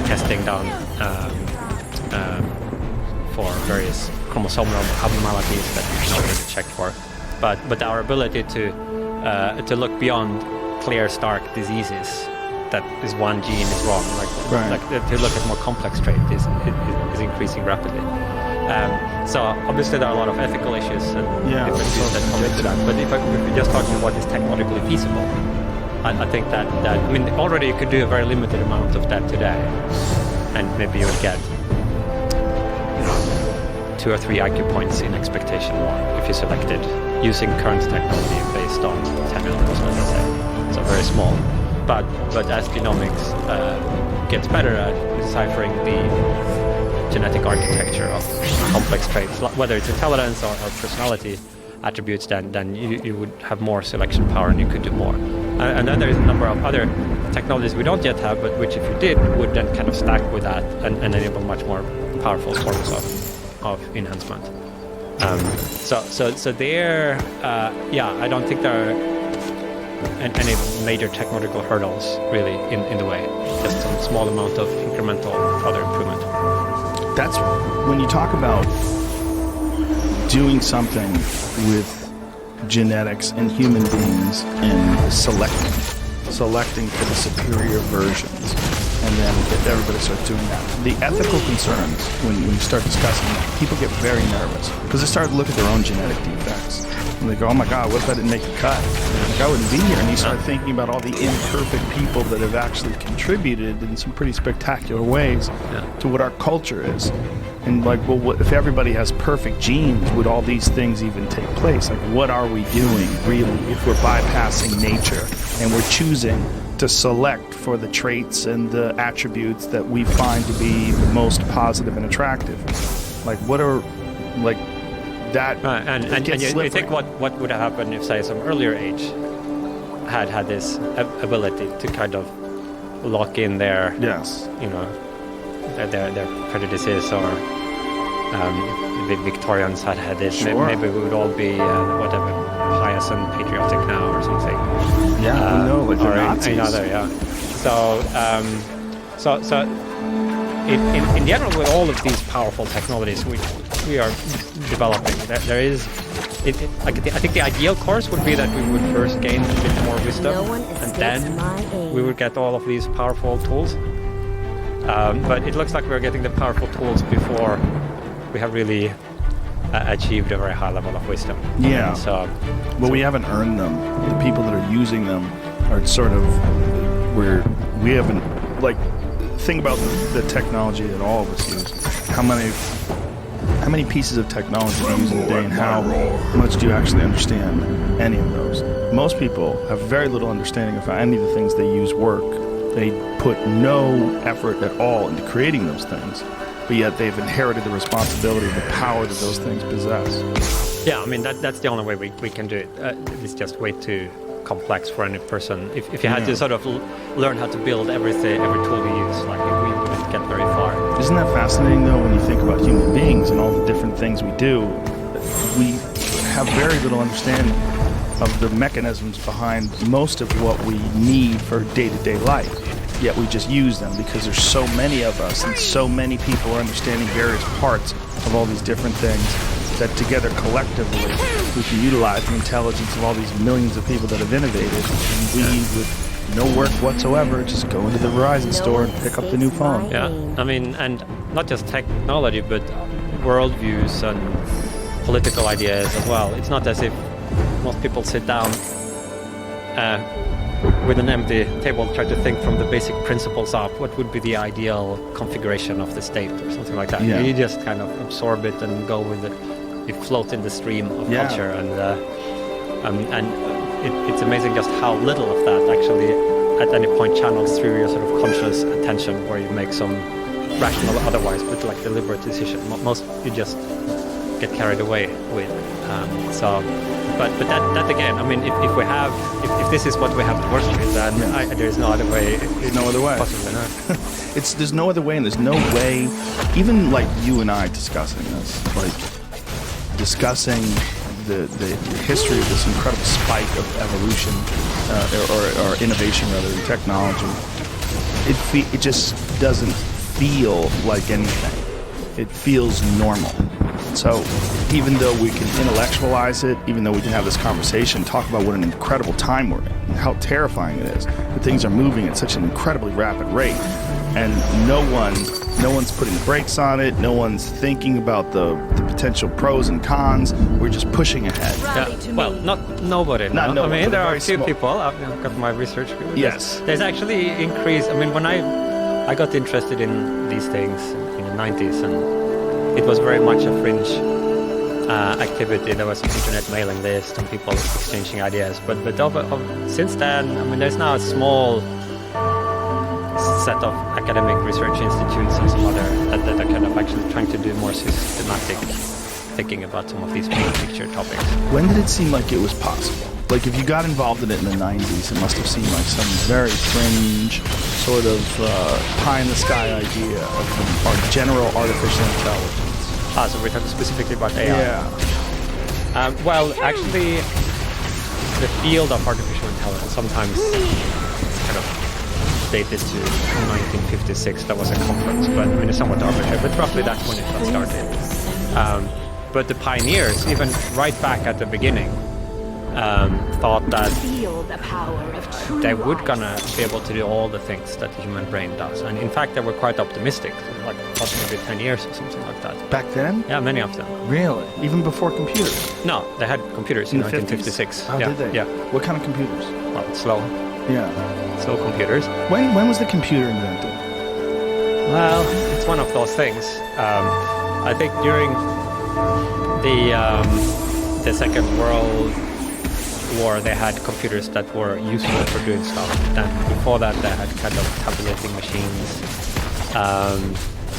testing done for various chromosomal abnormalities that you can already check for. But our ability to look beyond clear, stark diseases that is one gene is wrong, like to look at more complex traits is increasing rapidly. So obviously there are a lot of ethical issues and different issues that come into that. But if we're just talking about what is technologically feasible, I think that I mean already you could do a very limited amount of that today, and maybe you would get 2 or 3 IQ points in expectation more if you selected using current technology based on 10 animals, let's say. So very small. But as genomics gets better at deciphering the genetic architecture of complex traits, whether it's intelligence or personality attributes, then you would have more selection power and you could do more. And then there's a number of other technologies we don't yet have, but which if you did would then kind of stack with that and enable much more powerful forms of enhancement. So there, I don't think there are any major technological hurdles really in the way. Just some small amount of incremental further improvement. That's when you talk about doing something with genetics and human beings and selecting for the superior versions, and then if everybody starts doing that. The ethical concerns, when you start discussing that, people get very nervous because they start to look at their own genetic defects. And they go, oh my God, what if I didn't make the cut? Like, I wouldn't be here. And you start thinking about all the imperfect people that have actually contributed in some pretty spectacular ways to what our culture is. And like, well, what, if everybody has perfect genes, would all these things even take place? Like, what are we doing really if we're bypassing nature and we're choosing to select for the traits and the attributes that we find to be the most positive and attractive? Like, what are, like, that... Right. And you think what would have happened if, say, some earlier age had this ability to kind of lock in their, their prejudices, or if the Victorians had this, maybe we would all be pious and patriotic now or something. Yeah, we know, like the or Nazis. Another, So in general, with all of these powerful technologies we are developing, there is. I think the ideal course would be that we would first gain a bit more wisdom, and then we would get all of these powerful tools. But it looks like we're getting the powerful tools before we have really achieved a very high level of wisdom. Yeah. But we haven't earned them. The people that are using them are sort of we haven't, like, think about the technology that all of us use. How many pieces of technology do you use in a day, and how much do you actually understand any of those? Most people have very little understanding of how any of the things they use work. They put no effort at all into creating those things, but yet they've inherited the responsibility and the power that those things possess. Yeah, I mean, that's the only way we can do it. It's just way too complex for any person. If you had to sort of learn how to build every tool we use, like, we wouldn't get very far. Isn't that fascinating, though, when you think about human beings and all the different things we do? We have very little understanding of the mechanisms behind most of what we need for day-to-day life. Yet we just use them because there's so many of us and so many people are understanding various parts of all these different things that together collectively we can utilize the intelligence of all these millions of people that have innovated, and we, with no work whatsoever, just go into the Verizon store and pick up the new phone. Yeah, I mean, and not just technology, but worldviews and political ideas as well. It's not as if most people sit down with an empty table, try to think from the basic principles of what would be the ideal configuration of the state or something like that. Yeah. You just kind of absorb it and go with it. You float in the stream of culture, and it's amazing just how little of that actually at any point channels through your sort of conscious attention, where you make some rational, otherwise, but like deliberate decision. Most you just get carried away with. But that again, I mean, if we have, if this is what we have to work with, then there's no other way. There's no other way. Possibly, no. There's no other way, and there's no way, even like you and I discussing this, like discussing the history of this incredible spike of evolution or innovation, rather, in technology. It just doesn't feel like anything. It feels normal. So even though we can intellectualize it, even though we can have this conversation, talk about what an incredible time we're in, and how terrifying it is, that things are moving at such an incredibly rapid rate, and no one's putting the brakes on it, no one's thinking about the potential pros and cons, we're just pushing ahead. Yeah. Well, not nobody. Not no. nobody, I mean, there but are very a few small. people. I've got my research. Yes. There's actually increased. I mean, when I got interested in these things in the 90s, and it was very much a fringe activity. There was an internet mailing list and people exchanging ideas. But since then, I mean, there's now a small set of academic research institutes and some other that are kind of actually trying to do more systematic thinking about some of these big picture topics. When did it seem like it was possible? Like, if you got involved in it in the 90s, it must have seemed like some very fringe, sort of pie-in-the-sky idea of our general artificial intelligence. So we're talking specifically about AI. Yeah. Well, actually, the field of artificial intelligence sometimes kind of dated to 1956. That was a conference, but I mean, it's somewhat arbitrary. But roughly that's when it got started. But the pioneers, even right back at the beginning, thought that they would gonna be able to do all the things that the human brain does, and in fact they were quite optimistic, like possibly 10 years or something like that. Back then? Yeah, many of them. Really? Even before computers? No, they had computers in the 1956. 50s? Oh, yeah, did they? Yeah. What kind of computers? Well, slow Yeah. computers. When was the computer invented? Well, it's one of those things. I think during the Second World War, they had computers that were useful for doing stuff. And before that, they had kind of tabulating machines.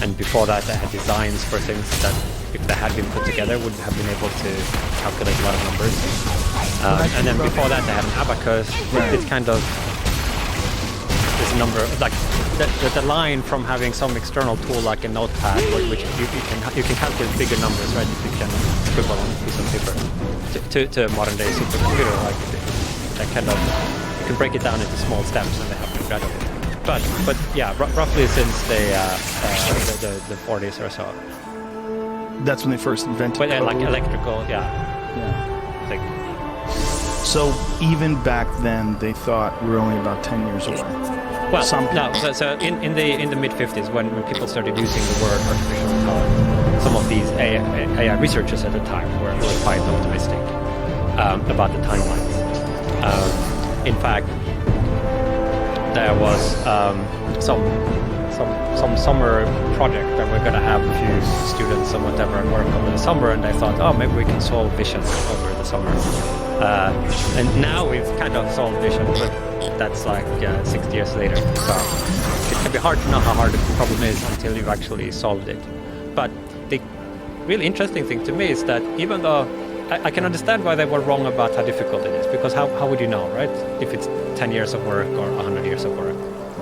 And before that, they had designs for things that, if they had been put together, would have been able to calculate a lot of numbers. And then before that, they had an abacus. Right. It's kind of this number, like the line from having some external tool like a notepad, which you can calculate bigger numbers, right? If you can scribble on a piece of paper, to a modern day supercomputer, like that kind of, you can break it down into small steps and they have to graduate. But yeah, roughly since the 40s or so. That's when they first invented But like code. electrical, yeah. Like, So even back then, they thought we were only about 10 years away. well, Some no. people. So in the mid 50s, when people started using the word artificial intelligence, some of these AI researchers at the time were quite optimistic about the timelines. In fact, there was some summer project that we're going to have a few students and whatever and work over the summer, and they thought, oh, maybe we can solve vision over the summer. And now we've kind of solved vision, but that's like 60 years later. So it can be hard to know how hard the problem is until you've actually solved it. But the really interesting thing to me is that even though I can understand why they were wrong about how difficult it is, because how would you know, right? If it's 10 years of work or 100 years of work.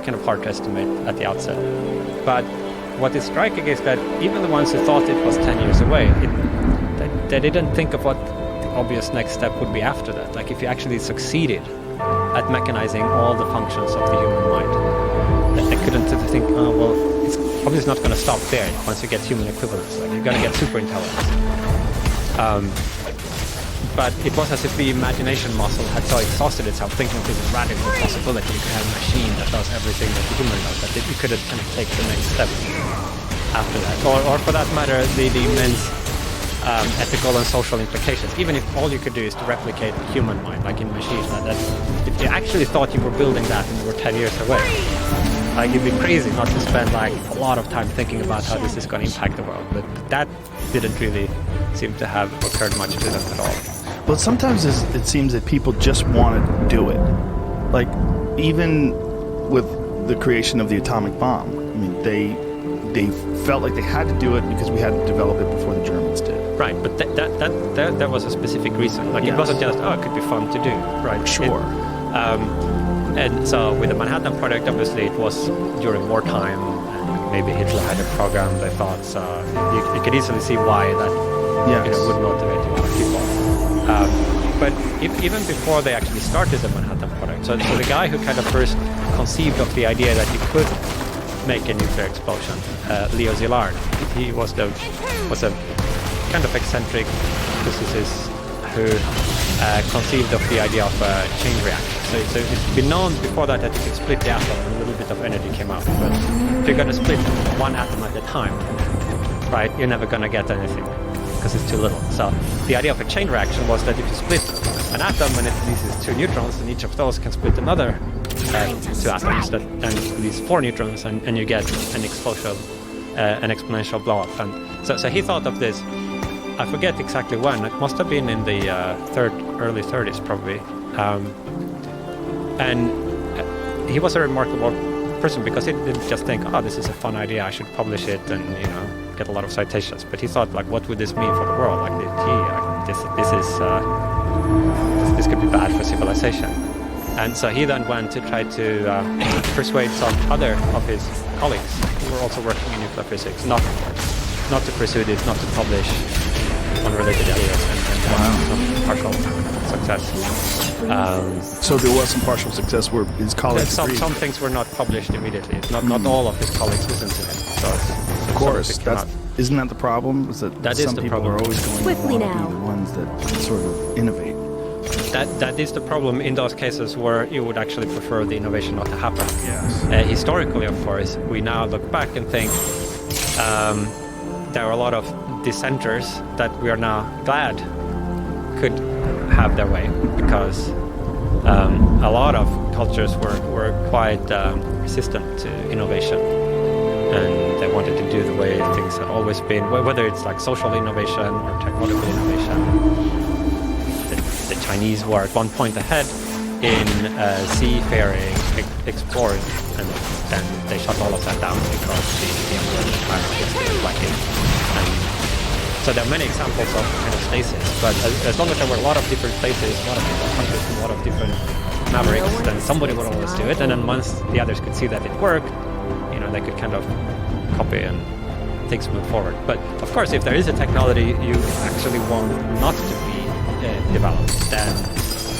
Kind of hard to estimate at the outset. But what is striking is that even the ones who thought it was 10 years away, they didn't think of what the obvious next step would be after that. Like if you actually succeeded at mechanizing all the functions of the human mind, they couldn't think, oh, well, it's obviously not going to stop there once you get human equivalence. Like you're going to get super intelligence. But it was as if the imagination muscle had so exhausted itself thinking of this radical possibility. You could have a machine that does everything that the human does, that you couldn't kind of take the next step after that. Or for that matter, the immense ethical and social implications. Even if all you could do is to replicate the human mind, like in machines, that if you actually thought you were building that and you were 10 years away, like it'd be crazy not to spend like a lot of time thinking about how this is going to impact the world. But that didn't really seem to have occurred much to them at all. But sometimes it seems that people just want to do it. Like, even with the creation of the atomic bomb, I mean, they felt like they had to do it because we had to develop it before the Germans did. Right, but that was a specific reason. Like, Yes. it wasn't just, it could be fun to do, right? Sure. And so with the Manhattan Project, obviously it was during wartime, and maybe Hitler had a program, they thought, so you could easily see why that Yes. would motivate a lot of people. But even before they actually started the Manhattan Project, so the guy who kind of first conceived of the idea that you could make a nuclear explosion, Leo Szilard, he was a kind of eccentric physicist who conceived of the idea of a chain reaction. So it's been known before that you could split the atom and a little bit of energy came out. But if you're going to split one atom at a time, right, you're never going to get anything because it's too little. So the idea of a chain reaction was that if you split an atom and it releases 2 neutrons, then each of those can split another 2 atoms that then release 4 neutrons, and you get an explosion, an exponential blow-up. And so he thought of this. I forget exactly when. It must have been in the early 30s, probably. And he was a remarkable person because he didn't just think, this is a fun idea, I should publish it and get a lot of citations. But he thought, like, what would this mean for the world? Like, this could be bad for civilization. And so he then went to try to persuade some other of his colleagues who were also working in nuclear physics not to pursue this, not to publish unrelated areas, and some partial success. So there was some partial success where his colleagues agreed. Some things were not published immediately. Not all of his colleagues listened to him. So Of course, isn't that the problem? Is that is some the people problem. are always going Swiftly to want to now. be the ones that sort of innovate. That is the problem in those cases where you would actually prefer the innovation not to happen. Yes. Historically, of course, we now look back and think there are a lot of dissenters that we are now glad could have their way, because a lot of cultures were quite resistant to innovation, and they wanted to do the way things have always been, whether it's like social innovation or technological innovation. The Chinese were at one point ahead in seafaring, exploring, and then they shut all of that down because the emperor was lacking. So there are many examples of kind of stasis, but as long as there were a lot of different places, a lot of different countries, a lot of different mavericks, then somebody would always do it. And then once the others could see that it worked, they could kind of copy and things move forward. But of course, if there is a technology you actually want not to be developed, then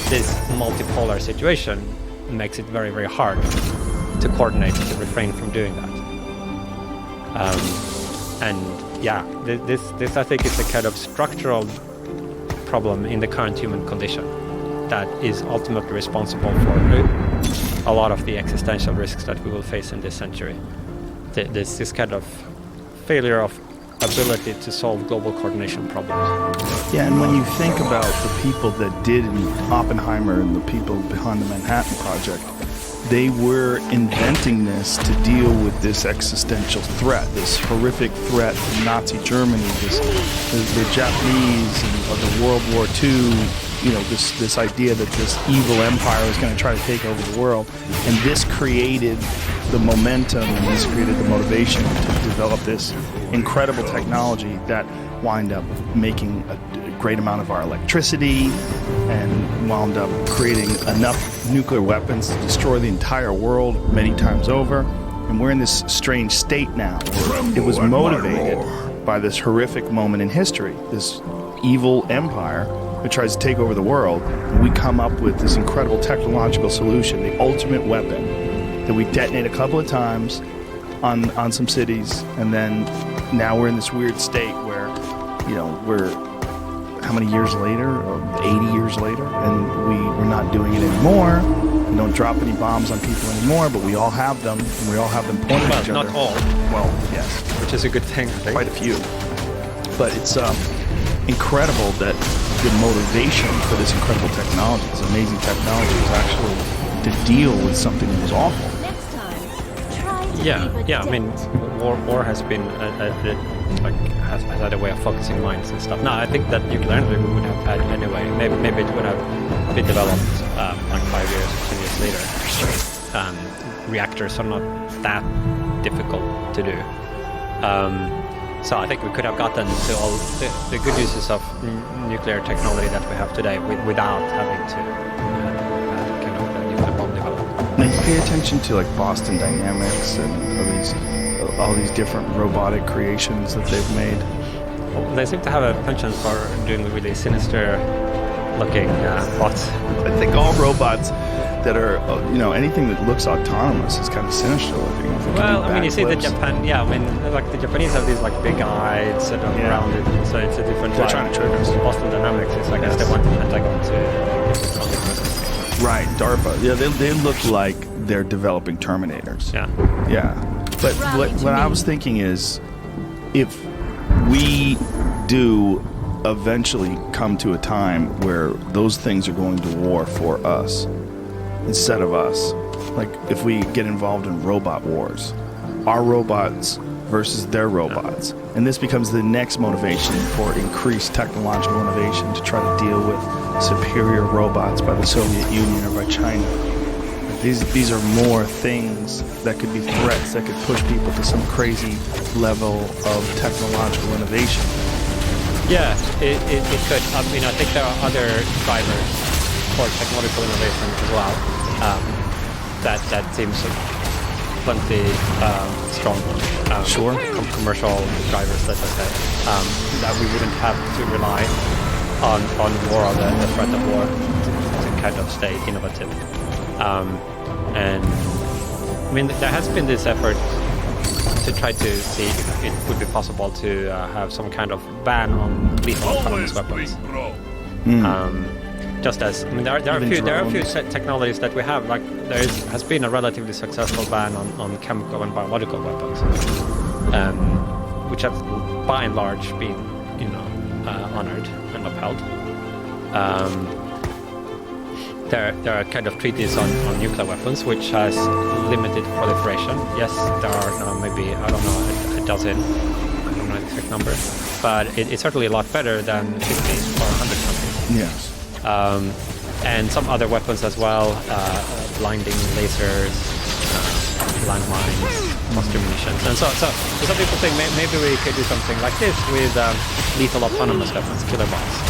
this multipolar situation makes it very, very hard to coordinate, to refrain from doing that. This I think is a kind of structural problem in the current human condition that is ultimately responsible for a lot of the existential risks that we will face in this century. This kind of failure of ability to solve global coordination problems. Yeah, and when you think about the people that did in Oppenheimer and the people behind the Manhattan Project, they were inventing this to deal with this existential threat, this horrific threat from Nazi Germany, the Japanese, and the World War II. This idea that this evil empire was going to try to take over the world, and this created the momentum and this created the motivation to develop this incredible technology that wind up making a great amount of our electricity and wound up creating enough nuclear weapons to destroy the entire world many times over. And we're in this strange state now where it was motivated by this horrific moment in history, this evil empire that tries to take over the world, and we come up with this incredible technological solution, the ultimate weapon that we detonate a couple of times on some cities, and then now we're in this weird state where, we're how many years later, or 80 years later, and we're not doing it anymore. We don't drop any bombs on people anymore, but we all have them, and we all have them pointed at each other. Not all. Well, yes. Which is a good thing, I think. Quite a few. But it's incredible that the motivation for this incredible technology, this amazing technology, was actually to deal with something that was awful. Next time, try to Yeah. leave a I mean, war has been has had a way of focusing minds and stuff. No, I think that nuclear energy we would have had anyway. Maybe it would have been developed 5 years or 10 years later. Reactors are not that difficult to do. So I think we could have gotten to all the good uses of nuclear technology that we have today without having to kind of nuclear bomb development. Now you pay attention to like Boston Dynamics and all these different robotic creations that they've made. Well, they seem to have a penchant for doing really sinister looking bots. I think all robots that are, anything that looks autonomous is kind of sinister looking. Well, I mean, you see the Japan, like the Japanese have these like big eyes sort of around it, so it's a different. They're trying to trick us. Boston Dynamics is like they want the Pentagon to. Right, DARPA. Yeah, they look like they're developing Terminators. Yeah. But what I was thinking is, if we do eventually come to a time where those things are going to war for us instead of us, like if we get involved in robot wars, our robots versus their robots, and this becomes the next motivation for increased technological innovation to try to deal with superior robots by the Soviet Union or by China. These are more things that could be threats that could push people to some crazy level of technological innovation. Yeah, it could. I mean, I think there are other drivers for technological innovation as well. That seems plenty strong. Sure. Commercial drivers, let's just say, that we wouldn't have to rely on war or the threat of war to kind of stay innovative. And I mean, there has been this effort to try to see if it would be possible to have some kind of ban on lethal autonomous weapons. Just as I mean, there are a few technologies that we have. Like has been a relatively successful ban on chemical and biological weapons, which have by and large been honored and upheld. There are kind of treaties on nuclear weapons, which has limited proliferation. Yes, there are now maybe, I don't know, a dozen, I don't know the exact number, but it's certainly a lot better than 50 or 100 something. Yes. And some other weapons as well, blinding lasers, landmines, cluster munitions. And so some people think maybe we could do something like this with lethal autonomous weapons, killer bots.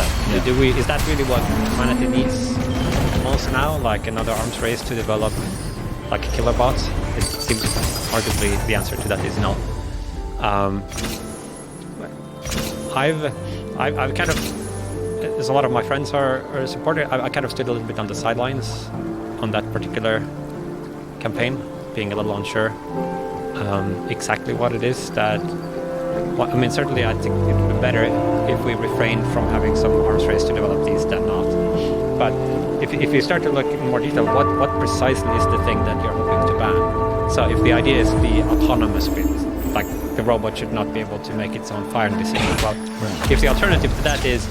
Is that really what humanity needs most now? Like another arms race to develop like killer bots? It seems arguably the answer to that is no. I've kind of, as a lot of my friends are supporting, I kind of stood a little bit on the sidelines on that particular campaign, being a little unsure exactly what it is that. Well, I mean, certainly I think it would be better if we refrain from having some arms race to develop these than not. But if you start to look in more detail, what precisely is the thing that you're hoping to ban? So if the idea is the autonomous bit, like the robot should not be able to make its own firing decision, well, if the alternative to that is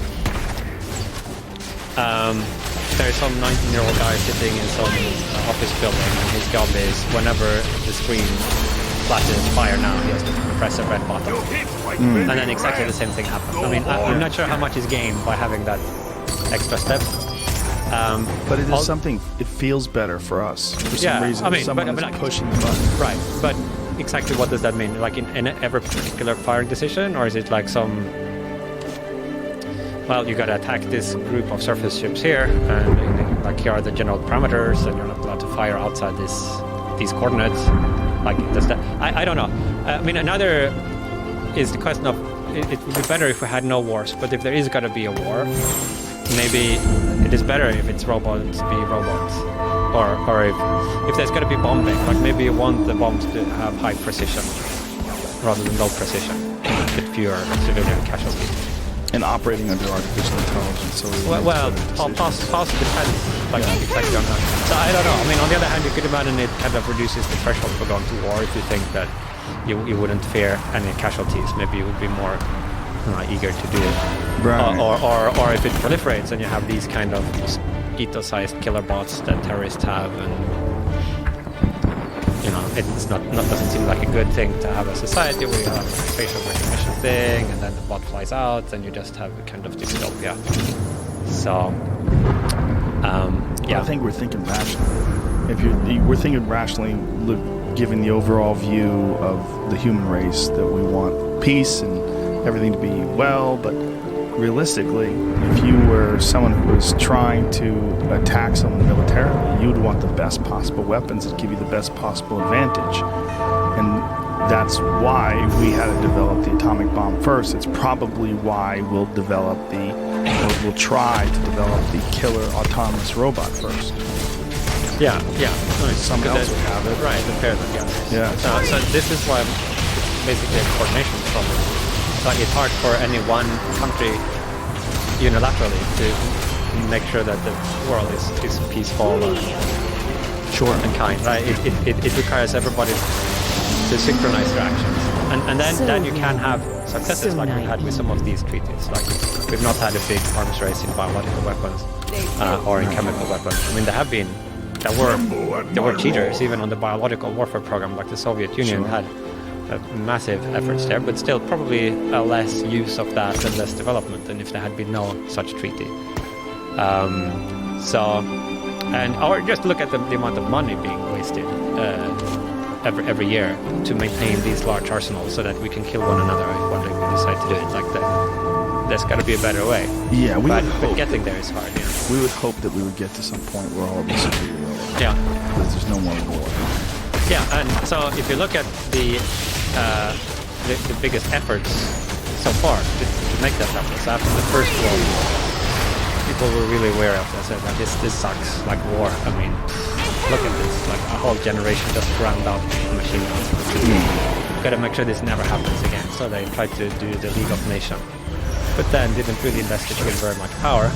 there's some 19-year-old guy sitting in some office building and his job is whenever the screen flashes fire now, he has to press a red button. And then exactly the same thing happens. I mean, I'm not sure how much is gained by having that extra step. But it is something, it feels better for us for some reason. I mean, someone is pushing the button. Right, but exactly what does that mean? Like in every particular firing decision, or is it like some... Well, you gotta attack this group of surface ships here, and like here are the general parameters, and you're not allowed to fire outside these coordinates. Like, does that? I don't know. I mean, another is the question of it would be better if we had no wars, but if there is gotta be a war, maybe it is better if it's robots be robots, or if there's gotta be bombing, like maybe you want the bombs to have high precision rather than low precision, with fewer civilian casualties. And operating under artificial intelligence. So possibly depends, like exactly on that. So I don't know. I mean, on the other hand, you could imagine it kind of reduces the threshold for going to war if you think that you wouldn't fear any casualties. Maybe you would be more eager to do it. Right. Or if it proliferates and you have these kind of mosquito-sized killer bots that terrorists have, and it's not doesn't seem like a good thing to have a society where you have a facial recognition thing and then the bot flies out and you just have a kind of dystopia. So I think we're thinking rationally. If we're thinking rationally, given the overall view of the human race, that we want peace and everything to be well, but realistically, if you were someone who was trying to attack someone militarily, you would want the best possible weapons that give you the best possible advantage. And that's why we had to develop the atomic bomb first. It's probably why we'll try to develop the killer autonomous robot first. Yeah. Nice. Someone else would have it. Right, the pair together. Yeah. So this is why it's basically a coordination problem. Like it's hard for any one country unilaterally to make sure that the world is peaceful and kind. Right? It requires everybody to synchronize their actions, and then you can have successes like we had with some of these treaties. Like we've not had a big arms race in biological weapons or in chemical weapons. I mean, there were cheaters even on the biological warfare program. Like the Soviet Union had massive efforts there, but still probably less use of that and less development than if there had been no such treaty. Or just look at the amount of money being wasted every year to maintain these large arsenals so that we can kill one another if one day we decide to do it. Like there's got to be a better way. Yeah, but getting there is hard. Yeah. We would hope that we would get to some point where all of this would be real. Yeah. Because there's no more war. Yeah, and so if you look at the biggest efforts so far to make that happen, so after the First World War, people were really aware of this. Said that this sucks, like war. I mean, look at this, like a whole generation just ground out machine guns. Got to make sure this never happens again. So they tried to do the League of Nations, but then didn't really investigate very much power.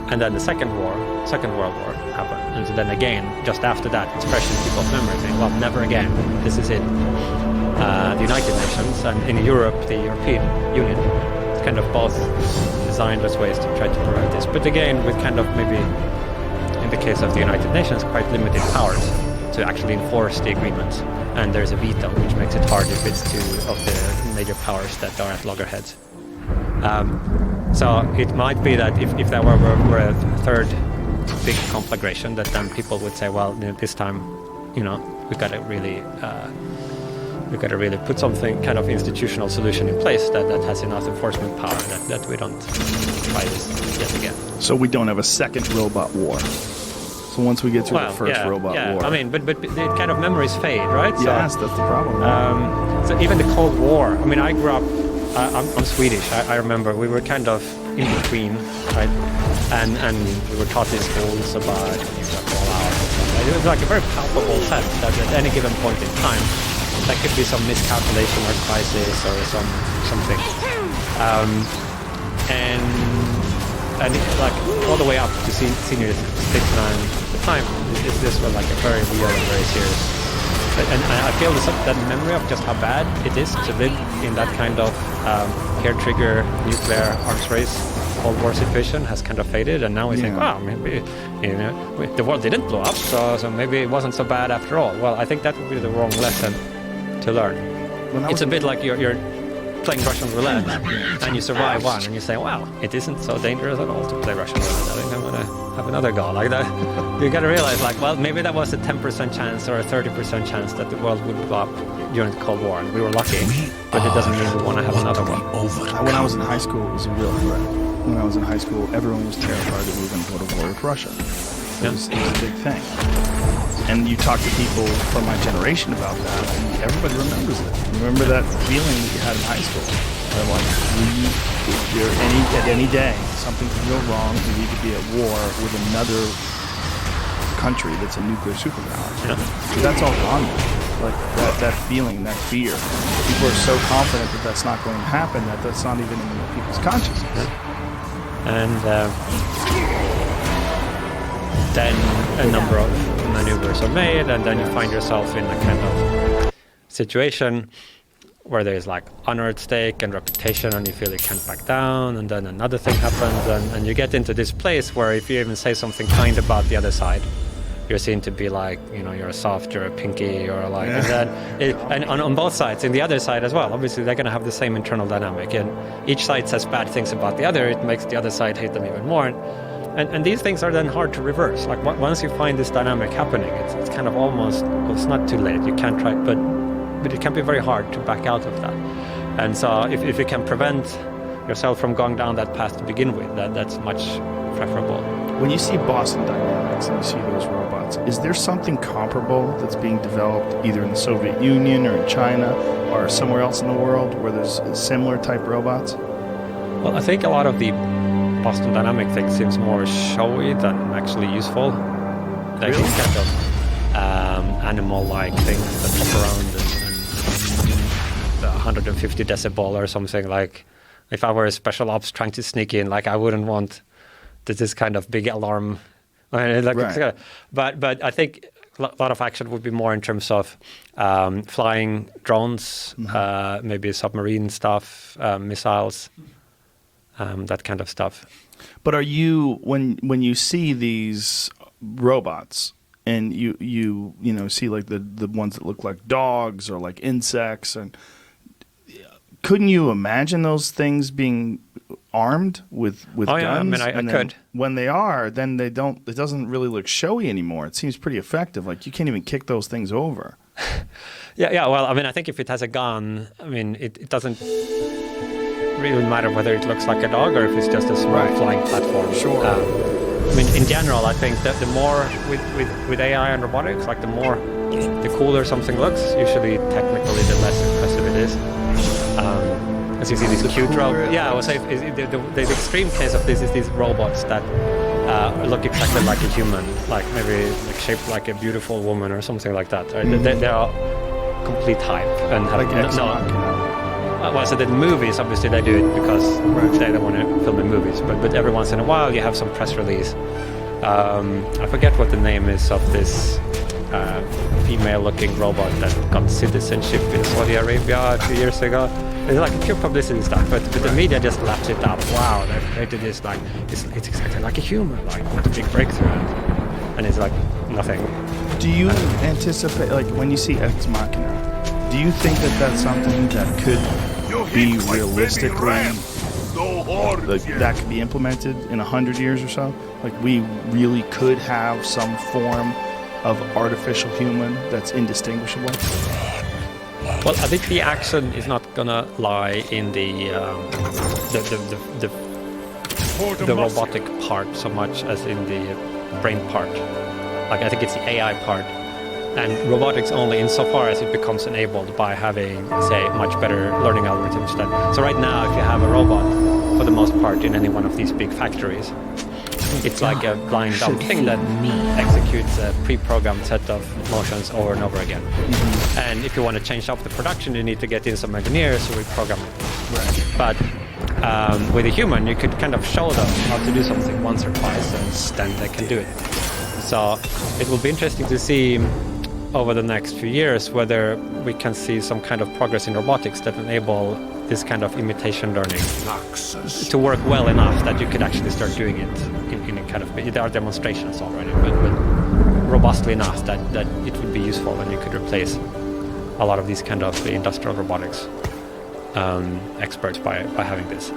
And then the Second World War happened. And so then again, just after that, it's fresh in people's memory, saying, well, never again, this is it. The United Nations and in Europe, the European Union, it's kind of both designed as ways to try to prevent this. But again, with kind of maybe, in the case of the United Nations, quite limited powers to actually enforce the agreements. And there's a veto, which makes it hard if it's two of the major powers that are at loggerheads. So it might be that if there were a third big conflagration, that then people would say, well, this time, we've got to really put something kind of institutional solution in place that has enough enforcement power that we don't try this yet again. So we don't have a second robot war. So once we get through the first robot war. I mean, but the kind of memories fade, right? Yes, that's the problem. So even the Cold War. I mean, I grew up. I'm Swedish. I remember we were kind of in between, right? And we were taught in schools about fallout. It was like a very palpable sense that at any given point in time, there could be some miscalculation or crisis or something. And like all the way up to senior citizen at the time, this was like a very real and very serious. And I feel that memory of just how bad it is to live in that kind of hair trigger nuclear arms race Cold War situation has kind of faded, and now we think, wow, maybe the world didn't blow up, so maybe it wasn't so bad after all. Well, I think that would be the wrong lesson to learn. It's a bit like you're playing Russian roulette and you survive one and you say, wow, it isn't so dangerous at all to play Russian roulette. I think I'm going to have another go like that. You got to realize, like, well, maybe that was a 10% chance or a 30% chance that the world would blow up during the Cold War, and we were lucky, but it doesn't mean we want to have another one. When I was in high school, it was a real threat. When I was in high school, everyone was terrified that we were going to go to war with Russia. It was a big thing. And you talk to people from my generation about that, and everybody remembers it. Remember that feeling that you had in high school? They're like, at any day, something can go wrong. We need to be at war with another country that's a nuclear superpower. Yeah. So that's all gone now. Like that feeling, that fear. People are so confident that that's not going to happen that that's not even in people's consciousness. And then a number of maneuvers are made, and then you find yourself in a kind of situation where there's like honor at stake and reputation, and you feel you can't back down, and then another thing happens, and you get into this place where if you even say something kind about the other side, you're seen to be like, you're a soft, you're a pinky, or like, and on both sides, in the other side as well, obviously they're going to have the same internal dynamic, and each side says bad things about the other, it makes the other side hate them even more. And these things are then hard to reverse. Like once you find this dynamic happening, it's kind of almost, well, it's not too late. You can't try, but it can be very hard to back out of that. And so if you can prevent yourself from going down that path to begin with, that's much preferable. When you see Boston Dynamics and you see those robots, is there something comparable that's being developed either in the Soviet Union or in China or somewhere else in the world where there's similar type robots? Well, I think a lot of the Boston Dynamic thing seems more showy than actually useful. Like Really? these kind of animal-like things that hop around and 150 decibel or something. Like if I were a special ops trying to sneak in, like I wouldn't want this kind of big alarm. I mean, like, Right. but I think a lot of action would be more in terms of flying drones, maybe submarine stuff, missiles, that kind of stuff. But are you when you see these robots and you know see like the ones that look like dogs or like insects, and couldn't you imagine those things being armed with Oh, yeah, I guns? mean, I And then could. When they are, then they don't. It doesn't really look showy anymore. It seems pretty effective. Like you can't even kick those things over. Yeah. Well, I mean, I think if it has a gun, I mean, it doesn't really matter whether it looks like a dog or if it's just a small Right. flying platform. Sure. I mean, in general, I think that the more with AI and robotics, like the cooler something looks, usually technically the less impressive it is. As you see these cute robots. Yeah, I would say the extreme case of this is these robots that look exactly like a human, like maybe like shaped like a beautiful woman or something like that. Right? They are complete hype and have Like Ex no. Machina. Well, so the movies, obviously, they do it because they don't want to film in movies. But every once in a while, you have some press release. I forget what the name is of this female-looking robot that got citizenship in Saudi Arabia a few years ago. It's like a pure publicity stuff, but the media just laps it up. Wow, they've created this, like, it's exactly like a human, like, what a big breakthrough. And it's like nothing. Do you anticipate, like when you see Ex Machina, do you think that that's something that could be realistically, like, that could be implemented in 100 years or so? Like we really could have some form of artificial human that's indistinguishable? Well, I think the action is not gonna lie in the robotic part so much as in the brain part. Like I think it's the AI part, and robotics only insofar as it becomes enabled by having, say, much better learning algorithms. So right now, if you have a robot, for the most part, in any one of these big factories, it's like a blind dumb thing that executes a pre-programmed set of motions over and over again. And if you want to change up the production, you need to get in some engineers who will program it. Right. But with a human, you could kind of show them how to do something once or twice, and then they can do it. So it will be interesting to see over the next few years whether we can see some kind of progress in robotics that enable this kind of imitation learning to work well enough that you could actually start doing it in a kind of, there are demonstrations already, but robustly enough that it would be useful and you could replace a lot of these kind of industrial robotics experts by having this.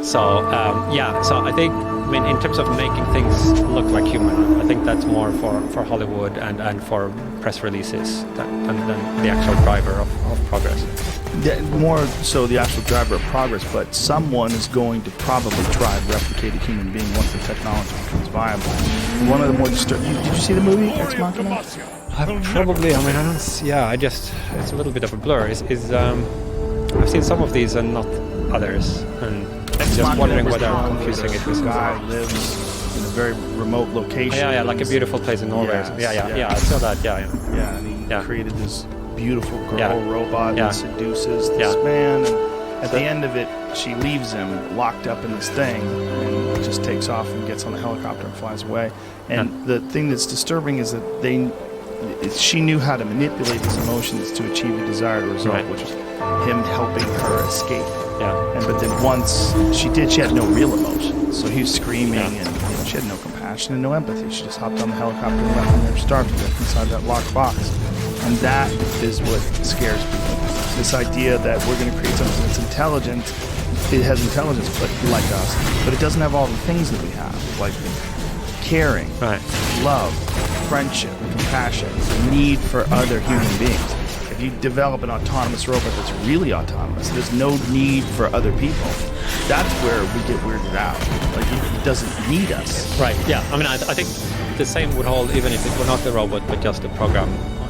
So I think, I mean, in terms of making things look like human, I think that's more for Hollywood and for press releases than the actual driver of progress. Yeah, more so the actual driver of progress, but someone is going to probably try to replicate a human being once the technology becomes viable. One of the more disturbing... Did you see the movie Ex Machina? Probably. I mean, I don't. Yeah, it's a little bit of a blur. I've seen some of these and not others, and I'm just wondering whether I'm confusing it with a guy lives in a very remote location. Yeah, like a beautiful place in Norway. Yes, Yeah, I saw that. Yeah. Yeah, and he created this beautiful girl robot Yeah. that seduces this man, and at the end of it, she leaves him locked up in this thing and just takes off and gets on a helicopter and flies away. And the thing that's disturbing is that she knew how to manipulate his emotions to achieve a desired result, which was him helping her escape. Yeah. But then once she had no real emotion. So he was screaming, and she had no compassion and no empathy. She just hopped on the helicopter and left him there starved to death inside that locked box. And that is what scares people. This idea that we're going to create something that's intelligent. It has intelligence, but like us, but it doesn't have all the things that we have, like caring, love, friendship, compassion, need for other human beings. It If you develop an autonomous robot that's really autonomous, there's no need for other people. That's where we get weirded out. Like, it doesn't need us. Right. Yeah. I mean, I think the same would hold even if it were not the robot, but just the program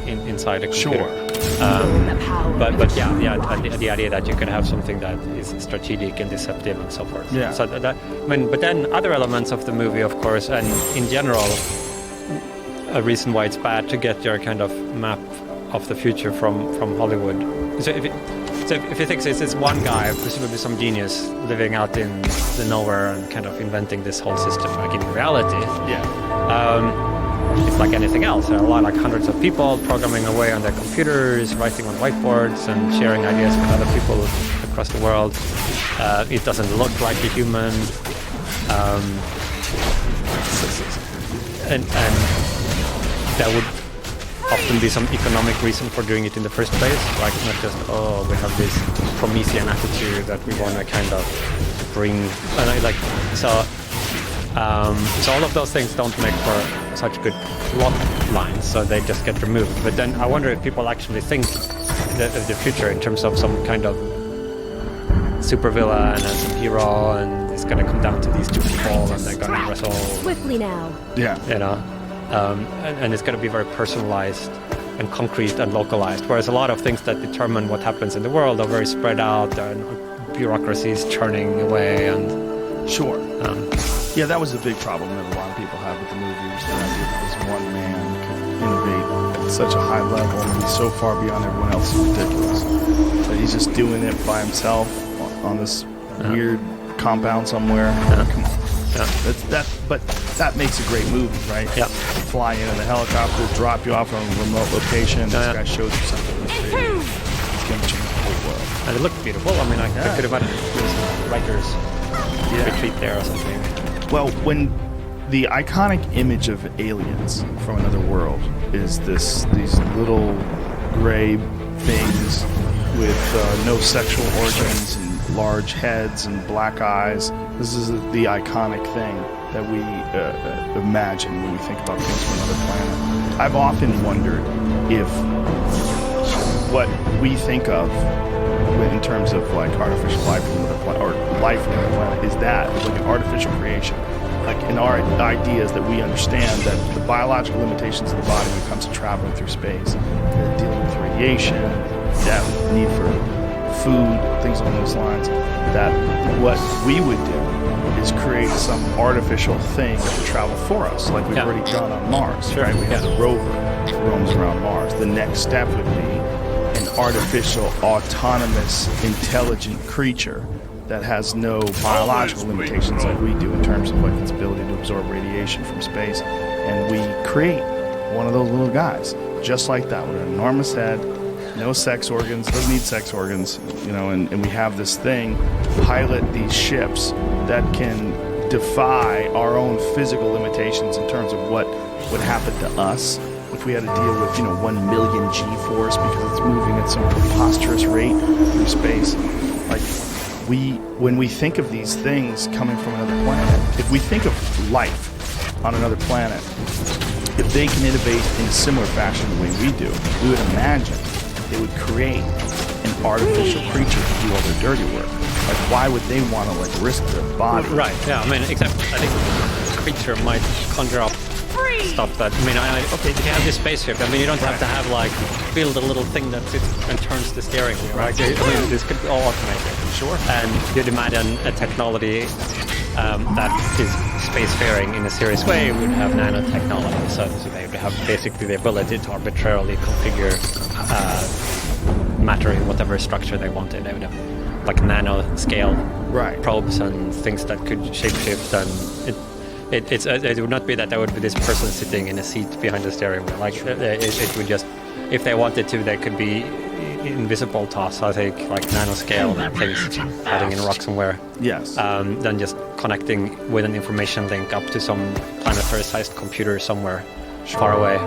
inside a computer. Sure. But yeah, the idea that you could have something that is strategic and deceptive and so forth. Yeah. So that, I mean, but then other elements of the movie, of course, and in general, a reason why it's bad to get your kind of map of the future from Hollywood. So if you think it's one guy, presumably some genius, living out in the nowhere and kind of inventing this whole system, like in reality. Yeah. It's like anything else. There are a lot, like hundreds of people programming away on their computers, writing on whiteboards, and sharing ideas with other people across the world. It doesn't look like a human, and there would often be some economic reason for doing it in the first place, like not just we have this Promethean attitude that we want to kind of bring, so all of those things don't make for such good plot lines, so they just get removed. But then I wonder if people actually think of the future in terms of some kind of supervillain and some hero, and it's going to come down to these two people, and they're going to wrestle. Swiftly now. Yeah. You know, and it's going to be very personalized and concrete and localized. Whereas a lot of things that determine what happens in the world are very spread out, and bureaucracies churning away, and Sure. Yeah, that was a big problem that a lot of people have with the movie, was the idea that this one man could innovate at such a high level and be so far beyond everyone else is ridiculous. That he's just doing it by himself on this weird compound somewhere. Come on. Yeah. But that makes a great movie, right? Yeah. Fly in a helicopter, drop you off on a remote location. This guy shows you something in this video. It's going to change the whole world. And it looked beautiful. I mean, I could imagine there was some writers retreat there or something. Well, when the iconic image of aliens from another world is these little gray things with no sexual organs and large heads and black eyes. This is the iconic thing that we imagine when we think about things from another planet. I've often wondered if what we think of in terms of like artificial life from another planet, or life from another planet, is that like an artificial creation. Like in our ideas that we understand that the biological limitations of the body when it comes to traveling through space, dealing with radiation, that need for food, things along those lines, that what we would do is create some artificial thing that would travel for us, like we've already done on Mars, right? We have a rover that roams around Mars. The next step would be an artificial, autonomous, intelligent creature that has no biological limitations like we do in terms of like its ability to absorb radiation from space. And we create one of those little guys, just like that, with an enormous head, no sex organs, doesn't need sex organs, you know, and we have this thing, pilot these ships that can defy our own physical limitations in terms of what would happen to us if we had to deal with, 1 million G-force because it's moving at some preposterous rate through space. Like, when we think of these things coming from another planet, if we think of life on another planet, if they can innovate in a similar fashion the way we do, we would imagine they would create an artificial creature to do all their dirty work. Like, why would they want to risk their body? Right. Yeah. I mean, except I think the creature might conjure up stuff that. I mean, okay, if you have this spaceship, you don't have to have build a little thing that sits and turns the steering wheel. Right. This could be all automated. Sure. And you'd imagine a technology that is spacefaring in a serious way would have nanotechnology, so they would have basically the ability to arbitrarily configure matter in whatever structure they wanted. They would have like nanoscale probes and things that could shapeshift, and it would not be that there would be this person sitting in a seat behind the steering wheel. Like it would just, if they wanted to, they could be invisible to us, I think, like nanoscale things hiding in a rock somewhere. Yes. Then just connecting with an information link up to some planetary-sized computer somewhere far away,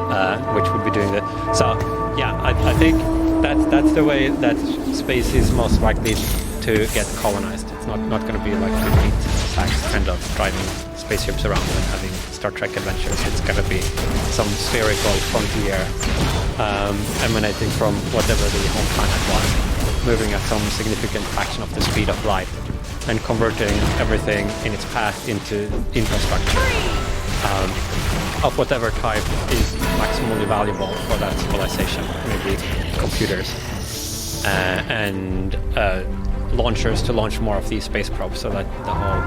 which would be doing that. So, yeah, I think that's the way that space is most likely to get colonized. It's not going to be like complete facts kind of driving spaceships around and having Star Trek adventures. It's going to be some spherical frontier emanating from whatever the home planet was, moving at some significant fraction of the speed of light and converting everything in its path into infrastructure of whatever type is maximally valuable for that civilization, maybe computers and launchers to launch more of these space probes so that the whole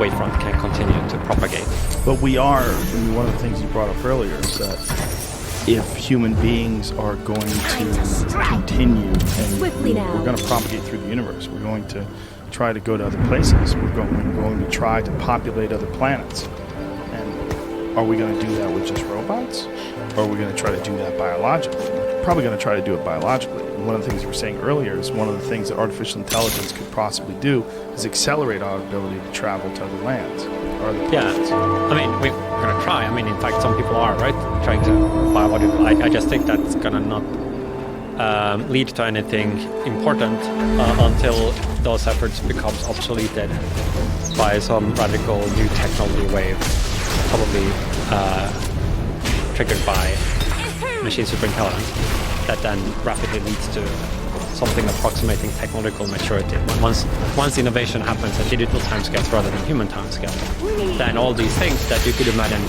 wavefront can continue to propagate. But we are, I mean, one of the things you brought up earlier is that if human beings are going to continue and Swiftly now. we're going to propagate through the universe, we're going to try to go to other places, we're going to try to populate other planets. And are we going to do that with just robots? Or are we going to try to do that biologically? We're probably going to try to do it biologically. And one of the things you were saying earlier is one of the things that artificial intelligence could possibly do is accelerate our ability to travel to other lands or other planets. I mean, we're going to try. I mean, in fact, some people are, right, trying to biological. I just think that's going to not lead to anything important until those efforts becomes obsoleted by some radical new technology wave, probably triggered by machine superintelligence, that then rapidly leads to something approximating technological maturity. Once innovation happens at digital timescales rather than human timescales, then all these things that you could imagine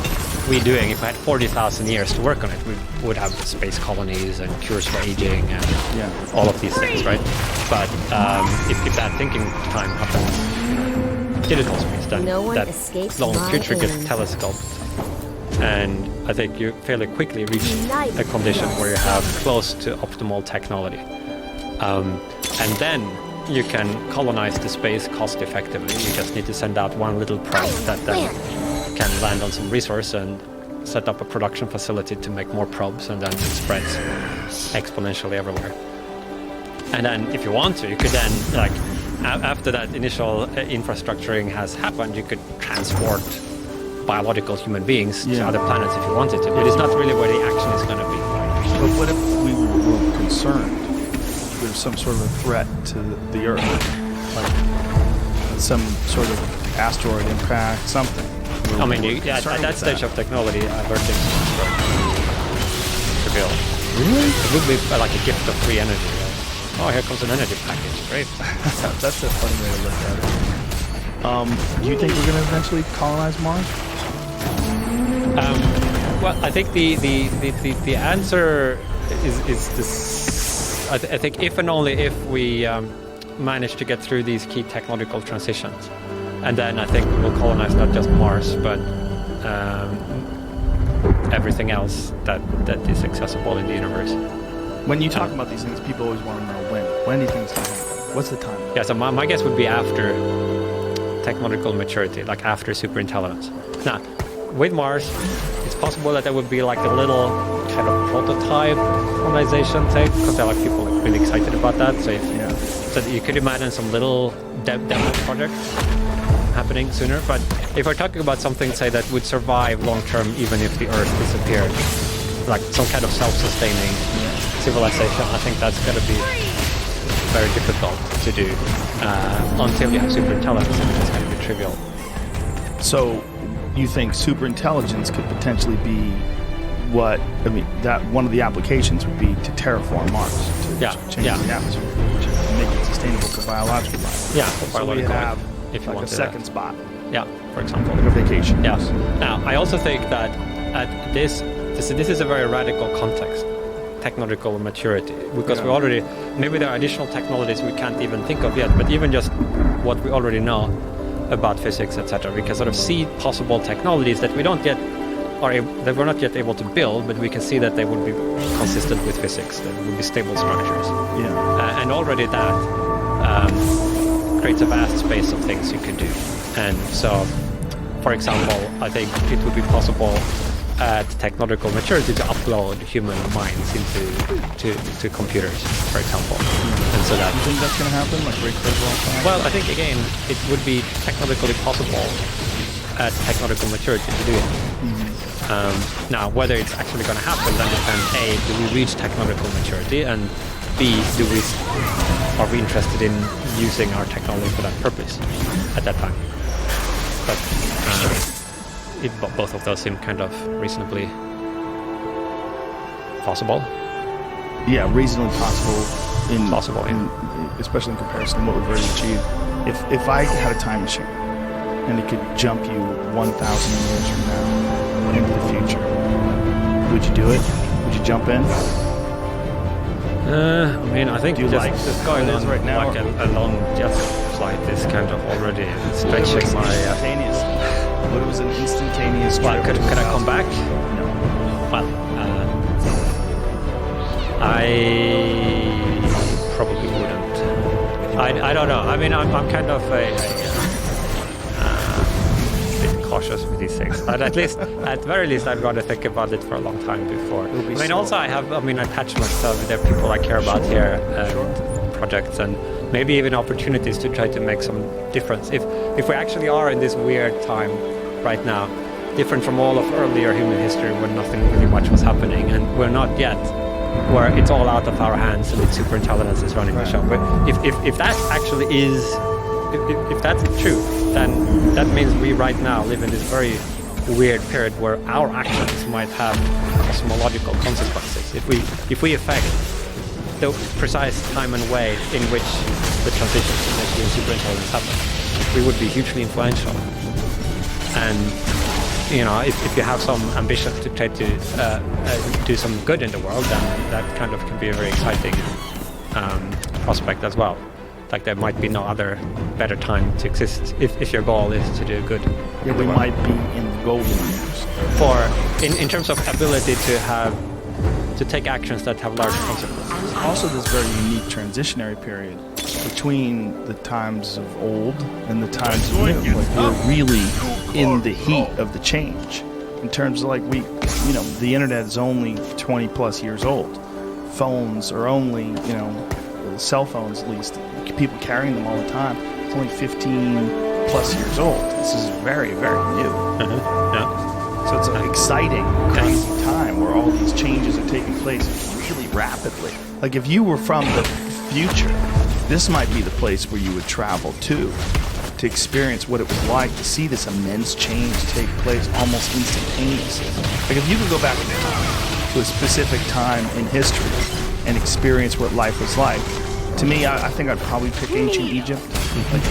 we doing, if we had 40,000 years to work on it, we would have space colonies and cures for aging and all of these things, right? But if that thinking time happens digital space, then No one that escapes long my future gets aim. telescoped. And I think you fairly quickly reach a condition where you have close to optimal technology. And then you can colonize the space cost effectively. You just need to send out one little probe that then can land on some resource and set up a production facility to make more probes, and then it spreads exponentially everywhere. And then if you want to, you could then, like, after that initial infrastructuring has happened, you could transport biological human beings to other planets if you wanted to, but it's not really where the action is going to be. But what if we were concerned there's some sort of a threat to the Earth? Like some sort of asteroid impact, something? I mean, at that stage of technology, I've heard things trivial. Really? It would be like a gift of free energy. Right? Oh, here comes an energy package. Great. That's a funny way to look at it. Do you think we're going to eventually colonize Mars? Well, I think the answer is this. I think if and only if we manage to get through these key technological transitions, and then I think we'll colonize not just Mars, but everything else that is accessible in the universe. When you talk about these things, people always want to know when. When do you think it's going to happen? What's the time? Yeah, so my guess would be after technological maturity, like after superintelligence. Now, with Mars, it's possible that there would be like a little kind of prototype colonization thing, because there are like people like really excited about that. So so you could imagine some little demo project happening sooner. But if we're talking about something, say, that would survive long term, even if the Earth disappeared, like some kind of self-sustaining civilization, I think that's going to be very difficult to do until you have superintelligence, and it's going to be trivial. So you think superintelligence could potentially be that one of the applications would be to terraform Mars, to change the atmosphere, to make it sustainable for biological life. Yeah, for so we biological have life, if you like want a to second spot, Yeah, for example. like a vacation. Yeah. Now, I also think that at this is a very radical context, technological maturity, because we already, maybe there are additional technologies we can't even think of yet, but even just what we already know about physics, etc., we can sort of see possible technologies that we don't yet that we're not yet able to build, but we can see that they would be consistent with physics, that would be stable structures. Yeah. And already that creates a vast space of things you can do. And so, for example, I think it would be possible at technological maturity to upload human minds into computers, for example. And so that, You think that's going to happen, like Ray Kurzweil? well, I think again, it would be technologically possible at technological maturity to do it. Now, whether it's actually going to happen, then depends. A, do we reach technological maturity, and B, are we interested in using our technology for that purpose at that time? but both of those seem kind of reasonably possible. Yeah, reasonably possible. Possible, yeah. Especially in comparison to what we've already achieved. If I had a time machine and it could jump you 1,000 years from now into the future, would you do it? Would you jump in? I mean, I think Do you just, like just going it is on right now, like or- a long jet flight is kind of already stretching my. Instantaneous. What it was an instantaneous Well, trip. could I come back? No. Well, I probably wouldn't. I don't know. I mean, I'm kind of a bit cautious with these things. But at very least, I'd rather think about it for a long time before. I mean, slow. also I have attachments. So there are people I care about here and projects and maybe even opportunities to try to make some difference. If we actually are in this weird time right now, different from all of earlier human history when nothing really much was happening, and we're not yet where it's all out of our hands and it's super intelligence is running the show. But if that actually is, if that's true, then that means we right now live in this very weird period where our actions might have cosmological consequences. If we affect the precise time and way in which the transition to nuclear superintelligence happens, we would be hugely influential. And if you have some ambition to try to do some good in the world, then that kind of can be a very exciting prospect as well. Like there might be no other better time to exist if your goal is to do good. Yeah, we might be in the golden years. For in terms of ability to take actions that have large consequences. Also, this very unique transitionary period between the times of old and the times of new. Like we're really in the heat of the change. In terms of the internet is only 20 plus years old. Phones are only, cell phones at least, people carrying them all the time. It's only 15 plus years old. This is very, very new. Yeah. So it's an exciting, crazy time where all these changes are taking place really rapidly. Like if you were from the future, this might be the place where you would travel to experience what it was like to see this immense change take place almost instantaneously. Like if you could go back in time to a specific time in history and experience what life was like, to me, I think I'd probably pick ancient Egypt. Like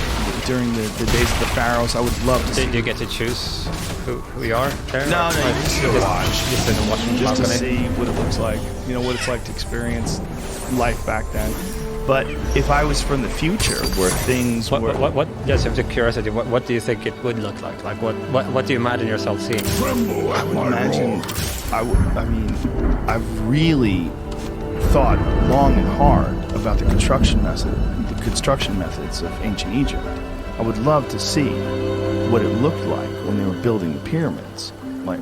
during the days of the pharaohs, I would love to see. Did you get to choose who you are there? No, Or you just you watch. Just sit and watch from Just to balcony? see what it looks like, what it's like to experience life back then. But if I was from the future, where things were, What? Just out of curiosity, what do you think it would look like? Like what do you imagine yourself seeing? I would imagine, I've really thought long and hard about the construction methods of ancient Egypt. I would love to see what it looked like when they were building the pyramids. Like,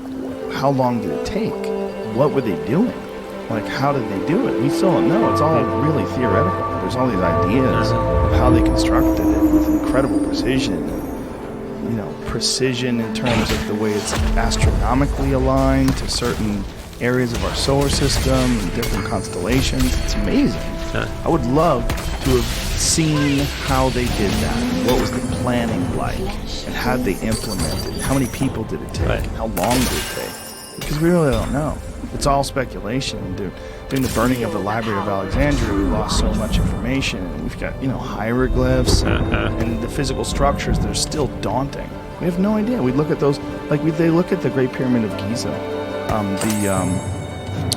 how long did it take? What were they doing? Like, how did they do it? We still don't know. It's all really theoretical. There's all these ideas of how they constructed it with incredible precision. Precision in terms of the way it's astronomically aligned to certain areas of our solar system and different constellations. It's amazing. I would love to have seen how they did that. What was the planning like? And how did they implement it? How many people did it take? Right. And how long did it take? Because we really don't know. It's all speculation. During the burning of the Library of Alexandria, we lost so much information. We've got, hieroglyphs and the physical structures that are still daunting. We have no idea. We look at those, they look at the Great Pyramid of Giza,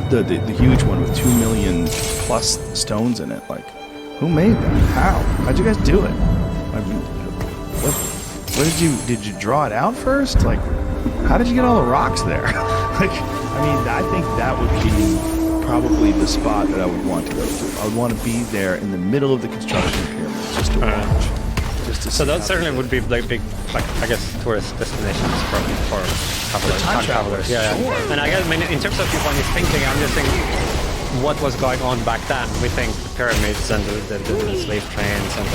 the huge one with 2 million plus stones in it. Like, who made them? How? How'd you guys do it? What did you draw it out first? Like, how did you get all the rocks there? I think that would be probably the spot that I would want to go to. I would want to be there in the middle of the construction of the pyramids just to watch. Just to So see that how certainly they would be like big, I guess, tourist destinations for travelers, time travelers, Yeah. sure. And I guess, in terms of people is thinking, I'm just thinking, what was going on back then? We think the pyramids and the slave trains and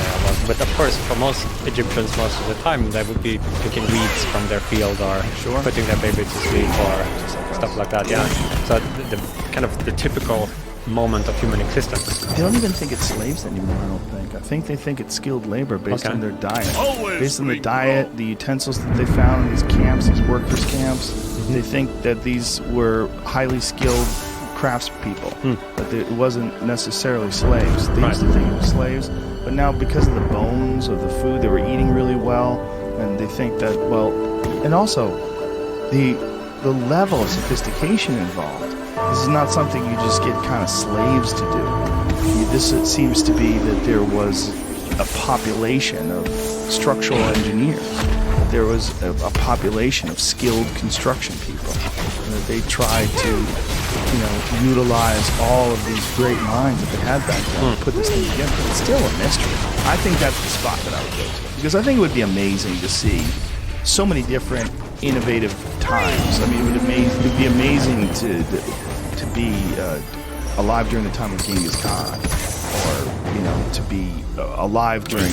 but of course, for most Egyptians, most of the time, they would be picking weeds from their field or putting their baby to sleep or stuff like that. Yeah. So the kind of the typical moment of human existence. They don't even think it's slaves anymore, I don't think. I think they think it's skilled labor based Okay. on their diet. Based on the diet, the utensils that they found in these camps, these workers' camps, they think that these were highly skilled craftspeople, but it wasn't necessarily slaves. They used to think it was slaves, but now because of the bones of the food, they were eating really well, and they think that, well, and also the level of sophistication involved. This is not something you just get kind of slaves to do. It seems to be that there was a population of structural engineers. There was a population of skilled construction people. And that they tried to, utilize all of these great minds that they had back then to put this thing together. But it's still a mystery. I think that's the spot that I would go to. Because I think it would be amazing to see so many different innovative times. I mean, it would be amazing to be alive during the time of Genghis Khan, or to be alive during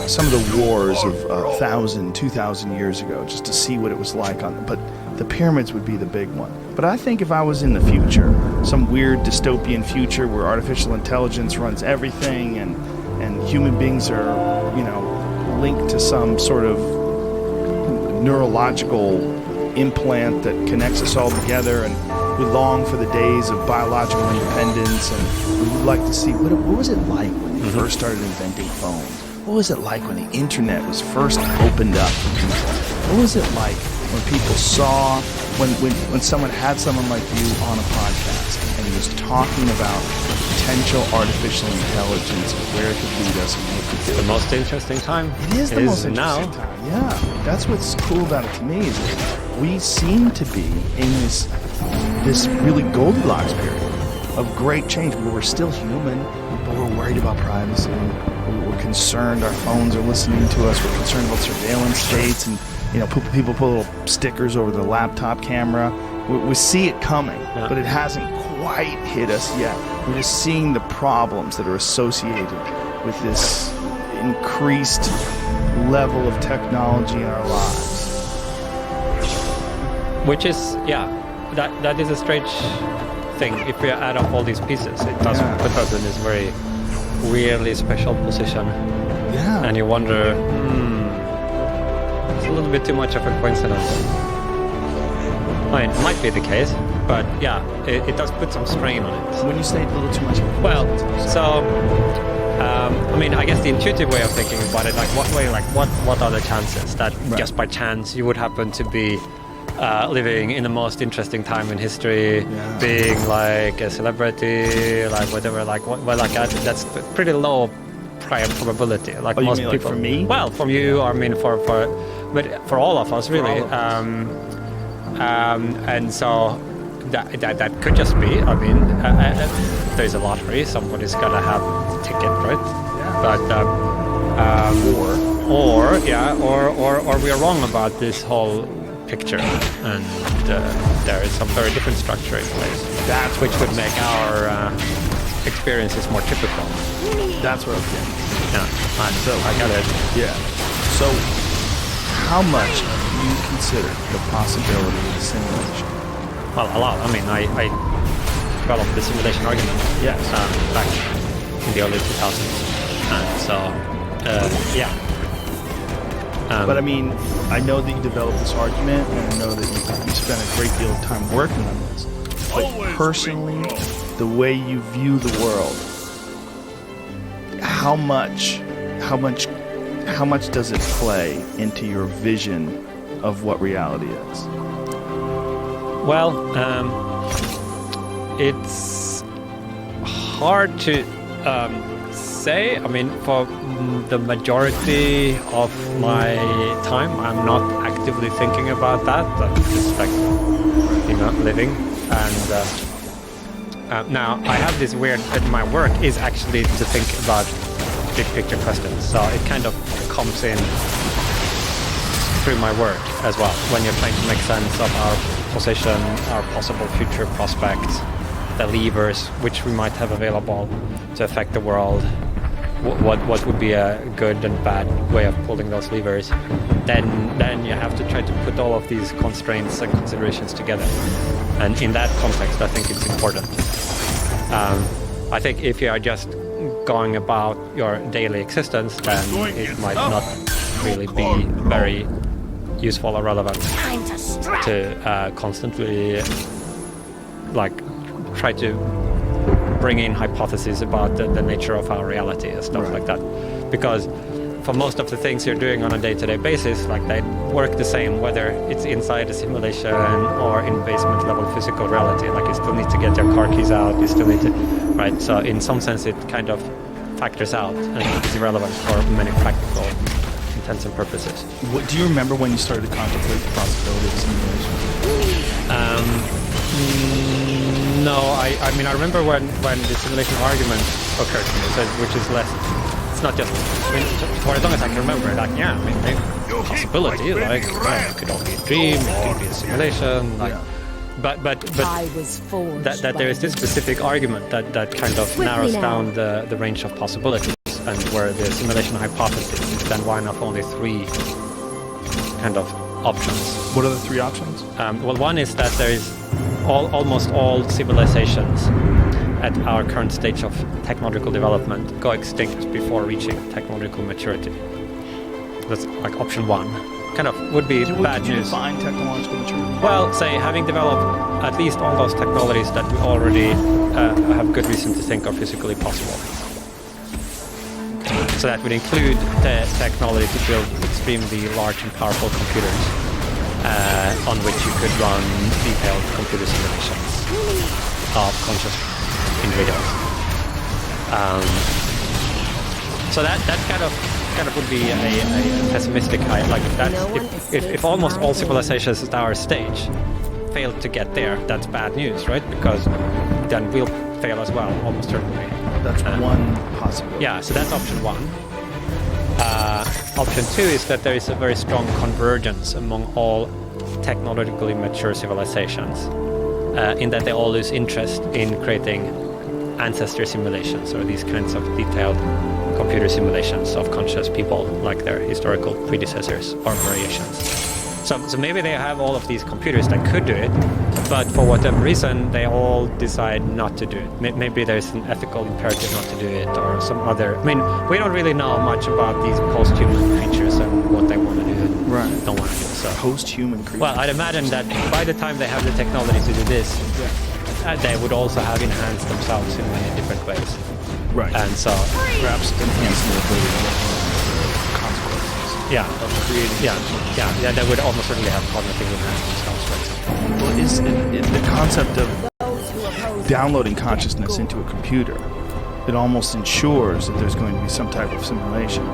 some of the wars of 1,000, 2,000 years ago, just to see what it was like but the pyramids would be the big one. But I think if I was in the future, some weird dystopian future where artificial intelligence runs everything and human beings are, linked to some sort of neurological implant that connects us all together, and we long for the days of biological independence, and we would like to see what was it like when they first started inventing phones? What was it like when the internet was first opened up to people? What was it like when people saw, when someone had someone like you on a podcast and he was talking about potential artificial intelligence and where it could lead us and what it could do? The most interesting time. It is the most now. interesting time. Yeah, that's what's cool about it to me, is that we seem to be in this really Goldilocks period of great change, where we're still human, but we're worried about privacy. We're concerned our phones are listening to us. We're concerned about surveillance states, and people put little stickers over the laptop camera. We see it coming, but it hasn't quite hit us yet. We're just seeing the problems that are associated with this increased level of technology in our lives. Which is, that is a strange thing. If we add up all these pieces, it does put us in this very weirdly special position. Yeah. And you wonder, it's a little bit too much of a coincidence. I mean, it might be the case, but it does put some strain on it. When you say a little too much of a Well, coincidence, so I guess the intuitive way of thinking about it, what are the chances that just by chance you would happen to be living in the most interesting time in history, being like a celebrity, like whatever, that's pretty low prior probability. Like you most mean, people. like, for me? Well, from you, I mean, but for all of us, really. all of And so that could just be. I mean, there's a lottery. Somebody's gonna have a ticket, right? But or we are wrong about this whole picture, and there is some very different structure in place. That's which would make our experiences more typical. that's what I'm getting. Yeah, I got it. Yeah. So, how much do you consider the possibility of the simulation? Well, a lot. I mean, I developed the simulation argument. Yes. Back in the early 2000s, and so But I mean, I know that you developed this argument, and I know that you spent a great deal of time working on this. But personally, the way you view the world, how much does it play into your vision of what reality is? Well, it's hard to say. I mean, for the majority of my time, I'm not actively thinking about that. I'm just like, living. And now I have this weird, my work is actually to think about big picture questions. So it kind of comes in through my work as well. When you're trying to make sense of our position, our possible future prospects, the levers which we might have available to affect the world, what would be a good and bad way of pulling those levers, then you have to try to put all of these constraints and considerations together. And in that context, I think it's important. I think if you are just going about your daily existence, then it might not really be very useful or relevant Time to strike. to constantly like try to bring in hypotheses about the nature of our reality and stuff like that, because for most of the things you're doing on a day-to-day basis, like they work the same whether it's inside a simulation or in basement level physical reality. Like you still need to get your car keys out, you still need to, right? So in some sense it kind of factors out and is irrelevant for many practical intents and purposes. Do you remember when you started to contemplate the possibility of simulation? No, I mean I remember when the simulation argument occurred to me, so, which is less. It's not just. I mean, for as long as I can remember, like yeah, I mean, maybe possibility, like yeah, it could all be a dream, it could be a simulation, like. But I was forged that there is this specific argument that kind of narrows down the range of possibilities, and where the simulation hypothesis is then one of only three kind of options. What are the three options? Well, one is that there is almost all civilizations at our current stage of technological development go extinct before reaching technological maturity. That's like option one. Kind of would be bad Would you news. define technological maturity? Well, say having developed at least all those technologies that we already have good reason to think are physically possible. So that would include the technology to build extremely large and powerful computers on which you could run detailed computer simulations of conscious individuals. So that kind of would be a pessimistic high. Like that's if almost all civilizations at our stage failed to get there, that's bad news, right? Because then we'll fail as well, almost certainly. That's one possibility. Yeah, so that's option one. Option two is that there is a very strong convergence among all technologically mature civilizations, in that they all lose interest in creating ancestor simulations or these kinds of detailed computer simulations of conscious people like their historical predecessors or variations. So maybe they have all of these computers that could do it, but for whatever reason they all decide not to do it. Maybe there's an ethical imperative not to do it, or some other. I mean, we don't really know much about these post-human creatures and what they want to do and don't want to do. So Post-human creatures. well, I'd imagine that by the time they have the technology to do this, they would also have enhanced themselves in many different ways. Right. And so, perhaps enhance their ability to consequences yeah, of creating. yeah, they would almost certainly have cognitive enhanced themselves, for example. Well, is the concept of Those who oppose downloading consciousness into a computer, it almost ensures that there's going to be some type of simulation.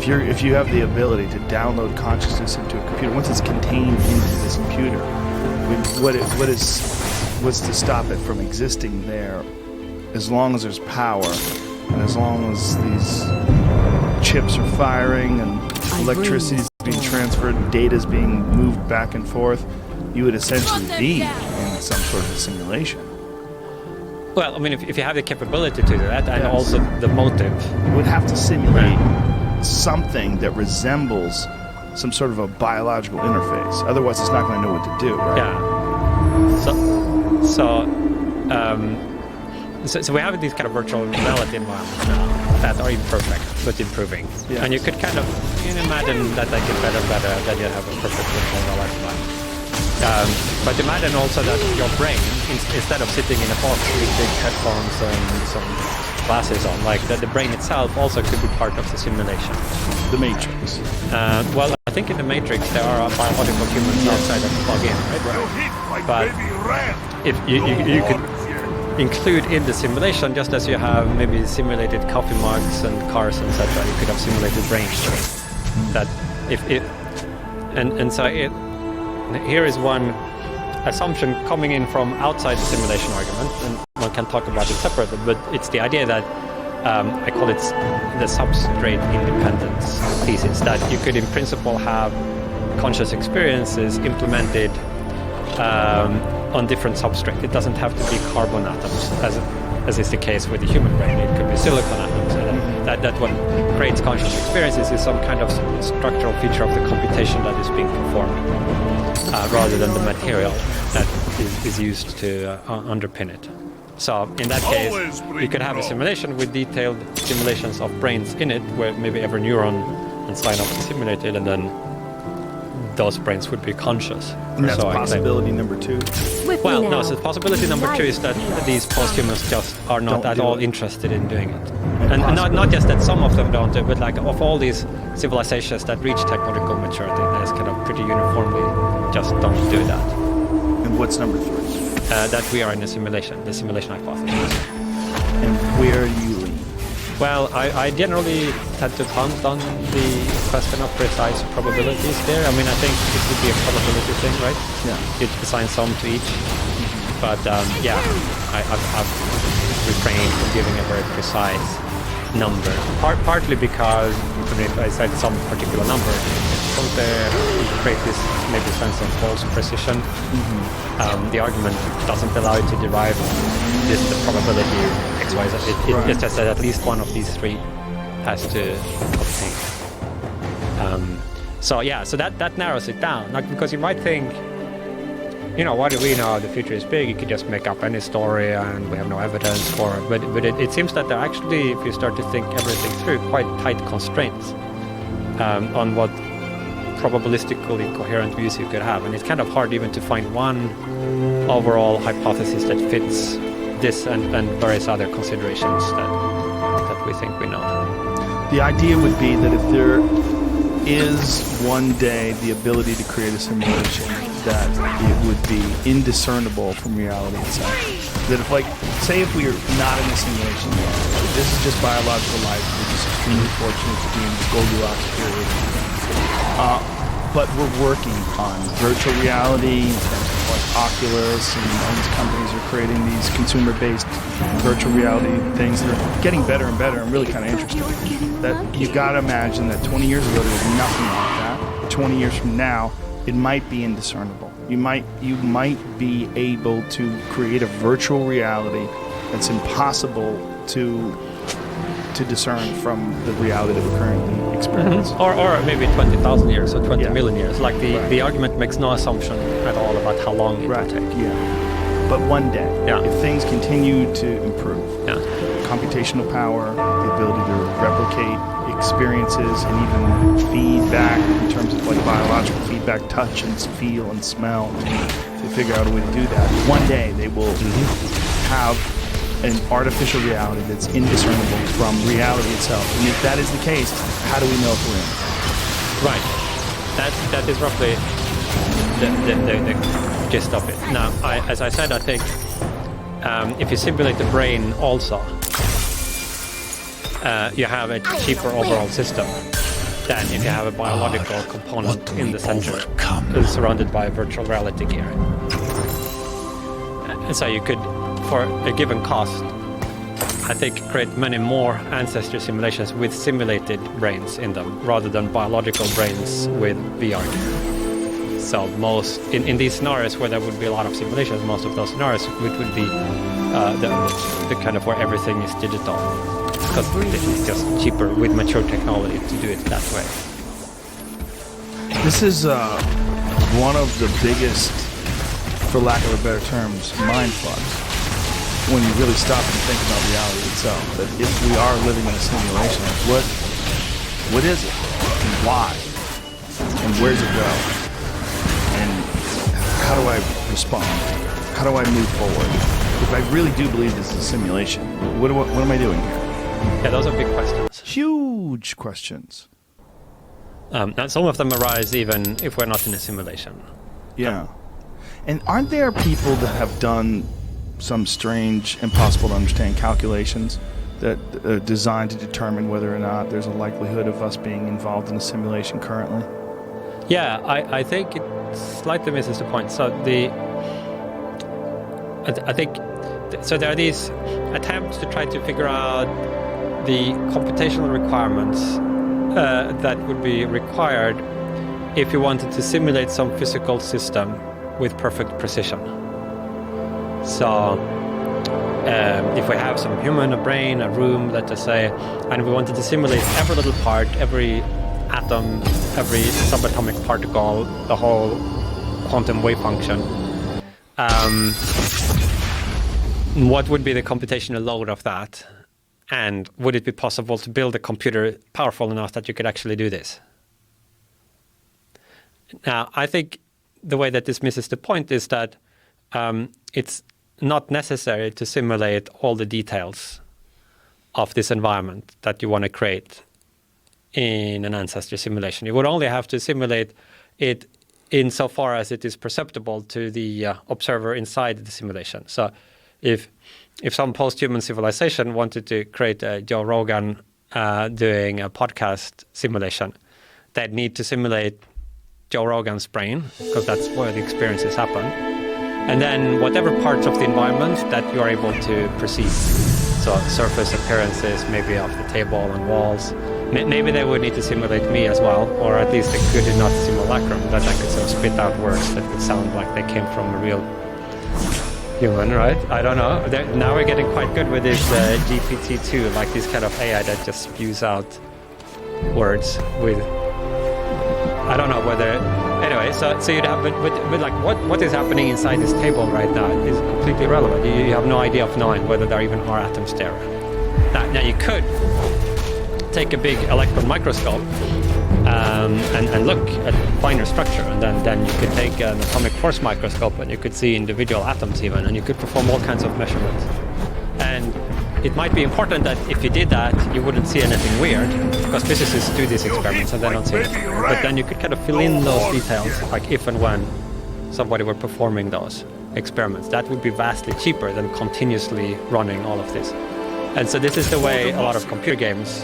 If you have the ability to download consciousness into a computer, once it's contained into this computer, what's to stop it from existing there? As long as there's power, and as long as these chips are firing and electricity is being transferred, data is being moved back and forth, you would essentially be in some sort of simulation. Well, I mean, if you have the capability to do that, and also the motive. You would have to simulate something that resembles some sort of a biological interface. Otherwise, it's not going to know what to do, right? Yeah. So we have these kind of virtual reality environments now that are imperfect but improving. Yes. And you could kind of imagine that they get better and better, then you have a perfect virtual reality environment. But imagine also that your brain, instead of sitting in a box with big headphones and some glasses on, like that the brain itself also could be part of the simulation. The Matrix. Well, I think in the Matrix there are biological humans outside that plug in, right? But if you could include in the simulation, just as you have maybe simulated coffee mugs and cars, etc., you could have simulated brains. That here is one assumption coming in from outside the simulation argument, and one can talk about it separately, but it's the idea that I call it the substrate independence thesis, that you could in principle have conscious experiences implemented on different substrate. It doesn't have to be carbon atoms, as is the case with the human brain. It could be silicon atoms. That what creates conscious experiences is some kind of structural feature of the computation that is being performed, rather than the material that is used to underpin it. So in that case, you could have a simulation with detailed simulations of brains in it, where maybe every neuron and sign up is simulated, and then those brains would be conscious. And that's So I claim. possibility number 2. With Well, me no. now. So possibility number 2 is that these posthumans just are not Don't at do all it. interested in doing it, and not just that some of them don't do it, but like of all these civilizations that reach technological maturity, there's kind of pretty uniformly just don't do that. And what's number 3? That we are in a simulation, the simulation hypothesis. And where do you lean? Well, I generally tend to punt on the question of precise probabilities there. I mean, I think it would be a probability thing, right? Yeah. You'd assign some to each. But yeah, I've refrained from giving a very precise number. Partly because if I said some particular number, don't create this maybe sense of false precision. The argument doesn't allow you to derive this the probability X, Y, Z. It's just that at least one of these 3 has to obtain. So yeah, so that narrows it down. Like, because you might think, what do we know? The future is big. You could just make up any story, and we have no evidence for it. But it seems that there are actually, if you start to think everything through, quite tight constraints on what probabilistically coherent views you could have, and it's kind of hard even to find one overall hypothesis that fits this and various other considerations that we think we know. The idea would be that if there is one day the ability to create a simulation, that it would be indiscernible from reality itself. That if, like, say if we are not in a simulation, this is just biological life, we're just extremely fortunate to be in this Goldilocks period. But we're working on virtual reality in terms of like Oculus, and these companies are creating these consumer-based virtual reality things that are getting better and better and really kind of interesting. That you got to imagine that 20 years ago there was nothing like that. 20 years from now, it might be indiscernible. You might be able to create a virtual reality that's impossible to discern from the reality that we're currently experiencing. Or maybe 20,000 years or 20 Yeah. million years. Like the argument makes no assumption at all about how long it will Right. take. Yeah. But one day, Yeah. if things continue to improve, Yeah. computational power, the ability to replicate experiences, and even feedback in terms of like biological feedback, touch and feel and smell, to figure out a way to do that. One day they will have an artificial reality that's indiscernible from reality itself. And if that is the case, how do we know if we're in? Right. That is roughly the gist of it. Now, as I said, I think if you simulate the brain also, you have a cheaper overall system than if you have a biological component in the center surrounded by virtual reality gear. And so you could, for a given cost, I think create many more ancestor simulations with simulated brains in them rather than biological brains with VR gear. So most in these scenarios where there would be a lot of simulations, most of those scenarios would be the kind of where everything is digital, because it's just cheaper with mature technology to do it that way. This is one of the biggest, for lack of a better terms, mind fucks. When you really stop and think about reality itself, that if we are living in a simulation, like what is it, and why, and where does it go, and how do I respond? How do I move forward? If I really do believe this is a simulation, what am I doing here? Yeah, those are big questions. Huge questions. And some of them arise even if we're not in a simulation. Yeah. And aren't there people that have done some strange, impossible to understand calculations that are designed to determine whether or not there's a likelihood of us being involved in a simulation currently? Yeah, I think it slightly misses the point. So I think so there are these attempts to try to figure out the computational requirements that would be required if you wanted to simulate some physical system with perfect precision. So if we have some human, a brain, a room, let us say, and we wanted to simulate every little part, every atom, every subatomic particle, the whole quantum wave function, what would be the computational load of that? And would it be possible to build a computer powerful enough that you could actually do this? Now, I think the way that this misses the point is that it's not necessary to simulate all the details of this environment that you want to create in an ancestry simulation. You would only have to simulate it insofar as it is perceptible to the observer inside the simulation. So if some post-human civilization wanted to create a Joe Rogan doing a podcast simulation, they'd need to simulate Joe Rogan's brain, because that's where the experiences happen. And then whatever parts of the environment that you are able to perceive, so surface appearances, maybe of the table and walls, maybe they would need to simulate me as well, or at least a good enough simulacrum that I could sort of spit out words that would sound like they came from a real human, right? I don't know. Now we're getting quite good with this GPT-2, like this kind of AI that just spews out words with, I don't know whether, anyway, so you'd have, but like what is happening inside this table right now is completely irrelevant. You have no idea of knowing whether there even are atoms there. Now you could take a big electron microscope and look at finer structure, and then you could take an atomic force microscope and you could see individual atoms even, and you could perform all kinds of measurements. And it might be important that if you did that, you wouldn't see anything weird, because physicists do these experiments and they don't see anything. But then you could kind of fill in those details, like if and when somebody were performing those experiments. That would be vastly cheaper than continuously running all of this. And so this is the way a lot of computer games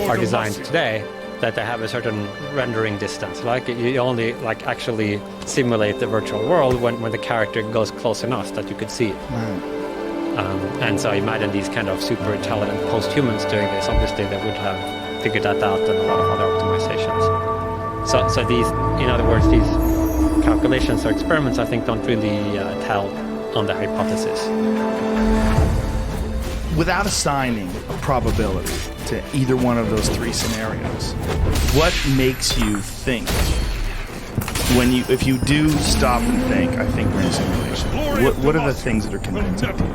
are designed today, that they have a certain rendering distance. Like you only like actually simulate the virtual world when the character goes close enough that you could see it. And so imagine these kind of super intelligent post-humans doing this. Obviously, they would have figured that out and a lot of other optimizations. So these, in other words, these calculations or experiments, I think, don't really tell on the hypothesis. Without assigning a probability to either one of those three scenarios, what makes you think if you do stop and think, I think we're in a simulation, what are the things that are convincing to you?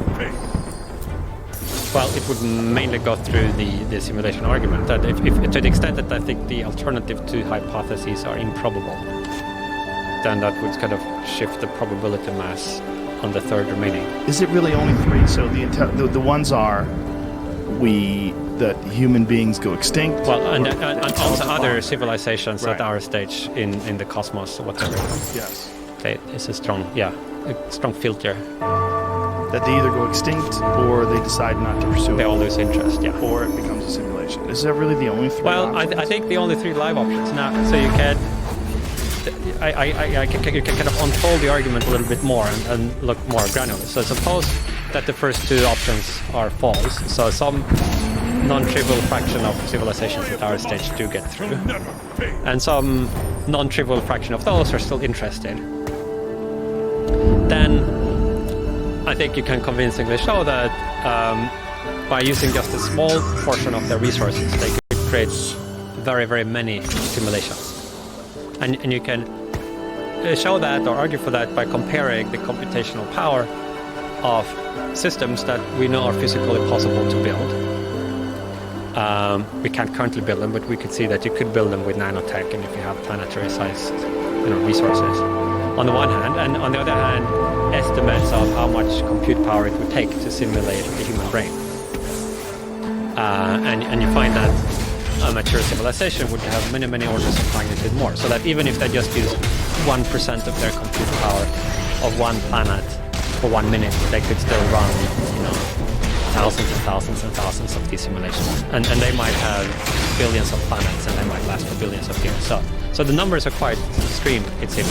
Well, it would mainly go through the simulation argument that if to the extent that I think the alternative two hypotheses are improbable, then that would kind of shift the probability mass on the third remaining. Is it really only three? So the ones are that human beings go extinct. Well, and also other civilizations at our stage in the cosmos or whatever. Yes. It's a strong filter. That they either go extinct or they decide not to pursue it. They all lose interest, yeah. Or it becomes a simulation. Is that really the only three options? I think the only three live options now. So you can kind of unfold the argument a little bit more and look more granular. So suppose that the first two options are false. So some non-trivial fraction of civilizations at our stage do get through, and some non-trivial fraction of those are still interested. Then I think you can convincingly show that by using just a small portion of their resources, they could create very, very many simulations. And you can show that or argue for that by comparing the computational power of systems that we know are physically possible to build. We can't currently build them, but we could see that you could build them with nanotech and if you have planetary-sized resources, on the one hand, and on the other hand, estimates of how much compute power it would take to simulate the human brain. And you find that a mature civilization would have many, many orders of magnitude more, so that even if they just use 1% of their compute power of one planet for 1 minute, they could still run, thousands and thousands and thousands of these simulations. And they might have billions of planets, and they might last for billions of years. So the numbers are quite extreme, it seems.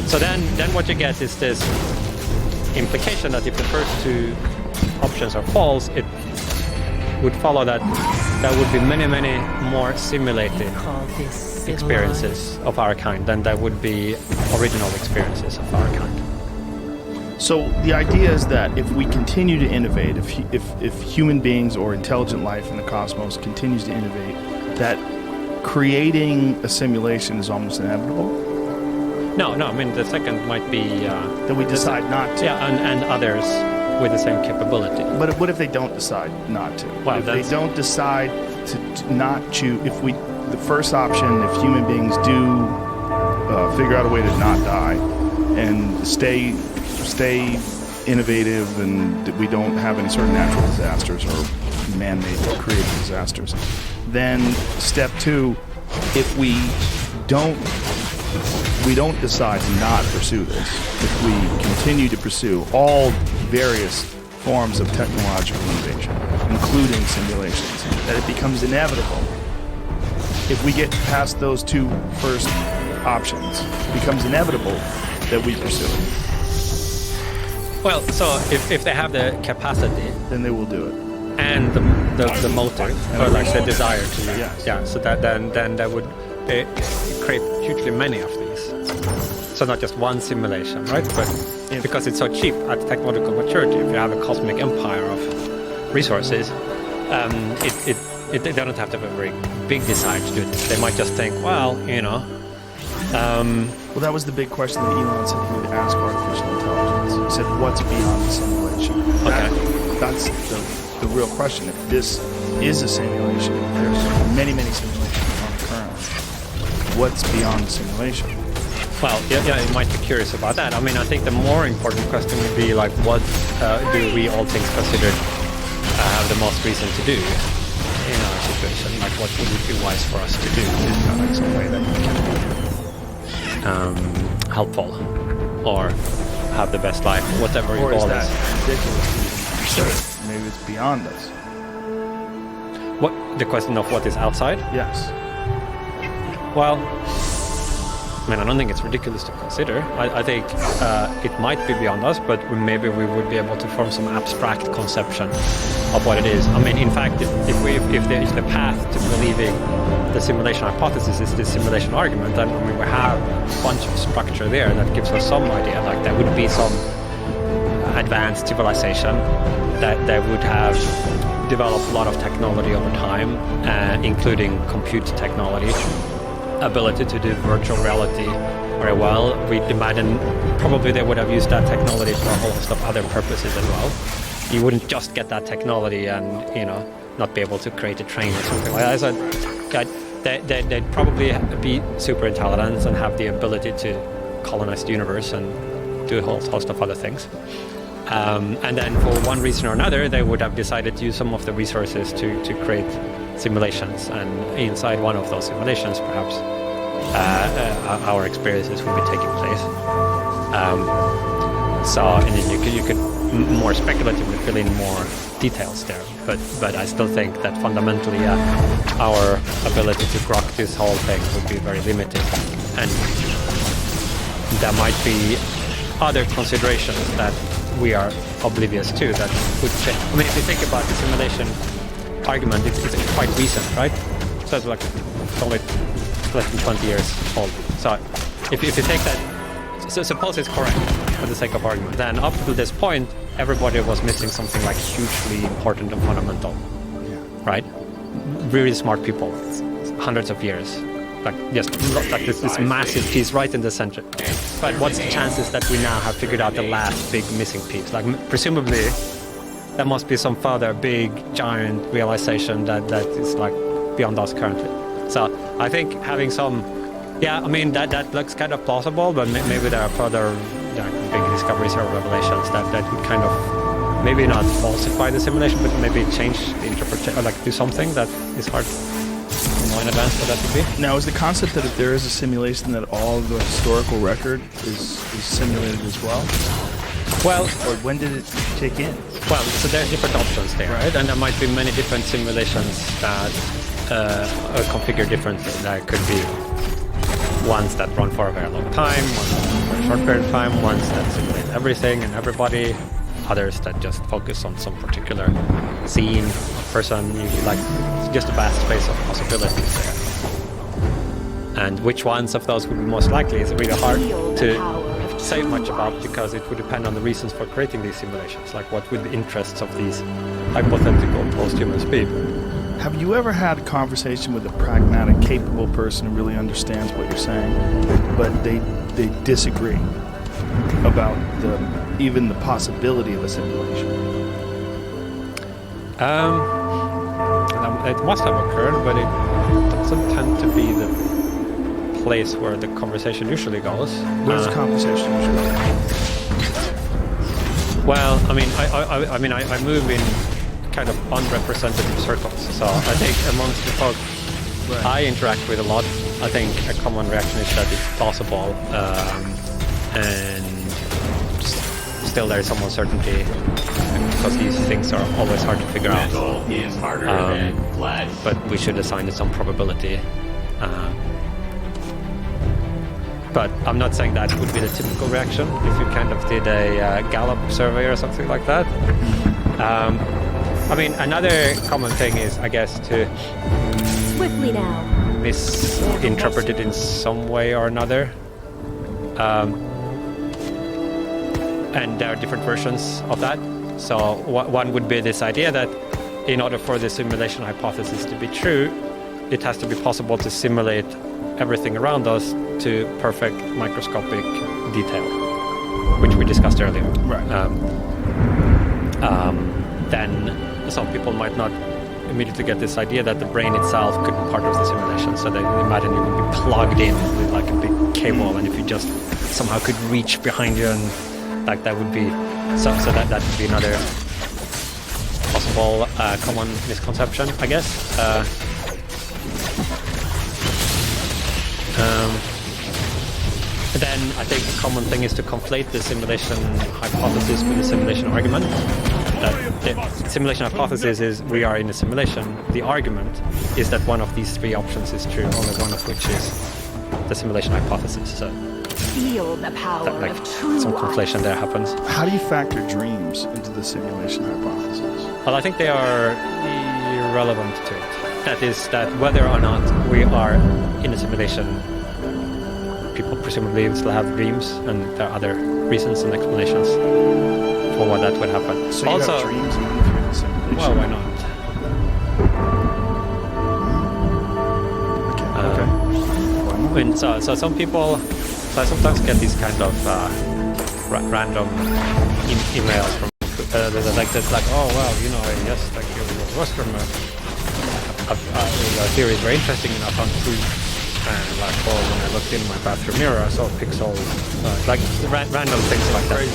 So then what you get is this implication that if the first two options are false, it would follow that there would be many, many more simulated experiences of our kind than there would be original experiences of our kind. So the idea is that if we continue to innovate, if human beings or intelligent life in the cosmos continues to innovate, that creating a simulation is almost inevitable? No, I mean, the second might be... that we decide not to. Yeah, and others with the same capability. But what if they don't decide not to? Well, if they don't decide to not choose, the first option, if human beings do figure out a way to not die and stay innovative, and that we don't have any sort of natural disasters or man-made created disasters, then step 2, if we don't decide to not pursue this, if we continue to pursue all various forms of technological innovation, including simulations, that it becomes inevitable. If we get past those 2 first options, it becomes inevitable that we pursue it. Well, so if they have the capacity, Then they will do it. and the motive, or like the desire to, Yes. yeah, so that then they would create hugely many of these. So not just one simulation, right? But because it's so cheap at technological maturity, if you have a cosmic empire of resources, they don't have to have a very big desire to do this. They might just think, well, Well, that was the big question that Elon said he would ask artificial intelligence. He said, what's beyond the simulation? Okay. That's the real question. If this is a simulation, there's many, many simulations on currently. What's beyond the simulation? well, yeah, you might be curious about that. I mean, I think the more important question would be like, what do we, all things considered, have the most reason to do in our situation? Like, what would it be wise for us to do? Is that like some way that you can Helpful, or have the best life, whatever you Or is call that it. ridiculous to even consider? Maybe it's beyond us. What the question of what is outside? Yes. Well, I mean, I don't think it's ridiculous to consider. I think it might be beyond us, but maybe we would be able to form some abstract conception of what it is. I mean, in fact, if the path to believing the simulation hypothesis is the simulation argument, then we have a bunch of structure there that gives us some idea. Like there would be some advanced civilization that they would have developed a lot of technology over time, including compute technology, ability to do virtual reality very well. We'd imagine probably they would have used that technology for a whole host of other purposes as well. You wouldn't just get that technology and not be able to create a train or something like that. So they'd probably be super intelligent and have the ability to colonize the universe and do a whole host of other things. And then for one reason or another, they would have decided to use some of the resources to create simulations. And inside one of those simulations, perhaps, our experiences will be taking place. And then you could more speculatively fill in more details there. But I still think that fundamentally, our ability to grok this whole thing would be very limited. And there might be other considerations that we are oblivious to that would change. I mean, if you think about the simulation argument, it's quite recent, right? So it's like only less than 20 years old. So if you take that, so suppose it's correct for the sake of argument, then up to this point, everybody was missing something like hugely important and fundamental, right? Really smart people, hundreds of years. Like just like this massive piece right in the center. But what's the chances that we now have figured out the last big missing piece? Like presumably, there must be some further big giant realization that is like beyond us currently. So I think having some, I mean that looks kind of plausible, but maybe there are further big discoveries or revelations that would kind of maybe not falsify the simulation, but maybe change the interpretation, or like do something that is hard. In advance what that would be. Now, is the concept that if there is a simulation that all the historical record is simulated as well? Well, or when did it kick in? Well, so there are different options there, right? And there might be many different simulations that are configured differently. There could be ones that run for a very long time, ones that run for a short period of time, ones that simulate everything and everybody, others that just focus on some particular scene, person, like just a vast space of possibilities there. And which ones of those would be most likely is really hard to say much about, because it would depend on the reasons for creating these simulations, like what would the interests of these hypothetical post-humans be. Have you ever had a conversation with a pragmatic, capable person who really understands what you're saying, but they disagree? about even the possibility of a simulation? It must have occurred, but it doesn't tend to be the place where the conversation usually goes. Where's the conversation usually? Well, I mean, I move in kind of unrepresentative circles. So I think amongst the folk I interact with a lot, I think a common reaction is that it's plausible, and still there is some uncertainty because these things are always hard to figure out. Is harder than flesh. But we should assign it some probability. But I'm not saying that would be the typical reaction if you kind of did a Gallup survey or something like that. I mean, another common thing is, I guess, to Swiftly now. misinterpret it in some way or another. And there are different versions of that. So one would be this idea that in order for the simulation hypothesis to be true, it has to be possible to simulate everything around us to perfect microscopic detail, which we discussed earlier. Right. Then some people might not immediately get this idea that the brain itself could be part of the simulation. So they imagine you would be plugged in with like a big cable, and if you just somehow could reach behind you, and like that would be so that would be another possible common misconception, I guess. Then I think the common thing is to conflate the simulation hypothesis with the simulation argument. That the simulation hypothesis is we are in a simulation. The argument is that one of these three options is true, only one of which is the simulation hypothesis. So Feel the power that, like, of true some conflation there happens. How do you factor dreams into the simulation hypothesis? Well, I think they are irrelevant to it. That is, that whether or not we are in a simulation, people presumably still have dreams, and there are other reasons and explanations for why that would happen. So you also, have dreams even if you're in a simulation? well, why not? Okay. Why not? I mean, so some people, so I sometimes get these kind of random emails from that's like, oh well, you know, yes, like your Western your theory is very interesting, and I found proof. And like, oh, when I looked in my bathroom mirror, I saw pixels, like random things like that.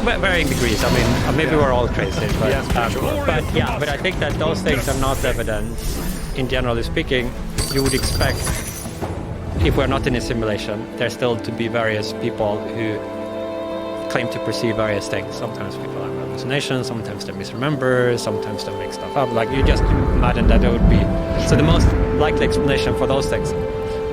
But varying degrees. I mean, maybe we're all crazy, but but I think that those things are not evidence. In generally speaking, you would expect, if we're not in a simulation, there's still to be various people who claim to perceive various things. Sometimes people have hallucinations, sometimes they misremember, sometimes they make stuff up. Like, you just imagine that there would be. So the most likely explanation for those things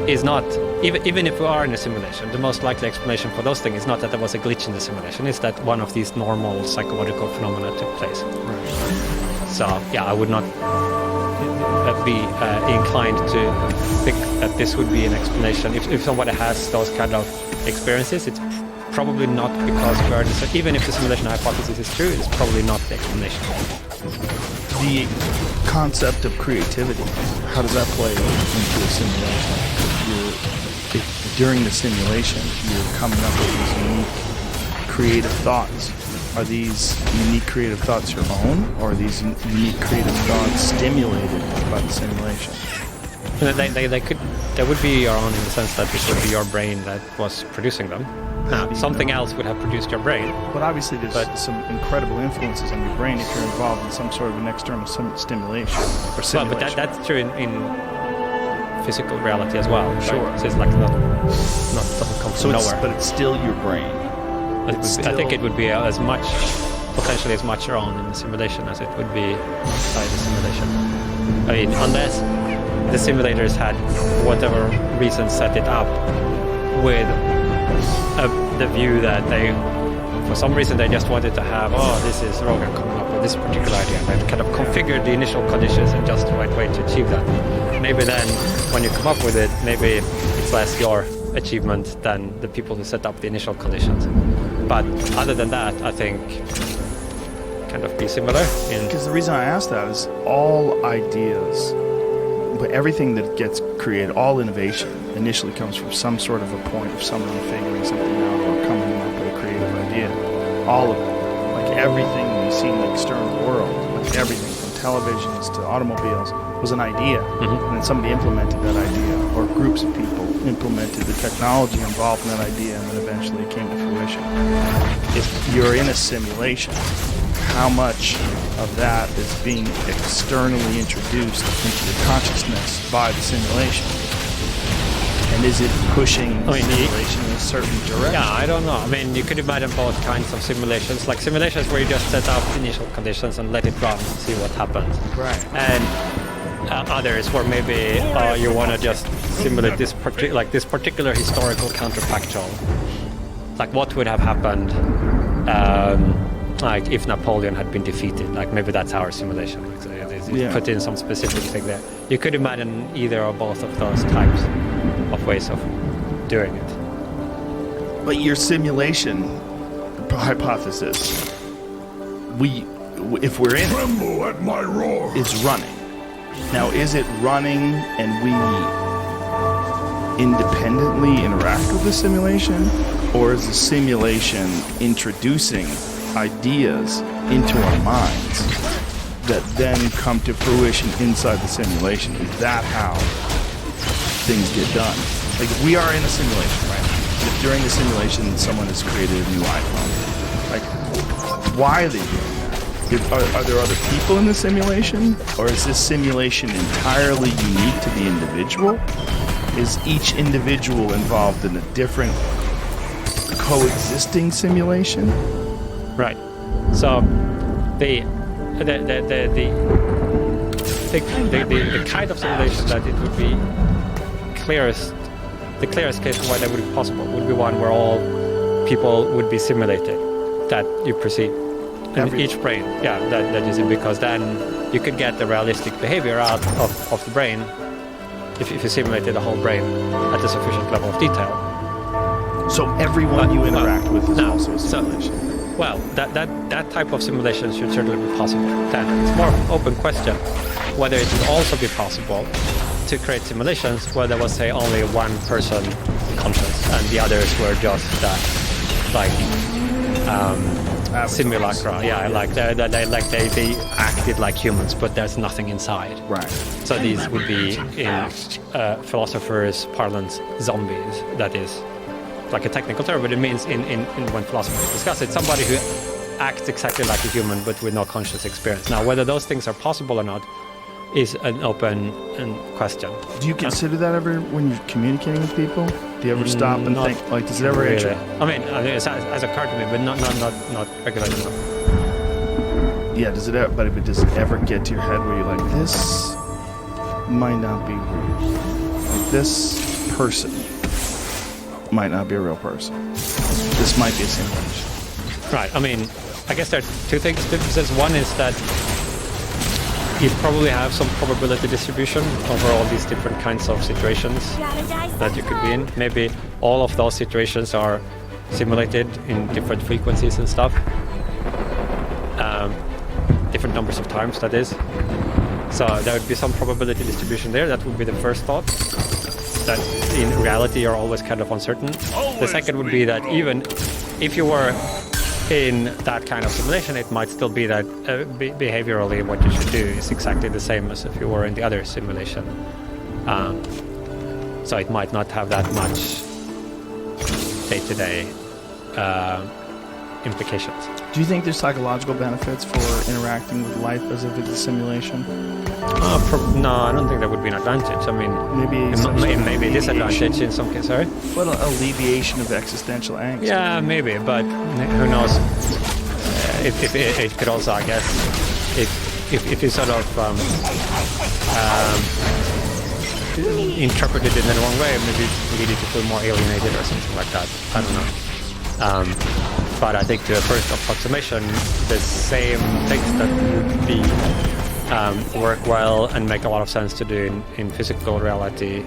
is not, even if we are in a simulation, the most likely explanation for those things is not that there was a glitch in the simulation, it's that one of these normal psychological phenomena took place. Right. So yeah, I would not be inclined to think that this would be an explanation. If somebody has those kind of experiences, it's probably not because we are in the, even if the simulation hypothesis is true, it's probably not the explanation. The concept of creativity, how does that play into a simulation? During the simulation, you're coming up with these unique creative thoughts. Are these unique creative thoughts your own, or are these unique creative thoughts stimulated by the simulation? They would be your own in the sense that it would be your brain that was producing them. Something else would have produced your brain. But obviously there's some incredible influences on your brain if you're involved in some sort of an external stimulation or simulation. Well, but that's true in physical reality as well. Sure. Right? So it's like not doesn't come from nowhere. But it's still your brain. I think it would be potentially as much your own in the simulation as it would be outside the simulation. I mean, unless the simulators had whatever reason set it up with the view that they, for some reason, they just wanted to have, this is Rogan coming up with this particular idea. They kind of configured the initial conditions in just the right way to achieve that. Maybe then, when you come up with it, maybe it's less your achievement than the people who set up the initial conditions. But other than that, I think kind of be similar. Because the reason I ask that is all ideas but everything that gets created, all innovation, initially comes from some sort of a point of someone figuring something out or coming up with a creative idea. All of it. Like everything we see in the external world, like everything from televisions to automobiles, was an idea. And then somebody implemented that idea, or groups of people implemented the technology involved in that idea, and then eventually it came to fruition. If you're in a simulation, how much of that is being externally introduced into your consciousness by the simulation? And is it pushing the simulation in a certain direction? Yeah, I don't know. I mean, you could imagine both kinds of simulations, like simulations where you just set up initial conditions and let it run and see what happens. Right. And others where maybe you want to just simulate this particular historical counterfactual. Like what would have happened like if Napoleon had been defeated. Like maybe that's our simulation. Like, so you put in some specific thing there. You could imagine either or both of those types of ways of doing it. But your simulation hypothesis, if we're in Tremble at my roar. it's running. Now, is it running and we independently interact with the simulation, or is the simulation introducing ideas into our minds that then come to fruition inside the simulation? Is that how things get done? Like, we are in a simulation, right? If during the simulation someone has created a new iPhone, like, why are they doing that? Are there other people in the simulation? Or is this simulation entirely unique to the individual? Is each individual involved in a different coexisting simulation? Right. So the kind of simulation that it would be the clearest case of why that would be possible would be one where all people would be simulated that you perceive. And each brain, that is it, because then you could get the realistic behavior out of the brain if you simulated the whole brain at a sufficient level of detail. So everyone you interact with is also a simulation. That type of simulation should certainly be possible. Then it's more of an open question whether it would also be possible to create simulations where there was, say, only one person conscious and the others were just simulacra. Yeah, like they acted like humans, but there's nothing inside. Right. So these would be, in philosophers' parlance, zombies. That is like a technical term, but it means in when philosophers discuss it, somebody who acts exactly like a human but with no conscious experience. Now, whether those things are possible or not is an open question. Do you consider that ever when you're communicating with people? Do you ever stop and think, like, does it ever really. I mean, it has occurred to me, but not regularly. No. Yeah, does it ever get to your head where you're like, this might not be real? Like, this person might not be a real person. This might be a simulation. Right. I mean, I guess there are two things. One is that you probably have some probability distribution over all these different kinds of situations that you could be in. Maybe all of those situations are simulated in different frequencies and stuff. Different numbers of times, that is. So there would be some probability distribution there. That would be the first thought. That in reality you're always kind of uncertain. The second would be that even if you were in that kind of simulation, it might still be that behaviorally what you should do is exactly the same as if you were in the other simulation. So it might not have that much day-to-day implications. Do you think there's psychological benefits for interacting with life as if it's a simulation? No, I don't think that would be an advantage. I mean, maybe a disadvantage in some cases. Sorry? Well, alleviation of existential angst. Yeah, maybe, but who knows? If it could also, I guess, if you sort of interpreted it in the wrong way, maybe lead you to feel more alienated or something like that. I don't know. But I think to a first approximation, the same things that would be work well and make a lot of sense to do in physical reality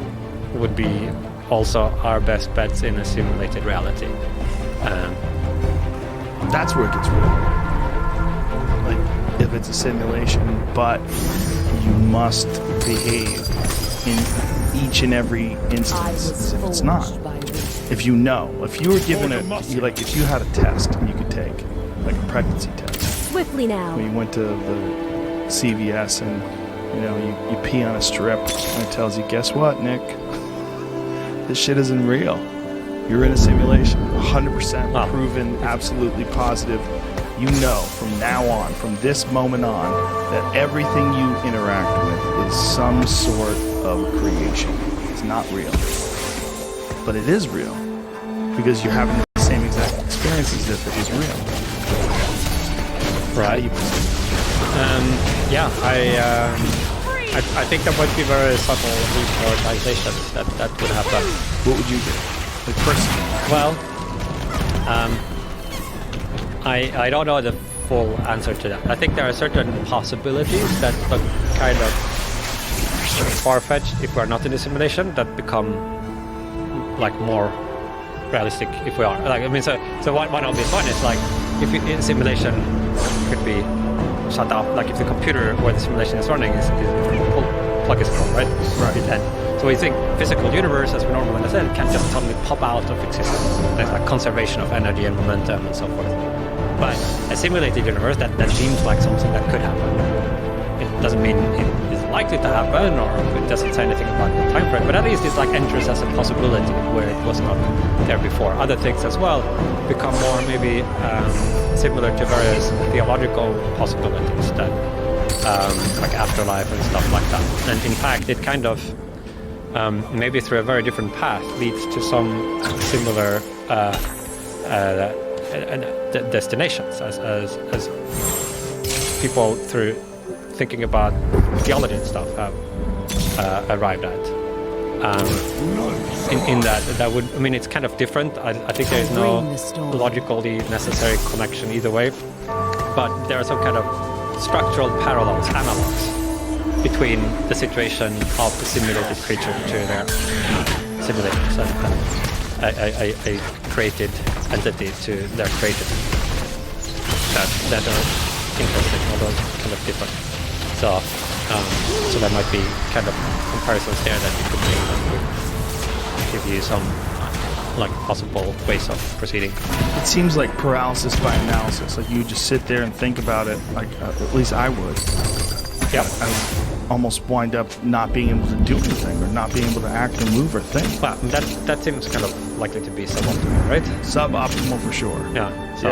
would be also our best bets in a simulated reality. That's where it gets real. Like, if it's a simulation, but you must behave in each and every I instance was as if it's not. forged by this. If you know, if you were given if you had a test you could take, like a pregnancy test, Swiftly now. when you went to the CVS and you pee on a strip and it tells you, guess what, Nick? This shit isn't real. You're in a simulation, 100% Wow. proven, absolutely positive. You know from now on, from this moment on, that everything you interact with is some sort of creation. It's not real. But it is real because you're having the same exact experience as if it was real. How do you Yeah, I think there might be very subtle reprioritizations that would happen. What would you do? Like personally? Well, I don't know the full answer to that. I think there are certain possibilities that look kind of far-fetched if we're not in a simulation that become like more realistic if we are. Like, I mean, so one obvious one is like if in simulation could be shut off, like if the computer where the simulation is running is plug is gone, right? Right. And so we think physical universe, as we normally understand, can just suddenly pop out of existence. There's like conservation of energy and momentum and so forth. But a simulated universe that seems like something that could happen. It doesn't mean it is likely to happen, or it doesn't say anything about the time frame. But at least it's like enters as a possibility where it was not there before. Other things as well become more maybe similar to various theological possibilities that like afterlife and stuff like that. And in fact, it kind of maybe through a very different path leads to some similar destinations as people through thinking about theology and stuff have arrived at. In that would, I mean, it's kind of different. I think there is no logically necessary connection either way, but there are some kind of structural parallels, analogs, between the situation of the simulated creature to their simulators and a created entity to their created that are interesting, although kind of different. So there might be kind of comparisons there that you could make that would give you some like possible ways of proceeding. It seems like paralysis by analysis. Like you just sit there and think about it. Like at least I would. Yeah. I would almost wind up not being able to do anything or not being able to act or move or think. Well, that seems kind of likely to be suboptimal, right? Suboptimal for sure. Yeah. So,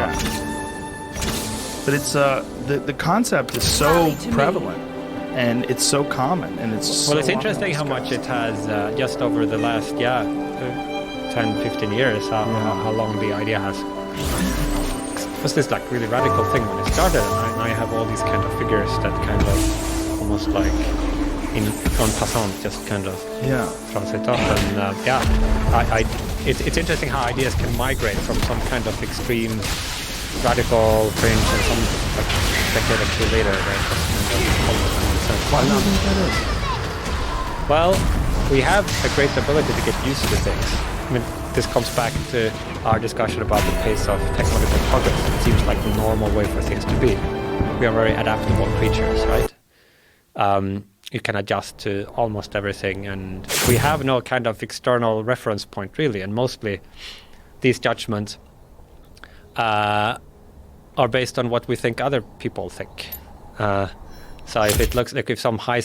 But it's the concept is so prevalent and it's so common and it's so well, it's interesting how much it has just over the last 10, 15 years, how long the idea has. It was this like really radical thing when it started, and I have all these kind of figures that kind of almost like in en passant just kind of throws it up. And it's interesting how ideas can migrate from some kind of extreme radical fringe and some like decade or two later they just kind of Why do you think that is? well, we have a great ability to get used to things. I mean, this comes back to our discussion about the pace of technological progress. It seems like the normal way for things to be. We are very adaptable creatures, right? You can adjust to almost everything, and we have no kind of external reference point, really, and mostly these judgments are based on what we think other people think. So if it looks like if some high